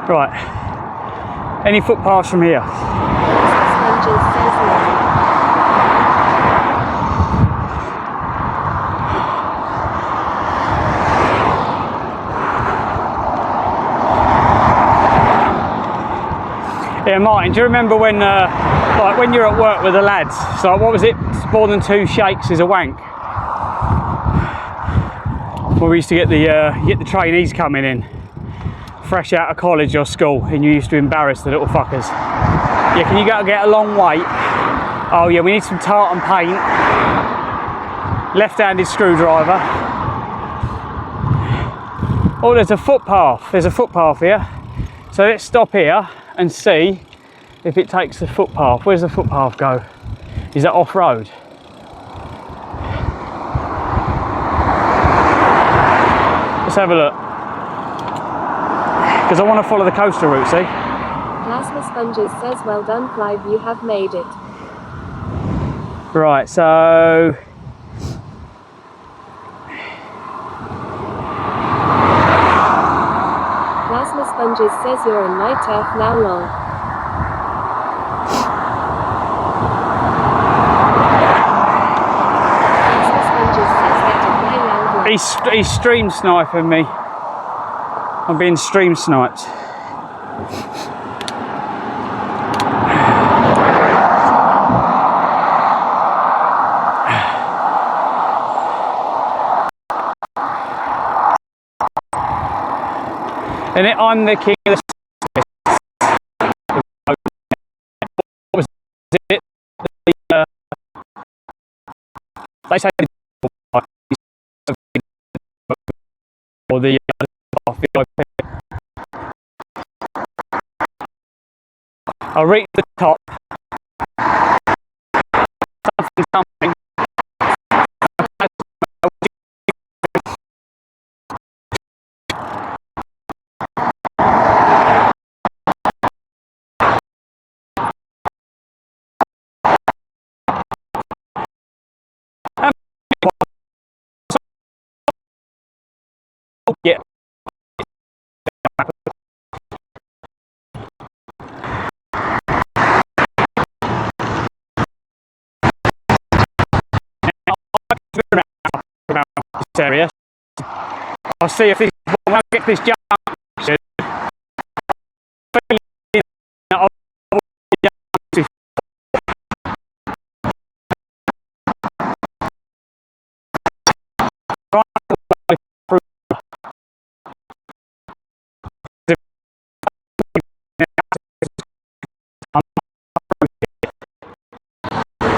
Right. Any footpaths from here? Sponges says no. Yeah, Martin, do you remember when, like when you're at work with the lads? So what was it? More than 2 shakes is a wank. Well, we used to get the trainees coming in, fresh out of college or school, and you used to embarrass the little fuckers. Yeah, can you go get a long wait? Oh yeah, we need some tartan paint. Left-handed screwdriver. Oh, there's a footpath. There's a footpath here. So let's stop here and see if it takes the footpath. Where's the footpath go? Is that off-road? Let's have a look. Because I want to follow the coastal route, see? Plasma Sponges says well done, Clive, you have made it. Right, so... Plasma Sponges says you're in my turf now, lol. Plasma Sponges says that in my language. He's stream sniping me. I'm being stream sniped. And I'm the king of the what was it? They say or the I'll reach the top. Something. Yeah. This area. I'll see if this when I get this junction.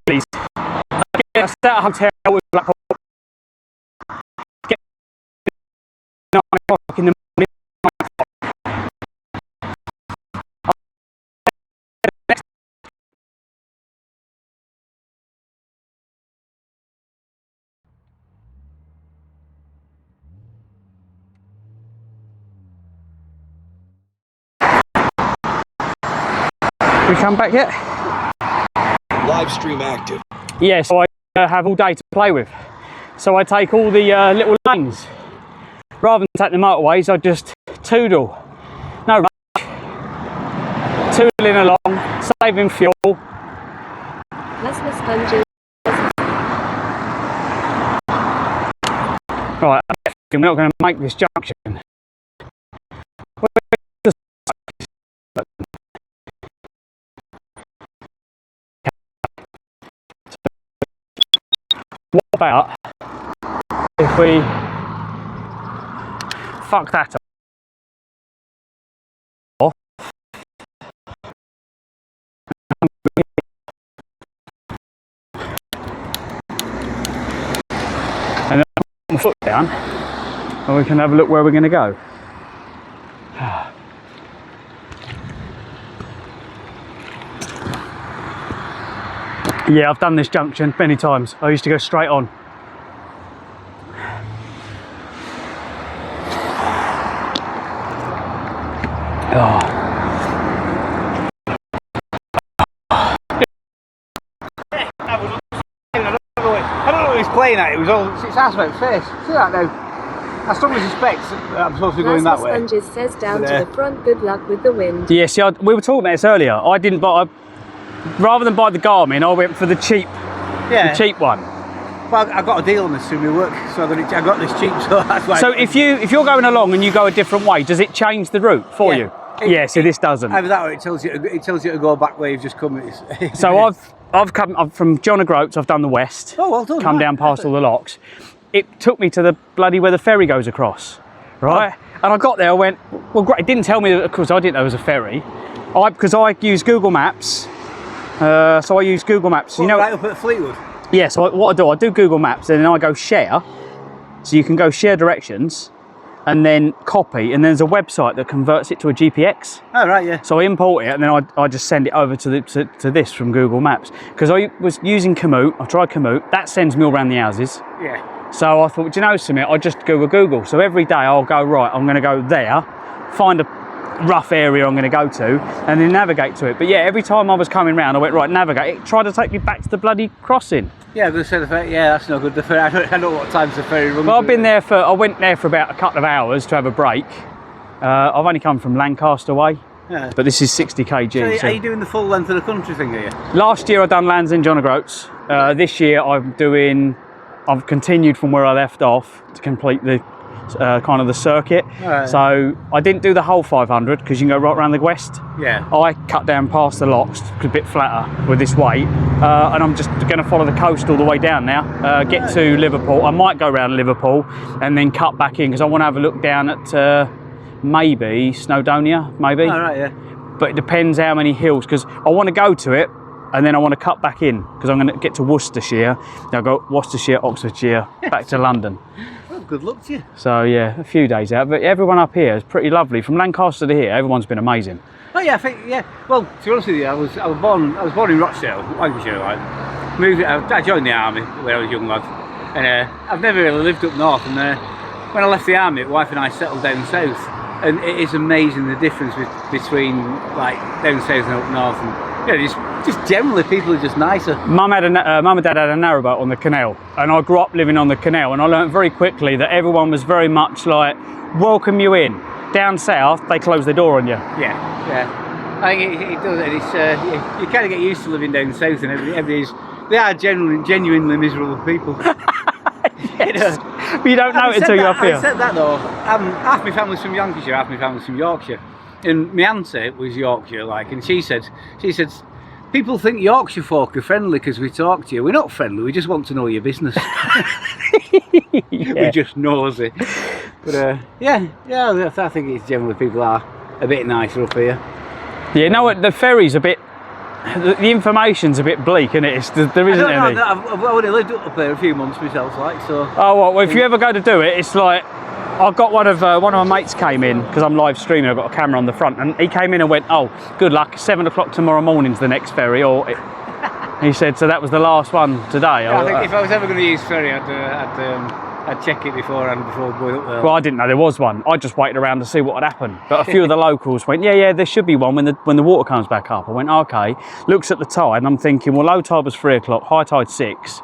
Please. Get us at a hotel with Blackpool. Get 9 o'clock in the morning. We come back yet? Live stream active. Yeah, so I have all day to play with. So I take all the little lanes. Rather than take the motorways, I just toodle. No rush. Toodling along, saving fuel. Plasma sponges. Right, we're not going to make this junction. What about if we fuck that off? And then put my foot down and we can have a look where we're going to go. Yeah, I've done this junction many times. I used to go straight on. Oh. I don't know what he's playing at. It was all it's aspect face. See that now? I strongly suspect that I'm supposed to be going that way. Sponges says down to the front. Good luck with the wind. Yeah, see, we were talking about this earlier. I didn't buy. Rather than buy the Garmin, I went for the cheap one. Well, I got a deal on this through my work, so I got this cheap. So that's why. So if you're going along and you go a different way, does it change the route for you? Yeah. So this doesn't. Either that, or it tells you to go back where you've just come. So I'm from John O'Groats. I've done the west. Oh, well done. Come down past all the locks. It took me to the bloody where the ferry goes across, right? Oh. And I got there. I went, well, great. It didn't tell me that, of course, I didn't know it was a ferry. Because I use Google Maps. So I use Google Maps. Well, you know, right up at Fleetwood. Yeah. So what I do Google Maps, and then I go share. So you can go share directions, and then copy, and then there's a website that converts it to a GPX. Oh right, yeah. So I import it, and then I just send it over to this from Google Maps. Because I was using Komoot. I tried Komoot. That sends me all around the houses. Yeah. So I thought, do you know something? I just go with Google. So every day I'll go, right, I'm going to go there, find a rough area I'm going to go to, and then navigate to it. But yeah, every time I was coming round, I went, right, navigate. It tried to take me back to the bloody crossing. Yeah, I'm going to say the ferry. Yeah, that's no good. The ferry. I don't know what times the ferry runs. Well, I went there for about a couple of hours to have a break. I've only come from Lancaster way. Yeah. But this is 60 kg. So are you doing the full length of the country thing, are you? Last year I done Lands in John O'Groats. This year I've continued from where I left off to complete the kind of the circuit. Right. So I didn't do the whole 500 because you can go right around the west. Yeah. I cut down past the locks, a bit flatter with this weight, and I'm just going to follow the coast all the way down now. Get to Liverpool. I might go around Liverpool and then cut back in because I want to have a look down at maybe Snowdonia, maybe. Oh, right, yeah. But it depends how many hills, because I want to go to it and then I want to cut back in because I'm going to get to Worcestershire. Then I'll go Worcestershire, Oxfordshire, back to London. Well, good luck to you. So yeah, a few days out, but everyone up here is pretty lovely. From Lancaster to here, everyone's been amazing. Oh yeah, I think, yeah. Well, to be honest with you, I was born in Rochdale, Lancashire. I joined the army when I was a young lad, and I've never really lived up north. And when I left the army, my wife and I settled down south, and it is amazing the difference between like down south and up north. And just generally, people are just nicer. Mum and Dad had a narrowboat on the canal, and I grew up living on the canal, and I learnt very quickly that everyone was very much like, welcome you in. Down south, they close the door on you. Yeah, yeah. I think it does. And you kind of get used to living down south, and they are genuinely miserable people. Yes. But you don't know it until you're up here. I said that though. Half my family's from Lancashire, half my family's from Yorkshire. And my auntie was Yorkshire, and she said, people think Yorkshire folk are friendly because we talk to you. We're not friendly, we just want to know your business. We're just nosy. But I think it's generally people are a bit nicer up here. Yeah, you know what, the ferry's a bit, the information's a bit bleak, isn't it? There isn't any. I've only lived up there a few months myself, so. Oh, well, if you ever go to do it, it's like, I've got one of my mates came in, because I'm live streaming, I've got a camera on the front, and he came in and went, oh, good luck, 7 o'clock tomorrow morning's the next ferry, he said, so that was the last one today. Yeah, I think if I was ever going to use ferry, I'd check it before going up there. Well, I didn't know there was one. I just waited around to see what had happened. But a few of the locals went, yeah, there should be one when the water comes back up. I went, okay. Looks at the tide, and I'm thinking, well, low tide was 3 o'clock, high tide 6.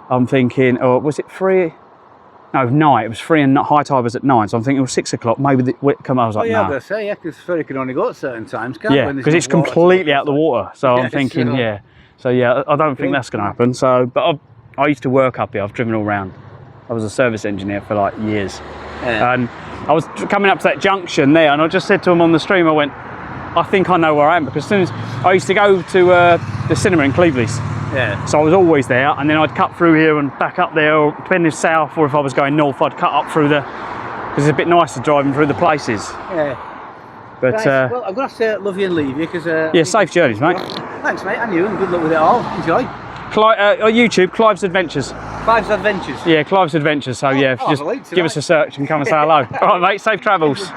I'm thinking, oh, was it 3? No, 9. It was 3 and high tide was at 9. So I'm thinking it was 6 o'clock. Maybe the wind come. I was like, yeah, nah. I'm going to say, yeah, because ferry can only go at certain times, can't Yeah, because it's completely out of the water. So I'm thinking, sure. yeah. So yeah, I don't think that's going to happen. So, but I used to work up here. I've driven all around. I was a service engineer for like years. Yeah. And I was coming up to that junction there, and I just said to him on the stream, I went, I think I know where I am, because as soon as I used to go to the cinema in Clives. Yeah. So I was always there, and then I'd cut through here and back up there, or depending if south or if I was going north, I'd cut up through because it's a bit nicer driving through the places. Yeah. But right, well, I'm going to have to love you and leave you, because... yeah, safe journeys, mate. Thanks, mate, and you, and good luck with it all. Enjoy. On YouTube, Clives Adventures. Clives Adventures? Yeah, Clives Adventures. So yeah, just give us a search and come and say hello. All right, mate, safe travels.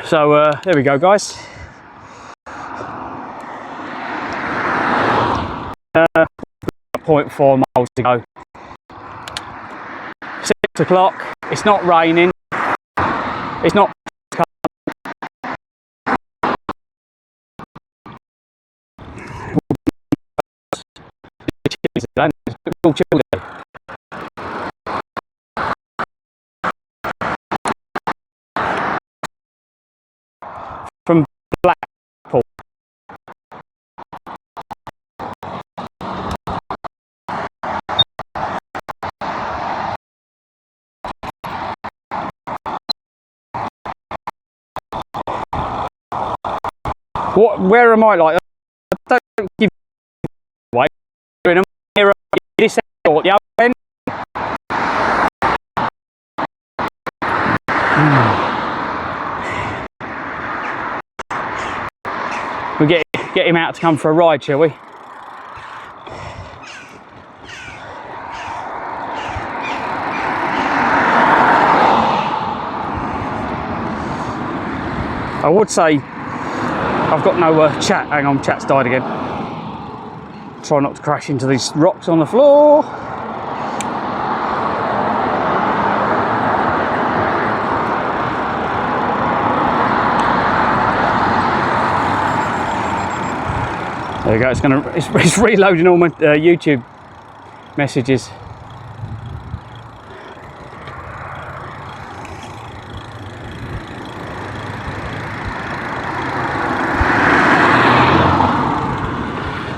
So there we go, guys. 0.4 miles to go. 6 o'clock. It's not raining. It's not. From Blackpool. Where am I? Like, I don't give away. This end, the other end. We'll get him out to come for a ride, shall we? I would say I've got no chat. Hang on, chat's died again. Try not to crash into these rocks on the floor. There we go. It's reloading all my YouTube messages.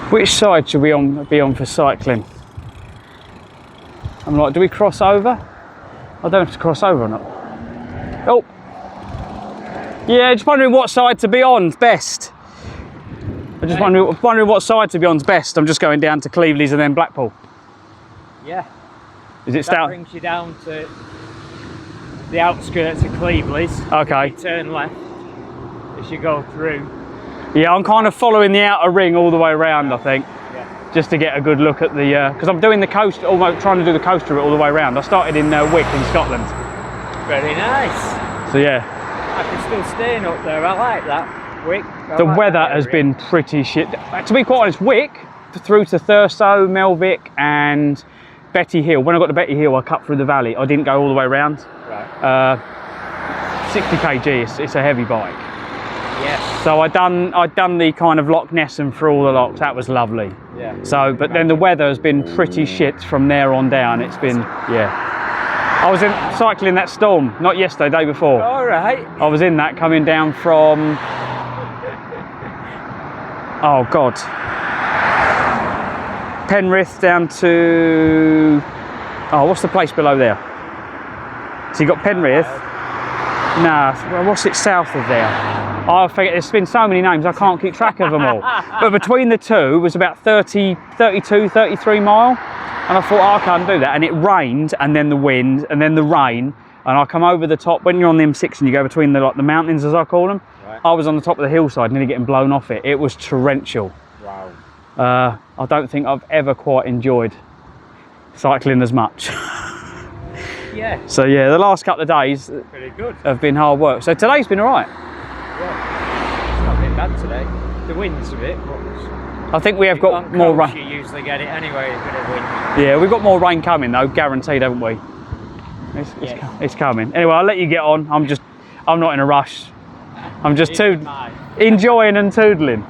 Which side should we be on for cycling? I'm like, do we cross over? I don't have to cross over or not. Oh, yeah, just wondering what side to be on best. I'm just wondering what side to be on's best. I'm just going down to Clives and then Blackpool. Yeah. Is it that brings you down to the outskirts of Clives. Okay. You turn left as you go through. Yeah, I'm kind of following the outer ring all the way around, I think. Yeah. Just to get a good look at the, because I'm doing the coast, almost trying to do the coaster route all the way around. I started in Wick in Scotland. Very nice. So yeah. I can still staying up there, I like that. Wick. The weather has been pretty shit. To be quite honest, Wick through to Thurso, Melvick and Betty Hill. When I got to Betty Hill, I cut through the valley. I didn't go all the way around. Right. 60 kg, it's a heavy bike. Yes. So I'd done the kind of Loch Ness and through all the locks. That was lovely. Yeah. So, but then the weather has been pretty shit from there on down. It's been, yeah. I was cycling that storm, not yesterday, day before. All right. I was in that coming down from, oh God, Penrith down to, oh, what's the place below there? So you got Penrith. Nah, what's it south of there? Oh, I forget, there's been so many names, I can't keep track of them all. But between the two was about 32, 33 mile. And I thought, oh, I can't do that. And it rained, and then the wind, and then the rain. And I come over the top, when you're on the M6 and you go between the mountains, as I call them, right. I was on the top of the hillside, nearly getting blown off it. It was torrential. Wow. I don't think I've ever quite enjoyed cycling as much. Yeah. So yeah, the last couple of days pretty good. Have been hard work. So today's been all right. Yeah. It's not been bad today. The wind's a bit, but I think we have got more rain. You usually get it anyway, a bit of wind. Yeah, we've got more rain coming though, guaranteed, haven't we? It's coming. Anyway, I'll let you get on. I'm not in a rush. I'm just enjoying and toodling.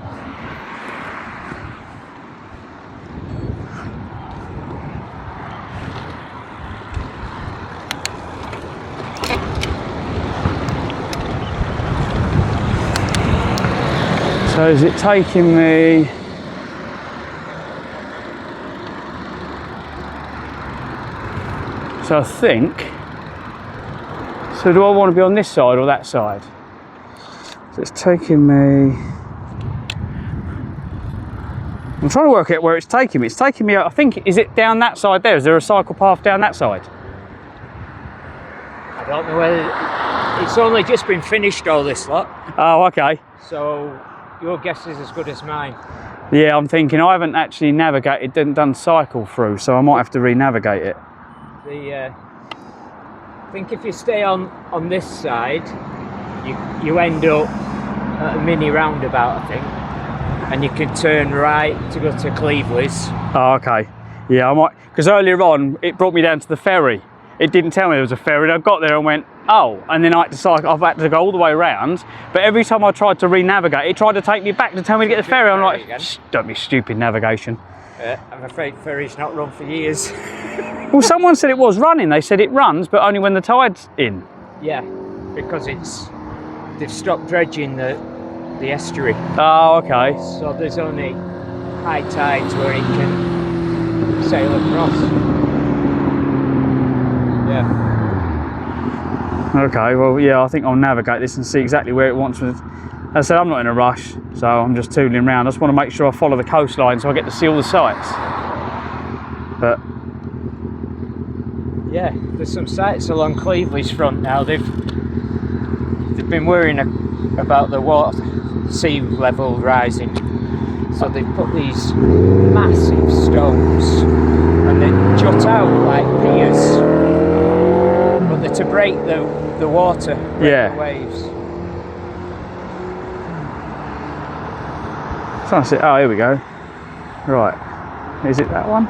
So is it taking me? So I think, so do I want to be on this side or that side? So it's taking me, I'm trying to work out where it's taking me. It's taking me, I think, is it down that side there? Is there a cycle path down that side? I don't know whether, it's only just been finished all this lot. Oh, okay. So your guess is as good as mine. Yeah, I'm thinking I haven't actually navigated, done cycle through, so I might have to re-navigate it. I think if you stay on this side, you end up at a mini roundabout, I think, and you can turn right to go to Clives. Oh, okay. Yeah, I might, because earlier on it brought me down to the ferry. It didn't tell me there was a ferry. I got there and went, oh, and then I had to cycle. I've had to go all the way around. But every time I tried to re-navigate, it tried to take me back to tell me to get the ferry. I'm like, don't be stupid navigation. I'm afraid ferry's not run for years. Well, someone said it was running. They said it runs, but only when the tide's in. Yeah, because they've stopped dredging the estuary. Oh, okay. So there's only high tides where it can sail across. Yeah. Okay, well, yeah, I think I'll navigate this and see exactly where it wants me. As I said, I'm not in a rush, so I'm just tooling around. I just want to make sure I follow the coastline so I get to see all the sights. But yeah, there's some sites along Clives front now. They've been worrying about the water, sea level rising, so they've put these massive stones and they jut out like piers, but they're to break the water, break the waves. Trying to see. Oh, here we go. Right, is it that one?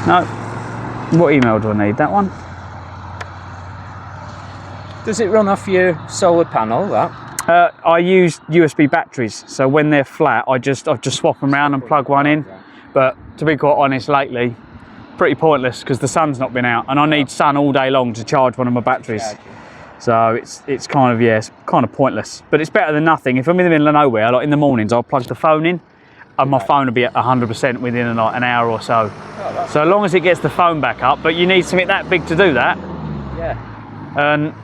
No. What email do I need? That one? Does it run off your solar panel, that? I use USB batteries, so when they're flat, I just swap them around and plug one in. But to be quite honest, lately, pretty pointless because the sun's not been out, and I need sun all day long to charge one of my batteries. So it's kind of, yeah, it's kind of pointless. But it's better than nothing. If I'm in the middle of nowhere, like in the mornings, I'll plug the phone in, and my phone will be at 100% within like an hour or so. So as long as it gets the phone back up, but you need something that big to do that. Yeah. And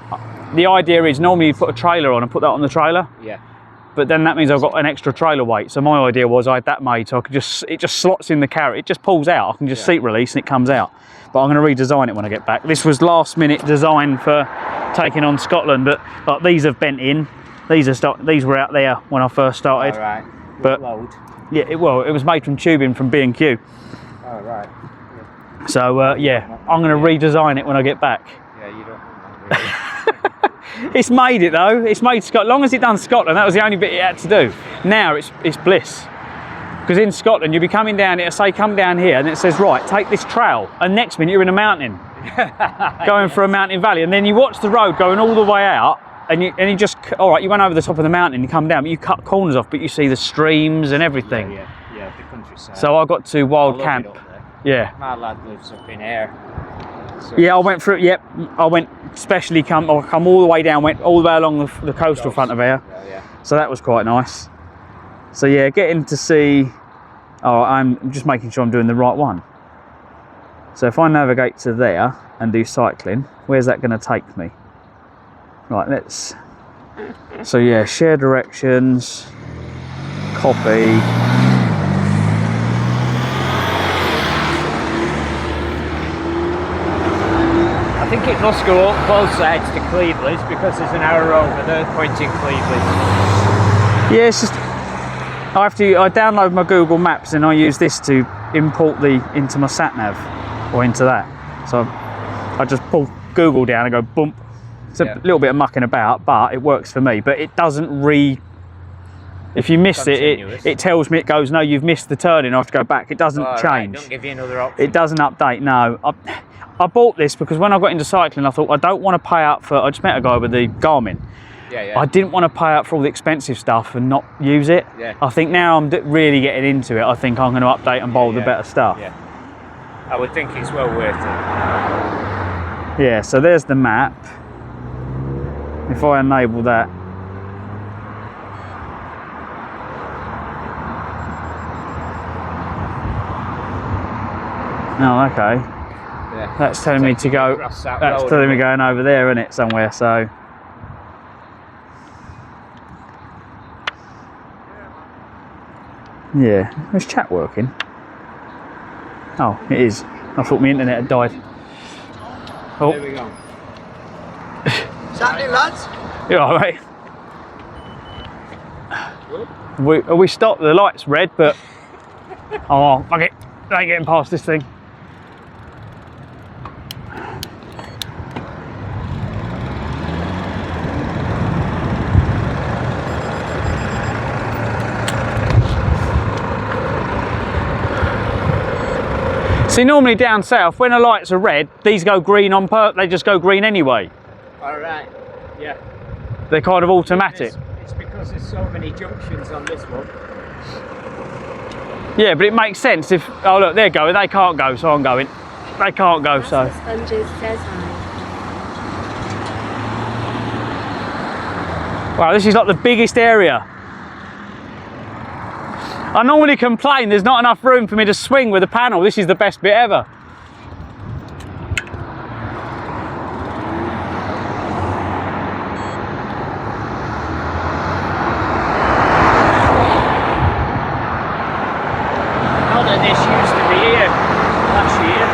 the idea is normally you put a trailer on and put that on the trailer. Yeah. But then that means I've got an extra trailer weight. So my idea was I had that made so I could it just slots in the carriage. It just pulls out. I can just seat release and it comes out. But I'm going to redesign it when I get back. This was last minute design for taking on Scotland, but like these have bent in. These were out there when I first started. All right. But yeah, it was made from tubing from B&Q. Oh right. Yeah. So yeah, I'm going to redesign it when I get back. Yeah, you don't want that really. It's made it though. It's made Scotland. Long as it done Scotland, that was the only bit it had to do. Now it's bliss. Because in Scotland, you'll be coming down here, say come down here, and it says, right, take this trail. And next minute you're in a mountain, going for a mountain valley. And then you watch the road going all the way out, and you just, all right, you went over the top of the mountain, you come down, but you cut corners off, but you see the streams and everything. Yeah, the countryside. So I got to Wild Camp. Yeah. My lad lives up in Ayr. So yeah, I went through, yep, I went specially come all the way down, went all the way along the coastal front of Ayr. Yeah. So that was quite nice. So yeah, getting to see, I'm just making sure I'm doing the right one. So if I navigate to there and do cycling, where's that going to take me? Right, so yeah, share directions, copy. I think it must go up both sides to Clives because there's an arrow over there pointing Clives. Yeah, it's just, I download my Google Maps and I use this to import into my sat nav or into that. So I just pull Google down and go bump. It's a little bit of mucking about, but it works for me. But it doesn't if you miss it tells me, it goes, no, you've missed the turning, I have to go back. It doesn't change. Right, don't give you another option. It doesn't update, no. I bought this because when I got into cycling, I thought I don't want to pay out for, I just met a guy with the Garmin. Yeah. I didn't want to pay out for all the expensive stuff and not use it. Yeah. I think now I'm really getting into it. I think I'm going to update and buy the better stuff. Yeah. I would think it's well worth it. Yeah, so there's the map. if I enable that. Oh, okay. Yeah. That's telling me to go. Across that That's road, telling me isn't it? going over there, isn't it, somewhere? So. Yeah. Is chat working? Oh, it is. I thought my internet had died. Oh. There we go. What's happening, lads? You alright, mate? We stopped. The light's red, but oh fuck it, I ain't getting past this thing. See, normally down south, when the lights are red, these go green on purpose. They just go green anyway. All right. Yeah. They're kind of automatic. It's because there's so many junctions on this one. Yeah, but it makes sense if, oh look, they're going, they can't go, so I'm going. They can't go, so. Sponges says hi. Wow, this is like the biggest area. I normally complain there's not enough room for me to swing with the panel. This is the best bit ever. Not that this used to be here last year.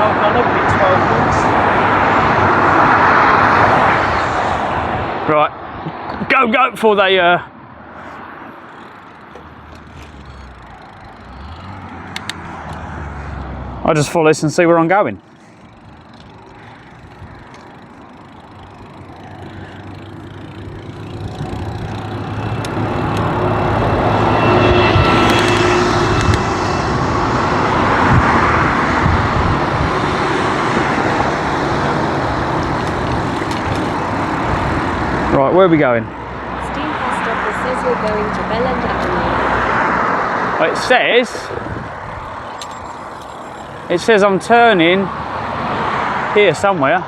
I've gone up in 12 months. Right, go before they I'll just follow this and see where I'm going. Right, where are we going? Steam Stopper says you're going to Bell End Avenue. Well, it says I'm turning here somewhere.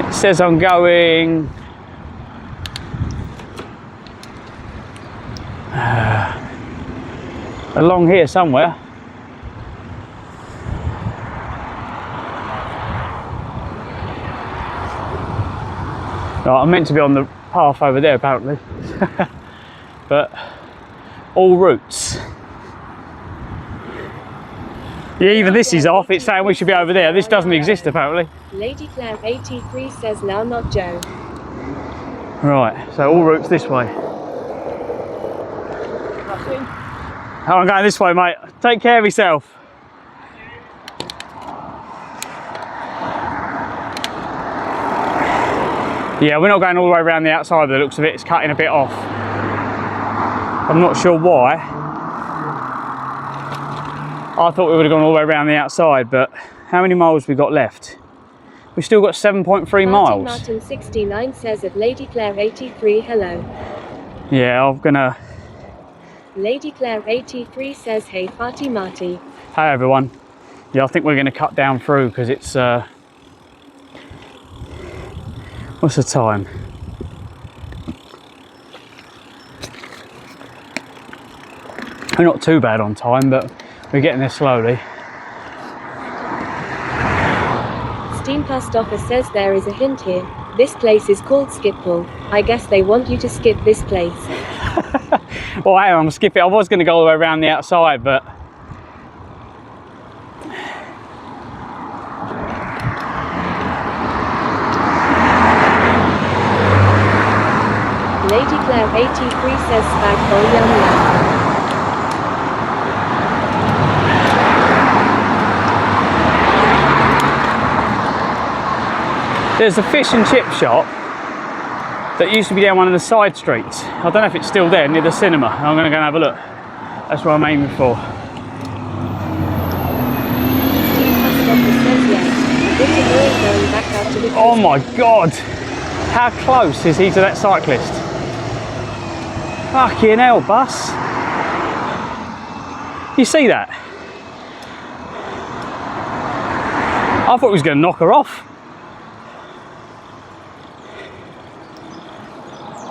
It says I'm going along here somewhere. Right, I'm meant to be on the path over there apparently, but all routes. Yeah, even this is off. It's saying we should be over there. This doesn't exist apparently. Lady Claire 83 says now not Joe. Right, so all routes this way. Oh, I'm going this way, mate. Take care of yourself. Yeah, we're not going all the way around the outside by the looks of it. It's cutting a bit off. I'm not sure why. I thought we would have gone all the way around the outside, but how many miles have we got left? We've still got 7.3 miles. Martin 69 says at Lady Claire 83 hello. Yeah, I'm gonna... Lady Claire 83 says hey Farty Marty. Hi everyone. Yeah, I think we're gonna cut down through because it's what's the time? We're not too bad on time, but we're getting there slowly. Steam Past Office says there is a hint here. This place is called Skippole. I guess they want you to skip this place. Well, hang on, I'm skip it. I was going to go all the way around the outside, but Lady Claire 83 says spag bol yum yum. there's a fish and chip shop that used to be down one of the side streets. I don't know if it's still there near the cinema. I'm going to go and have a look. That's what I'm aiming for. Oh my God! How close is he to that cyclist? Fucking hell, bus. You see that? I thought he was going to knock her off.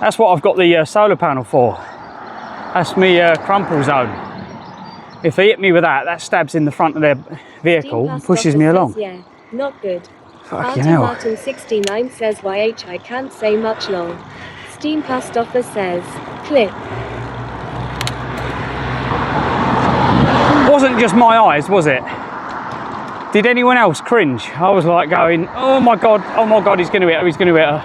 That's what I've got the solar panel for. That's me crumple zone. If they hit me with that, that stabs in the front of their vehicle and pushes me along. Says, yeah, not good. Fucking hell. Martin 69 says YH I can't say much long. Steam past offer says, clip. Wasn't just my eyes, was it? Did anyone else cringe? I was like going, oh my god, he's going to hit her, he's going to hit her.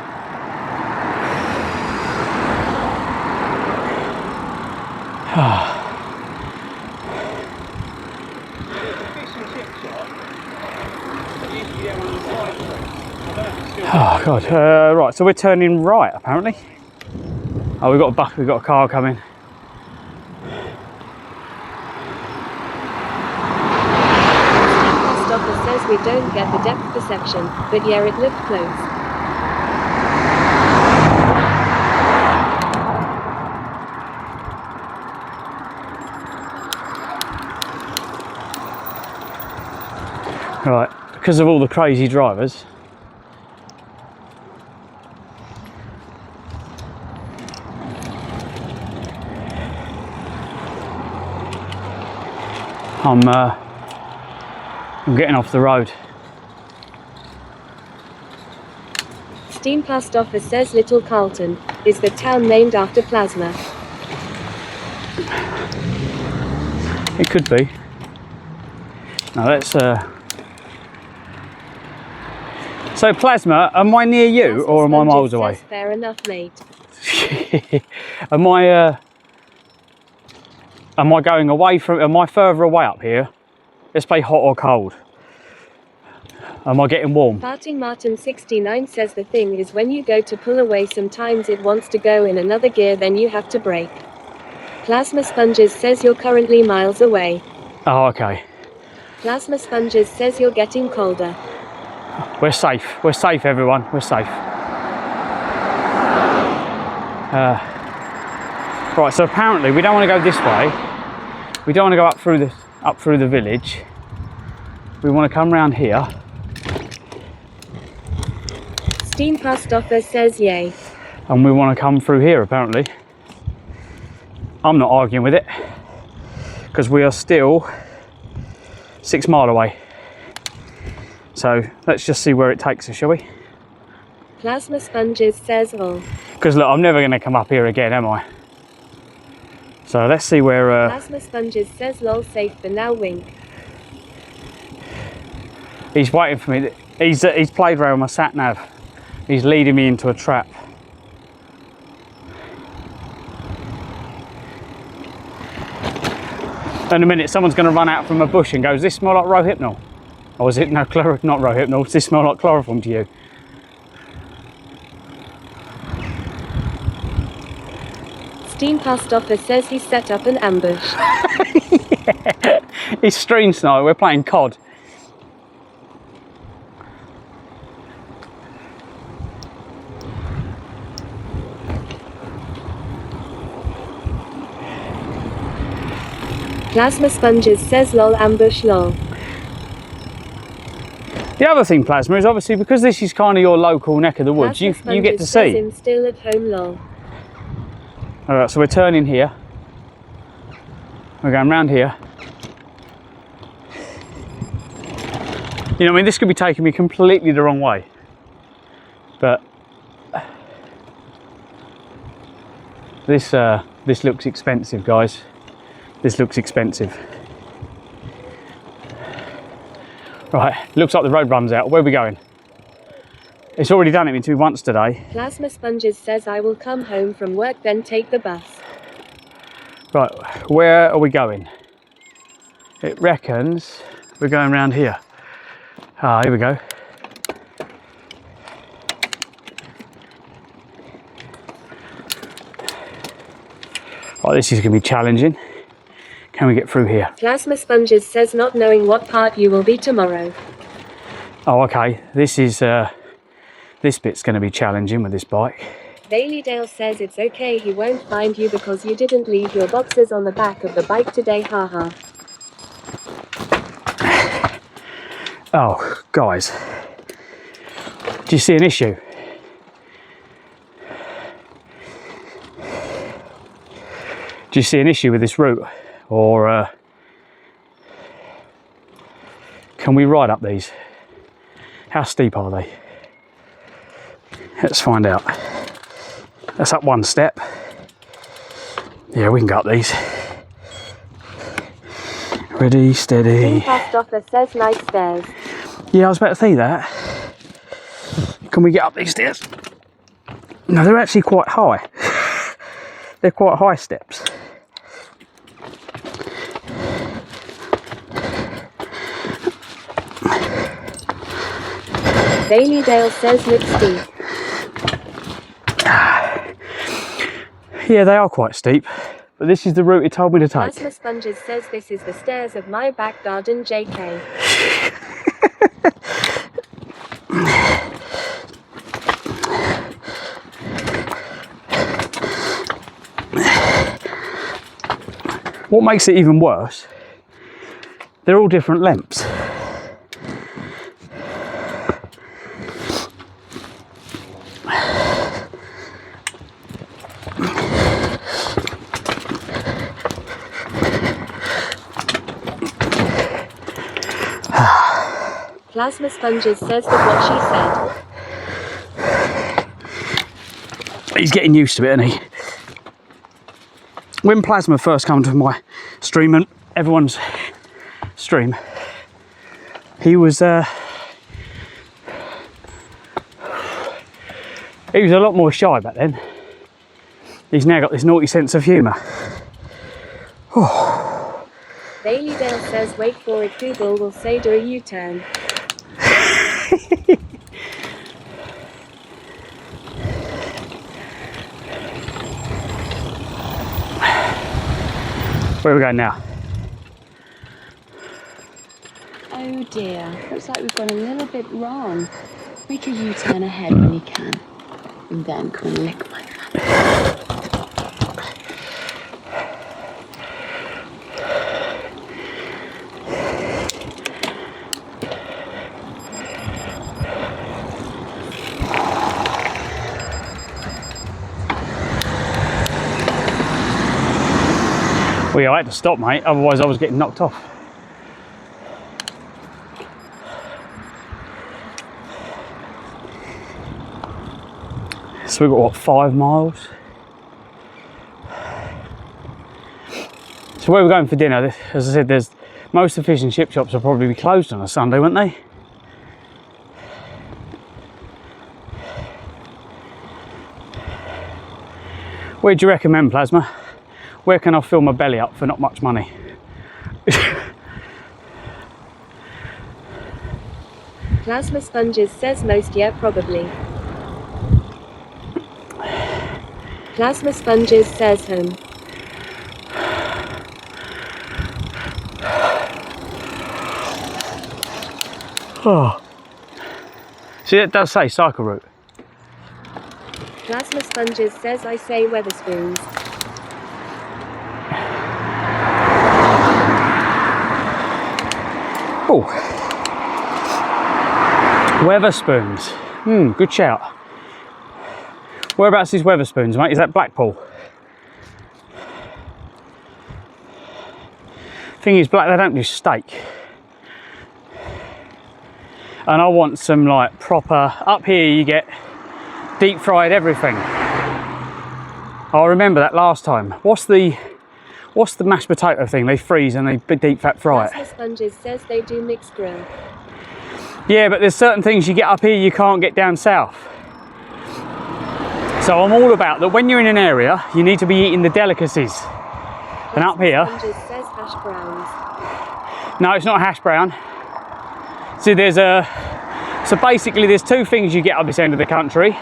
Oh god, right, so we're turning right apparently. Oh, we've got a car coming. Stopper says we don't get the depth perception, but yeah, it looked close. Right, because of all the crazy drivers, I'm getting off the road. Steam past offer says Little Carlton is the town named after plasma. It could be. Now let's so plasma, am I near you or am I miles away? Fair enough, mate. Am I going away from, am I further away up here? Let's play hot or cold. Am I getting warm? Farting Martin 69 says the thing is when you go to pull away sometimes it wants to go in another gear, then you have to brake. Plasma Sponges says you're currently miles away. Oh, okay. Plasma Sponges says you're getting colder. We're safe everyone, we're safe. Right, so apparently we don't want to go this way. We don't want to go up through the village. We want to come round here. Steam past offer says yay. And we want to come through here apparently. I'm not arguing with it because we are still 6 miles away. So let's just see where it takes us, shall we? Plasma Sponges says all. Because look, I'm never going to come up here again, am I? So let's see where... Plasma Sponges says lol, safe for now, wink. He's waiting for me. He's played around with my sat nav. He's leading me into a trap. In a minute, someone's going to run out from a bush and go, does this smell like Rohypnol? Or is it, no, not Rohypnol, does this smell like chloroform to you? Steam past offer says he set up an ambush. Yeah. It's stream sniper, we're playing COD. Plasma Sponges says lol, ambush lol. The other thing, Plasma, is obviously because this is kind of your local neck of the woods, you get to see. Him still at home lol. Alright, so we're turning here. We're going round here. You know, I mean, this could be taking me completely the wrong way. But this looks expensive, guys. This looks expensive. Right, looks like the road runs out. Where are we going? It's already done it to me once today. Plasma Sponges says I will come home from work then take the bus. Right, where are we going? It reckons we're going round here. Ah, here we go. Right, this is going to be challenging. Can we get through here? Plasma Sponges says not knowing what part you will be tomorrow. Oh, okay. This is this bit's going to be challenging with this bike. Dailydale says it's okay, he won't find you because you didn't leave your boxes on the back of the bike today, haha. Oh, guys. Do you see an issue? Do you see an issue with this route? Or can we ride up these? How steep are they? Let's find out. That's up one step. Yeah, we can go up these. Ready, steady. Post office says nice stairs. Yeah, I was about to say that. Can we get up these stairs? No, they're actually quite high. They're quite high steps. Dailydale says look steep. Yeah, they are quite steep, but this is the route it told me to take. Plasma Sponges says this is the stairs of my back garden, JK. What makes it even worse, they're all different lengths. Plasma Sponges says that what she said. He's getting used to it, isn't he? When Plasma first came to my stream and everyone's stream, he was a lot more shy back then. He's now got this naughty sense of humour. Oh. Dailydale says wait for it, Google will say do a U-turn. Where are we going now? Oh dear, looks like we've gone a little bit wrong. Make a U-turn ahead when you can, and then come and lick my fan. Well, yeah, I had to stop, mate, otherwise I was getting knocked off. So we've got, what, 5 miles? So where we're going for dinner, as I said, most of the fish and chip shops will probably be closed on a Sunday, won't they? Where do you recommend, Plasma? Where can I fill my belly up for not much money? Plasma Sponges says most, yeah, probably. Plasma Sponges says home. Oh. See, it does say cycle route. Plasma Sponges says I say Weatherspoons. Oh, Weatherspoons. Good shout. Whereabouts is Weatherspoons, mate? Is that Blackpool? Thing is, they don't do steak. And I want some like proper, up here you get deep fried everything. I remember that last time. What's the mashed potato thing they freeze and they deep fat fry it? Plasma Sponges says they do mixed grill. Yeah, but there's certain things you get up here you can't get down south. So I'm all about that when you're in an area, you need to be eating the delicacies. And up here... Sponges says hash browns. No, it's not hash brown. See, so basically there's 2 things you get up this end of the country.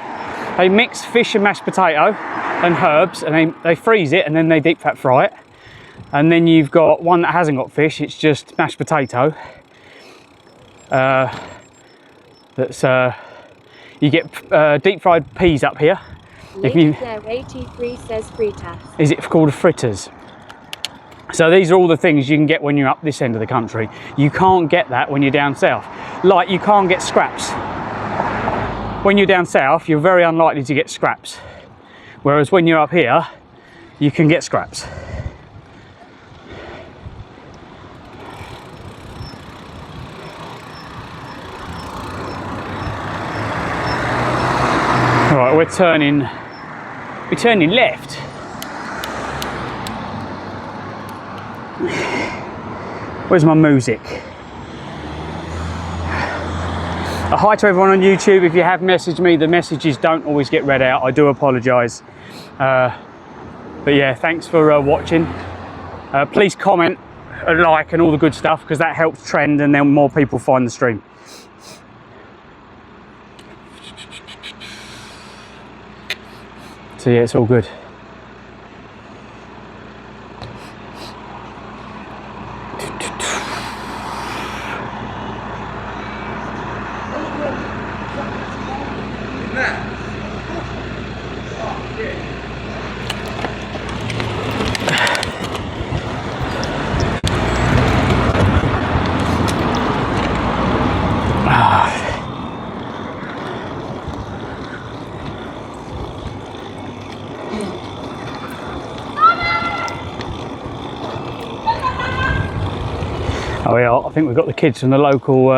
They mix fish and mashed potato and herbs, and they freeze it and then they deep fat fry it. And then you've got one that hasn't got fish, it's just mashed potato. You get deep fried peas up here, linktr.ee says fritas. Is it called fritters? So these are all the things you can get when you're up this end of the country. You can't get that when you're down south. Like you can't get scraps. When you're down south, you're very unlikely to get scraps. Whereas when you're up here, you can get scraps. Right, we're turning left. Where's my music? A hi to everyone on YouTube. If you have messaged me, the messages don't always get read out. I do apologise. But yeah, thanks for watching. Please comment, like and all the good stuff, because that helps trend and then more people find the stream. So yeah, it's all good. Oh yeah, I think we've got the kids from the local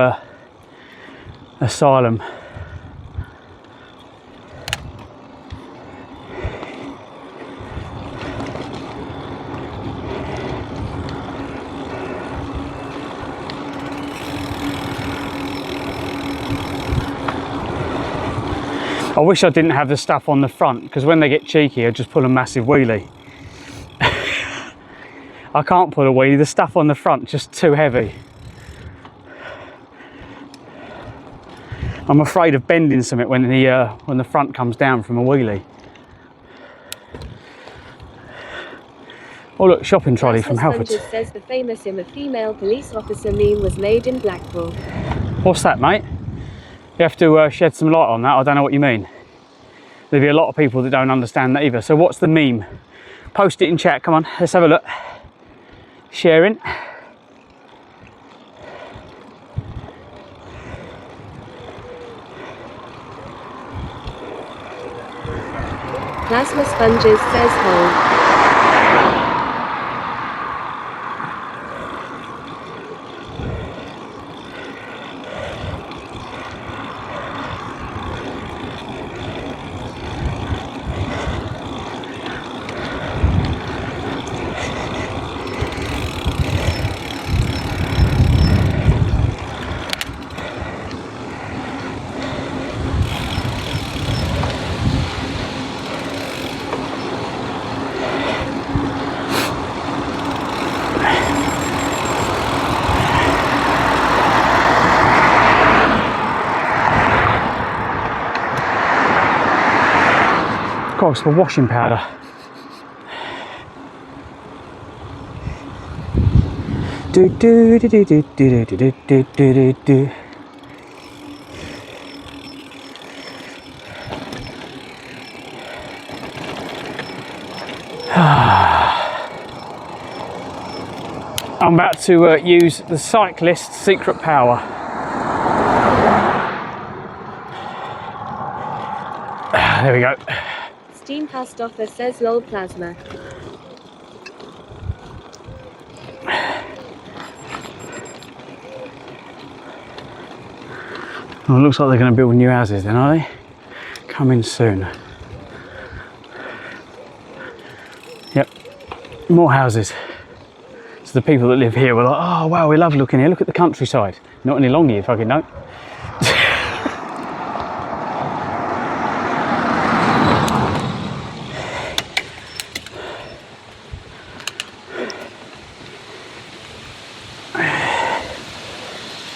asylum. I wish I didn't have the stuff on the front, because when they get cheeky I just pull a massive wheelie. I can't pull a wheelie, the stuff on the front just too heavy. I'm afraid of bending something when the front comes down from a wheelie. Oh look, shopping trolley from Halfords. Says the famous "I'm a female police officer" meme was made in Blackpool. What's that, mate? You have to shed some light on that. I don't know what you mean. There'll be a lot of people that don't understand that either. So what's the meme? Post it in chat, come on, let's have a look. Sharing. Plasma Sponges says hold. God, it's for washing powder. Do do do do do do do do do do. I'm about to use the cyclist's secret power. There we go. Steam past offer says lol plasma. Well, it looks like they're going to build new houses then, are they? Coming soon. Yep, more houses. So the people that live here were like, oh wow, we love looking here, look at the countryside. Not any longer, you fucking don't.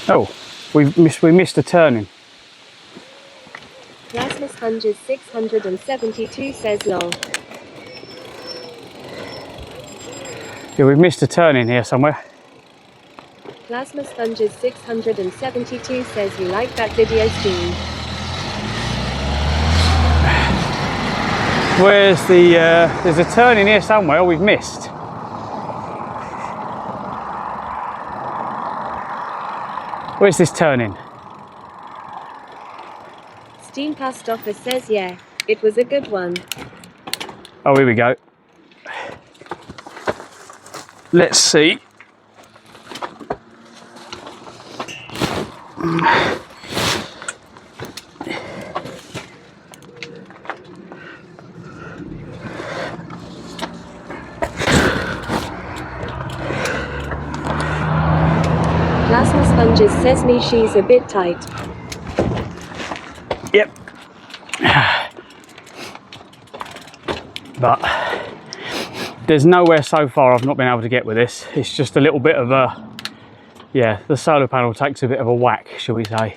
Oh, we missed a turning. Plasma Sponges 672 says lol. Yeah, we've missed a turning here somewhere. Plasma Sponges 672 says you like that video, Steve. Where's the, there's a turn in here somewhere we've missed. Where's this turning? Steam Past Office says yeah, it was a good one. Oh, here we go. Let's see. Plasma Sponges says me she's a bit tight. Yep. But there's nowhere so far I've not been able to get with this. It's just a little bit of a, yeah, the solar panel takes a bit of a whack, shall we say.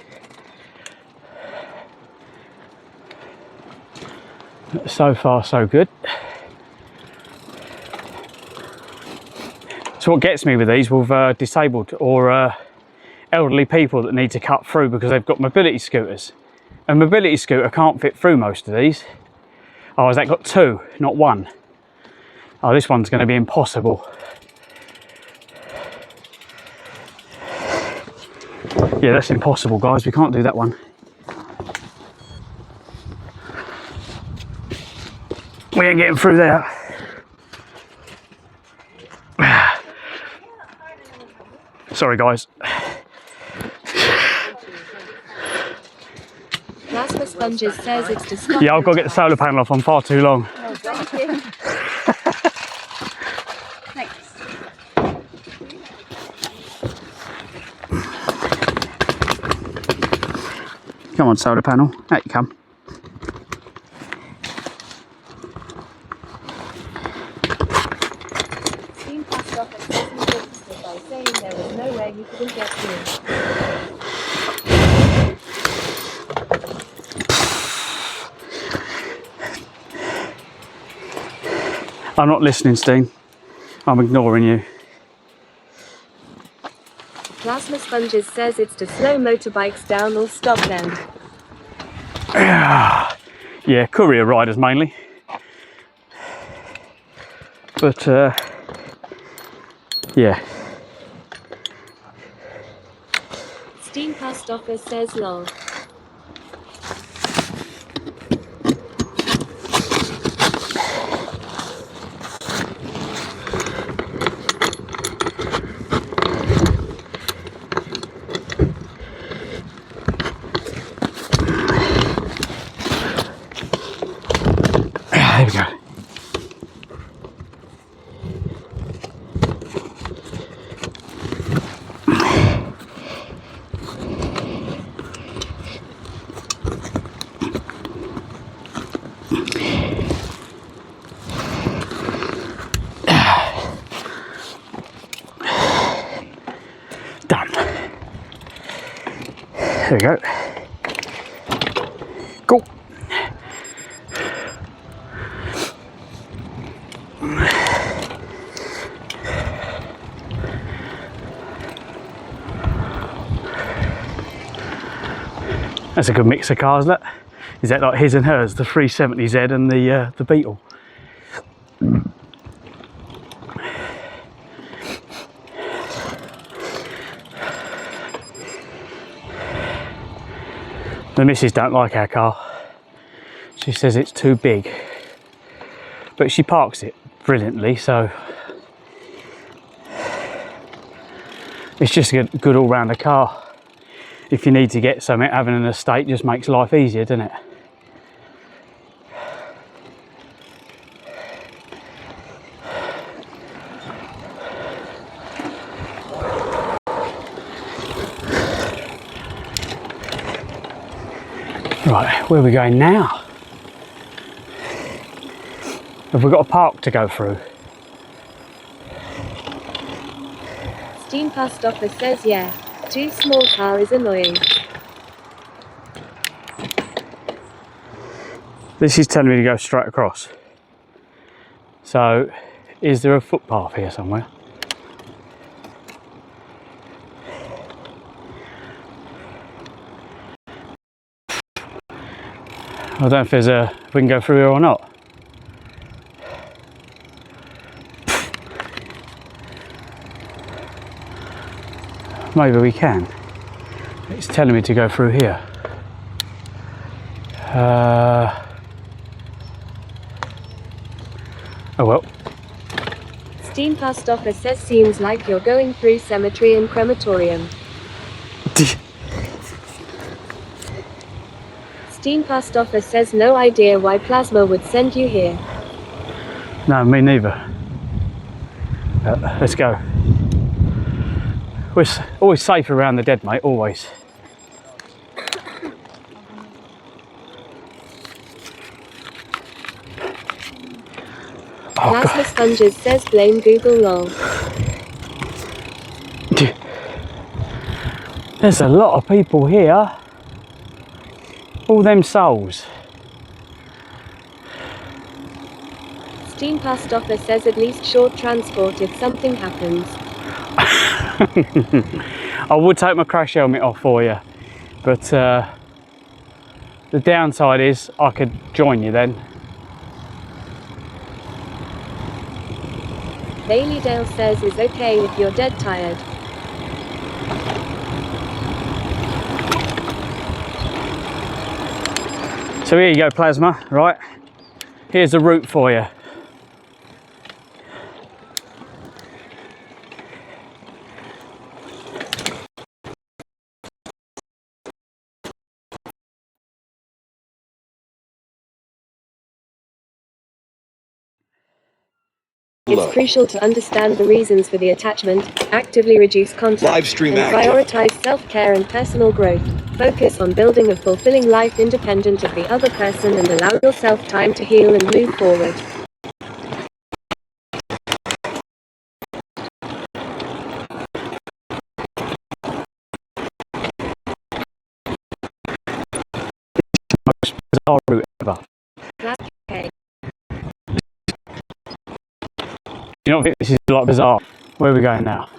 So far so good. So what gets me with these with disabled or elderly people that need to cut through because they've got mobility scooters. A mobility scooter can't fit through most of these. Oh, has that got two, not one? Oh, this one's going to be impossible. Yeah, that's impossible, guys. We can't do that one. We ain't getting through there. Sorry, guys. Plasma Sponges says it's disgusting. Yeah, I've got to get the solar panel off. I'm far too long. Oh, thank you. Thanks. Come on, solar panel. Out you come. Steam Past Office says me registered by saying there was no way you couldn't get through. I'm not listening, Steen. I'm ignoring you. Plasma Sponges says it's to slow motorbikes down or stop them. Yeah, courier riders mainly. But, yeah. Steam Past Office says lol. There we go. Done. There we go. Cool. That's a good mix of cars, look. Is that like his and hers, the 370Z and the Beetle? The missus don't like our car. She says it's too big. But she parks it brilliantly, so it's just a good all-rounder car. If you need to get something, having an estate just makes life easier, doesn't it? Right, where are we going now? Have we got a park to go through? Steam Past Office says yeah. Too small car is annoying. This is telling me to go straight across. So, is there a footpath here somewhere? I don't know if there's if we can go through here or not. maybe we can. It's telling me to go through here. Oh well. Steam Post Office says seems like you're going through cemetery and crematorium. Steam Post Office says no idea why Plasma would send you here. No, me neither. Let's go. We're always safe around the dead, mate, always. Oh, Plasma Sponges says blame Google lol. There's a lot of people here. All them souls. Steam Post Office says at least short transport if something happens. I would take my crash helmet off for you, but the downside is I could join you then. Bailey Dale says is okay if you're dead tired. So here you go, Plasma, right? Here's a route for you. It's crucial to understand the reasons for the attachment, actively reduce contact, and prioritize self-care and personal growth. Focus on building a fulfilling life independent of the other person and allow yourself time to heal and move forward. Most bizarre route ever. That's okay. You don't think this is a lot bizarre? Where are we going now?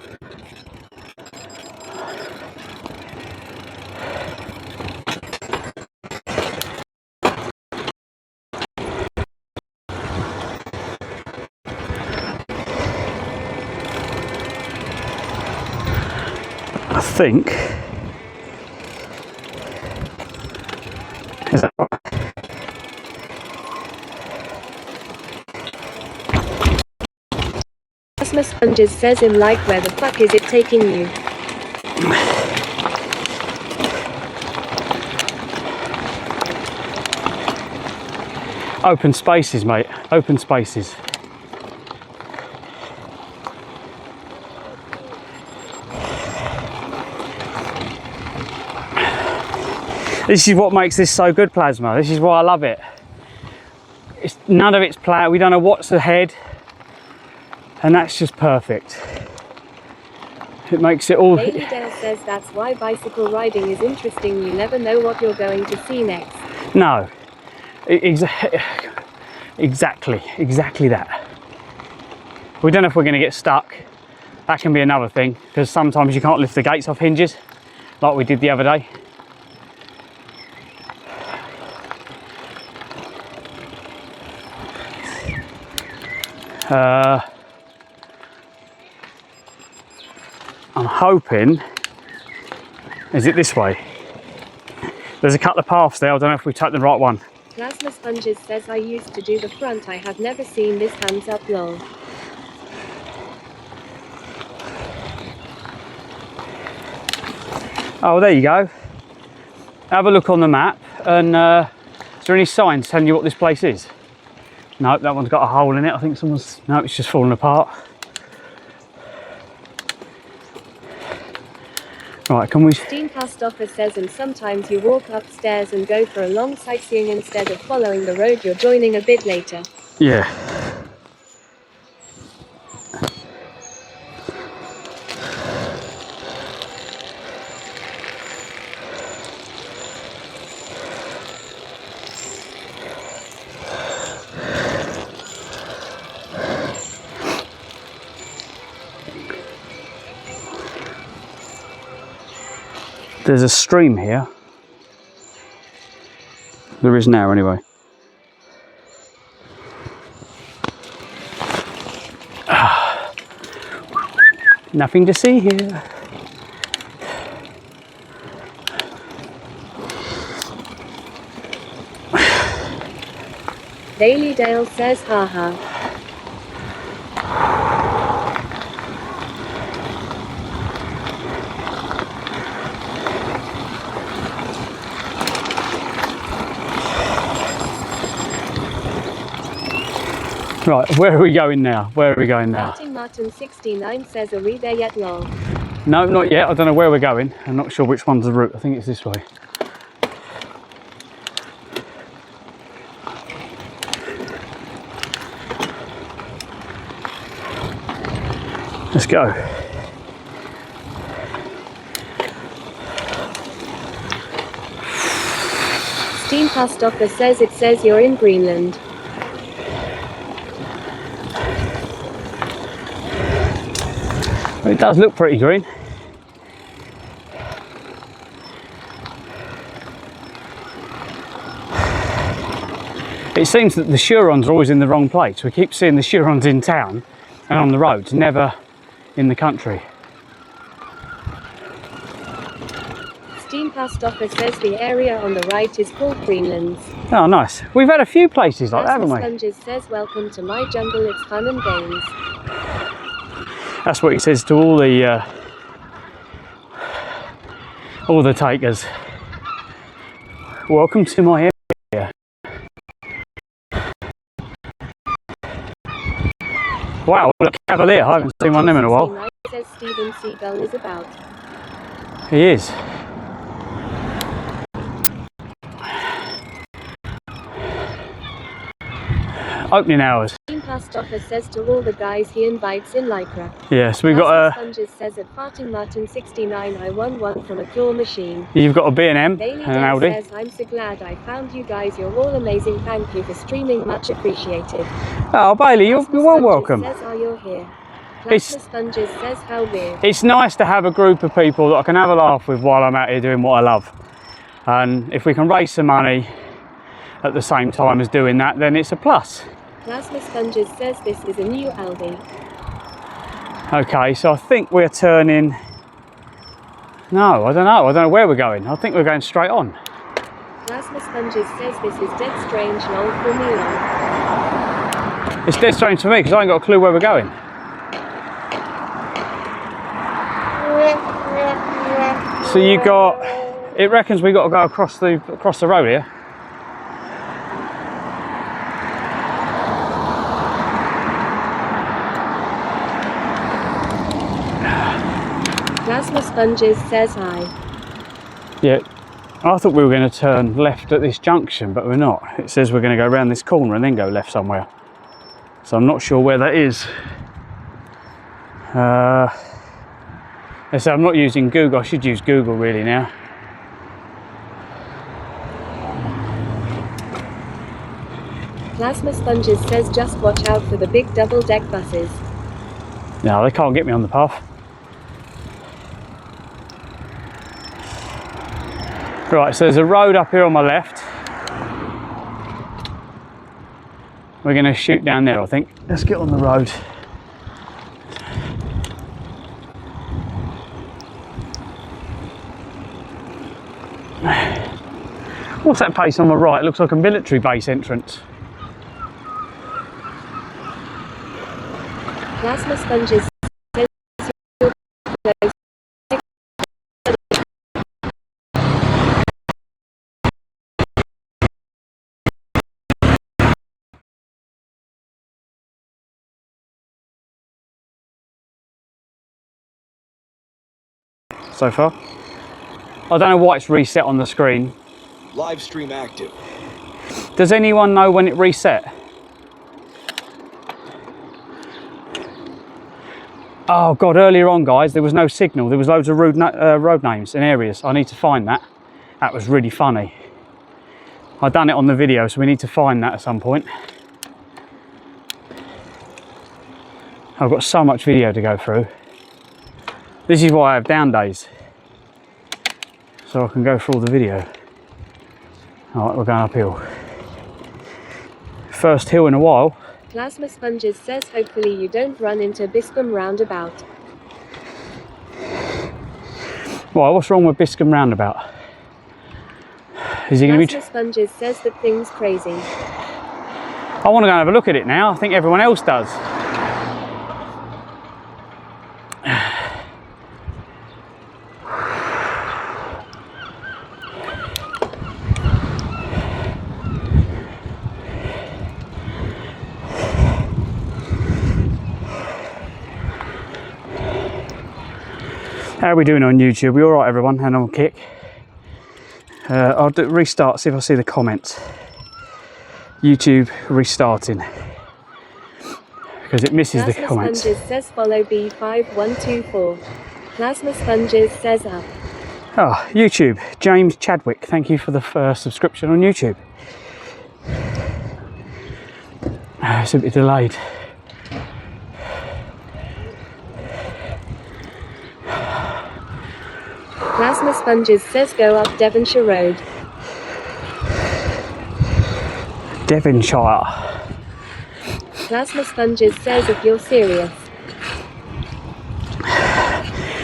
I think. Is that right? Plasma Sponges says him like where the fuck is it taking you? Open spaces, mate. Open spaces. This is what makes this so good, Plasma. This is why I love it. None of it's planned. We don't know what's ahead. And that's just perfect. It makes it all... Bailey Dale says that's why bicycle riding is interesting. You never know what you're going to see next. No. Exactly that. We don't know if we're going to get stuck. That can be another thing, because sometimes you can't lift the gates off hinges, like we did the other day. I'm hoping, is it this way? There's a couple of paths there, I don't know if we took the right one. Plasma Sponges says I used to do the front. I have never seen this hands up lol. Oh, there you go. Have a look on the map, and is there any signs telling you what this place is? No, that one's got a hole in it. I think someone's... No, it's just falling apart. Right, can we... Steam Post Office says and sometimes you walk upstairs and go for a long sightseeing instead of following the road you're joining a bit later. Yeah. There's a stream here. There is now, anyway. Nothing to see here. Bailey Dale says haha. Right, where are we going now? Where are we going now? Martin 69 says, are we there yet, lol? No, not yet. I don't know where we're going. I'm not sure which one's the route. I think it's this way. Let's go. Steam Past Offer says it says you're in Greenland. It does look pretty green. It seems that the Hurons are always in the wrong place. We keep seeing the Hurons in town and on the roads, never in the country. Steam Past Offer says the area on the right is called Greenlands. Oh, nice. We've had a few places like that, haven't we? Sponges says, welcome to my jungle, it's fun and games. That's what he says to all the takers. Welcome to my area. Wow, look, Cavalier. I haven't seen one of them in a while. Says Steven Seagull is about. He is. Opening hours. Steam Past Offer says to all the guys he invites in Lycra. Yes, we've got Sponges says at Farting Martin 69 I won one from a claw machine. You've got a B&M Bailey and an Audi. Says, I'm so glad I found you guys. You're all amazing. Thank you for streaming. Much appreciated. Oh, Bailey, you're well welcome. Says, are you here? Plasma Sponges says, how weird. It's nice to have a group of people that I can have a laugh with while I'm out here doing what I love. And if we can raise some money at the same time as doing that, then it's a plus. Plasma Sponges says this is a new Aldi. Okay, so I think we're turning... No, I don't know. I don't know where we're going. I think we're going straight on. Plasma Sponges says this is dead strange, lol, for me, lol. It's dead strange for me because I ain't got a clue where we're going. So you got... It reckons we got to go across the road here. Plasma Sponges says hi. Yeah, I thought we were going to turn left at this junction, but we're not. It says we're going to go around this corner and then go left somewhere. So I'm not sure where that is. So I'm not using Google. I should use Google really now. Plasma Sponges says just watch out for the big double-deck buses. No, they can't get me on the path. Right, so there's a road up here on my left. We're going to shoot down there, I think. Let's get on the road. What's that place on my right? It looks like a military base entrance. Plasma Sponges says so far. I don't know why it's reset on the screen. Live stream active. Does anyone know when it reset? Oh God, earlier on guys, there was no signal. There was loads of road names and areas. I need to find that. That was really funny. I've done it on the video, so we need to find that at some point. I've got so much video to go through. This is why I have down days. So I can go through all the video. All right, we're going uphill. First hill in a while. Plasma Sponges says hopefully you don't run into Biscombe roundabout. Why, what's wrong with Biscombe roundabout? Is he going to be... Plasma Sponges says that thing's crazy. I want to go and have a look at it now. I think everyone else does. How are we doing on YouTube? We all right, everyone? And on Kick. I'll restart, see if I see the comments. YouTube restarting. Because it misses the comments. Plasma Sponges says follow B5124. Plasma Sponges says up. Oh, YouTube. James Chadwick, thank you for the first subscription on YouTube. It's a bit delayed. Plasma Sponges says go up Devonshire Road. Devonshire. Plasma Sponges says if you're serious.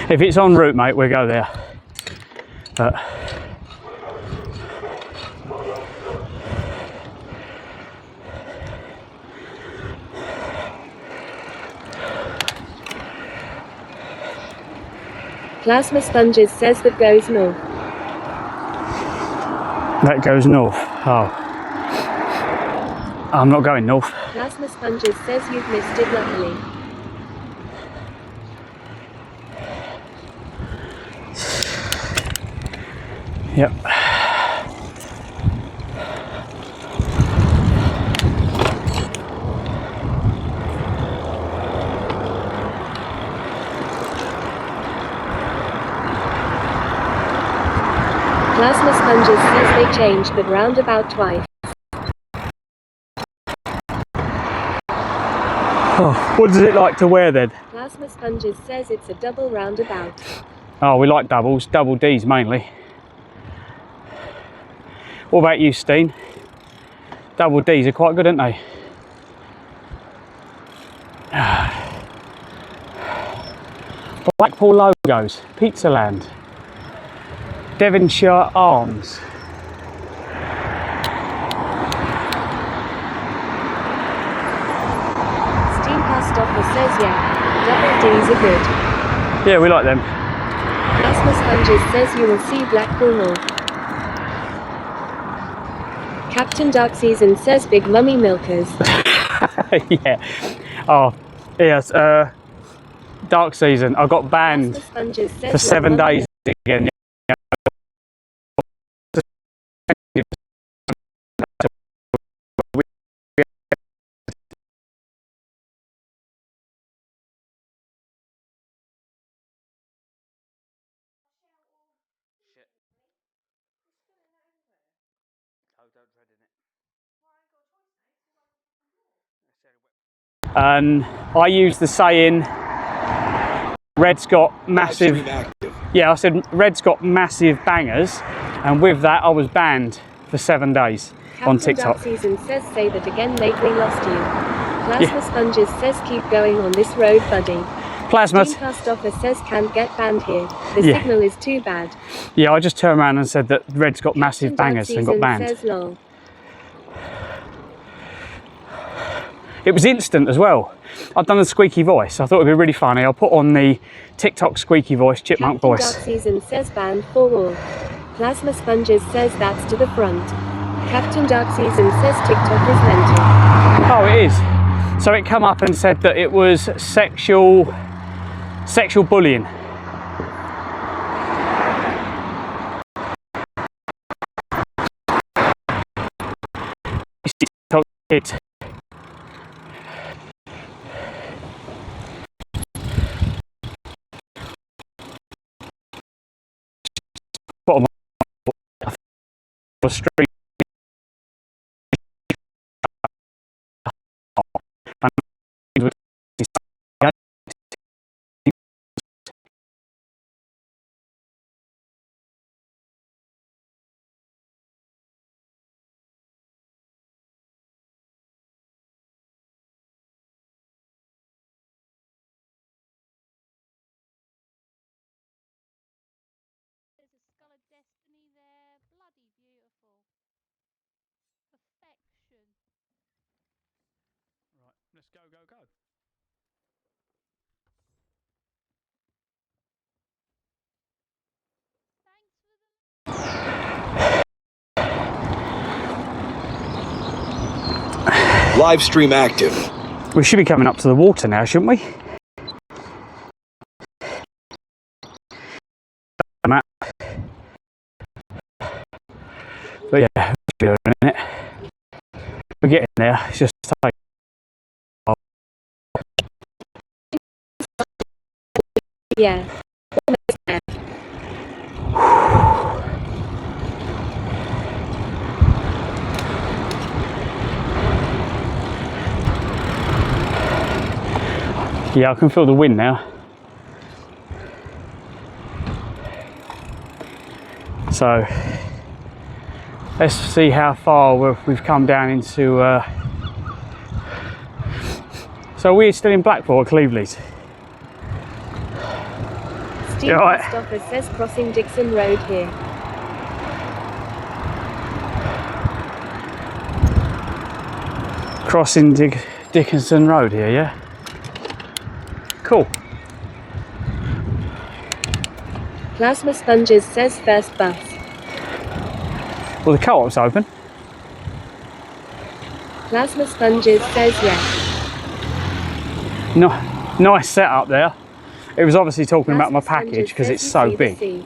If it's en route, mate, we'll go there. But Plasma Sponges says that goes north. that goes north. Oh. I'm not going north. Plasma Sponges says you've missed it luckily. Yep. Plasma Sponges says they changed the roundabout twice. Oh, what is it like to wear then? Plasma Sponges says it's a double roundabout. Oh, we like doubles, double Ds mainly. What about you, Steen? Double Ds are quite good, aren't they? Blackpool logos, Pizzaland, Devonshire Arms. Steam Pastoffer says yeah, double Ds are good. Yeah, we like them. Plasma Sponges says you will see Blackpool North. Captain Dark Season says Big Mummy Milkers. Yeah. Oh, yes. Dark Season. I got banned for 7 days again. And I used the saying, Red's got massive, yeah, I said Red's got massive bangers, and with that I was banned for 7 days on Captain TikTok. Dark Season says say that again mate we lost you. Plasma Sponges says keep going on this road buddy. Plasma. Steam Pastoffer says can't get banned here. The Yeah. signal is too bad. Yeah, I just turned around and said that Red's got massive bangers and got banned. Says lol. It was instant as well. I've done a squeaky voice. I thought it'd be really funny. I'll put on the TikTok squeaky voice, chipmunk Captain voice. Dark Season says banned for all. Plasma Sponges says that's to the front. Captain Dark Season says TikTok is mental. Oh, it is. So it come up and said that it was sexual bullying. TikTok kids. Bottom of the street. There's a skull of destiny there. Bloody beautiful. Perfection. Let's go, go, go. Live stream active. We should be coming up to the water now, shouldn't we? But yeah, it should be a minute. We're getting there. It's just like yeah. Almost there. Yeah, I can feel the wind now. So let's see how far we've come down into. So we're still in Blackpool at Clives. Steve Right. Christopher says crossing Dixon Road here. Crossing Dickinson Road here, yeah? Cool. Plasma Sponges says first bus. Well, the co-op's open. Plasma Sponges says yes. No, nice setup there. It was obviously talking about my package because it's so big.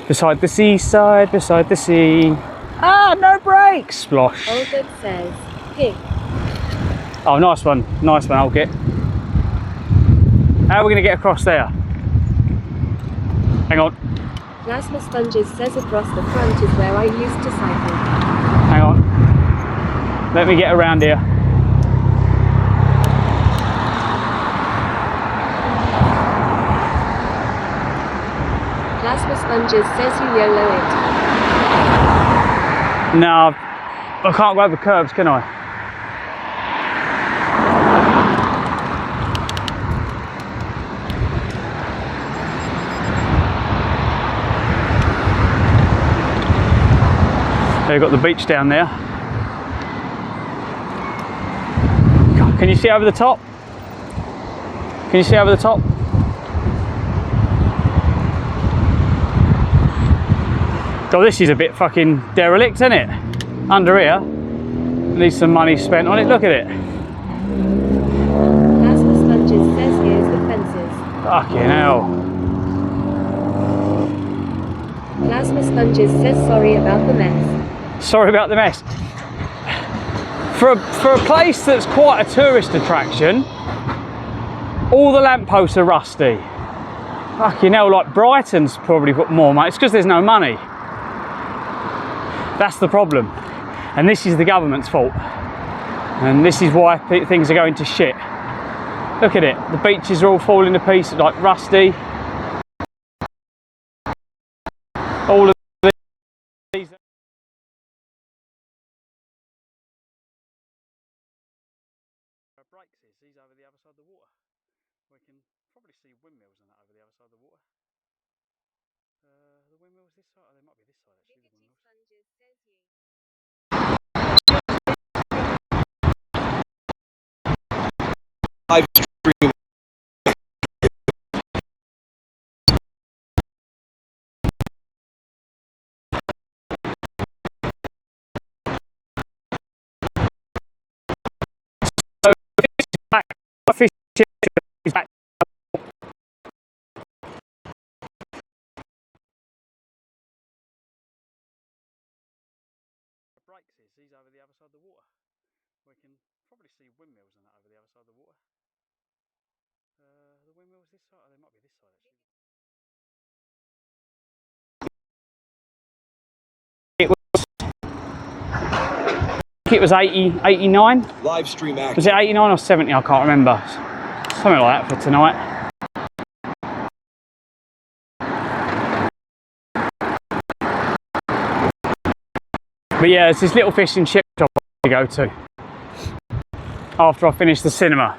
Beside the seaside, beside the sea. Ah, no brakes! Splosh. Olga says pick. Oh, nice one, I'll get. How are we going to get across there? Hang on. Plasma Sponges says across the front is where I used to cycle. Hang on. Let me get around here. Plasma Sponges says you YOLO it. No, I can't go over curbs, can I? You've got the beach down there. Can you see over the top? Can you see over the top? God, this is a bit fucking derelict, isn't it? Under here. Needs some money spent on it. Look at it. Plasma Sponges says here's the fences. Fucking hell. Plasma Sponges says sorry about the mess. Sorry about the mess. For a place that's quite a tourist attraction, all the lampposts are rusty. Fucking hell, like Brighton's probably got more money. It's because there's no money. That's the problem. And this is the government's fault. And this is why things are going to shit. Look at it. The beaches are all falling to pieces, like rusty. All of these. Breaks is over the other side of the water. We can probably see windmills and that over the other side of the water. The windmills this side, they might be this side actually. The windmills. Live stream. Breaks is he's over the other side of the water. We can probably see windmills and that over the other side of the water. The windmills this side, they might be this side actually. It was 80, 89. Live stream active. Was it 89 or 70? I can't remember. Something like that for tonight. But yeah, it's this little fish and chip shop I go to after I finished the cinema.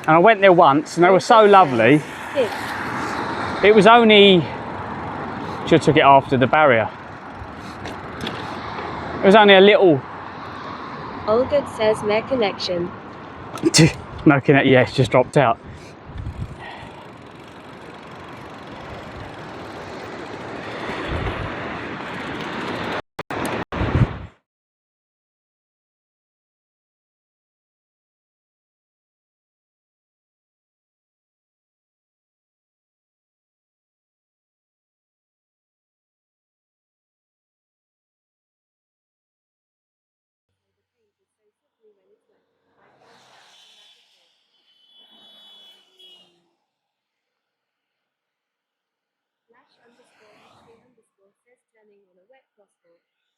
And I went there once and they were so lovely. It was only, should have took it after the barrier. It was only a little All good, says Mer connection. No connection, yeah, it's just dropped out.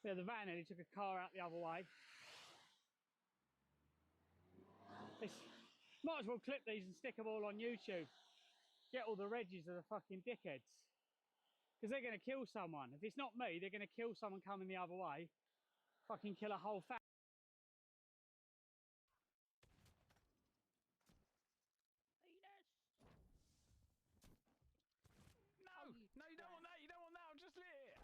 Yeah, the van nearly took a car out the other way. Might as well clip these and stick them all on YouTube. Get all the reggies of the fucking dickheads. Because they're going to kill someone. If it's not me, they're going to kill someone coming the other way. Fucking kill a whole family. No, you don't want that, you don't want that, I'm just lit it.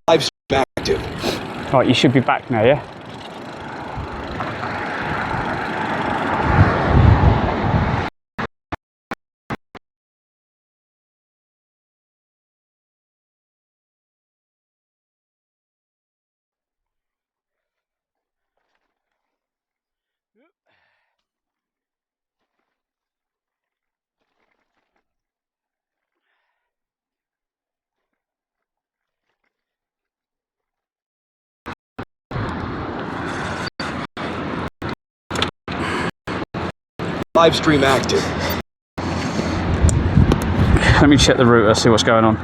Live stream active. Right, you should be back now, yeah? Live stream active. Let me check the router, see what's going on.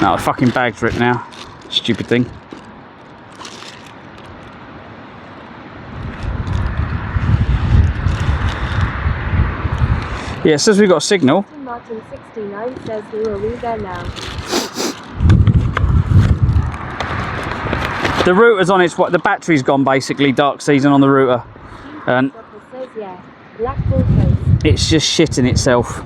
No, the fucking bag's ripped now. Stupid thing. Yeah, it says we've got a signal. Martin 69 says we will be there now. The router's on its what? The battery's gone basically. Dark season on the router, and Says yeah. Blackpool coast. it's just shitting itself.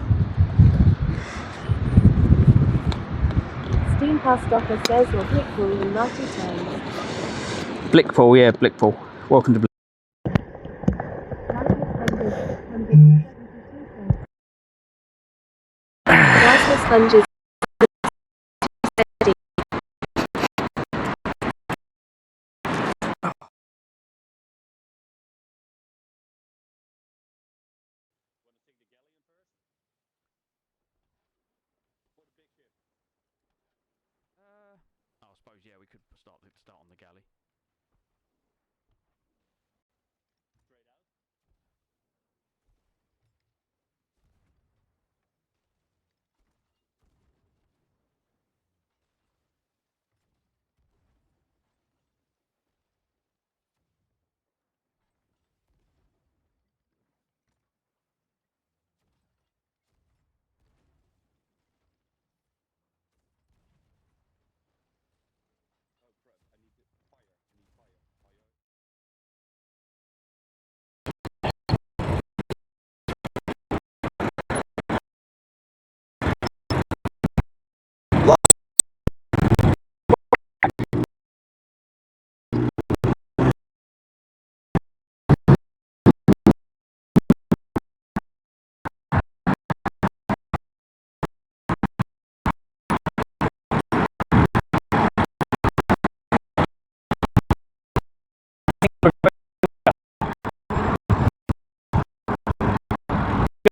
Steam past Docker says or Blackpool in Marty terms. Blackpool, yeah, Blackpool. Welcome to Blackpool. Rasmus Funges. I suppose, yeah, we could start on the galley.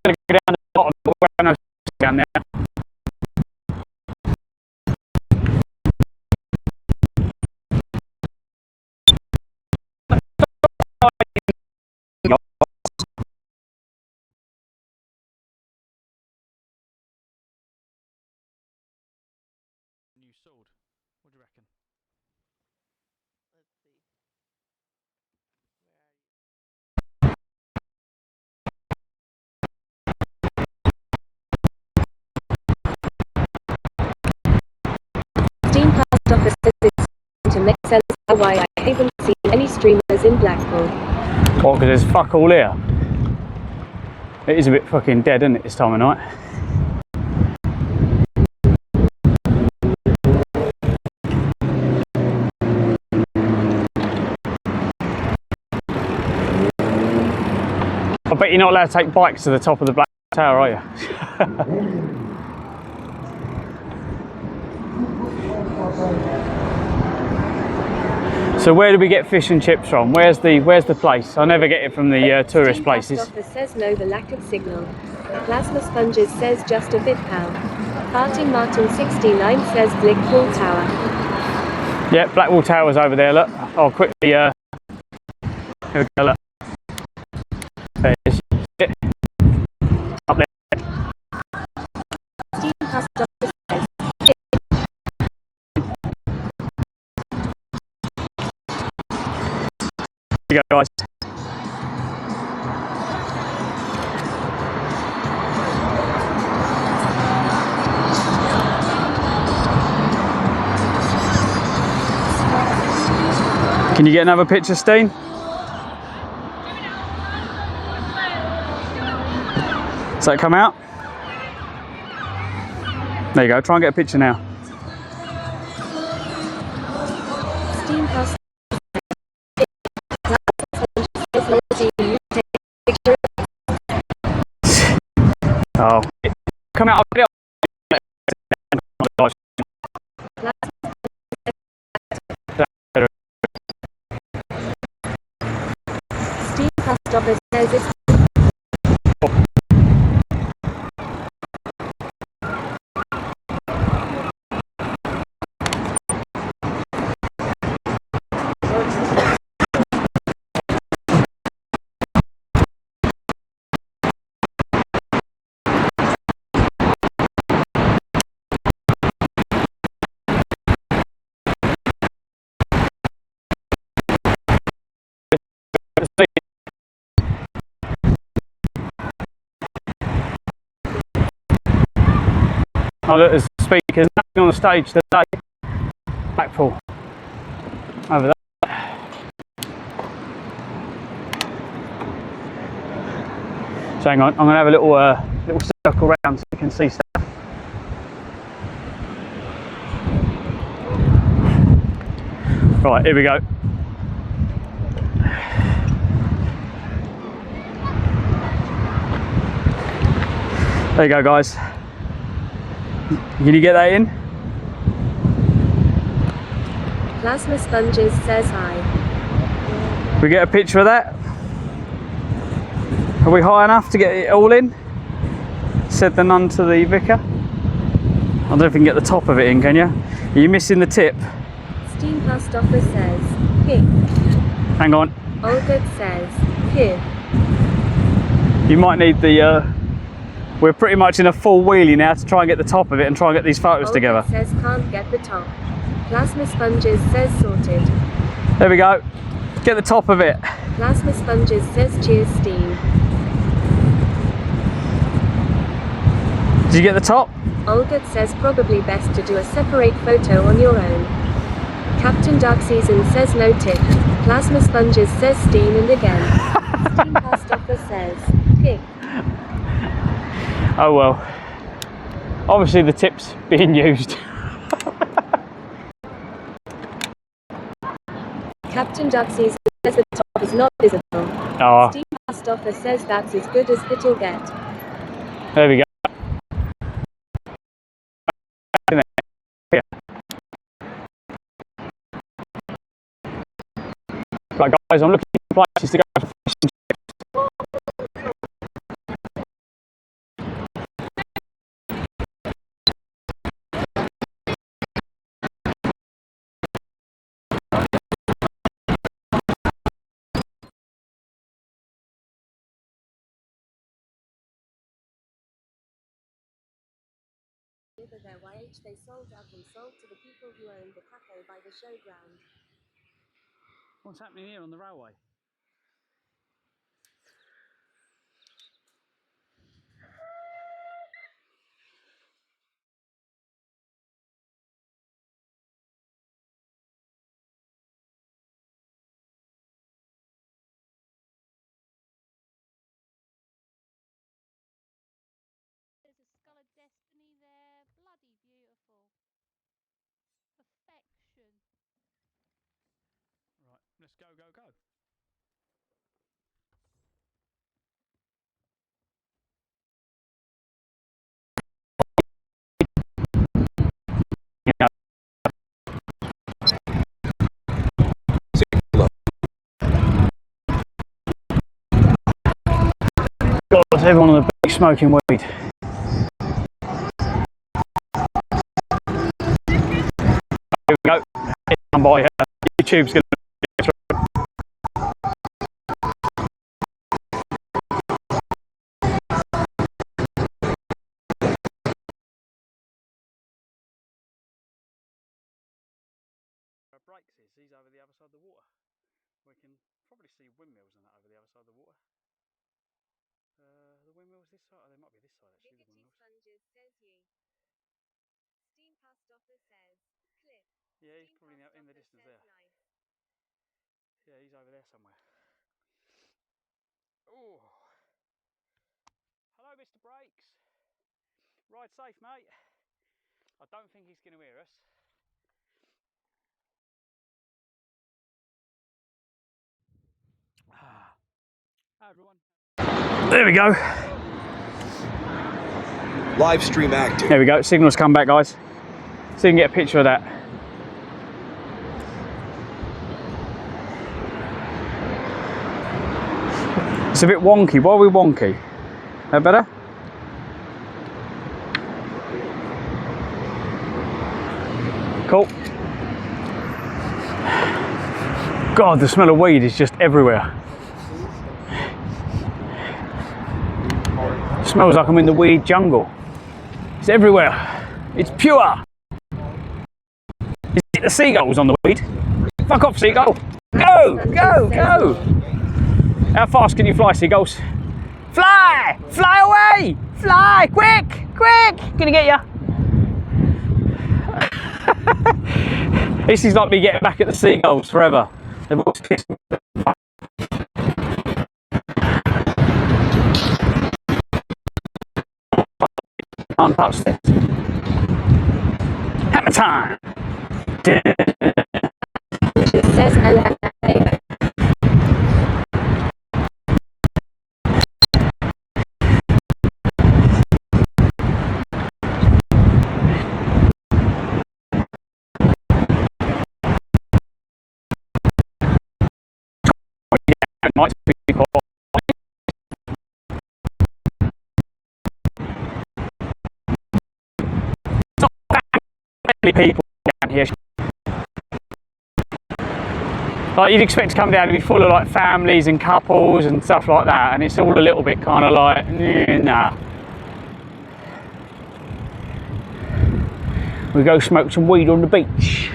Gonna go down the bottom, but we're going down there. New sword. What do you reckon? why I haven't seen any streamers in Blackpool. What, because there's fuck all here? It is a bit fucking dead, isn't it, this time of night? I bet you're not allowed to take bikes to the top of the Black Tower, are you? So where do we get fish and chips from? Where's the place? I never get it from the tourist places. Office says no, the lack of signal. Plasma Sponges says just a bit, pal. Farting Martin 69 says Blackpool Tower. Yeah, Blackwall Tower's over there, look. I'll quickly, here we go, look. There it is. Up there. Steam Post Office says Here you go, guys. Can you get another picture, Steen? Does that come out? There you go, try and get a picture now. Steam Post Oh, come out. Steam Post Office says it's Oh look, there's speakers on the stage today. Blackpool. Over there. So hang on, I'm going to have a little circle round so you can see stuff. Right, here we go. There you go, guys. Can you get that in? Plasma Sponges says hi. We get a picture of that? Are we high enough to get it all in? Said the nun to the vicar. I don't know if you can get the top of it in, can you? Are you missing the tip? Steam Post Office says pig. Hang on. Olga says pig. You might need the we're pretty much in a full wheelie now to try and get the top of it and try and get these photos Olga together. says can't get the top. Plasma Sponges says sorted. There we go. Get the top of it. Plasma Sponges says cheers, Steam. Did you get the top? Olga says probably best to do a separate photo on your own. Captain Dark Season says no tip. Plasma Sponges says Steam, and again. Steam Post Office says pig. Oh well. Obviously the tip's being used. Captain Dark Season says the top is not visible. Oh. Steam Post Office says that's as good as it'll get. There we go. Right guys, I'm looking for places to go for fish and chips. Their wage they sold up and sold to the people who owned the cafe by the showground. What's happening here on the railway? Let's go, go, go. God, everyone on the beach smoking weed. Here we go. I'm by YouTube's going to get through. Breaks is he's over the other side of the water. We can probably see windmills and that over the other side of the water. The windmills this side, oh, they might be this side actually. The windmills. Sponges, says you. Steam Pastoffer says Clives. Yeah, he's probably in the distance there. Life. Yeah, he's over there somewhere. Oh, hello, Mr. Brakes. Ride safe, mate. I don't think he's going to hear us. Hi everyone. There we go. Live stream active. There we go. Signal's come back, guys. So you can get a picture of that. It's a bit wonky. Why are we wonky? That better? Cool. God, the smell of weed is just everywhere. It smells like I'm in the weed jungle. It's everywhere. It's pure. Is it the seagulls on the weed? Fuck off, seagull. Go, go, go. How fast can you fly, seagulls? Fly! Fly away! Fly! Quick! Quick! Gonna get ya. This is like me getting back at the seagulls forever. They've always pissed me. Untouched it. Hammer time! It says hello. It might be hot. People down here. Like you'd expect to come down and be full of like families and couples and stuff like that, and it's all a little bit kind of like, nah. We go smoke some weed on the beach.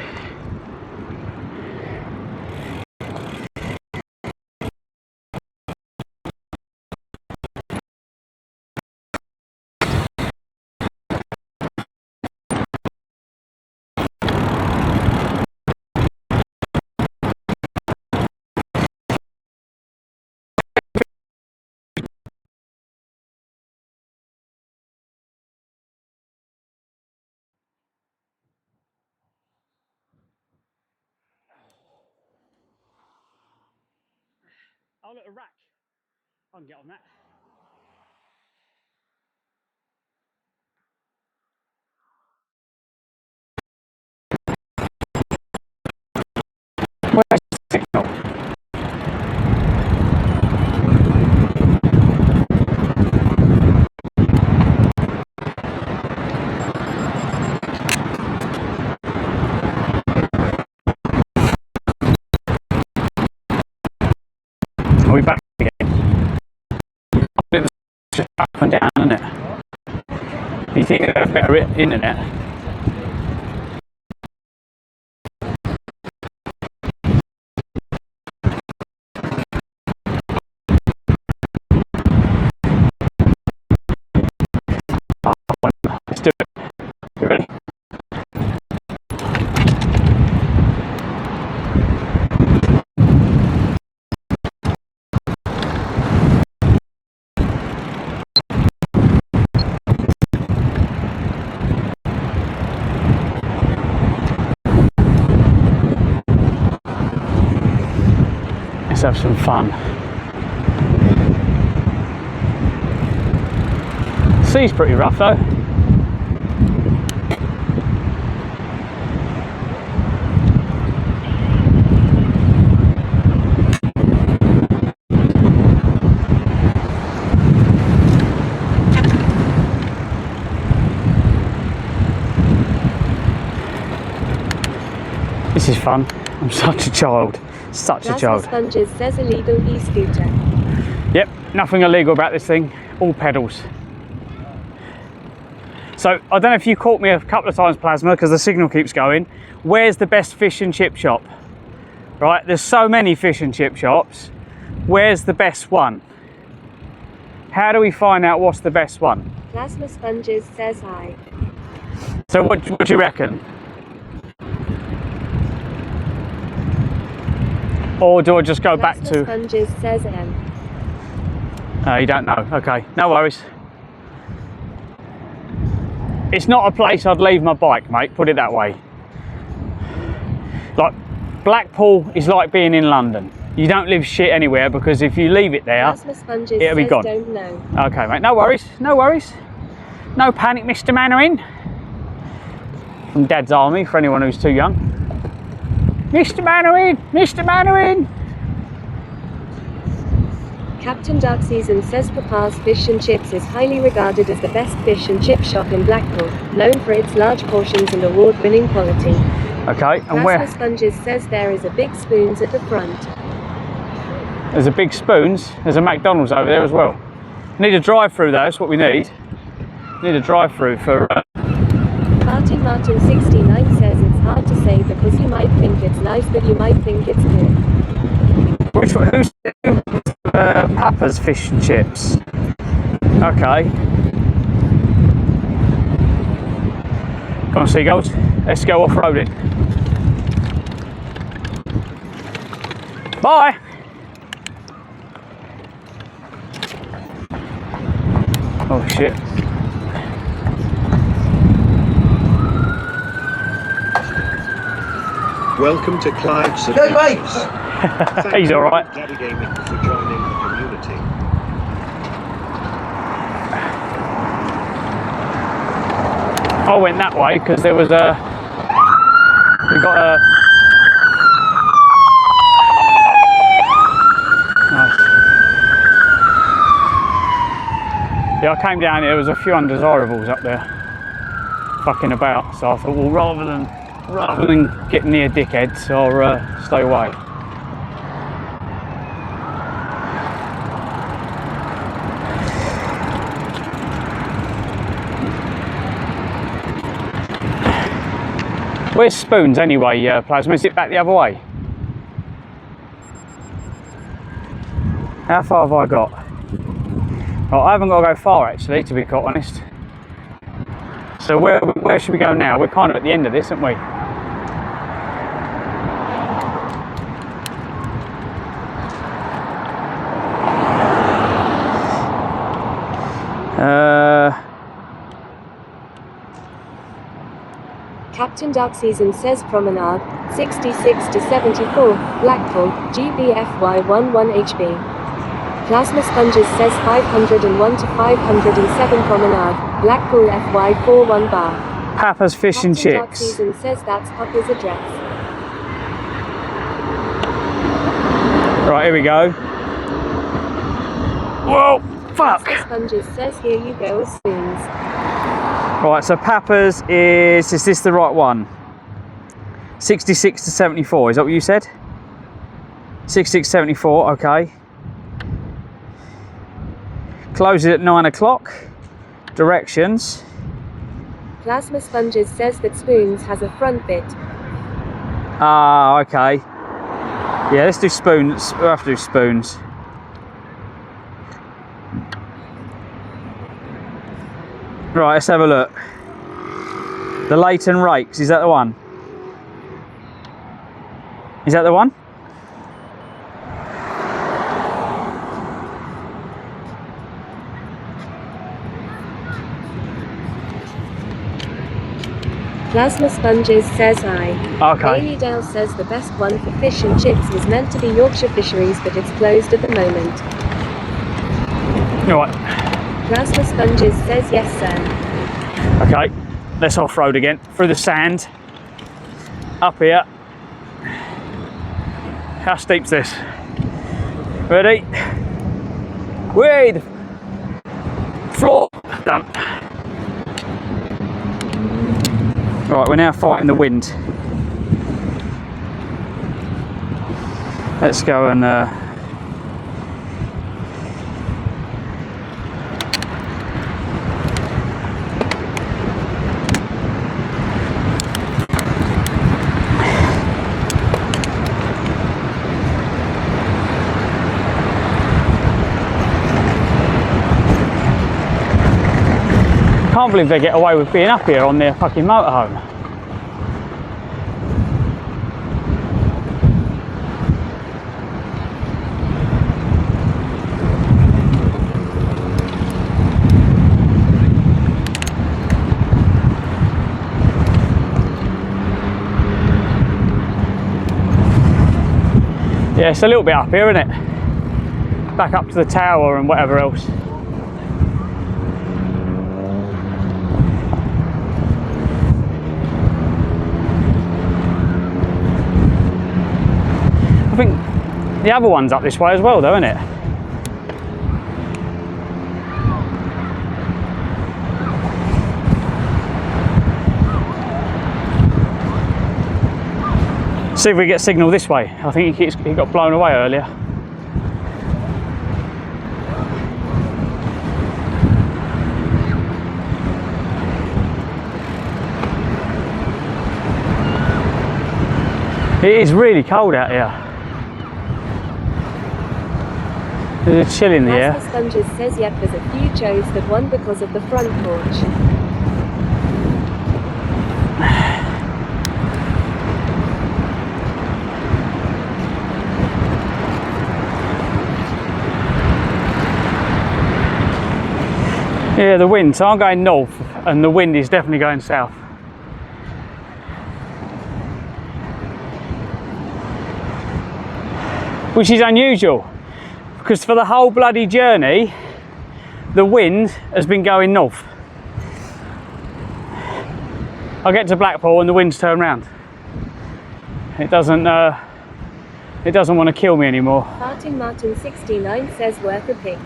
Oh look, a rack. I can get on that. Where's the signal? Are we back again? It's just up and down, isn't it? You think they have better internet? Let's do it. You ready? have some fun. Sea's pretty rough though. This is fun. I'm such a child. Such a child. Sponges says illegal e-scooter. Yep, nothing illegal about this thing. All pedals. So, I don't know if you caught me a couple of times, Plasma, because the signal keeps going. Where's the best fish and chip shop? Right, there's so many fish and chip shops. Where's the best one? How do we find out what's the best one? Plasma Sponges says hi. So what do you reckon? Or do I just go back to... Sponges says M. You don't know. Okay, no worries. It's not a place I'd leave my bike, mate, put it that way. Like, Blackpool is like being in London. You don't leave shit anywhere because if you leave it there, it'll be gone. Don't know. Okay, mate, no worries, no worries. No panic, Mr. Mannering. From Dad's Army, for anyone who's too young. Mr. Mannering! Mr. Mannering! Captain Dark Season says Papa's Fish and Chips is highly regarded as the best fish and chip shop in Blackpool, known for its large portions and award-winning quality. Okay, and where? Plasma Sponges says there is a Big Spoons at the front. There's a Big Spoons. There's a McDonald's over there as well. Need a drive-through though, that's what we need. Need a drive-through for... Martin 69 says it's hard to say because you might think it's nice but you might think it's good. Which one? Who's Papa's Fish and Chips? Okay. Come on, seagulls. Let's go off-roading. Bye! Oh shit. Welcome to Clives Adventures. He's alright. Daddy Gaming for joining the community. I went that way because there was a... We got a... Nice. Yeah, I came down here, there was a few undesirables up there fucking about, so I thought, well, rather than getting near dickheads, I'll stay away. Where's Spoons anyway, Plasma? Is it back the other way? How far have I got? Well, I haven't got to go far actually, to be quite honest. So where should we go now? We're kind of at the end of this, aren't we? Captain Dark Season says Promenade, 66 to 74, Blackpool, GBFY 11HB. Plasma Sponges says 501 to 507 Promenade, Blackpool FY 41 bar. Papa's Fish and Captain Dark Chips. Season says that's Papa's address. Right, here we go. Whoa, fuck! Plasma Sponges says here you go, Spoons. Right, so Papa's is this the right one? 66 to 74, is that what you said? 66 74, okay. Closes at 9 o'clock. Directions. Plasma Sponges says that Spoons has a front bit. Ah, okay. Yeah, let's do Spoons. We'll have to do Spoons. Right, let's have a look. The Leighton Rakes, is that the one? Is that the one? Plasma Sponges says hi. Okay. Amy Dale says the best one for fish and chips was meant to be Yorkshire Fisheries, but it's closed at the moment. Right. Plasma Sponges says yes, sir. Okay, let's off-road again, through the sand, up here. How steep's this? Ready? Way, the floor, done. Right, we're now fighting the wind. Let's go and can't believe they get away with being up here on their fucking motorhome. Yeah, it's a little bit up here, isn't it? Back up to the tower and whatever else. I think the other one's up this way as well, though, isn't it? See if we get signal this way. I think he got blown away earlier. It is really cold out here. There's a chill in the air. Plasma Sponges says yep, there's a few chose that one because of the front porch. Yeah, the wind. So I'm going north and the wind is definitely going south. Which is unusual, because for the whole bloody journey, the wind has been going north. I get to Blackpool and the wind's turned round. It doesn't want to kill me anymore. Martin 69 says worth a pic.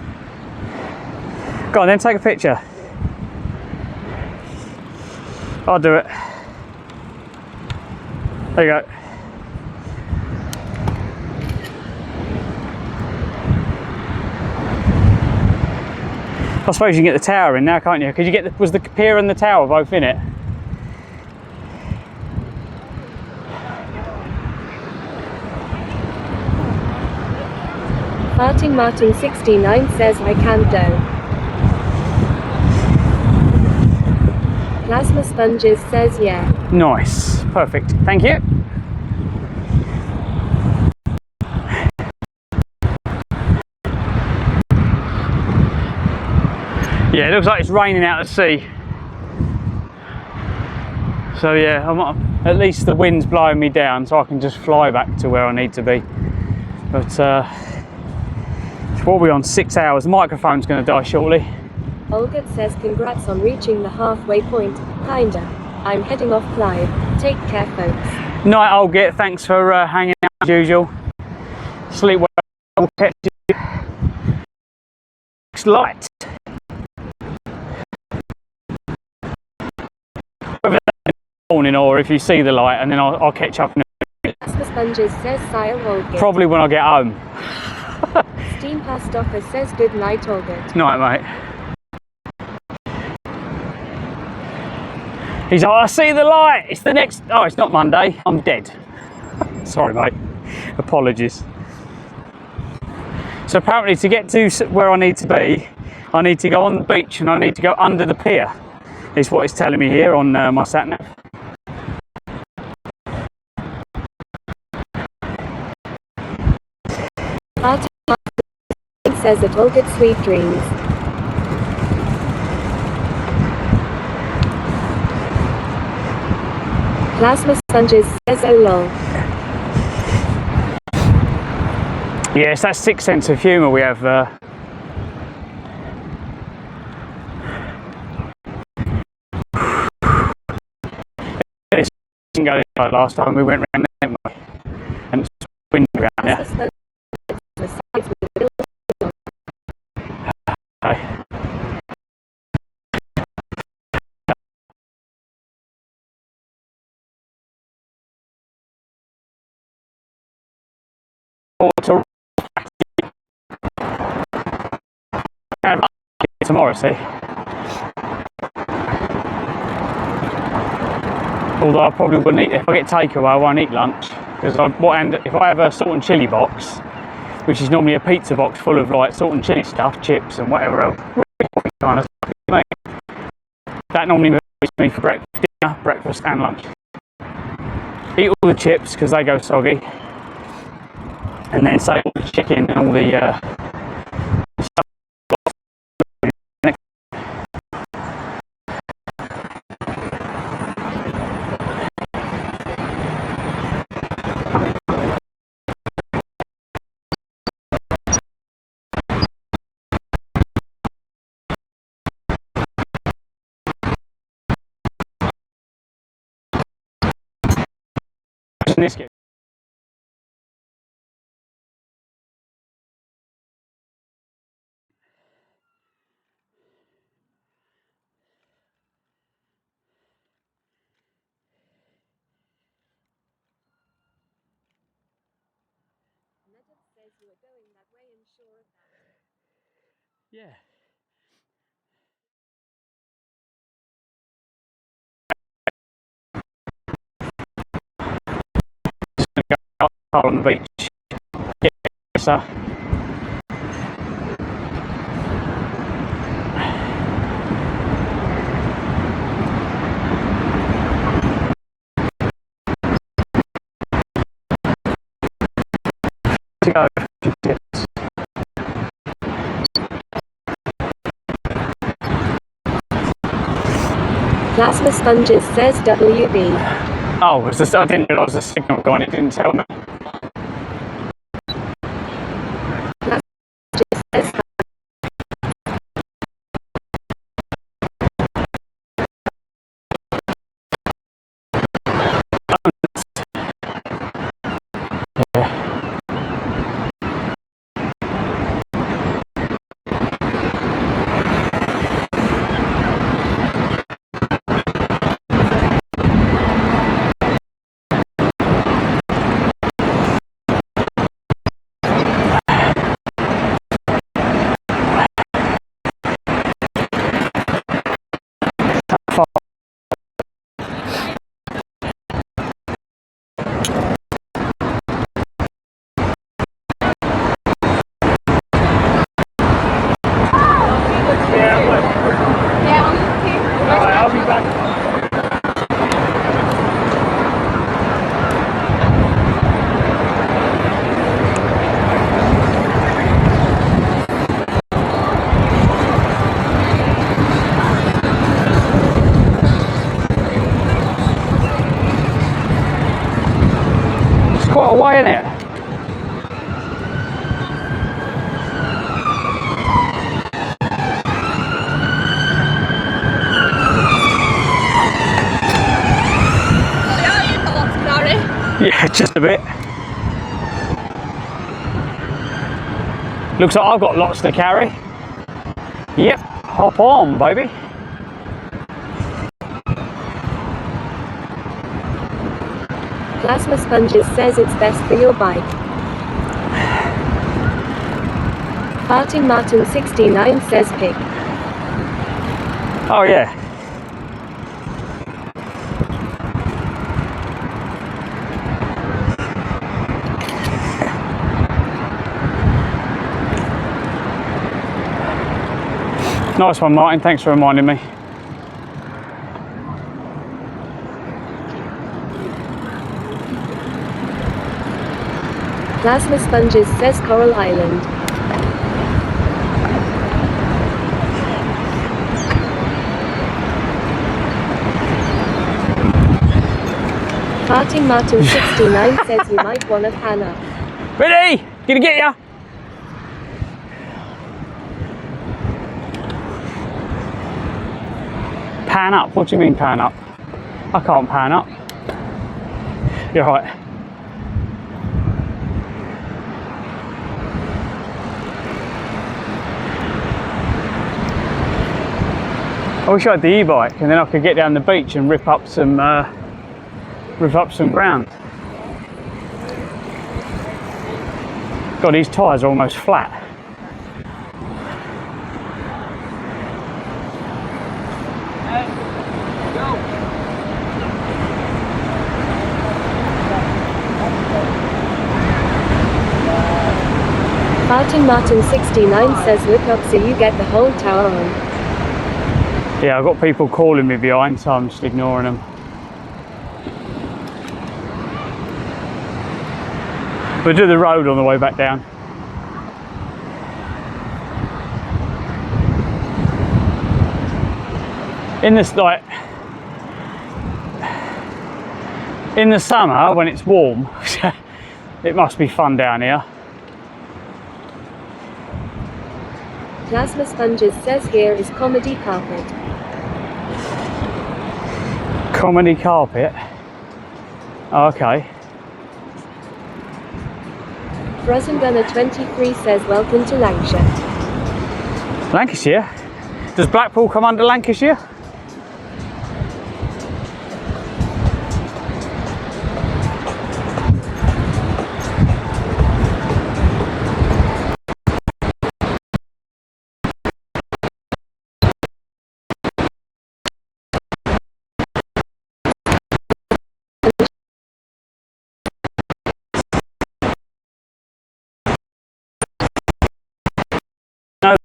Go on then, take a picture. I'll do it. There you go. I suppose you can get the tower in now, can't you? Because you get was the pier and the tower both in it? Martin 69 says I can do. Plasma Sponges says yeah. Nice, perfect. Thank you. Yeah, it looks like it's raining out at sea. So yeah, at least the wind's blowing me down so I can just fly back to where I need to be. But what are we on, 6 hours? The microphone's going to die shortly. Olga says congrats on reaching the halfway point, kinda. I'm heading off Clive. Take care, folks. Night, Olga. Thanks for hanging out as usual. Sleep well. I'll catch you next light. Whether that's in the morning or if you see the light, and then I'll catch up in a minute. Plasma Sponges says Sile Olga. Probably when I get home. Steam Past Offer says good night, Olga. Night, mate. He's like, I see the light. It's the next. Oh, it's not Monday. I'm dead. Sorry, mate. Apologies. So apparently, to get to where I need to be, I need to go on the beach and I need to go under the pier. Is what it's telling me here on my sat nav. Martin says that all good sweet dreams. Plasma sponges says oh lol. Yes, that's sick sense of humour we have. This didn't go like last time we went round there, and it's windy around here. Tomorrow, see. Although I probably wouldn't eat, if I get takeaway I won't eat lunch, because if I have a salt and chilli box, which is normally a pizza box full of like salt and chilli stuff, chips and whatever else, kind of stuff, that normally moves me for dinner, breakfast and lunch. Eat all the chips because they go soggy, and then save all the chicken and all the stuff. This yeah. On the beach. Yeah, so. To go. Plasma sponges says WB. Oh, I didn't realise the signal gone, it didn't tell me. Quite a way, isn't it? Yeah, just a bit. Looks like I've got lots to carry. Yep, hop on, baby. Plasma sponges says it's best for your bike. Martin 69 says pick. Oh yeah. Nice one, Martin, thanks for reminding me. Plasma sponges says Coral Island. Farting Martin 69 says you might want to pan up. Ready? Gonna get ya. Pan up? What do you mean pan up? I can't pan up. You're right. I wish I had the e-bike and then I could get down the beach and rip up some ground. God, these tyres are almost flat. Farting Martin 69 says look up so you get the whole tower on. Yeah, I've got people calling me behind, so I'm just ignoring them. We'll do the road on the way back down. In this, like, in the summer when it's warm, it must be fun down here. Plasma Sponges says here is comedy carpet. Comedy carpet? Oh, okay. Frozen Gunner 23 says welcome to Lancashire. Lancashire? Does Blackpool come under Lancashire? No.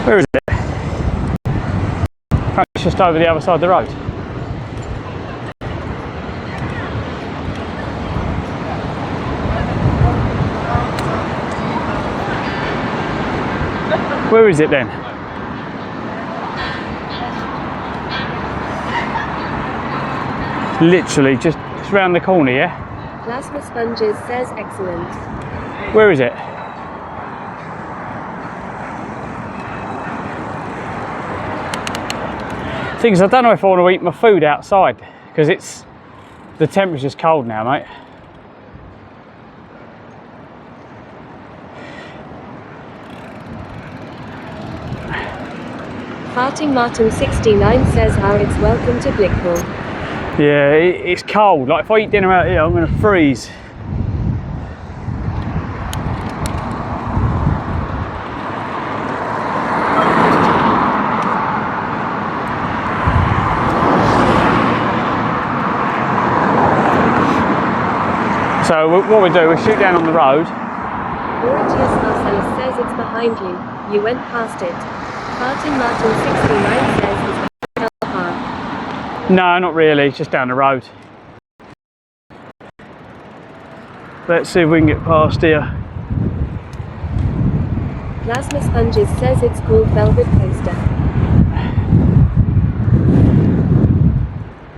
Where is it? It's just over the other side of the road. Where is it then? Literally just round the corner, yeah? Plasma Sponges says excellent. Where is it? Thing is, I don't know if I want to eat my food outside because the temperature's cold now, mate. Farting Martin 69 says how it's welcome to Blackpool. Yeah, it's cold. Like if I eat dinner out here, I'm going to freeze. So what we do, we shoot down on the road. Mauritius Marcellus says it's behind you. You went past it. Farting Martin 69 says it's behind. No, not really, just down the road. Let's see if we can get past here. Plasma Sponges says it's called Velvet Coaster.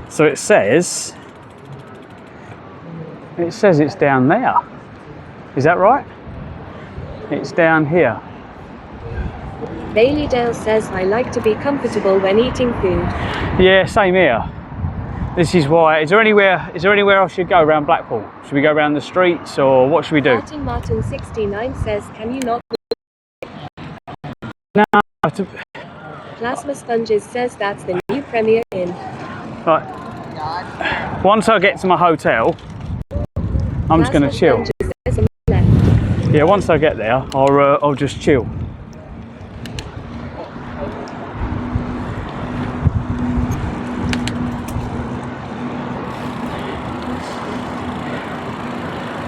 So it says it's down there. Is that right? It's down here. Bailey Dale says I like to be comfortable when eating food. Yeah, same here. This is why. Is there anywhere I should go around Blackpool? Should we go around the streets or what should we do? Martin Martin 69 says can you not? No. Plasma Sponges says that's the new Premier Inn. Right. Once I get to my hotel, I'm just going to chill. Yeah, once I get there, I'll just chill.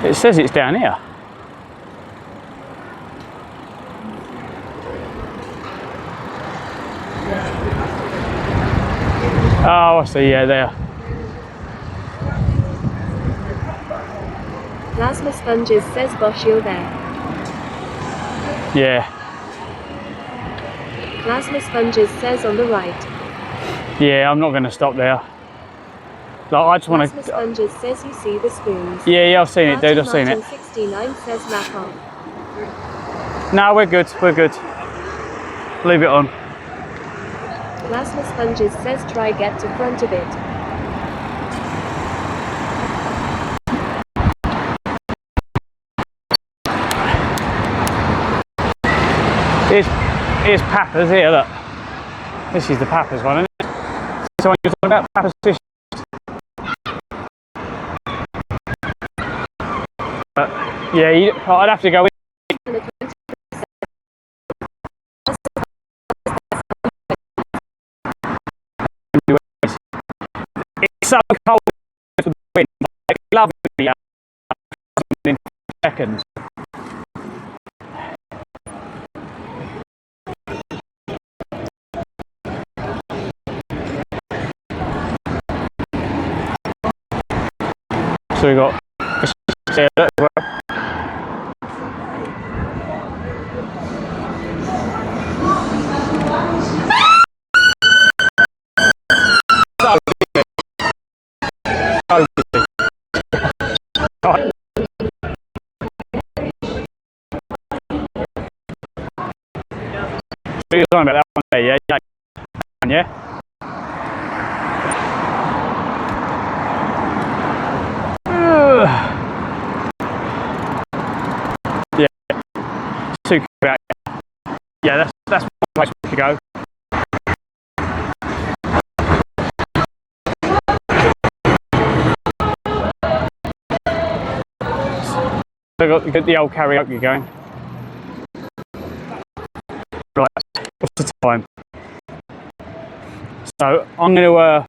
It says it's down here. Oh, I see, yeah, there. Plasma sponges says Bosch, you're there. Yeah. Plasma sponges says on the right. Yeah, I'm not going to stop there. Like, I just want Plasma to... sponges says you see the spoons. Yeah, I've seen it, dude, I've seen it. Martin 69 says map off. No, we're good, we're good. Leave it on. Plasma sponges says try get to front of it. Here's Papa's here, look. This is the Papa's one, isn't it? So when you're talking about Papa's fish. Yeah, I'd have to go in. It's so cold for the wind, like lovely in seconds. So we got there as well. Right. So you're talking about that one there, yeah? Yeah? Yeah. Too about it. Yeah, that's one place we could go. So got the old karaoke going. Right, what's the time? So I'm going to right,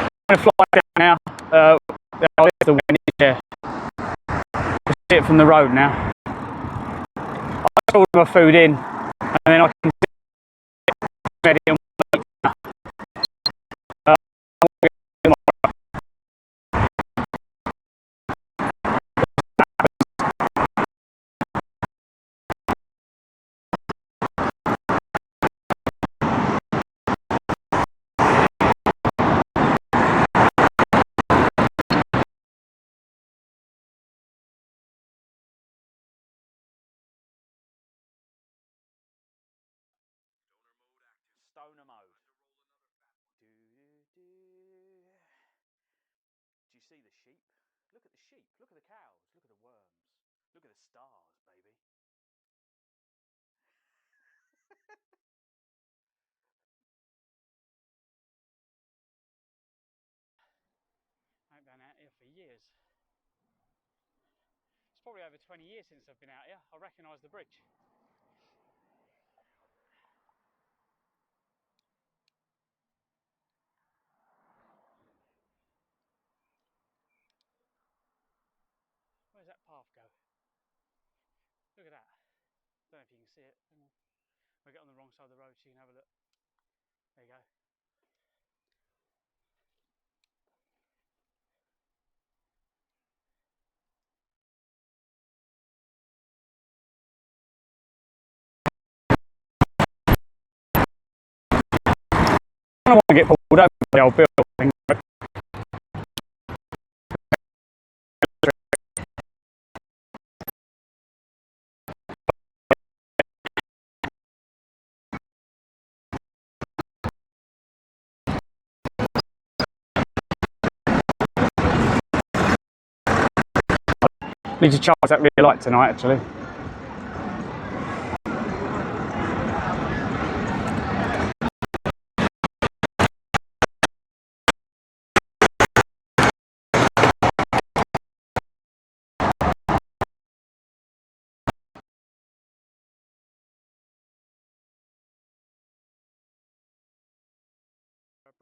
I'm going to fly down now. There's the wind here. You see it from the road now. I'll put all my food in, and then I can get ready and Stoner mode. Do you see the sheep? Look at the sheep. Look at the cows. Look at the worms. Look at the stars, baby. I've been out here for years. It's probably over 20 years since I've been out here. I recognise the bridge. Where's that path go? Look at that. Don't know if you can see it. Hang on. We'll get on the wrong side of the road so you can have a look. There you go. I don't want to get pulled over by the old building. Need to charge that rear light tonight, actually.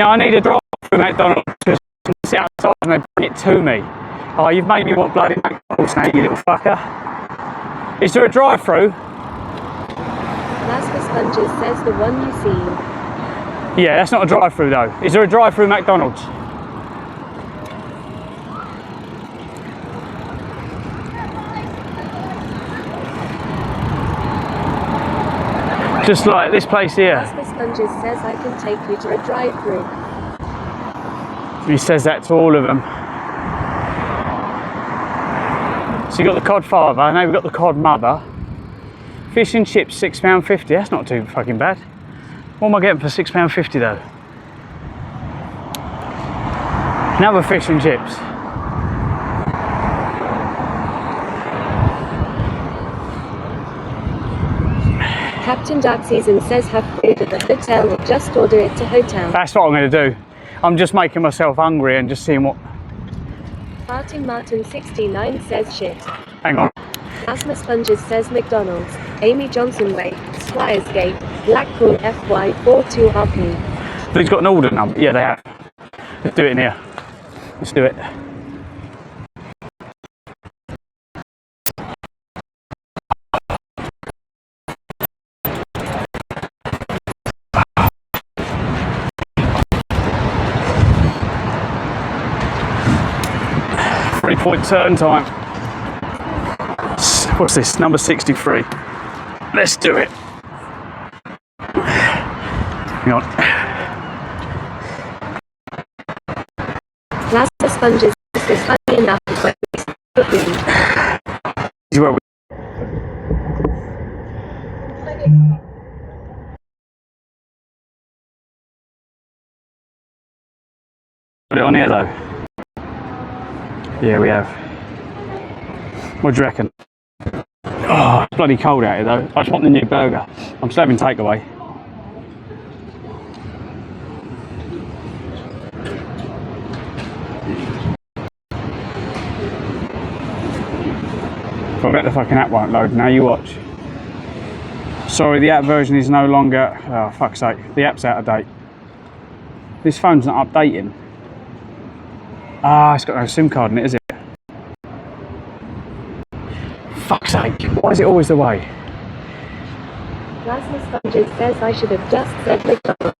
Yeah, I need a drive through McDonald's because I sit outside and they bring it to me. Oh, you've made me want bloody McDonald's now, you little fucker. Is there a drive through? Plasma Sponges says the one you seen. Yeah, that's not a drive through though. Is there a drive through McDonald's? Just like this place here. Plasma Sponges says I can take you to a drive-through. He says that to all of them. So you got the cod father, now we've got the cod mother. Fish and chips, £6.50. That's not too fucking bad. What am I getting for £6.50 though? Another fish and chips. Captain Dark Season says have food at the hotel or just order it to hotel. That's what I'm going to do. I'm just making myself hungry and just seeing what... Farting Martin 69 says shit. Hang on. Plasma Sponges says McDonald's. Amy Johnson Way, Squires Gate, Blackpool FY42RP. They've got an order number. Yeah, they have. Let's do it in here. Let's do it. Point turn time. What's this? Number 63. Let's do it. Hang on. Plasma Sponges is funny enough when we Well, put it on here though. Yeah, we have. What do you reckon? Oh, it's bloody cold out here though. I just want the new burger. I'm still having takeaway. I bet the fucking app won't load. Now you watch. Sorry, the app version is no longer... Oh, fuck's sake. The app's out of date. This phone's not updating. Ah, it's got no SIM card in it, is it? Fuck's sake, why is it always the way? Plasma Sponges says I should have just said McDonald's.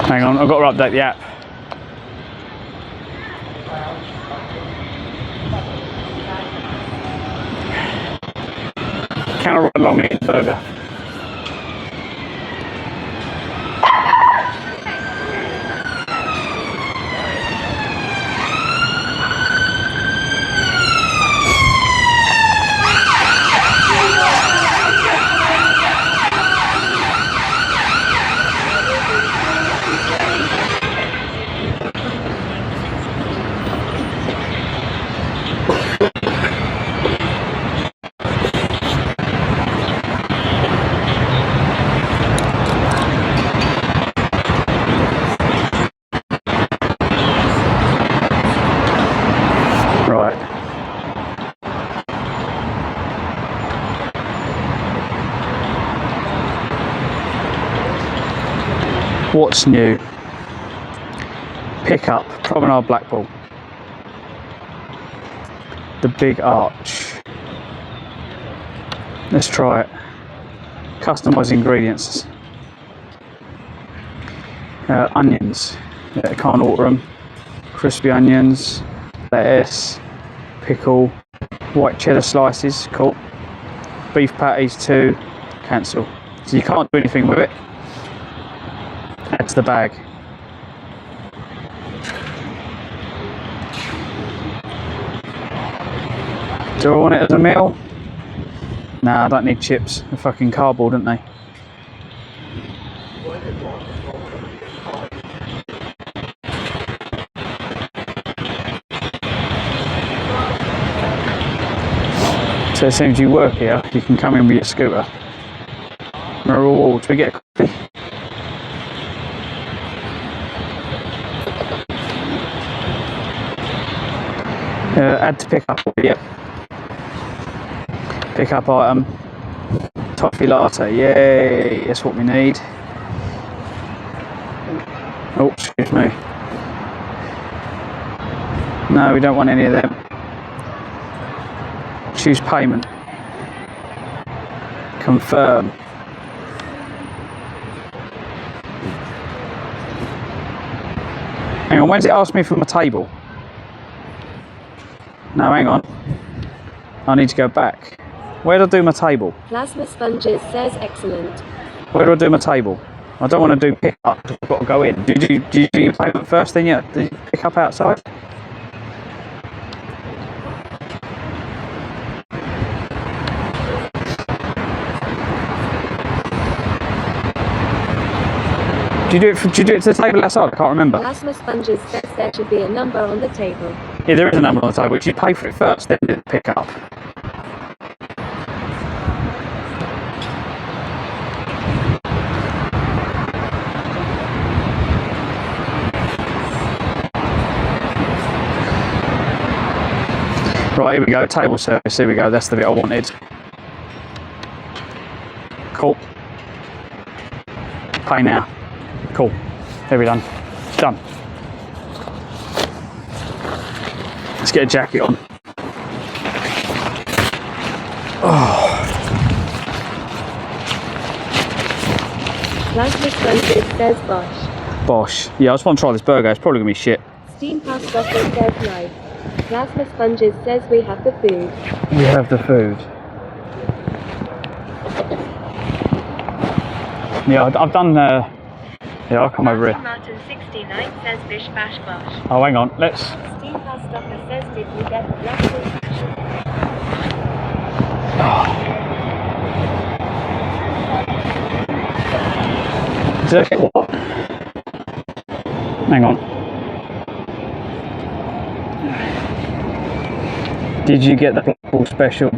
Hang on, I've got to update the app. Can I run along it further? What's new? Pickup, Promenade Blackpool. The big arch. Let's try it. Customise ingredients. Onions. Yeah, can't order them. Crispy onions, lettuce, pickle, white cheddar slices, cool. Beef patties 2, cancel. So you can't do anything with it. Add to the bag. Do I want it as a meal? Nah, I don't need chips. They're fucking cardboard, aren't they? So it seems you work here, you can come in with your scooter. Rewards, we get a coffee. Add to pick up, yep. Pick up item, Toffee latte, yay, that's what we need. Oh, excuse me. No, we don't want any of them. Choose payment. Confirm. Hang on, when did it ask me for my table? No, hang on. I need to go back. Where do I do my table? Plasma sponges says excellent. Where do I do my table? I don't want to do pick up, I've got to go in. Do you do your payment first, then you pick up outside? Do you do it to the table outside? I can't remember. Plasma sponges says there should be a number on the table. Yeah, there is a number on the table, but you pay for it first, then you pick up. Right, here we go, table service, here we go, that's the bit I wanted. Cool. Pay now. Cool. There we done. Done. Let's get a jacket on. Oh. Plasma sponges says Bosch. Bosh. Yeah, I just want to try this burger, it's probably going to be shit. Steam pasta says nice. Plasma sponges says we have the food. We have the food. Yeah, I've done, yeah, I'll come over here. Martin 69 says bish bash bosh. Oh, hang on, let's... Steam pasta says did you get the Blackpool special? What? Hang on. Did you get the Blackpool special?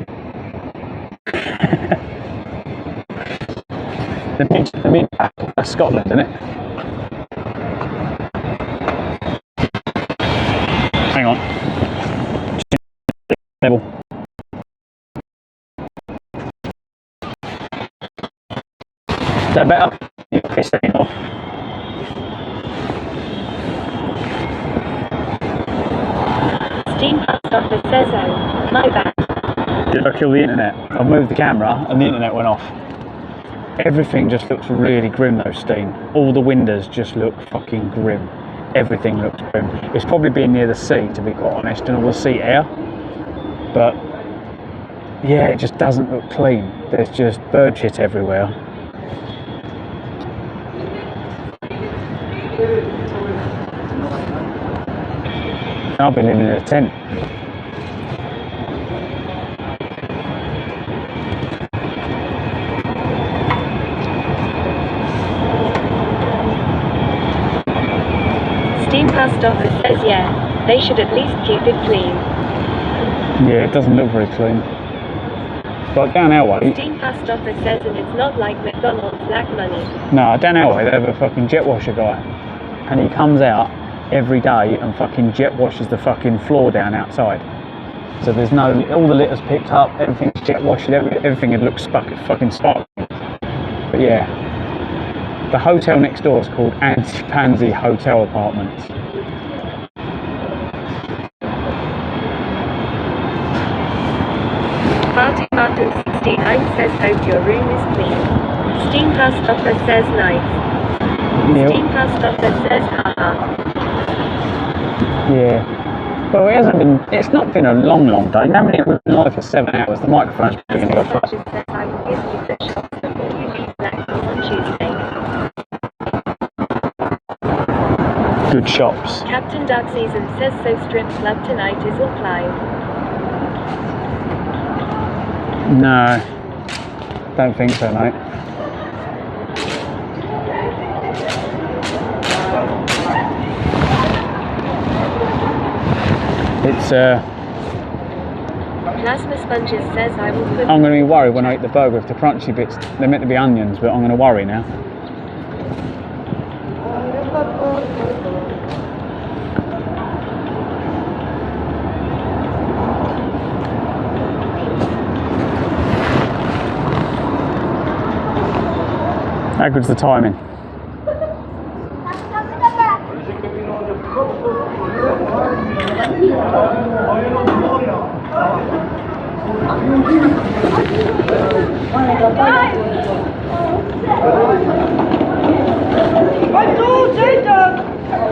the mid pack, that's Scotland, isn't it? Hang on. Level. Is that better? You're pissing off. Steam pasta says oh, my bad. Did I kill the internet? I moved the camera and the internet went off. Everything just looks really grim though, Steam. All the windows just look fucking grim. Everything looks grim. It's probably being near the sea, to be quite honest, and all the sea air. But yeah, it just doesn't look clean. There's just bird shit everywhere. I've been living in a tent. Steam pasta says yeah, they should at least keep it clean. Yeah, it doesn't look very clean. But down our way... Steam pasta says and it's not like McDonald's black money. No, down our way they have a fucking jet washer guy. And he comes out every day and fucking jet washes the fucking floor down outside. So there's no... all the litter's picked up, everything's jet washed, everything looks fucking sparkling. But yeah. The hotel next door is called Anti Pansy Hotel Apartments. Party Martin 69 says hope your room is clean. Steam pasta says nice. Yeah. Steam pasta says haha. Yeah. Well, it's not been a long day. Normally we've been live for 7 hours. The microphone's probably going to go flat. Says I will give you the shots before you leave Blackpool on Tuesday. Good shops. Captain Dark Season says so strip club tonight is all Clive. No. Don't think so, mate. It's Plasma Sponges says I will put... I'm going to be worried when I eat the burger with the crunchy bits. They're meant to be onions, but I'm going to worry now. How good's the timing?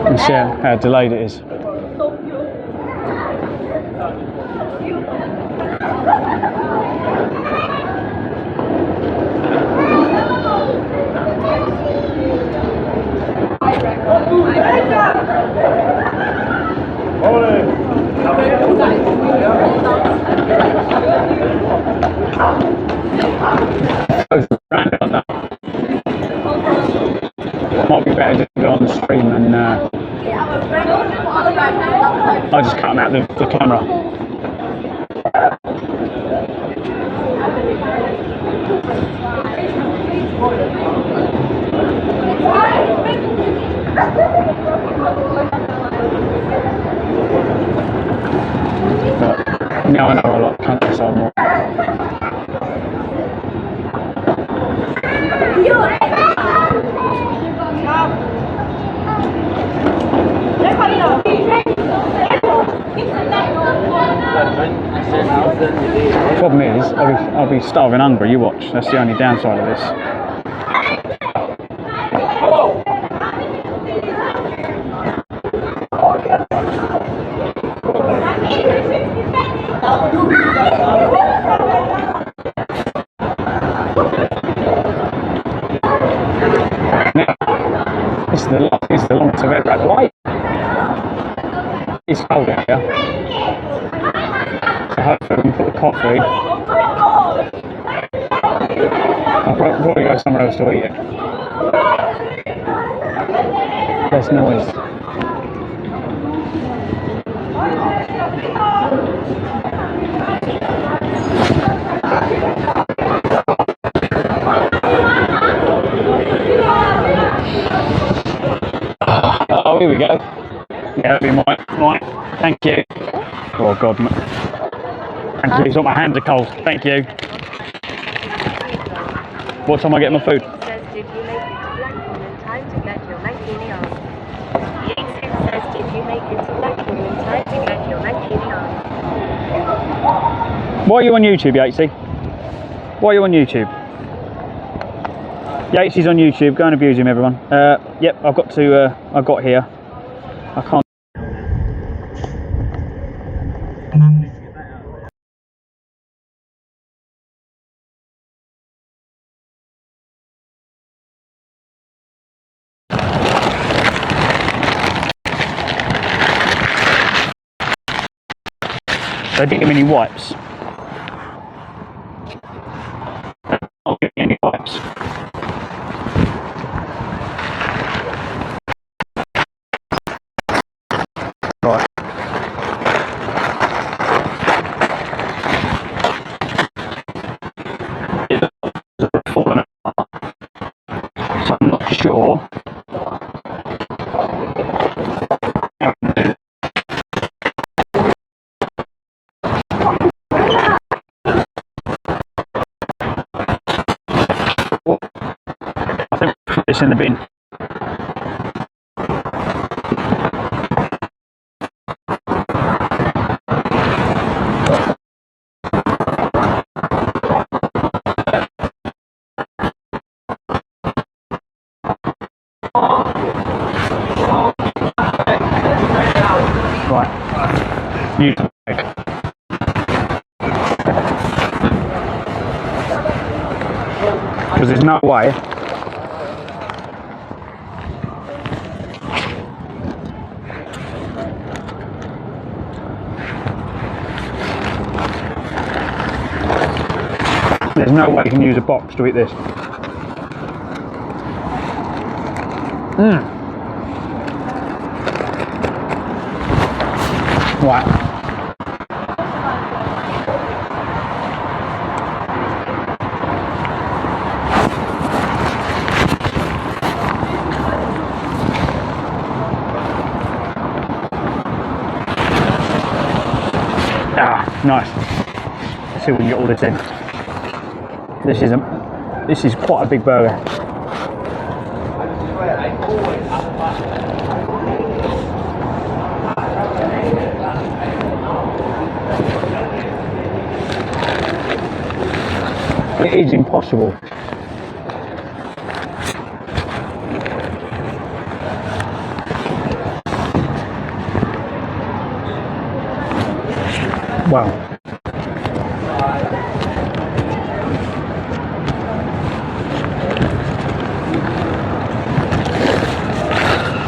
And see how delayed it is. Might be better just to go on the stream and I'll just cut them out the camera. Now I know a lot of countryside more. Problem is, I'll be starving hungry, you watch. That's the only downside of this. It's the longest I've ever had to wait. It's cold out here. So hopefully we can put the coffee. I'll probably go somewhere else to eat it. Less noise. Oh, here we go. Yeah, that'd be mine. Thank you. Oh God. Thank you. It's not, my hands are cold. Thank you. What time I get my food? Says, did you make it to Blackpool in time to get your mankini on? Yates says, did you make it to Blackpool in time to get your mankini on? Why are you on YouTube, Yatesy? Why are you on YouTube? Yatesy's on YouTube. Go and abuse him, everyone. Yep, I got here. I can't. They didn't give me any wipes. I'll give you any wipes. Right. So I'm not sure. I think we'll put this in the bin. Right. You because there's no way you can use a box to eat this. Right. Ah, nice. Let's see if we can get all this in. This is quite a big burger. It is impossible. Wow.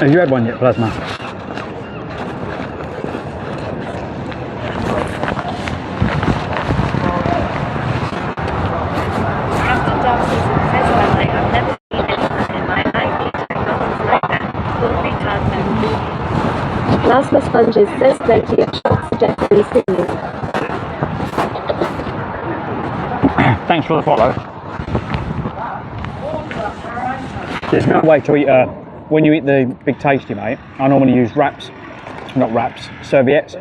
Have you had one yet, Plasma? Captain Darcy says that I have never seen anything in my life like that. Full retard. Plasma Sponges says plenty of shots suggesting singing. Thanks for the follow. There's no way to eat when you eat the big tasty, mate. I normally use serviettes.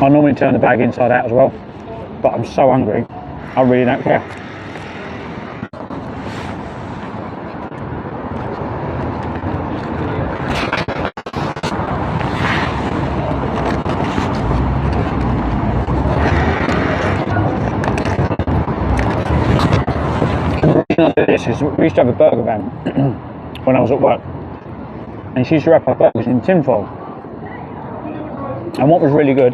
I normally turn the bag inside out as well, but I'm so hungry, I really don't care. This is, we used to have a burger van when I was at work, and she used to wrap our burgers in tinfoil. And what was really good,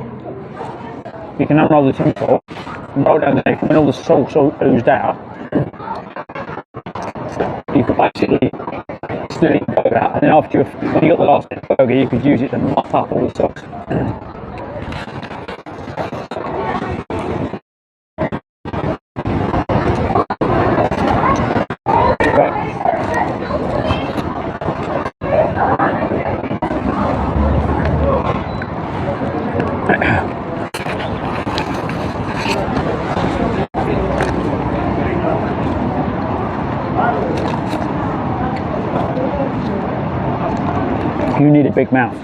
you can unroll the tinfoil and roll it underneath, and when all the sauce oozed out, you could basically still eat the burger out, and then after when you got the last burger, you could use it to mop up all the sauce. You need a big mouth.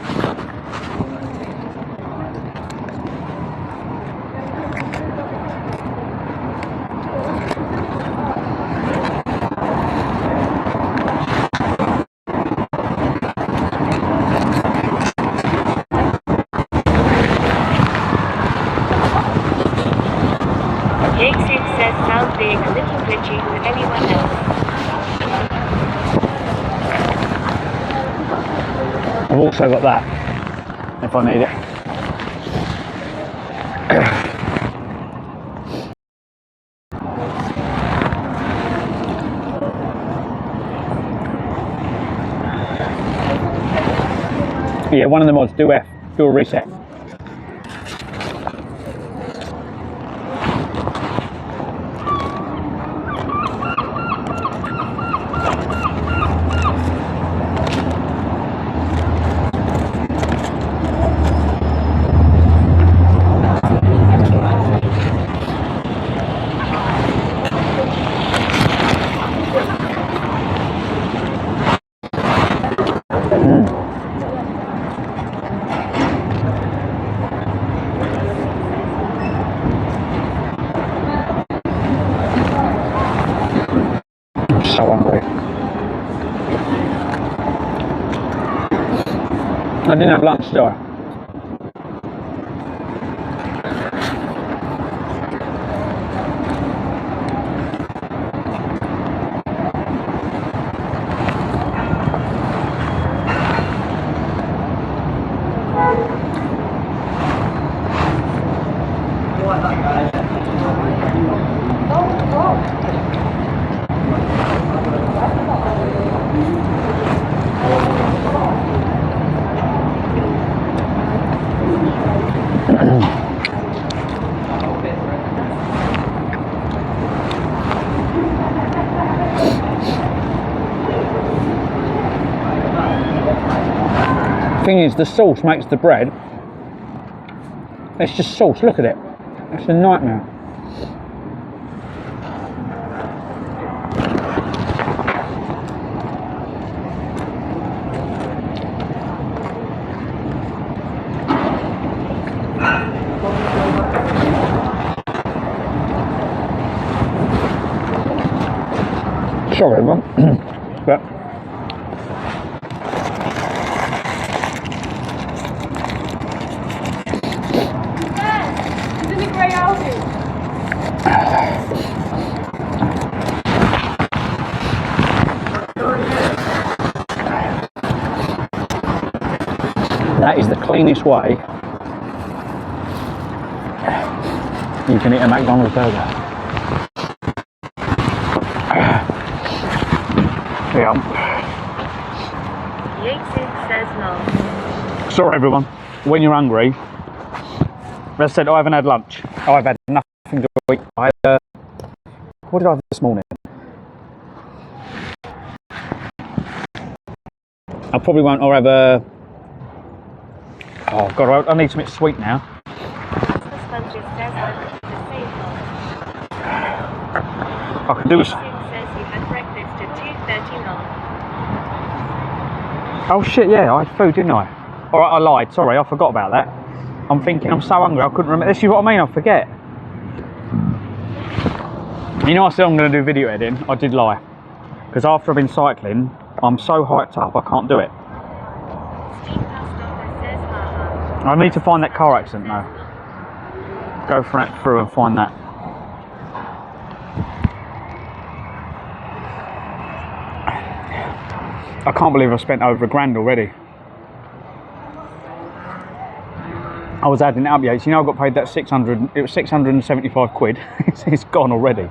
Jake says sound being a little glitchy with anyone else. I've also got that, if I need it. Yeah, one of the mods, do a reset. So hungry. I didn't have lunch, though. Thing is, the sauce makes the bread. It's just sauce. Look at it. It's a nightmare. Sorry, everyone, but. That is the cleanest way you can eat a McDonald's burger. Yeah. Says no. Sorry everyone, when you're hungry, as I said, I haven't had lunch. I've had nothing to eat. What did I have this morning? I probably won't, or have a... Oh God, I need something sweet now. I can do... Oh shit, yeah, I had food, didn't I? Alright, I lied, sorry, I forgot about that. I'm thinking, I'm so hungry, I couldn't remember. This is what I mean, I forget. You know, I said I'm going to do video editing. I did lie. Because after I've been cycling, I'm so hyped up, I can't do it. I need to find that car accident now. Go through and find that. I can't believe I've spent over £1,000 already. I was adding it up, yeah. So, you know, I got paid that 600, it was 675 quid. It's gone already.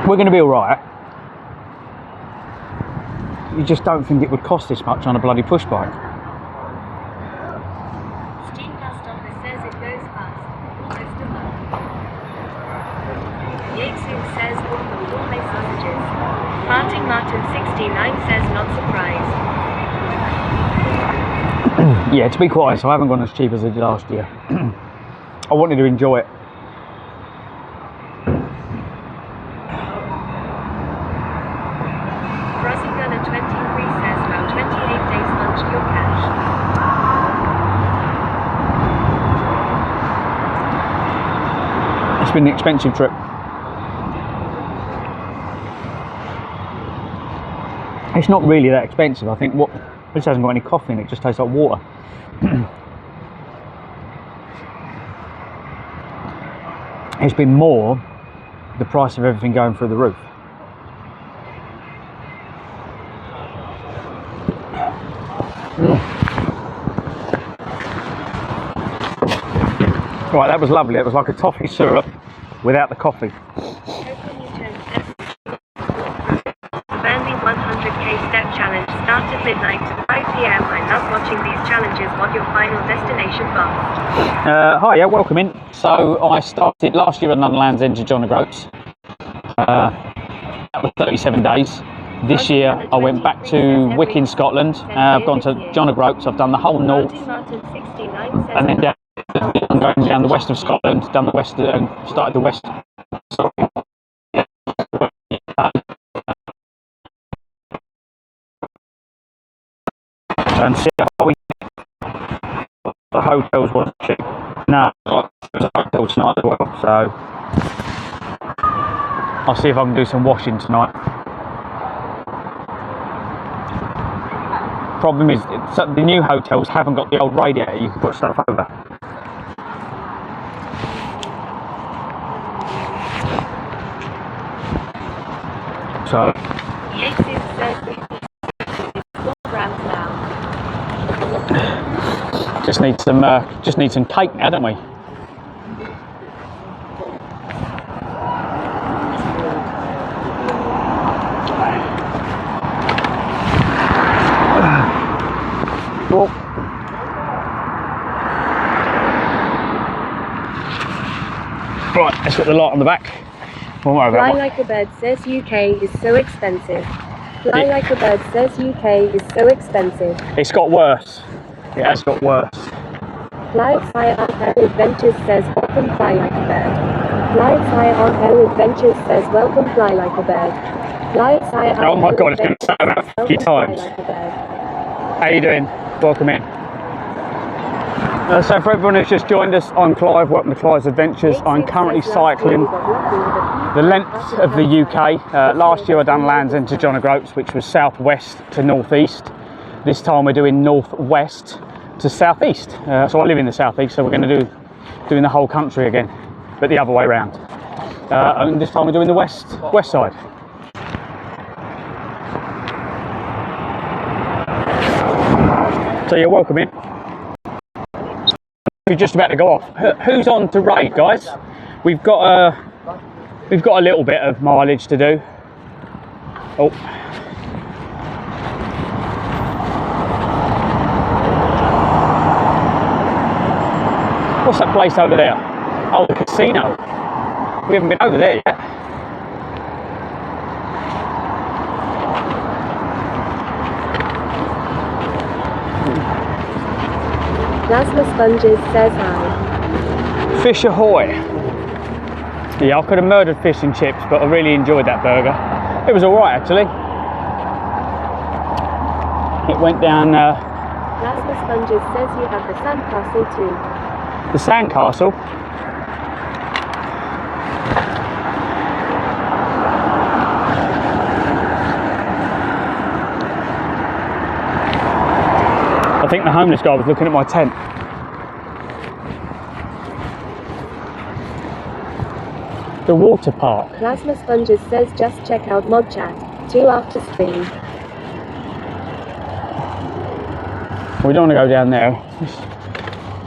We're going to be alright. You just don't think it would cost this much on a bloody push bike. Martin 69 says not surprised. Yeah, to be quite honest, I haven't gone as cheap as I did last year. I wanted to enjoy it. Crossing Gunner 23 says about 28 days lunch your cash. It's been an expensive trip. It's not really that expensive. I think this hasn't got any coffee in it, just tastes like water. It's been more the price of everything going through the roof. Right, that was lovely. It was like a toffee syrup without the coffee. 100k step challenge starts at midnight to 5 PM. I love watching these challenges. What your final destination, boss? Hi, yeah, welcome in. So I started last year at Land's End to John O'Groats. That was 37 days. This year I went back to Wick in Scotland. I've gone to John O'Groats. I've done the whole north, and then going down the west of Scotland. Done the west and started the west. And see how the hotels wasn't cheap. No, there's a hotel tonight as well, so I'll see if I can do some washing tonight. Problem is, the new hotels haven't got the old radiator you can put stuff over. So just need some cake now, don't we? Oh. Right, let's put the light on the back. Fly Like a Bird says UK is so expensive. Fly Like a Bird says UK is so expensive. It's got worse. It has got worse. Clives on Air Adventures says welcome Fly Like a Bird. Clives on Air Adventures says welcome Fly Like a Bird. Clives on Oh my god, it's going to say that a few times. How you doing? Welcome in. So for everyone who's just joined us, I'm Clive, welcome to Clive's Adventures. I'm currently cycling the length of the UK. Last year I done Land's End to John O'Groats, which was southwest to northeast. This time we're doing northwest to southeast. So I live in the southeast, so we're going to doing the whole country again, but the other way around. and this time we're doing the west side. So you're welcome in. We're just about to go off. Who's on to raid, guys? We've got a little bit of mileage to do. Oh. What's that place over there? Oh, the casino. We haven't been over there yet. Plasma Sponges says hi. Fish ahoy. Yeah, I could have murdered fish and chips, but I really enjoyed that burger. It was alright actually. It went down... Plasma Sponges says you have the sandcastle too. The sandcastle? I think the homeless guy was looking at my tent. The water park. Plasma Sponges says just check out Mod Chat 2 after stream. We don't want to go down there.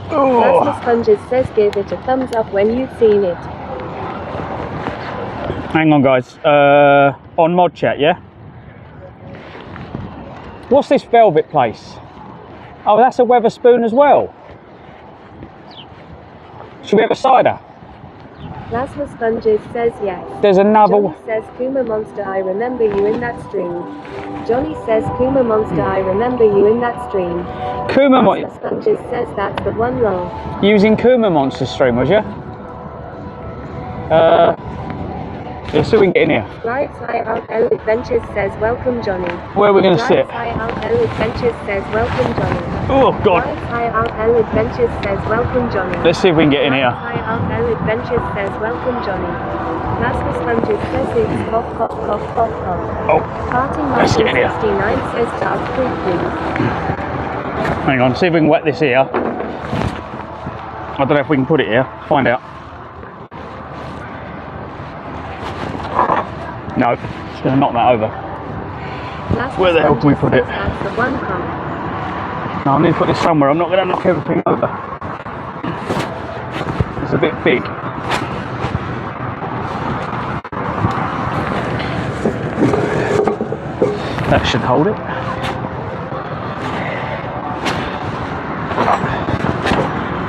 Plasma Sponges says give it a thumbs up when you've seen it. Hang on guys, on Mod Chat, yeah? What's this velvet place? Oh, that's a Weatherspoon as well. Should we have a cider? Plasma Sponges says yes. There's another Johnny says Kuma Monster, I remember you in that stream. Johnny says Kuma Monster, I remember you in that stream. Kuma Plasma Sponges says that's the one lol. Using Kuma Monster stream, was you? Let's see if we can get in here. Clives Adventures says welcome Johnny. Where are we going to sit? Adventures says welcome Johnny. Oh god. Adventures says welcome Johnny. Let's see if we can get in here. Adventures says welcome Johnny. Plasma Sponges says it's cough cough cough cough cough. Oh. Party Let's get in here. 69 says child free please. Hang on, see if we can wet this here. I don't know if we can put it here. Find out. No, just going to knock that over. Where the hell can we put it? That's the one come. No, I need to put this somewhere. I'm not going to knock everything over. It's a bit big. That should hold it.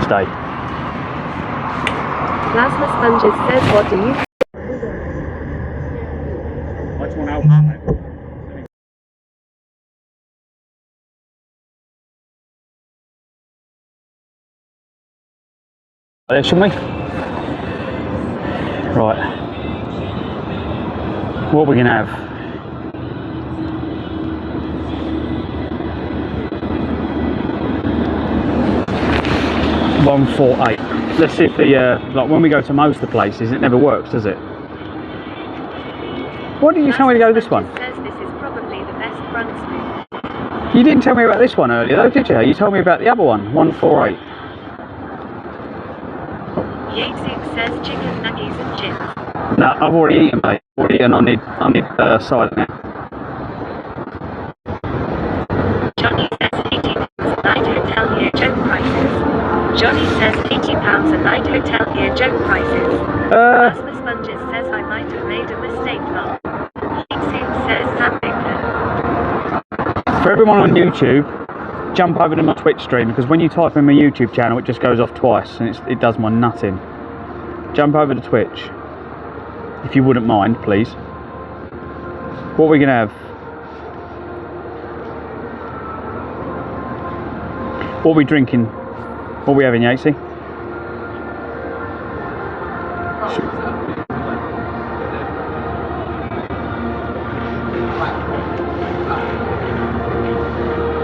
Stay. Plasma Sponges says what do you Which one out? There, shouldn't we? Right. What are we going to have? $148. Let's see if the like when we go to most of the places, it never works, does it? Why didn't you tell me to go this one? says this is probably the best front spoon. You didn't tell me about this one earlier, though, did you? You told me about the other one, 148. Yatesix says chicken nuggies and chips. No, I've already eaten, mate. Already eaten. I need cider now. Johnny says £80 a night hotel here joke prices. Johnny says £80 a night hotel here joke prices. Plasma Sponges says I might have made a mistake lol. Yatesix says something. For everyone on YouTube, jump over to my Twitch stream, because when you type in my YouTube channel it just goes off twice and it does my nutting. Jump over to Twitch if you wouldn't mind, please. What are we gonna have? What are we drinking? What are we having, Yatesy?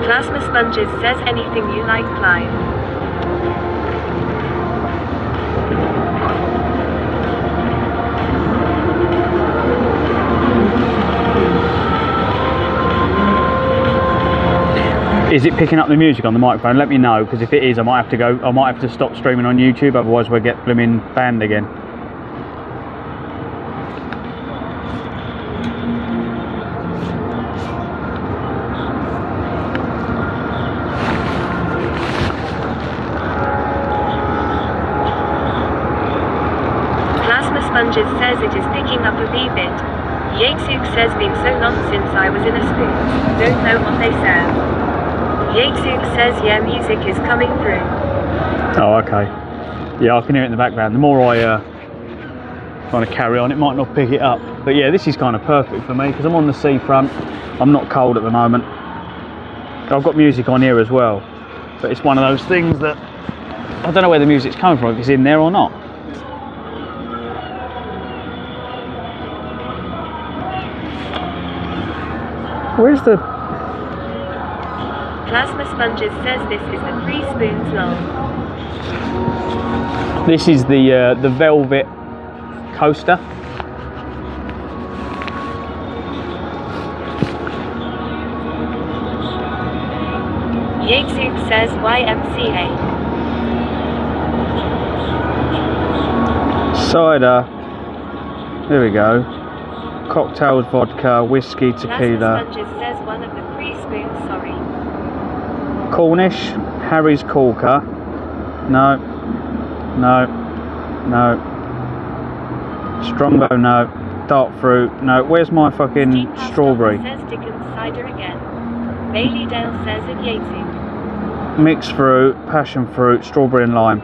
Plasma Sponges says anything you like, Clive. Is it picking up the music on the microphone? Let me know, because if it is, I might have to stop streaming on YouTube, otherwise we'll get blooming banned again. Sponges says it is picking up a wee bit. Yatesuk says been so long since I was in a spoon. Don't know what they sound. Yatesuk says yeah, music is coming through. Oh, okay. Yeah, I can hear it in the background. The more I kind of carry on, it might not pick it up. But yeah, this is kind of perfect for me because I'm on the seafront. I'm not cold at the moment. I've got music on here as well. But it's one of those things that I don't know where the music's coming from, if it's in there or not. Where's the... Plasma Sponges says this is the 3 spoons long. This is the velvet coaster. Yatesuk says YMCA. Cider. There we go. Cocktails, vodka, whiskey, tequila. Plasma Sponges says one of the 3 spoons, sorry. Cornish, Harry's Corker. No. No. No. Strongbow, no. Dark fruit, no. Where's my fucking strawberry? Says Dickens cider again. Bailey Dale says it Yatesuk. Mixed fruit, passion fruit, strawberry and lime.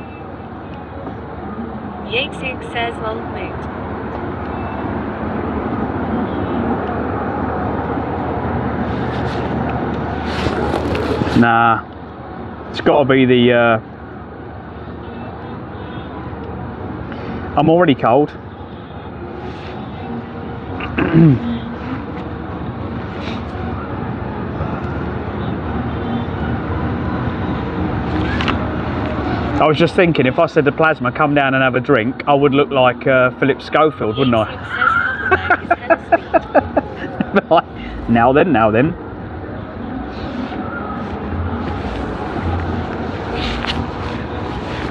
Yatesuk says long moot. Nah. It's got to be the... I'm already cold. I was just thinking, if I said to Plasma, come down and have a drink, I would look like Philip Schofield, wouldn't I? Now then, now then.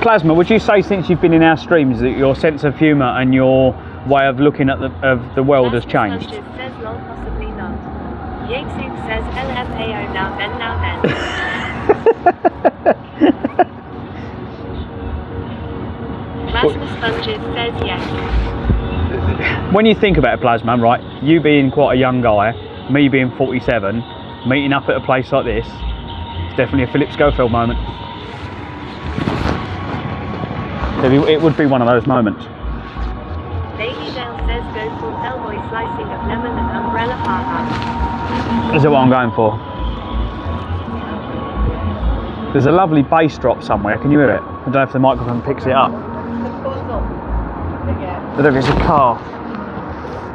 Plasma, would you say since you've been in our streams that your sense of humour and your way of looking at the world has changed? Sponges says lol, possibly not. Yatesuk says LMAO now then, now then. Plasma Sponges says yes. When you think about it, Plasma, right, you being quite a young guy, me being 47, meeting up at a place like this, it's definitely a Philip Schofield moment. It would be one of those moments. Bailey Dale says go for Hellboy slicing of lemon and umbrella haha. Is that what I'm going for? There's a lovely bass drop somewhere, can you hear it? I don't know if the microphone picks it up. But there is a car.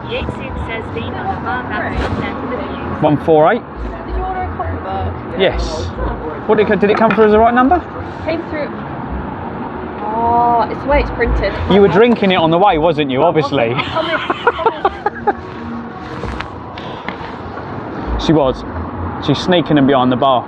Yatesuk says being on the bar that's up there for the views. 148? Did you order a coffee bag? Yes. What did it come through as the right number? Came through. Oh, it's the way it's printed. You were drinking it on the way, wasn't you? Obviously. She was. She's sneaking in behind the bar.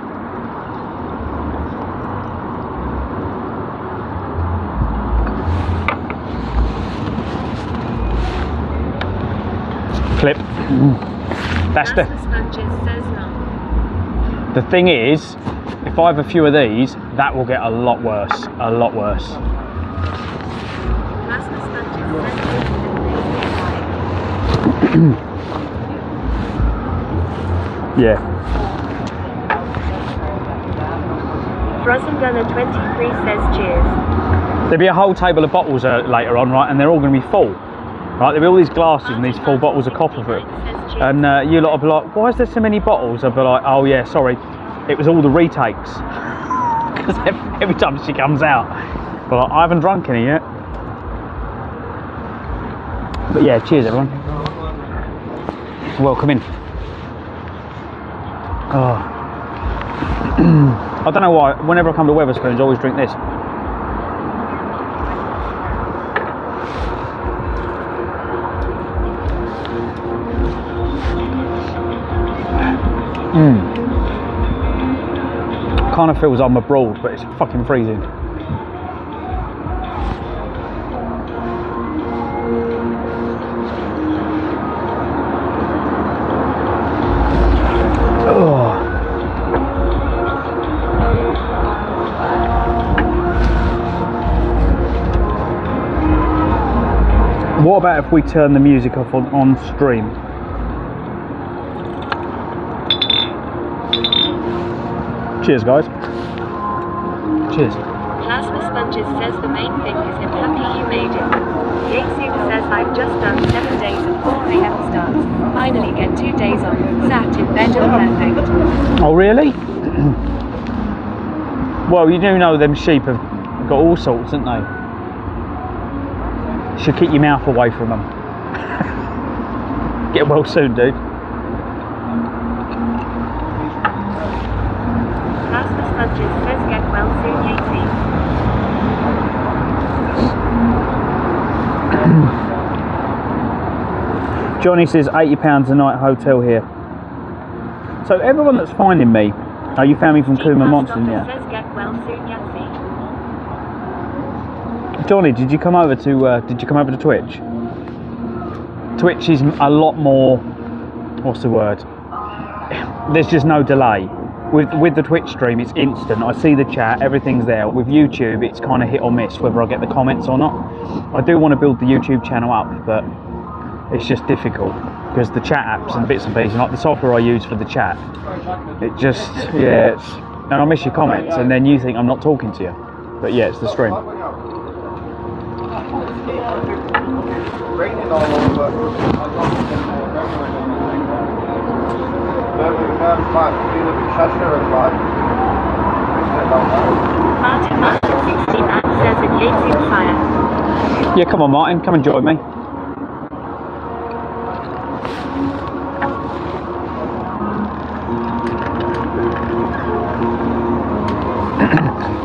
Clip. That's the thing is, if I have a few of these, that will get a lot worse. A lot worse. Yeah. Frozen Gunner 23 says cheers. There'll be a whole table of bottles later on, right, and they're all going to be full. Right, there'll be all these glasses and these full bottles of copper fruit. And you lot will be like, why is there so many bottles? I'll be like, oh yeah, sorry. It was all the retakes. Because every time she comes out, but I haven't drunk any yet. But yeah, cheers everyone. Welcome in. Oh. I don't know why, whenever I come to Wetherspoons, I always drink this. Kind of feels I'm abroad, but it's fucking freezing. What about if we turn the music off on stream? Cheers, guys. Cheers. Plasma Sponges says the main thing is him happy you made it. Yatesuk says I've just done 7 days at 4 AM starts. Finally get 2 days off. Sat in bed and perfect. Oh, really? Well, you do know them sheep have got all sorts, haven't they? Should keep your mouth away from them. Get well soon, dude. Plasma Sponges says get well soon, Yatesuk. Johnny says £80 a night hotel here. So everyone that's finding me, oh, you found me from Kuma Monson, yeah. Says get well soon, Yatesuk. Johnny, did you come over to Twitch? Twitch is a lot more. What's the word? There's just no delay. With the Twitch stream, it's instant. I see the chat, everything's there. With YouTube, it's kind of hit or miss whether I get the comments or not. I do want to build the YouTube channel up, but it's just difficult because the chat apps and bits and pieces, like the software I use for the chat, it just, yeah, it's, and I miss your comments, and then you think I'm not talking to you. But yeah, it's the stream. Raining all over. Martin says it Yatesuk fire. Yeah, come on, Martin, come and join me.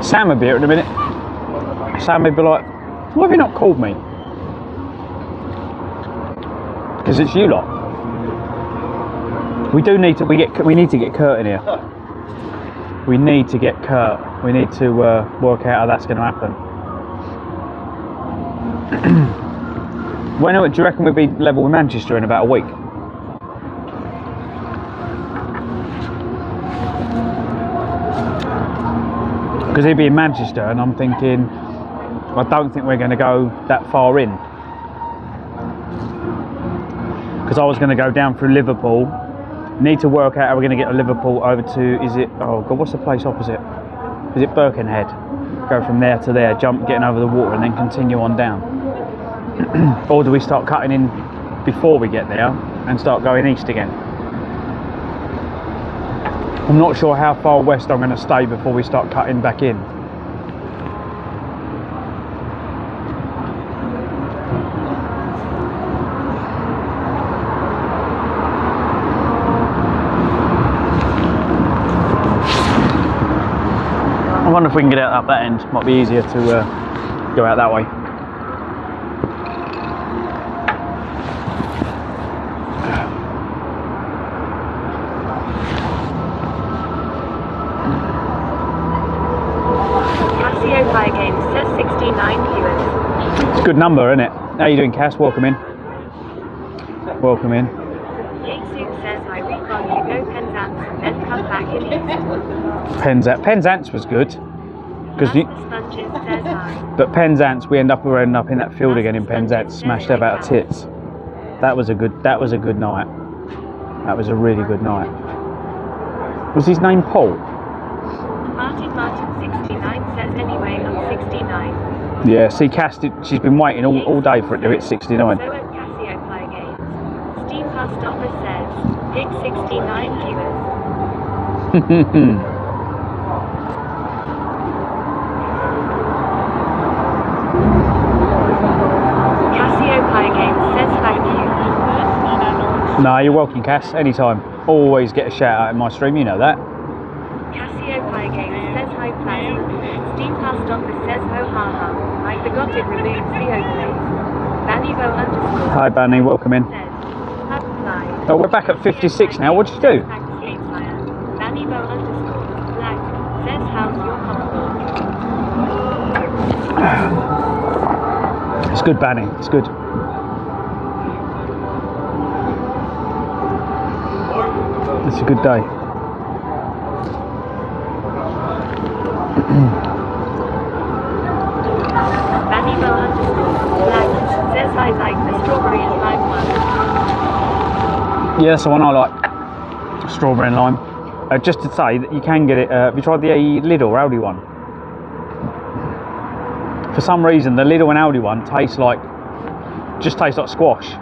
Sam would be here in a minute. Sam would be like, why have you not called me? Because it's you lot. We do need to. We need to get Kurt in here. We need to get Kurt. We need to work out how that's going to happen. When do you reckon we'll be level with Manchester in about a week? Because he'd be in Manchester, and I'm thinking, I don't think we're going to go that far in. Because I was going to go down through Liverpool. Need to work out how we're going to get to Liverpool over to, is it, oh God, what's the place opposite? Is it Birkenhead? Go from there to there, jump, getting over the water, and then continue on down. Or do we start cutting in before we get there and start going east again? I'm not sure how far west I'm going to stay before we start cutting back in. I wonder if we can get out up that end. Might be easier to go out that way. Games says 69 viewers. It's a good number, isn't it? How you doing, Cass? Welcome in. Welcome in. Yatesuk says I recon you go Penzance and then come back in east. Penzance was good. Sponges says I. But Penzance, we end up in that field again in Penzance, smashed out our tits. That was a good night. That was a really good night. Was his name Paul? Martin 69 says anyway I'm 69. Yeah, see Cass, she's been waiting all day for it to hit 69. So at Casio Play Games, Steve Hustopper says, big 69 viewers. Casio Play Games says thank you. No, you're welcome, Cass, anytime. Always get a shout out in my stream, you know that. Casio Play Games says hi Plasma. Steve Hustopper says ho ha ha. I forgot it removes the overlays. Bannivo _ Hi Banny, welcome in. says, apply. Oh, we're back at 56 now, what'd you do? Bannivo _ black says how's your popcorn? It's good, Banny, it's good. It's a good day. Bannivo _ black says I like Yeah, that's the one I like. Strawberry and lime. Just to say that you can get it. Have you tried the Lidl or Aldi one? For some reason, the Lidl and Aldi one tastes like squash.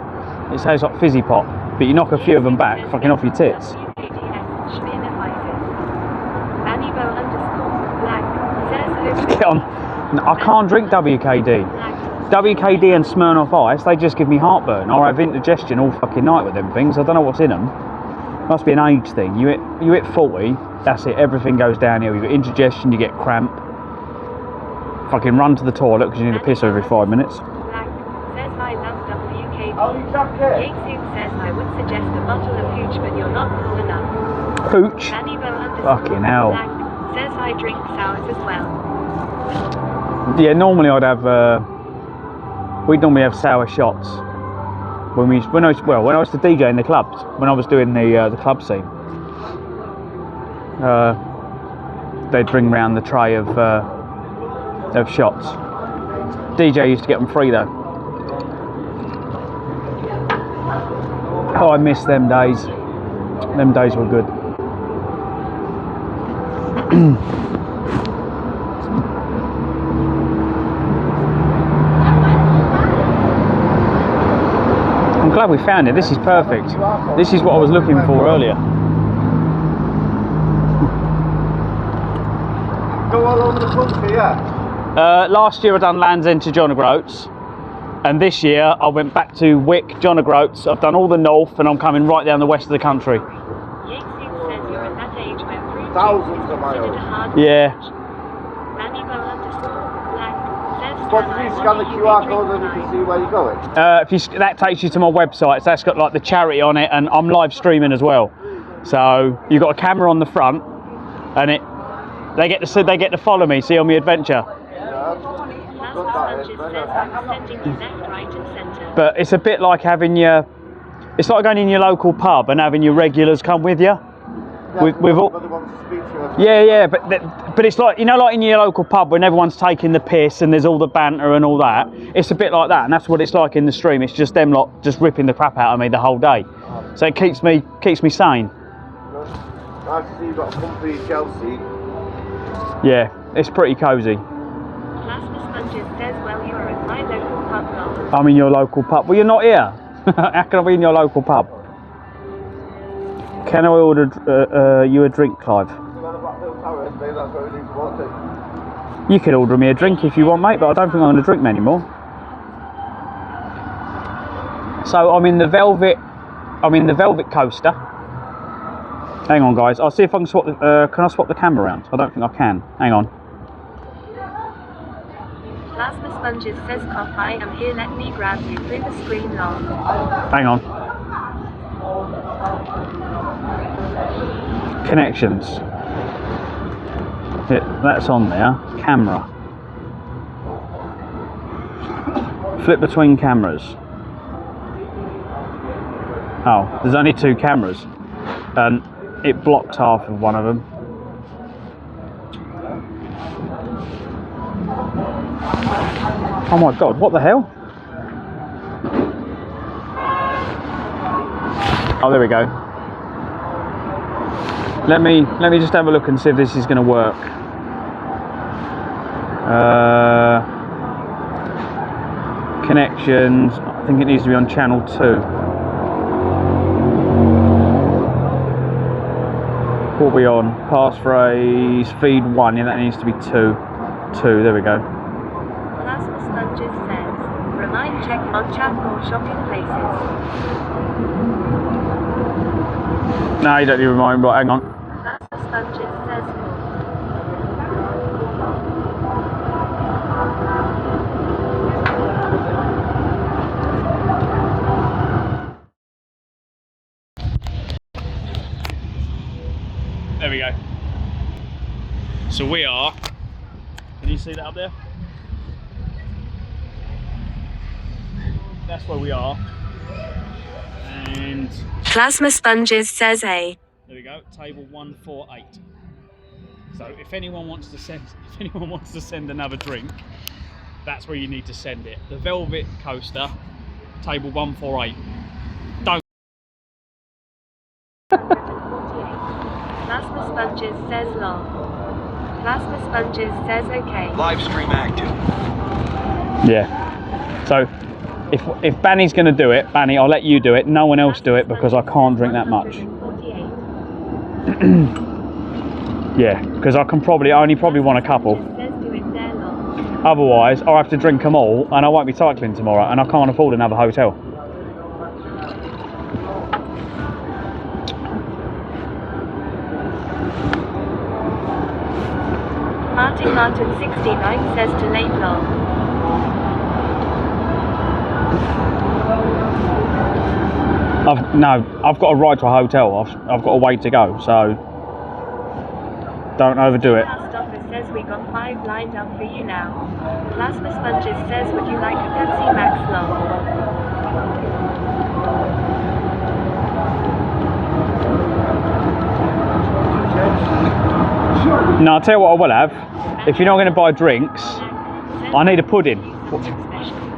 It tastes like fizzy pop, but you knock a few of them back, fucking off your tits. Get on. I can't drink WKD. WKD and Smirnoff Ice, they just give me heartburn. I have indigestion all fucking night with them things. I don't know what's in them. Must be an age thing. You hit 40, that's it. Everything goes downhill. You get indigestion, you get cramp. Fucking run to the toilet because you need a piss every 5 minutes. Says I would suggest a bottle of hooch, but you're not cool enough. Hooch? Fucking hell. Says I drink sours as well. Yeah, normally I'd have. We'd normally have sour shots when I was to DJ in the clubs, when I was doing the club scene. They'd bring round the tray of shots. DJ used to get them free though. Oh, I miss them days. Them days were good. I'm glad we found it. This is perfect. This is what I was looking for earlier. Go all over the country, yeah? Last year I done Land's End to John O'Groats. And this year I went back to Wick, John O'Groats. I've done all the north and I'm coming right down the west of the country. Thousands of miles. Yeah. But if you scan the QR code then you can see where you're going. That takes you to my website. So that's got like the charity on it, and I'm live streaming as well. So you've got a camera on the front, and they get to follow me, see on my adventure. But it's a bit like having it's like going in your local pub and having your regulars come with you. With all, yeah, but it's like, you know, like in your local pub when everyone's taking the piss and there's all the banter and all that. It's a bit like that, and that's what it's like in the stream. It's just them lot just ripping the crap out of me the whole day. So it keeps me sane. Nice to see you've got a comfy Chelsea. Yeah, it's pretty cosy. I'm in your local pub. Well, you're not here. How can I be in your local pub? Can I order you a drink, Clive? You could order me a drink if you want, mate, but I don't think I'm going to drink them anymore. So I'm in the velvet coaster. Hang on, guys. I'll see if I can swap. Can I swap the camera around? I don't think I can. Hang on. Plasma Sponges says, "Cough, I am here. Let me grab you through the screen long." Hang on. Connections. That's on there. Camera. Flip between cameras. Oh, there's only 2 cameras, and it blocked half of one of them. Oh my god! What the hell? Oh, there we go. Let me just have a look and see if this is going to work. Connections. I think it needs to be on channel 2. What are we on? Passphrase, feed 1. Yeah, that needs to be 2. 2. There we go. Plasma Sponges says, "Remind check on chat or shopping places." No, you don't need to remind me, but hang on. Sponges says, there we go. So we are, can you see that up there? That's where we are. And Plasma Sponges says A. There we go, table 148. So if anyone wants to send another drink, that's where you need to send it. The Velvet Coaster, table 148. Sponges says lol. Plasma Sponges says okay. Live stream active. Yeah. So if Banny's going to do it, Banny, I'll let you do it. No one else do it because I can't drink that much. Yeah, because I only probably want a couple. Otherwise, I'll have to drink them all, and I won't be cycling tomorrow, and I can't afford another hotel. Martin 69 says to late lol. I've got a ride to a hotel. I've got a way to go, so don't overdo it. Last office says we got 5 lined up for you now. Plasma Sponges says would you like a Pepsi Max lol? No, I'll tell you what I will have. If you're not going to buy drinks, I need a pudding.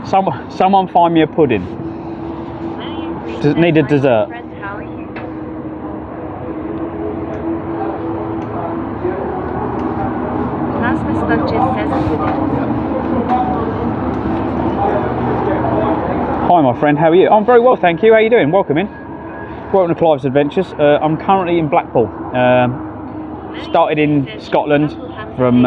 Someone find me a pudding. Need a dessert. Plasma Sponges says Hi my friend, how are you? I'm very well, thank you. How are you doing? Welcome in. Welcome to Clives Adventures. I'm currently in Blackpool. Started in Scotland from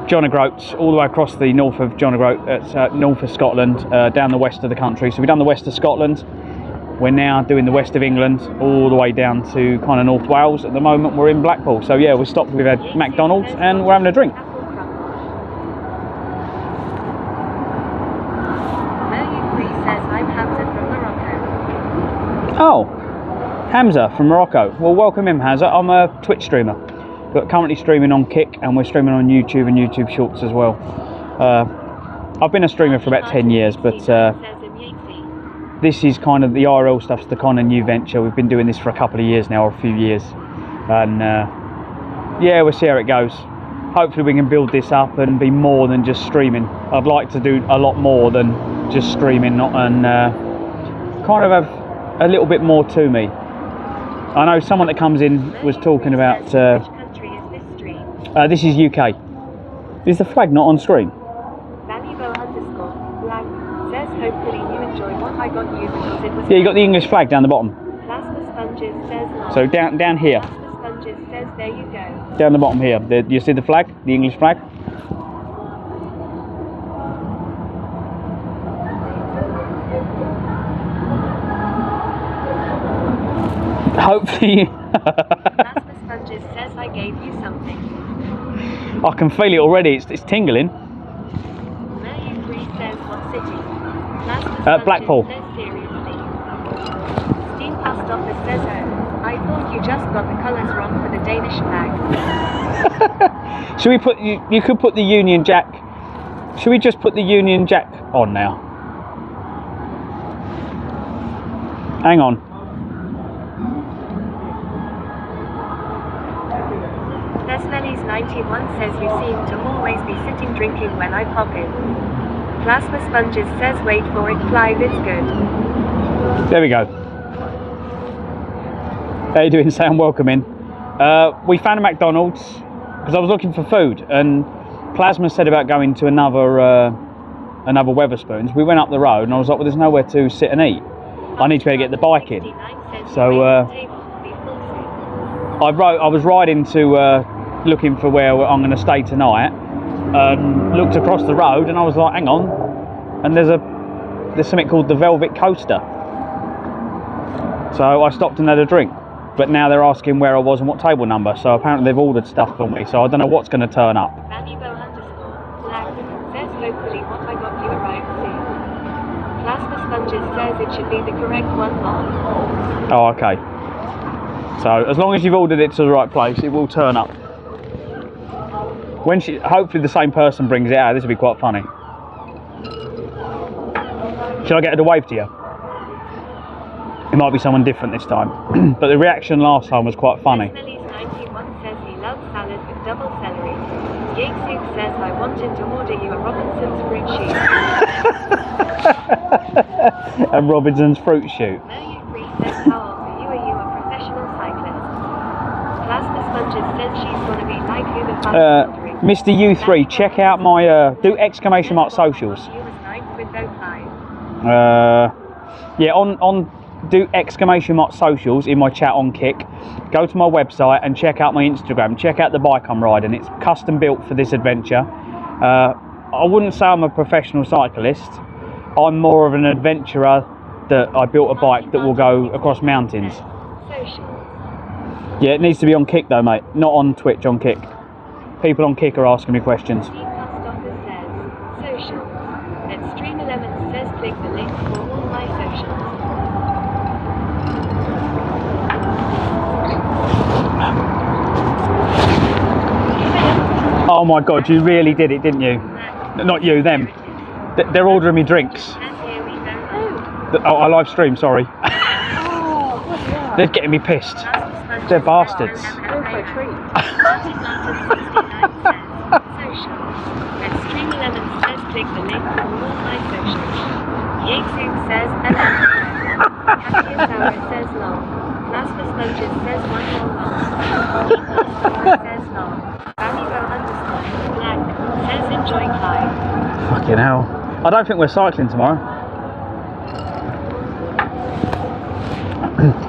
John O'Groats all the way across the north of John O'Groats, north of Scotland, down the west of the country. So we've done the west of Scotland. We're now doing the west of England, all the way down to kind of North Wales. At the moment, we're in Blackpool. So yeah, we stopped. We've had McDonald's and we're having a drink. Oh, Hamza from Morocco. Well, welcome in, Hamza. I'm a Twitch streamer, but currently streaming on Kick, and we're streaming on YouTube and YouTube Shorts as well. I've been a streamer for about 10 years, but this is kind of the IRL stuff's the kind of new venture. We've been doing this for a couple of years now, or a few years, and yeah, we'll see how it goes. Hopefully we can build this up and be more than just streaming. I'd like to do a lot more than just streaming, and kind of have a little bit more to me. I know someone that comes in was talking about this is UK. Is the flag not on screen? Valuable_black says hopefully you enjoy what I got you because it was Yeah, you got the English flag down the bottom. Plasma Sponges says lol. So down here. Plasma Sponges says there you go. Down the bottom here. You see the flag? The English flag? Hopefully. Plasma Sponges says I gave you something. I can feel it already. It's tingling. Mercury says what city? Plasma Blackpool. says seriously. Steam Post Office says oh, I thought you just got the colours wrong for the Danish flag. Should we put you could put the Union Jack. Should we just put the Union Jack on now? Hang on. Desmelly's 91 says you seem to always be sitting drinking when I pop in. Plasma Sponges says wait for it, Clive, it's good. There we go. How you doing, Sam? Welcome in. We found a McDonald's because I was looking for food, and Plasma said about going to another Wetherspoons. We went up the road and I was like, well, there's nowhere to sit and eat. I need to be able to get the bike in. So I was riding to looking for where I'm going to stay tonight, and looked across the road and I was like, hang on, and there's something called the Velvet Coaster. So I stopped and had a drink, but now they're asking where I was and what table number, so apparently they've ordered stuff for me, so I don't know what's going to turn up. Valuable_black says hopefully what I got you arrived soon. Plasma Sponges says it should be the correct one long. Oh, okay. So as long as you've ordered it to the right place, it will turn up. Hopefully the same person brings it out. This will be quite funny. Shall I get her to wave to you? It might be someone different this time. But the reaction last time was quite funny. Smelly's 91 says he loves salad with double celery. Yatesuk says I wanted to order you a Robinson's fruit shoot. A Robinson's fruit shoot. Mercury says how old are you? Are you a professional cyclist? Plasma Mr. U3, check out my do exclamation mark socials. Yeah, on do exclamation mark socials in my chat on Kick. Go to my website and check out my Instagram. Check out the bike I'm riding. It's custom built for this adventure. I wouldn't say I'm a professional cyclist. I'm more of an adventurer that I built a bike that will go across mountains. Yeah, it needs to be on Kick though, mate. Not on Twitch, on Kick. People on Kick are asking me questions. Stream11 says click the link for all my socials. Oh my god, you really did it, didn't you? Not you, them. They're ordering me drinks. Oh, I live stream, sorry. They're getting me pissed. They're bastards. Stream11 says click the link for all my socials. Yixu says hello. Happy Sour says long. Master Sponges says one more long. Says long. Blank says enjoy Clive. Fucking hell. I don't think we're cycling tomorrow.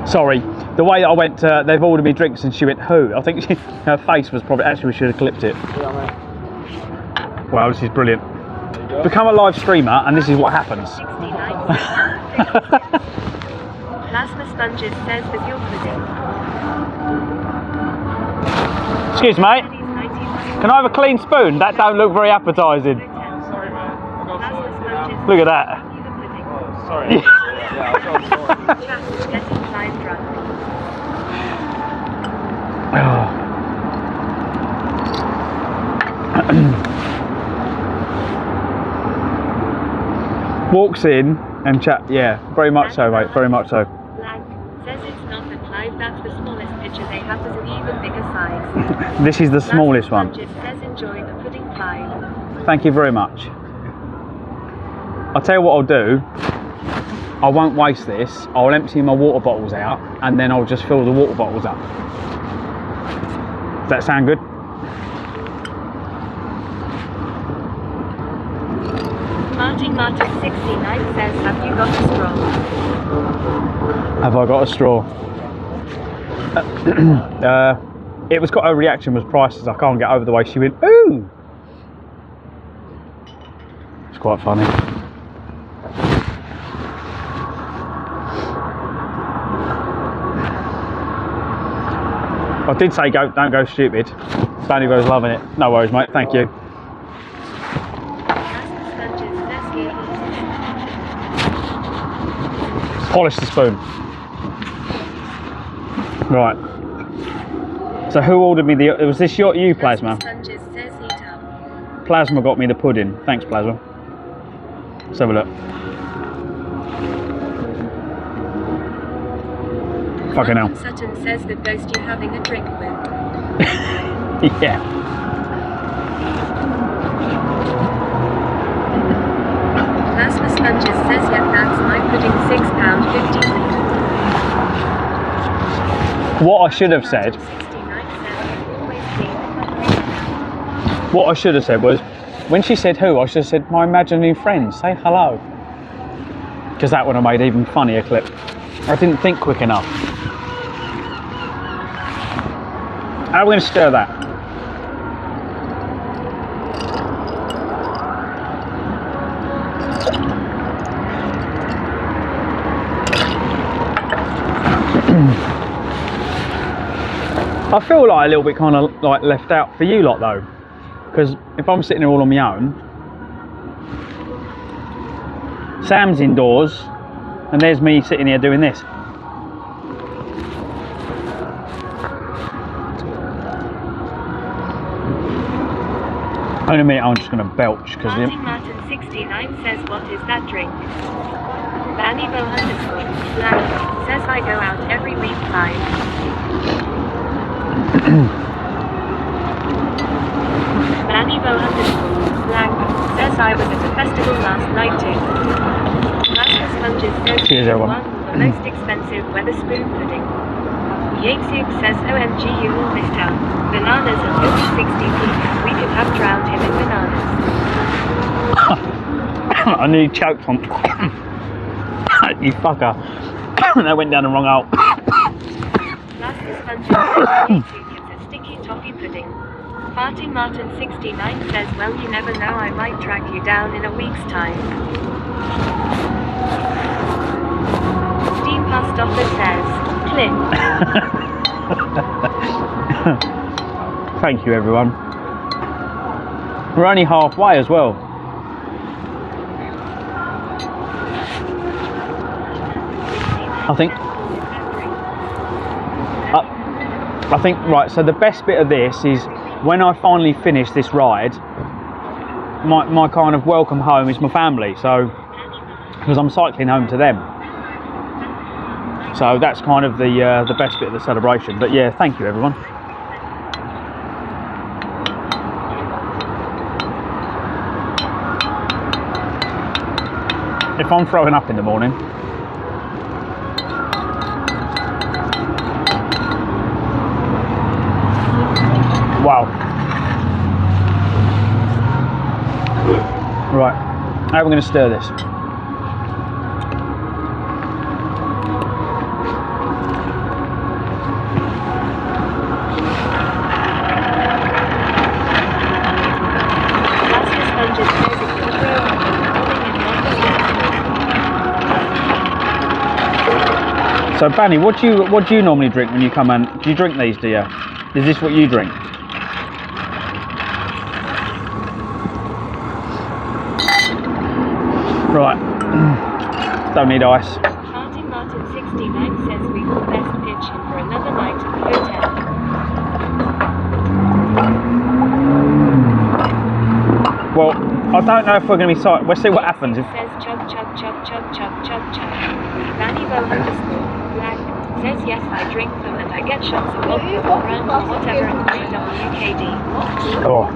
Sorry. The way I went, they've ordered me drinks and she went, who? I think her face was probably, actually we should have clipped it. Wow, this is brilliant. Become a live streamer and this is what happens. Plasma Sponges says with your pudding. Excuse me, mate. Can I have a clean spoon? That don't look very appetising. Look at that. Sorry. Walks in and chat. Yeah, very much so, mate. Very much so. Blank says it's not the Clive, that's the smallest picture they have as an even bigger size. This is the smallest one. Says enjoy the pudding Clive. Thank you very much. I'll tell you what I'll do. I won't waste this. I'll empty my water bottles out and then I'll just fill the water bottles up. Does that sound good? Martin69 says, have you got a straw? Have I got a straw? It was got her reaction was priceless. I can't get over the way she went, ooh! It's quite funny. I did say don't go stupid. Danny was loving it. No worries, mate. Thank you. Polish the spoon. Right. So who ordered me the? Was this you, Plasma? Plasma got me the pudding. Thanks, Plasma. Let's have a look. Fucking hell. Sutton says the ghost you're having a drink with. Yeah. Plasma Sponges says, yeah, that's my pudding, £6.50. What I should have said. What I should have said was, when she said who, I should have said my imaginary friend. Say hello. Because that would have made an even funnier clip. I didn't think quick enough. How are we going to stir that? I feel like a little bit kind of like left out for you lot though, because if I'm sitting here all on my own, Sam's indoors, and there's me sitting here doing this. In a minute, I'm just going to belch because Martin69 says, what is that drink? Vannibo _ Black says, I go out every week live. Vannibo _ Black says, I was at a festival last night too. Plasma Sponges says, cheers, everyone. One, the most expensive Weatherspoon pudding. Yatesuk says OMG you all missed out. Bananas at only 60p. We could have drowned him in bananas. I nearly choked on. You fucker. That went down the wrong hole. Last sponge says it's a sticky toffee pudding. Farty Martin 69 says, well you never know, I might track you down in a week's time. Steam Pastoffer says, Clint. Thank you everyone. We're only halfway as well. I think, right, so the best bit of this is when I finally finish this ride, my kind of welcome home is my family, so, because I'm cycling home to them. So that's kind of the best bit of the celebration. But yeah, thank you everyone. If I'm throwing up in the morning, wow. Right, how are we going to stir this? So Banny, what do you normally drink when you come in? Do you drink these, do you? Is this what you drink? Right. Don't need ice. Martin Martin 69 says we will best pitch in for another night at the hotel. Well, I don't know if we're going to be sorry. We'll see what happens. If... Says chug chug chug chug chug chug chug. Vannibo _black says yes, I drink them and I get shots of vodka or brand or whatever and WKD. Oh.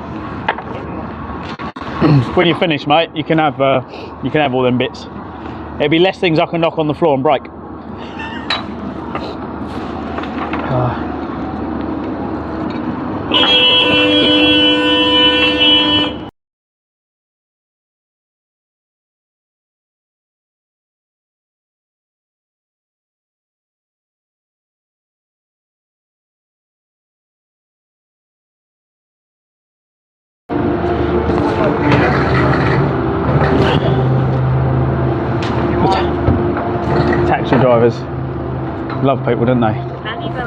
When you're finished, mate, you can have all them bits. It'll be less things I can knock on the floor and break. Taxi drivers love people, don't they? Vannibo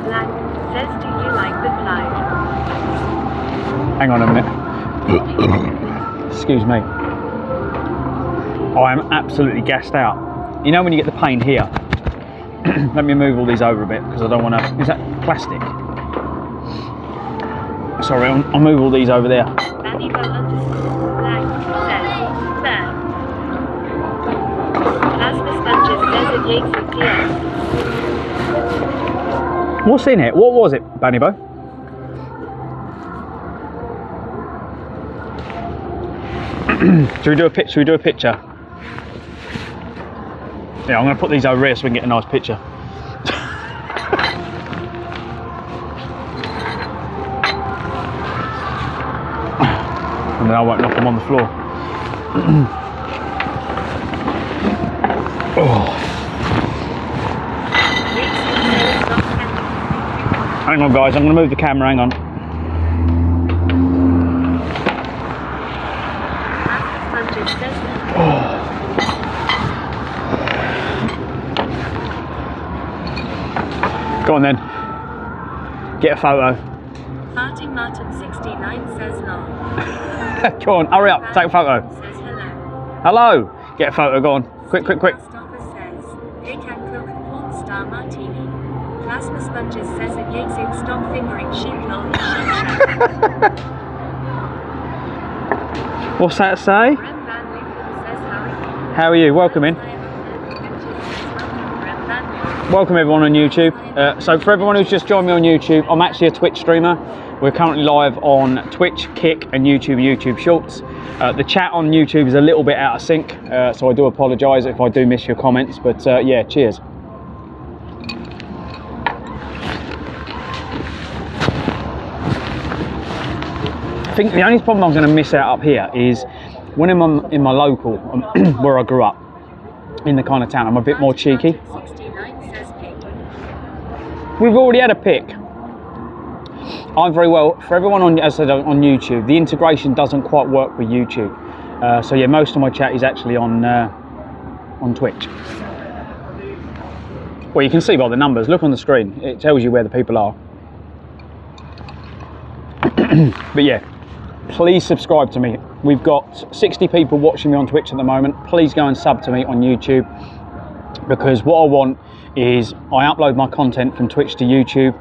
_black says, do you like the Clive? Hang on a minute. Excuse me. I am absolutely gassed out. You know when you get the pain here? Let me move all these over a bit because I don't want to. Is that plastic? Sorry, I'll move all these over there. Vannibo _black says, fair. Plasma sponges says it yakes of deer. What's in it? What was it, Bannibo? Should we do a picture? Yeah, I'm going to put these over here so we can get a nice picture. And then I won't knock them on the floor. Oh. Hang on guys, I'm going to move the camera, hang on. Oh. Go on then. Get a photo. Farty Martin 69 says no. Go on, hurry up, take a photo. Says hello. Hello! Get a photo, go on. Quick. Stopper says, they can cook porn star martini. Plasma sponges says it yakes it, stop fingering sheep lol. What's that say? How are you? Welcome in. Welcome everyone on YouTube. So for everyone who's just joined me on YouTube, I'm actually a Twitch streamer. We're currently live on Twitch, Kick and YouTube Shorts. The chat on YouTube is a little bit out of sync, so I do apologise if I do miss your comments, but yeah, cheers. think the only problem I'm going to miss out up here is when I'm in my local, where I grew up, in the kind of town, I'm a bit more cheeky. We've already had a pick. I'm very well, for everyone on, as I said, on YouTube, the integration doesn't quite work with YouTube. So yeah, most of my chat is actually on Twitch. Well, you can see by the numbers, look on the screen, it tells you where the people are. But yeah, please subscribe to me. We've got 60 people watching me on Twitch at the moment. Please go and sub to me on YouTube, because what I want is I upload my content from Twitch to YouTube.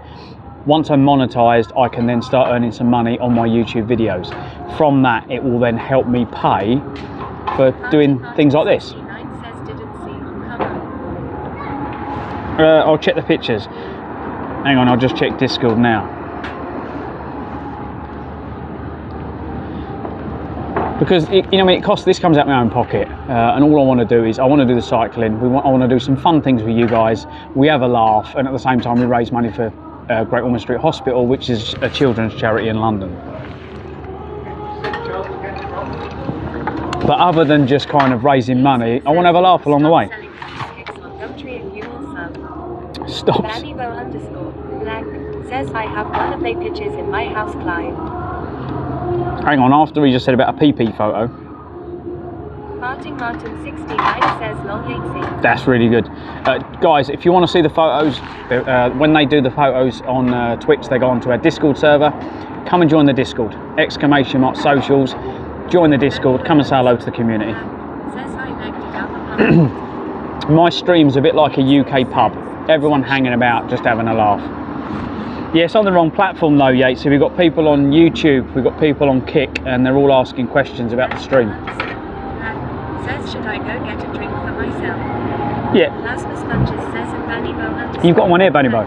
Once I'm monetized, I can then start earning some money on my YouTube videos. From that, it will then help me pay for doing things like this. I'll check the pictures. Hang on, I'll just check Discord now. Because you know, it costs. This comes out of my own pocket, and all I want to do is I want to do the cycling. I want to do some fun things with you guys. We have a laugh, and at the same time, we raise money for Great Ormond Street Hospital, which is a children's charity in London. But other than just kind of raising money, I want to have a laugh along the way. Stop. Black says I have one of their pictures in my house, Clive. Hang on, after he just said about a PP photo. Martin 69 says long ain't. That's really good. Guys, if you want to see the photos, when they do the photos on Twitch, they go onto our Discord server. Come and join the Discord. !socials. Join the Discord. Come and say hello to the community. My stream's a bit like a UK pub. Everyone hanging about, just having a laugh. Yeah, it's on the wrong platform though, Yates. So we've got people on YouTube, we've got people on Kick, and they're all asking questions about the stream. Says, should I go get a drink for myself? Yeah. Plasma Sponges says, and Banny Bo. You've got one here, Banny Bo.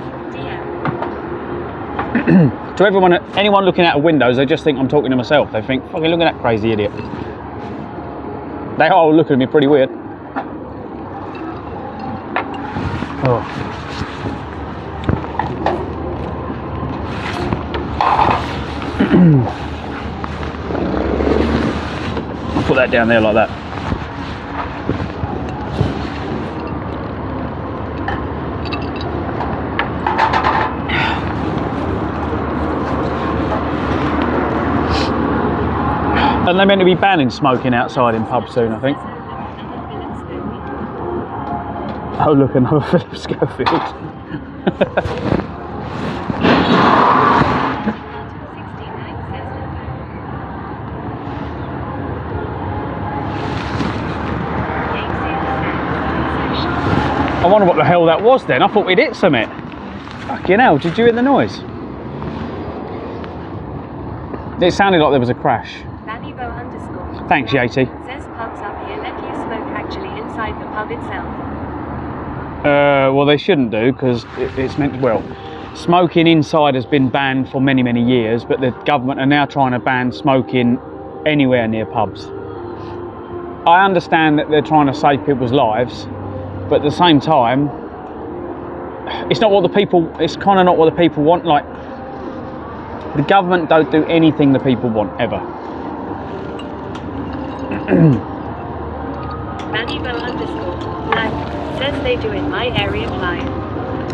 To everyone, anyone looking out of windows, they just think I'm talking to myself. They think, fucking look at that crazy idiot. They are all looking at me pretty weird. Oh. I'll put that down there like that. And they're meant to be banning smoking outside in pubs soon, I think. Oh look, another Philip Schofield. I wonder what the hell that was then. I thought we'd hit something. Fucking hell, did you hear the noise? It sounded like there was a crash. _. Thanks, Yeti. Says pubs up here let you smoke actually inside the pub itself. Well, they shouldn't do, because it's meant, well, smoking inside has been banned for many, many years, but the government are now trying to ban smoking anywhere near pubs. I understand that they're trying to save people's lives, but at the same time, it's not what the people, it's kind of not what the people want. Like, the government don't do anything the people want, ever. Manibo _ Black says they do in my area, Clive.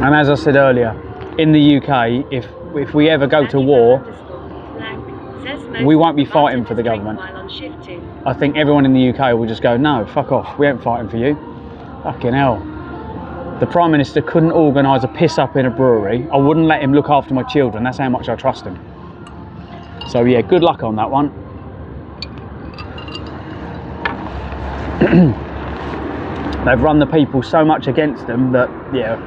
And as I said earlier, in the UK, if we ever go to war, we won't be fighting for the government. I think everyone in the UK will just go, no, fuck off, we ain't fighting for you. Fucking hell. The Prime Minister couldn't organise a piss up in a brewery. I wouldn't let him look after my children. That's how much I trust him. So yeah, good luck on that one. They've run the people so much against them that, yeah,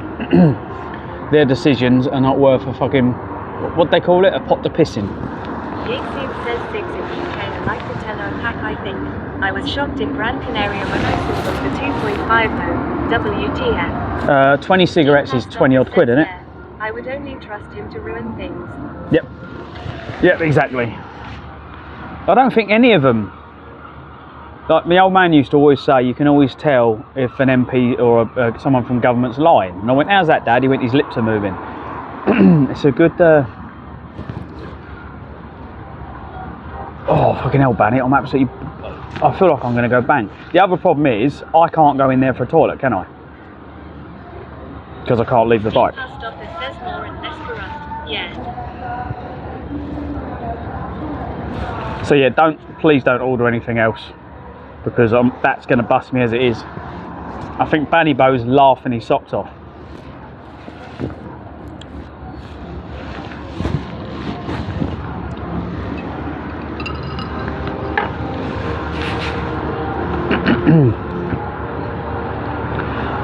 their decisions are not worth a fucking, what they call it, a pot to piss in. Yixib says 6 if you can, like the tenner a pack, I think. I was shocked in Gran Canaria when I saw them for 2.5 though. WTF. 20 cigarettes is 20 odd quid, isn't it? I would only trust him to ruin things. Yep. Yep, exactly. I don't think any of them, like my old man used to always say, you can always tell if an MP or someone from government's lying. And I went, how's that, Dad? He went, his lips are moving. It's a good... Oh, fucking hell, Banny, I'm absolutely... I feel like I'm going to go bang. The other problem is, I can't go in there for a toilet, can I? Because I can't leave the bike. So yeah, please don't order anything else, because that's going to bust me as it is. I think Banny Bo's laughing his socks off.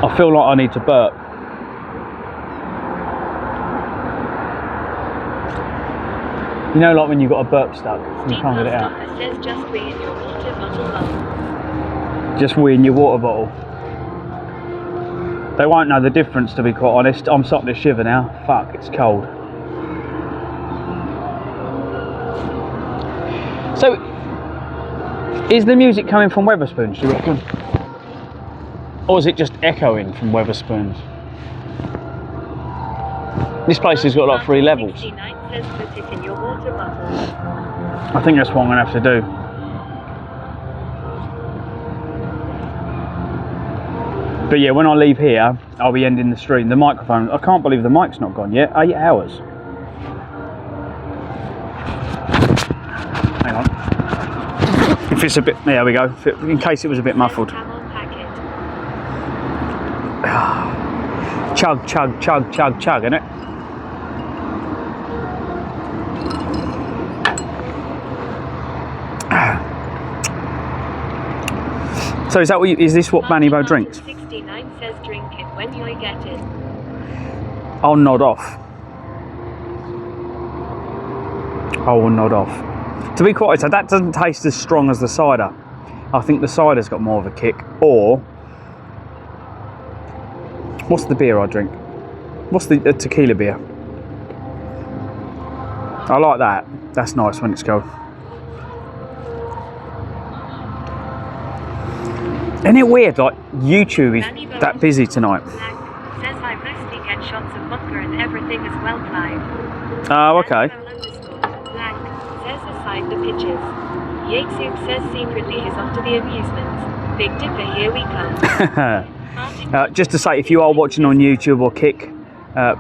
I feel like I need to burp. You know, like when you've got a burp stuck and you can't get it out. Says just wee in your water bottle. Just wee in your water bottle. They won't know the difference, to be quite honest. I'm starting to shiver now. Fuck, it's cold. So, is the music coming from Wetherspoons, do you reckon? Or is it just echoing from Wetherspoons? This place has got like 3 levels. Says put it in your water bottle. I think that's what I'm going to have to do. But yeah, when I leave here, I'll be ending the stream. The microphone, I can't believe the mic's not gone yet. 8 hours. Hang on. If it's a bit, there we go. In case it was a bit muffled. Chug, chug, chug, chug, chug, innit? So is that what is this what Banny Bo drinks? 69 says drink it when you get it. I'll nod off. I will nod off. To be quite honest, that doesn't taste as strong as the cider. I think the cider's got more of a kick. Or what's the beer I drink? What's the tequila beer? I like that. That's nice when it's cold. Isn't it weird, like, YouTube is that busy tonight? Says I mostly get shots of vodka and everything as well, Clive. Oh, okay. Blank says aside the pitches. Yatesuk says secretly he's off to the amusements. Big Dipper, here we come. Just to say, if you are watching on YouTube or Kick,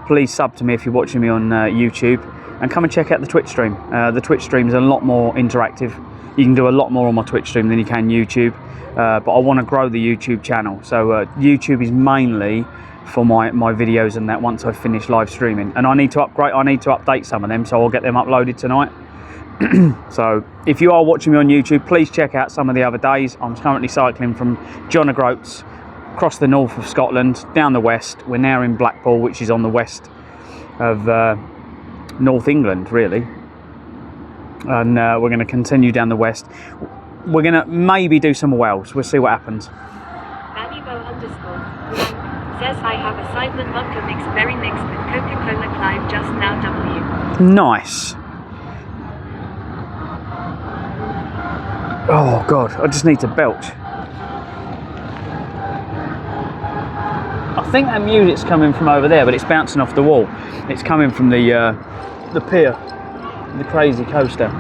please sub to me if you're watching me on YouTube, and come and check out the Twitch stream. The Twitch stream is a lot more interactive. You can do a lot more on my Twitch stream than you can YouTube. But I want to grow the YouTube channel, so YouTube is mainly for my videos and that once I finish live streaming, and I need to update some of them, so I'll get them uploaded tonight. So if you are watching me on YouTube, please check out some of the other days. I'm currently cycling from John O'Groats across the north of Scotland down the west. We're now in Blackpool, which is on the west of North England really, and we're going to continue down the west. We're going to maybe do some Wales. We'll see what happens. Bannybo_ says I have a Simon vodka mix berry mixed with Coca-Cola Clive just now W. Nice. Oh God, I just need to belch. I think that music's coming from over there, but it's bouncing off the wall. It's coming from the pier, the crazy coaster.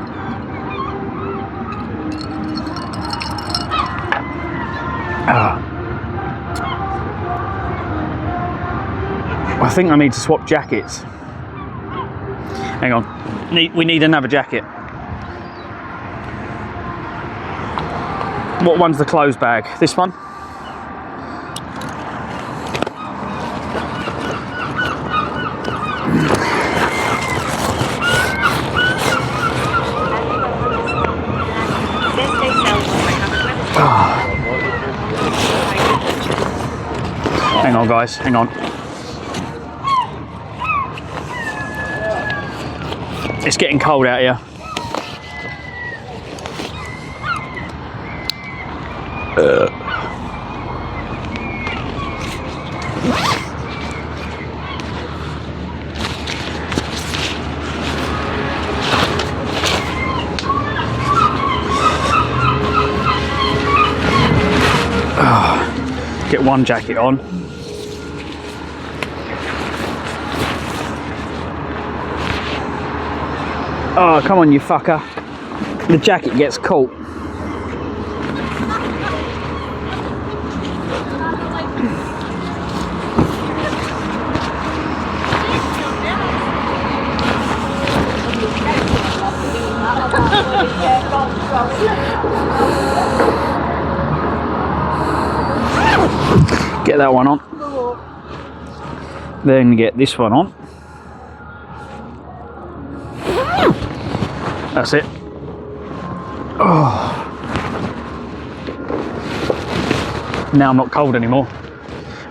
I think I need to swap jackets. Hang on, we need another jacket. What one's the clothes bag? This one? Hang on guys, hang on. It's getting cold out here. Get one jacket on. Oh, come on, you fucker. the jacket gets caught. Get that one on. Then get this one on. That's it. Oh. Now I'm not cold anymore.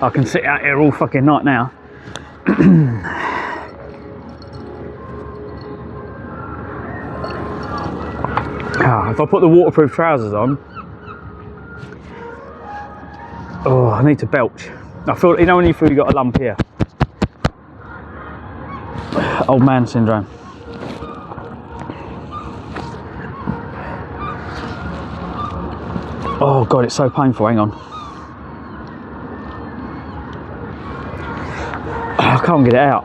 I can sit out here all fucking night now. If I put the waterproof trousers on, oh, I need to belch. I feel, you know when you feel you got a lump here? Old man syndrome. Oh God, it's so painful, hang on. I can't get it out.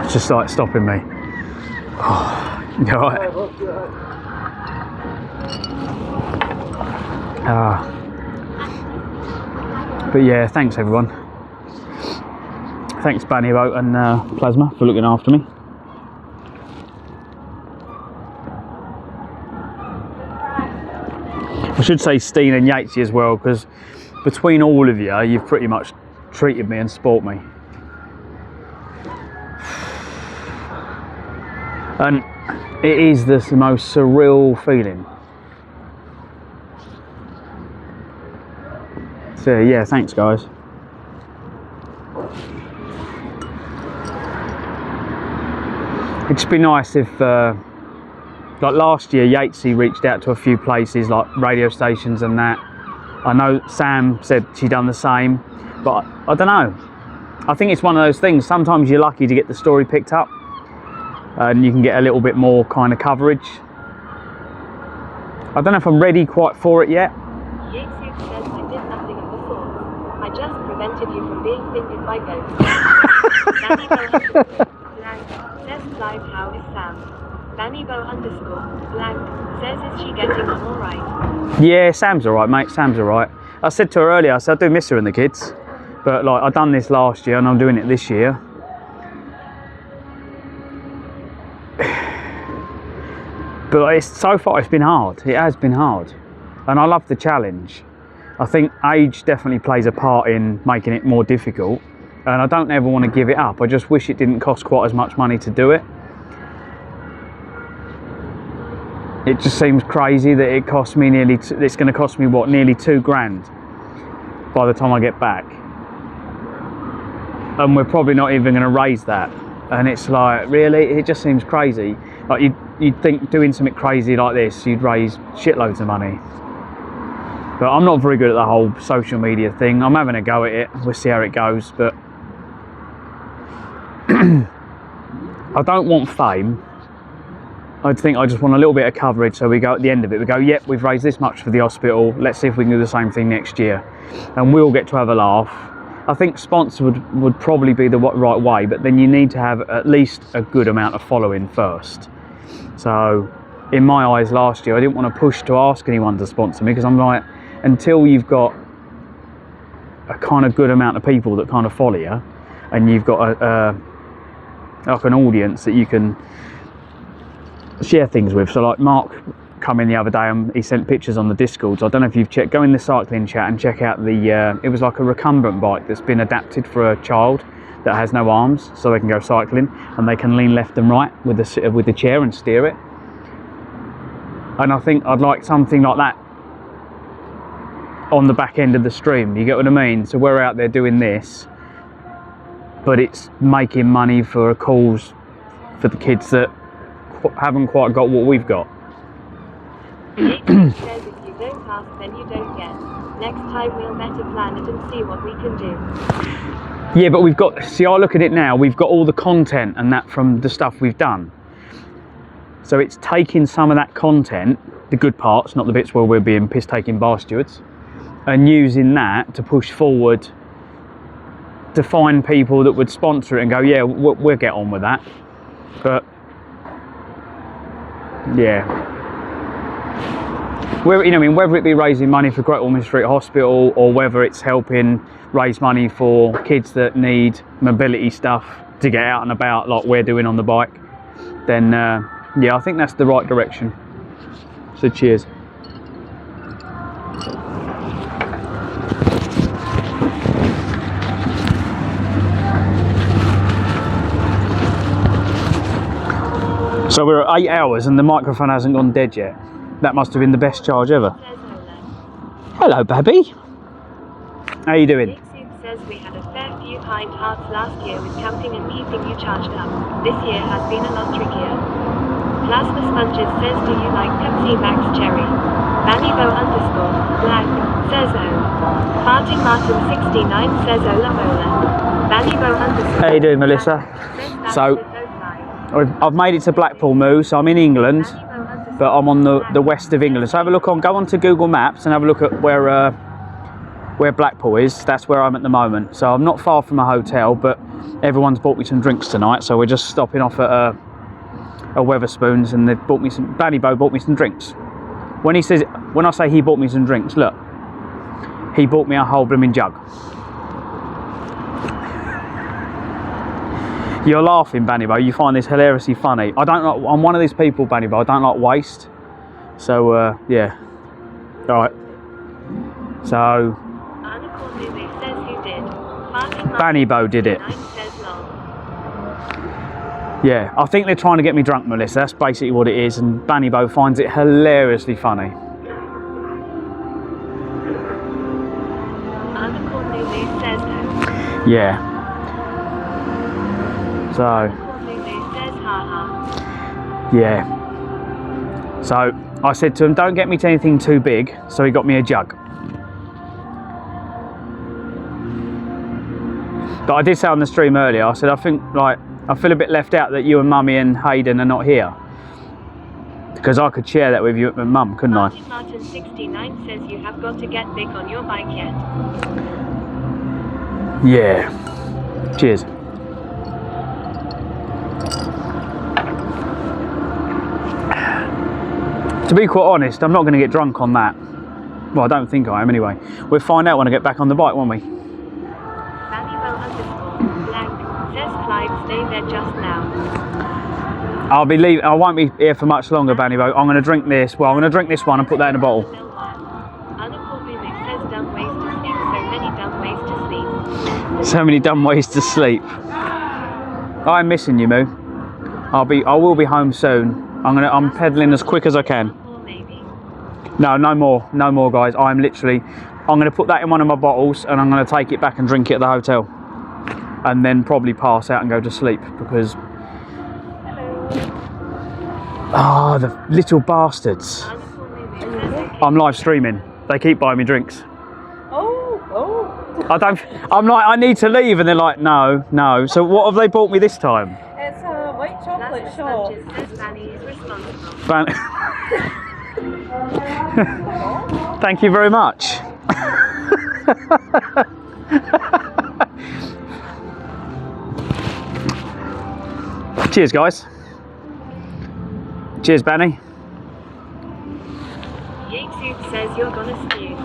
It's just like stopping me. Oh, you all right? But yeah, thanks everyone. Thanks Banny Boat and Plasma for looking after me. I should say Steen and Yatesy as well, because between all of you, you've pretty much treated me and sport me. And it is the most surreal feeling. So yeah, thanks guys. It'd just be nice if, like last year, Yatesy reached out to a few places, like radio stations and that. I know Sam said she done the same, but I don't know. I think it's one of those things, sometimes you're lucky to get the story picked up and you can get a little bit more kind of coverage. I don't know if I'm ready quite for it yet. Yatesy says I did nothing of the sort. I just prevented you from being fingered by ghosts. Danny Bo blank says Clive, how is Sam? Dannybo _ blank says, is she getting on alright? Yeah, Sam's alright mate, Sam's alright. I said to her earlier, I said I do miss her and the kids. But like, I done this last year and I'm doing it this year. But so far it's been hard, it has been hard. And I love the challenge. I think age definitely plays a part in making it more difficult. And I don't ever want to give it up, I just wish it didn't cost quite as much money to do it. It just seems crazy that it cost me nearly, it's going to cost me what, nearly £2,000 by the time I get back. And we're probably not even going to raise that. And it's like, really, it just seems crazy. Like you'd think doing something crazy like this, you'd raise shitloads of money. But I'm not very good at the whole social media thing. I'm having a go at it, we'll see how it goes. But I don't want fame. I think I just want a little bit of coverage, so we go at the end of it, we go, yep, we've raised this much for the hospital, let's see if we can do the same thing next year. And we'll get to have a laugh. I think sponsor would probably be the right way, but then you need to have at least a good amount of following first. So in my eyes last year, I didn't want to push to ask anyone to sponsor me, because I'm like, until you've got a kind of good amount of people that kind of follow you, and you've got like an audience that you can share things with. So like Mark come in the other day and he sent pictures on the Discords. I don't know if you've checked, go in the cycling chat and check out the, it was like a recumbent bike that's been adapted for a child that has no arms, so they can go cycling and they can lean left and right with the chair and steer it. And I think I'd like something like that on the back end of the stream, you get what I mean? So we're out there doing this, but it's making money for a cause for the kids that haven't quite got what we've got. Says if you don't ask, then you don't get. Next time we'll better plan it and see what we can do. Yeah, but we've got, see, I look at it now, we've got all the content and that from the stuff we've done. So it's taking some of that content, the good parts, not the bits where we're being piss-taking bar stewards, and using that to push forward to find people that would sponsor it and go, yeah, we'll get on with that. But Yeah. Whether, you know, I mean, whether it be raising money for Great Ormond Street Hospital or whether it's helping raise money for kids that need mobility stuff to get out and about like we're doing on the bike, then yeah, I think that's the right direction. So cheers. So we're at 8 hours and the microphone hasn't gone dead yet. That must have been the best charge ever. Hello, Babby. How you doing? Says we had a fair few kind hearts last year with camping and keeping you charged up. This year has been a lot trickier. Plasma Sponges says, do you like Pepsi Max Cherry? Banibo _ Black says O. Farting Martin 69 says Ola Mola. Banibo _ How you doing, Melissa? So I've made it to Blackpool, Moo, so I'm in England, but I'm on the west of England. So have a look on, go onto Google Maps and have a look at where Blackpool is. That's where I'm at the moment. So I'm not far from a hotel, but everyone's bought me some drinks tonight, so we're just stopping off at a Wetherspoons, and they've bought me some. Bannybo bought me some drinks. When I say he bought me some drinks, look, he bought me a whole blooming jug. You're laughing, Bannybo. You find this hilariously funny. I don't like. I'm one of these people, Bannybo. I don't like waste. So yeah. All right. So Bannybo did it. Yeah, I think they're trying to get me drunk, Melissa. That's basically what it is, and Bannybo finds it hilariously funny. Yeah. So, yeah. So I said to him, don't get me to anything too big. So he got me a jug. But I did say on the stream earlier, I said, I think, like, I feel a bit left out that you and Mummy and Hayden are not here. Because I could share that with you and Mum, couldn't I? Martin 69 says you have got to get big on your bike yet. Yeah. Cheers. To be quite honest, I'm not going to get drunk on that. Well, I don't think I am anyway. We'll find out when I get back on the bike, won't we? Says Clive, stay there just now. I'll be leaving. I won't be here for much longer, Bannybo. I'm going to drink this. Well, I'm going to drink this one and put that in a bottle. So many dumb ways to sleep. I'm missing you, Moo. I will be home soon. I'm pedaling as quick as I can. No more, guys. I'm going to put that in one of my bottles and I'm going to take it back and drink it at the hotel. And then probably pass out and go to sleep because... Oh, the little bastards. I'm live streaming. They keep buying me drinks. I'm like, I need to leave, and they're like, no. So what have they bought me this time? It's a white chocolate shop. Thank you very much. Cheers, guys. Cheers, Banny. YouTube says you're gonna spew.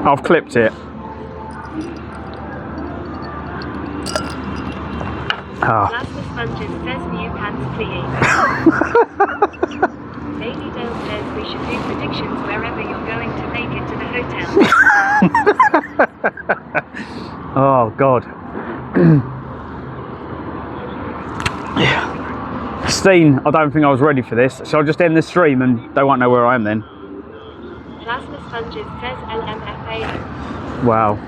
I've clipped it. Plasma Sponges says new pants, please. Lady Dale says we should do predictions wherever you're going to make it to the hotel. Oh, God. Steen, I don't think I was ready for this. So I'll just end the stream and they won't know where I am then. Plasma Sponges says LMFAO. Wow.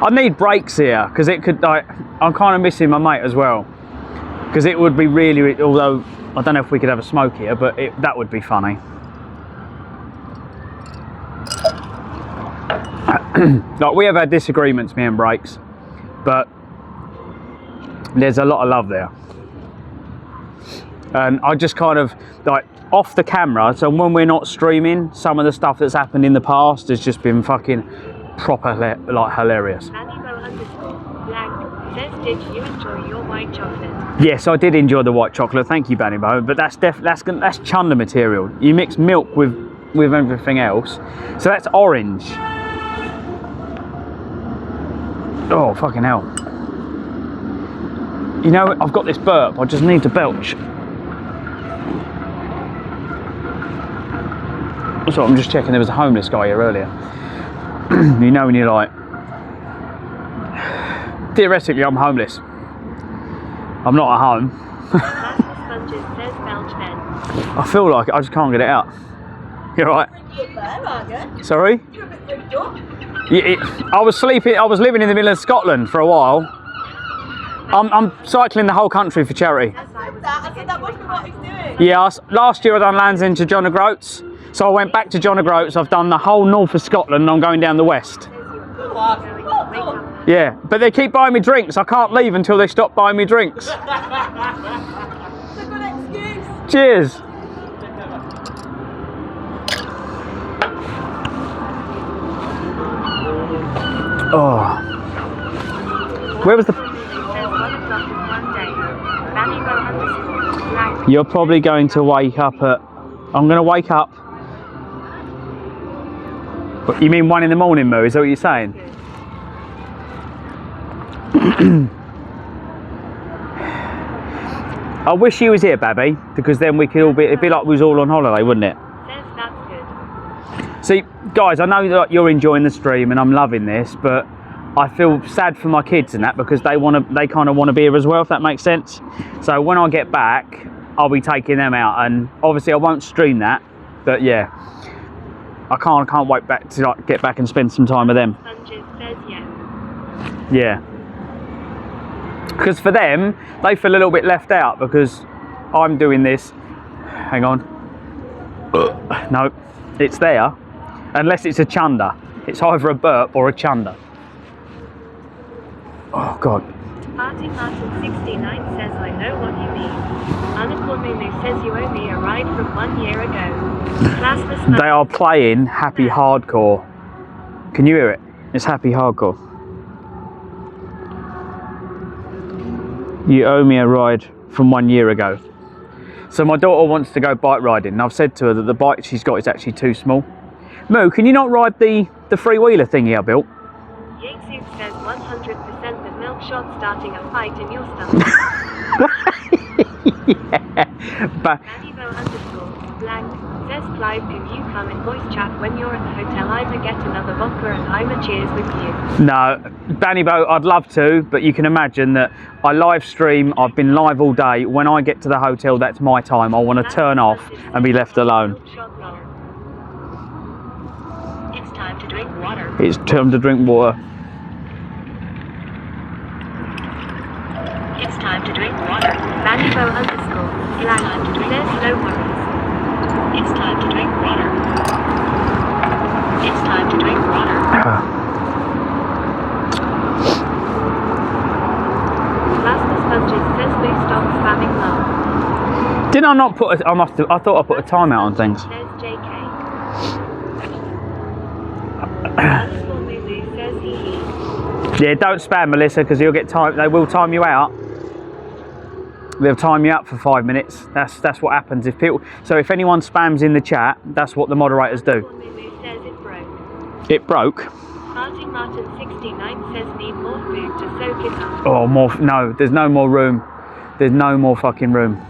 I need brakes here because it could, like, I'm kind of missing my mate as well. Because it would be really, although I don't know if we could have a smoke here, but that would be funny. Like, we have had disagreements, me and brakes, but there's a lot of love there. And I just kind of like off the camera, so when we're not streaming, some of the stuff that's happened in the past has just been fucking proper like hilarious. Says, did you enjoy your white chocolate? Yes, I did enjoy the white chocolate. Thank you, Bannybo. But that's chunder material. You mix milk with everything else, so that's orange. Oh fucking hell! You know, I've got this burp. I just need to belch. So I'm just checking. There was a homeless guy here earlier. You know when you're like, theoretically, I'm homeless. I'm not at home. I feel like it, I just can't get it out. You're right. Sorry? I was sleeping. I was living in the middle of Scotland for a while. I'm cycling the whole country for charity. Yeah, last year I done Lands to John O'Groats. So I went back to John O'Groats. I've done the whole north of Scotland and I'm going down the west. Yeah, but they keep buying me drinks. I can't leave until they stop buying me drinks. Cheers. Oh. Where was the... You're probably going to wake up at... I'm going to wake up... What, you mean 1 in the morning, Moo? Is that what you're saying? I wish you was here, Babby, because then we could all be... It'd be like we was all on holiday, wouldn't it? See, guys, I know that you're enjoying the stream and I'm loving this, but I feel sad for my kids and that because they kind of want to be here as well, if that makes sense. So when I get back, I'll be taking them out, and obviously I won't stream that, but yeah, I can't wait back to like, get back and spend some time with them. Yeah, because for them, they feel a little bit left out because I'm doing this. Hang on. No, it's there. Unless it's a chunder. It's either a burp or a chunder. Oh, God. Martin 69 says, I know what you mean. Anakormunu says you owe me a ride from 1 year ago. They are playing Happy Hardcore. Can you hear it? It's Happy Hardcore. You owe me a ride from 1 year ago. So my daughter wants to go bike riding, and I've said to her that the bike she's got is actually too small. Moo, can you not ride the three-wheeler thingy I built? Yates says 100% the milk shot starting a fight in your stomach. Yeah. But Blank says, Clive, can you come and voice chat when you're at the hotel? Either get another vodka and I'm a cheers with you. No, Bannybo, I'd love to, but you can imagine that I live stream, I've been live all day. When I get to the hotel, that's my time. I want to turn off and be left alone. It's time to drink water. It's time to drink water. It's time to drink water. Bannybo _ Blank. There's no worries. It's time to drink water. It's time to drink water. Master Sponges says Lou stop spamming love. Did I not put a, I thought I put a timeout on things. Says JK. Says he. Yeah, don't spam, Melissa, because you'll get time. They will time you out. They'll time you out for 5 minutes. That's what happens if people. So if anyone spams in the chat, that's what the moderators do. Says it broke. It broke. Martin 69 says need more food to soak it up. Oh, more. No, there's no more room. There's no more fucking room.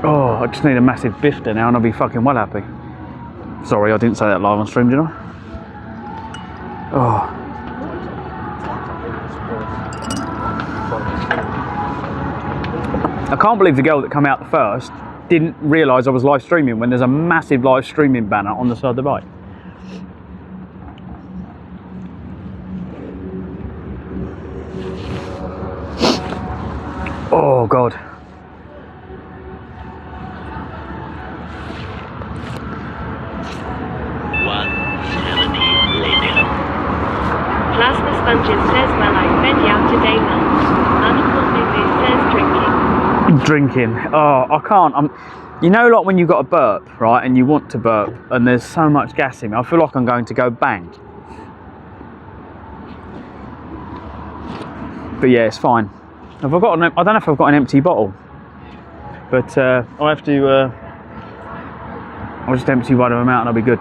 Oh, I just need a massive bifter now and I'll be fucking well happy. Sorry, I didn't say that live on stream, did I? Oh. I can't believe the girl that came out the first didn't realise I was live streaming when there's a massive live streaming banner on the side of the bike. Oh God. Plasma Sponges says, well, I've been out today, man. Uncle says drinking. Drinking. Oh, I can't. You know, like when you've got a burp, right, and you want to burp, and there's so much gas in me, I feel like I'm going to go bang. But yeah, it's fine. Have I got? I don't know if I've got an empty bottle, but I'll have to. I'll just empty one of them out, and I'll be good.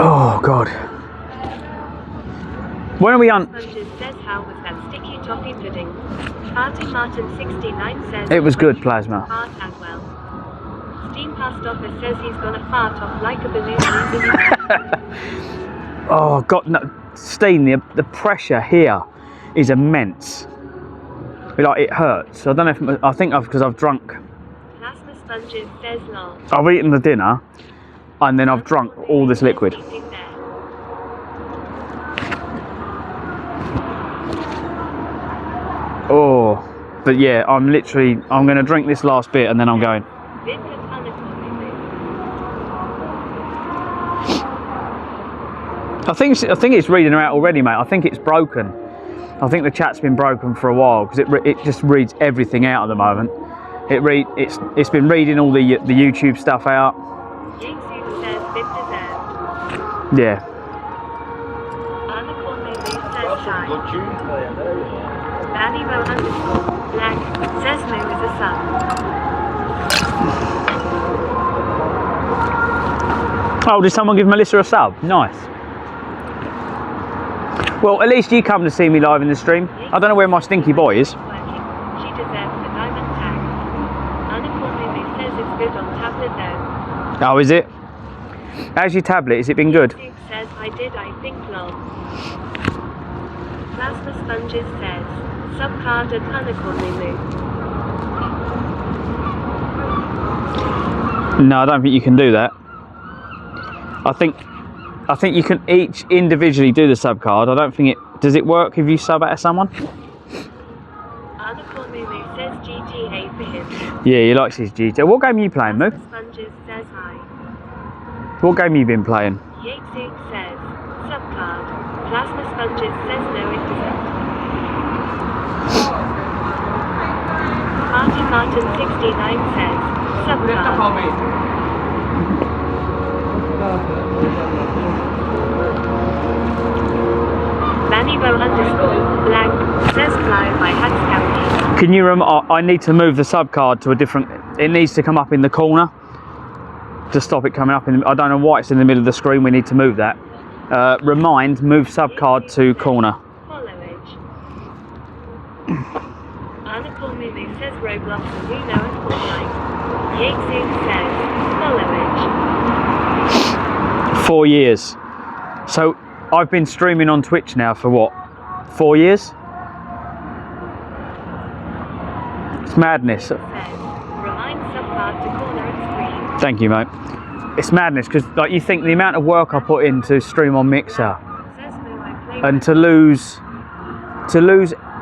Oh God. When are we on? Sponges says, how was that sticky toffee pudding? Party Martin 69 says, It was good, Plasma. Fart as well. Steam Past Office says he's gonna fart off like a balloon. Oh God, no, Steen, the pressure here is immense. Like it hurts. I don't know if I think because I've drunk. Plasma Sponges says, lol. I've eaten the dinner, and then I've drunk all this liquid. Oh, but yeah, I'm going to drink this last bit and then I'm going. I think it's reading her out already, mate. I think it's broken. I think the chat's been broken for a while because it just reads everything out at the moment. It's been reading all the YouTube stuff out. Yeah. Animo _ Black says Moo is a sub. Oh, did someone give Melissa a sub? Nice. Well, at least you come to see me live in the stream. I don't know where my stinky boy is. She deserves the diamond tag. Moo says it's good on tablet though. Oh, is it? How's your tablet? Has it been good? Says I think lol. Plasma Sponges says subcard at Moo. No, I don't think you can do that. I think you can each individually do the sub card. I don't think does it work if you sub at someone? Moo says GTA for him. Yeah, he likes his GTA. What game are you playing, Moo? Sponges says hi. What game have you been playing? Yatesig says subcard. Plasma Sponges says no it isn't. Party Martin 69 says subcard. Manibo _ Black says Clive I had scouted. Can you I need to move the sub card to a different. It needs to come up in the corner to stop it coming up in. I don't know why it's in the middle of the screen. We need to move that. Move sub card to corner. Followage. Moo says Roblox and Uno and Fortnite. Yatesig says followage. 4 years. So I've been streaming on Twitch now for what? 4 years? It's madness. Remind subcard to corner of screen. Thank you, mate. It's madness because like you think the amount of work I put in to stream on Mixer and to lose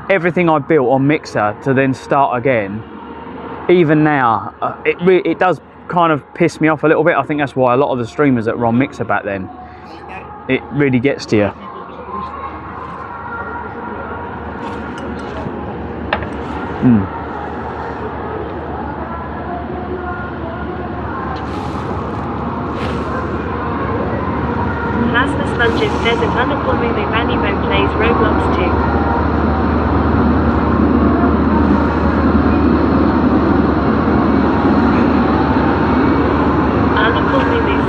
everything I built on Mixer to then start again. Even now, it does kind of piss me off a little bit. I think that's why a lot of the streamers that were on Mixer back then, it really gets to you. Plasma Sponges says if Manibo plays Roblox too.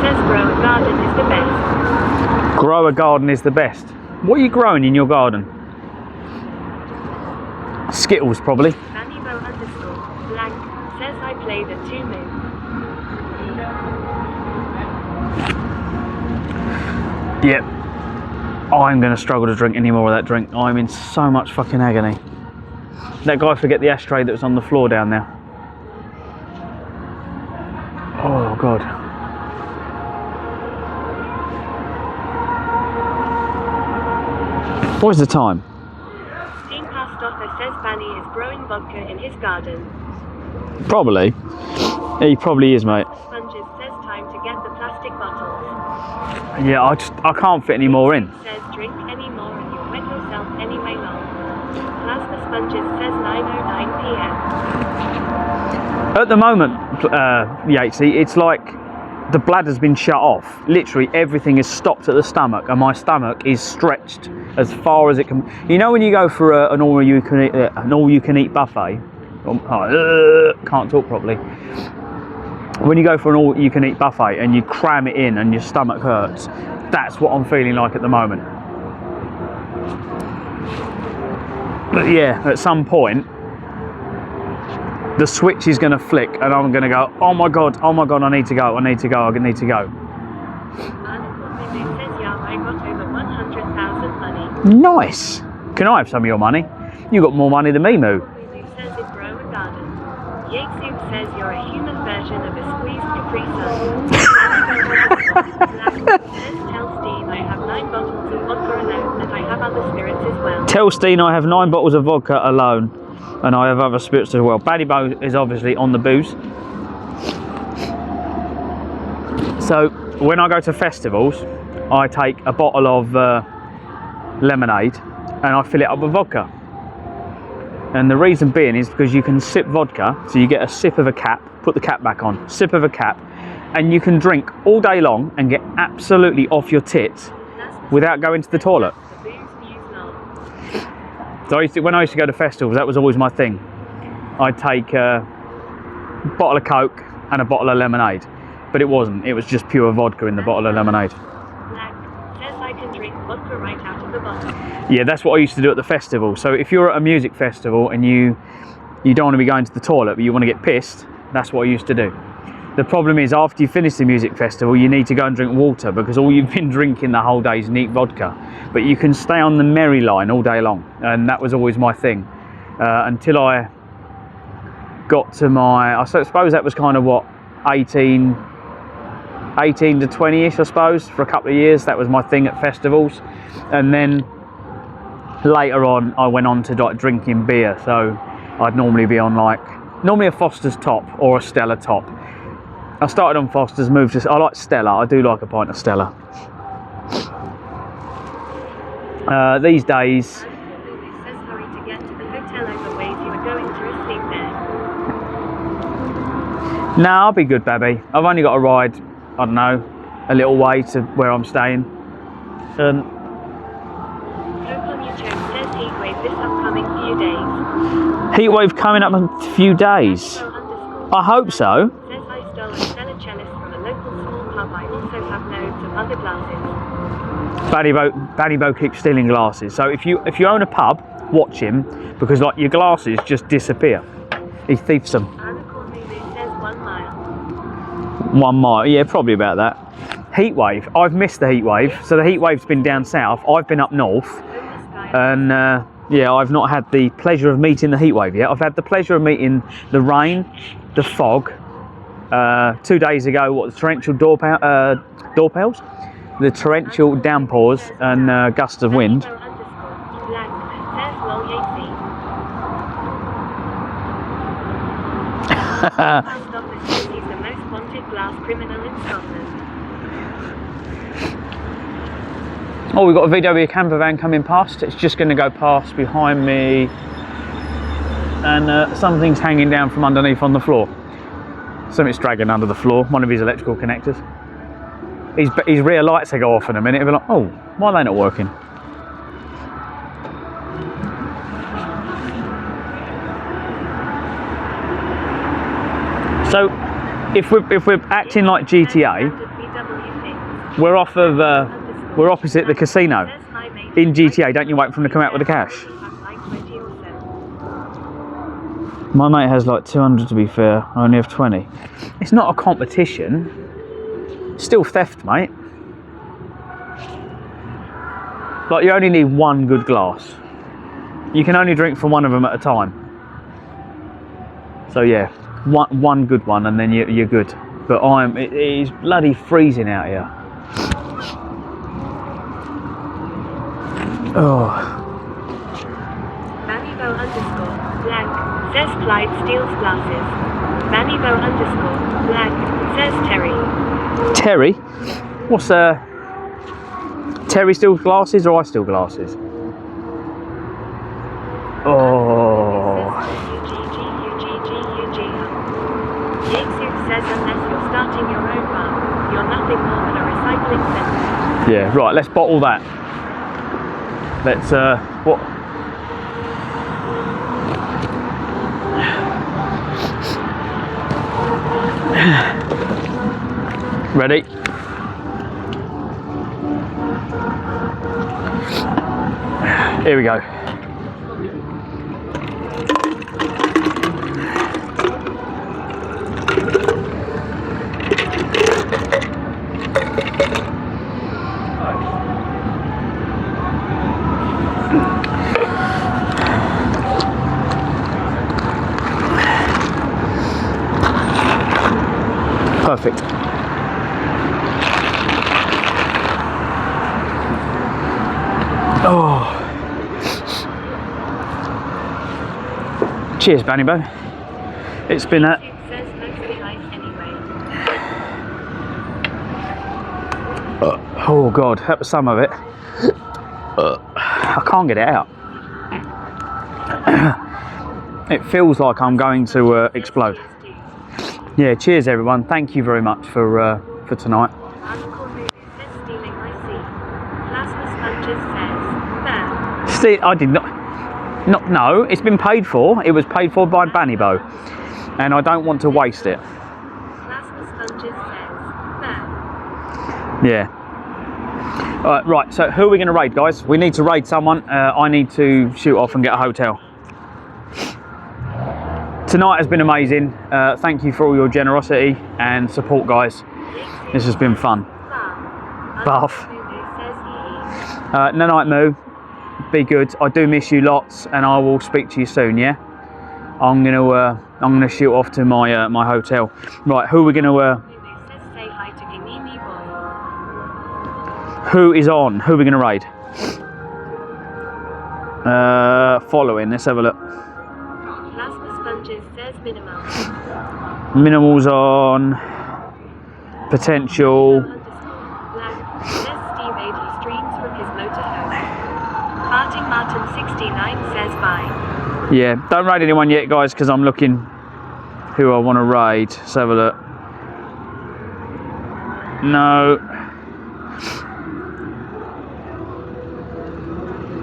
Says grow a garden is the best. Grow a garden is the best. What are you growing in your garden? Skittles, probably. Manibo _ Blank says I play the 2 Moo. Yep. I'm going to struggle to drink any more of that drink. I'm in so much fucking agony. That guy forget the ashtray that was on the floor down there. Oh, God. What is the time? Steam Past Office says Banny is growing vodka in his garden. Probably. He probably is, mate. Sponges says time to get the plastic bottles. Yeah, I can't fit any more in. Says drink any more and you'll wet yourself anyway long. Plasma Sponges says 9:09 p.m. At the moment, Yatesy, it's like the bladder's been shut off. Literally everything is stopped at the stomach, and my stomach is stretched as far as it can. You know when you go for an all-you-can-eat buffet? Can't talk properly. When you go for an all-you-can-eat buffet and you cram it in and your stomach hurts, that's what I'm feeling like at the moment. But yeah, at some point, the switch is going to flick and I'm going to go, oh my god, I need to go, I need to go. Says, yeah, I got over 100,000 money. Nice! Can I have some of your money? You got more money than me, Moo. Says it grow a garden. Yatesy says you're a human version of a squeezed Capri Sun. Says tell Steen I have 9 bottles of vodka alone and I have other spirits as well. Tell Steen I have 9 bottles of vodka alone and I have other spirits as well. Baddy Bo is obviously on the booze. So when I go to festivals, I take a bottle of lemonade and I fill it up with vodka. And the reason being is because you can sip vodka, so you get a sip of a cap, put the cap back on, sip of a cap, and you can drink all day long and get absolutely off your tits without going to the toilet. So when I used to go to festivals, that was always my thing. I'd take a bottle of Coke and a bottle of lemonade, but it wasn't. It was just pure vodka in the bottle of lemonade. Says I can drink vodka right out of the bottle. Yeah, that's what I used to do at the festival. So if you're at a music festival and you don't want to be going to the toilet, but you want to get pissed, that's what I used to do. The problem is after you finish the music festival, you need to go and drink water because all you've been drinking the whole day is neat vodka. But you can stay on the merry line all day long, and that was always my thing. Until I got to I suppose that was kind of what, 18 to 20ish, I suppose. For a couple of years that was my thing at festivals, and then later on I went on to like drinking beer. So I'd normally be on normally a Foster's top or a Stella top. I started on Foster's, moved to, I like Stella. I do like a pint of Stella. These days, Says hurry to get to the hotel overways you were going to sleep there. nah, I'll be good, Babby. I've only got to ride, I don't know, a little way to where I'm staying. Hope on your choke says heatwave this upcoming few days. Heatwave coming up in a few days. I hope so. Says I stole a Stella cellist from a local small pub. I also have loads of other glasses. Baddy Bo keeps stealing glasses. So if you own a pub, watch him because like your glasses just disappear. He thieves them. Says 1 mile. 1 mile, yeah, probably about that. Heatwave. I've missed the heatwave. So the heatwave's been down south. I've been up north, and yeah, I've not had the pleasure of meeting the heatwave yet. I've had the pleasure of meeting the rain, the fog. 2 days ago, what, the torrential doorpails? The torrential downpours and gusts of wind. Says well Yatesy. Post office says he's the most wanted glass criminal in Scotland. Oh, we've got a VW camper van coming past. It's just going to go past behind me, and something's hanging down from underneath on the floor. Something's dragging under the floor, one of his electrical connectors. His rear lights will go off in a minute. He'll be like, oh, why are they not working? So, if we're acting like GTA, we're we're opposite the casino. In GTA, don't you wait for them to come out with the cash? My mate has like 200 to be fair. I only have 20. It's not a competition. Still theft, mate. Like you only need one good glass. You can only drink from one of them at a time. So yeah, one good one and then you're good. But it is bloody freezing out here. Oh. Manibo_blank says Clyde steals glasses. Vannybo_black, says Terry. Terry? What's Terry still glasses or I still glasses? Oh. Yates says unless you're starting your own bar, you're nothing more than a recycling center. Yeah, right, let's bottle that. Let's, what? Ready? Here we go. Perfect. Oh. Cheers, Vannybo. It's been a... Oh God, that was some of it. I can't get it out. It feels like I'm going to explode. Yeah, cheers everyone. Thank you very much for tonight. Steve, I did not. No, it's been paid for. It was paid for by Vannybo, and I don't want to waste it. Yeah. Right, so who are we going to raid, guys? We need to raid someone. I need to shoot off and get a hotel. Tonight has been amazing. Thank you for all your generosity and support, guys. This has been fun. Bath. Night Moo. Be good. I do miss you lots, and I will speak to you soon. Yeah. I'm gonna shoot off to my my hotel. Right. Who are we gonna? Who is on? Who are we gonna raid? Following. Let's have a look. Minimal's on. Potential. Martin 69 says bye. Yeah, don't raid anyone yet, guys, because I'm looking who I want to raid. Let's have a look. No.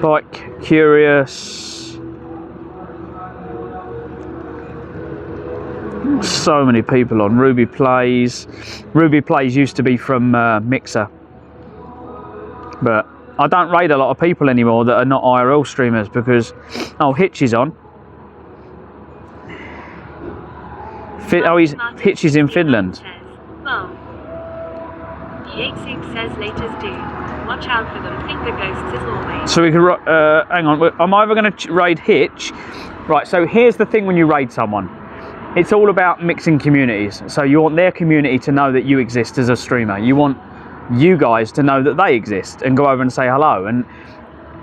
Bike Curious. So many people on. Ruby Plays. Ruby Plays used to be from Mixer, but I don't raid a lot of people anymore that are not IRL streamers because... Oh, Hitch is on. Hitch is in Finland. Yates says laters dude. Watch out for them, finger ghosts as always. So we can... hang on, I'm either going to raid Hitch... Right, so here's the thing when you raid someone. It's all about mixing communities. So you want their community to know that you exist as a streamer. You want you guys to know that they exist and go over and say hello, and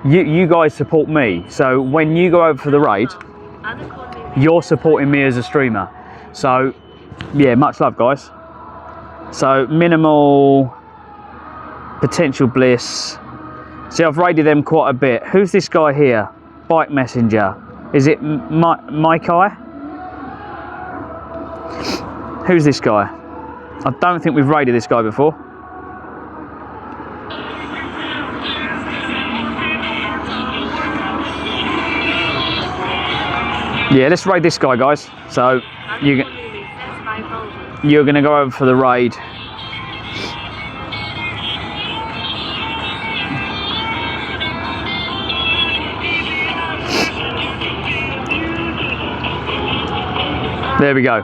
you guys support me, so when you go over for the raid you're supporting me as a streamer. So yeah, much love, guys. So Minimal, Potential Bliss. See, I've raided them quite a bit. Who's this guy here? Bike Messenger. Is it Maikai? Who's this guy? I don't think we've raided this guy before. Yeah, let's raid this guy, guys. So you're going to go over for the raid. There we go.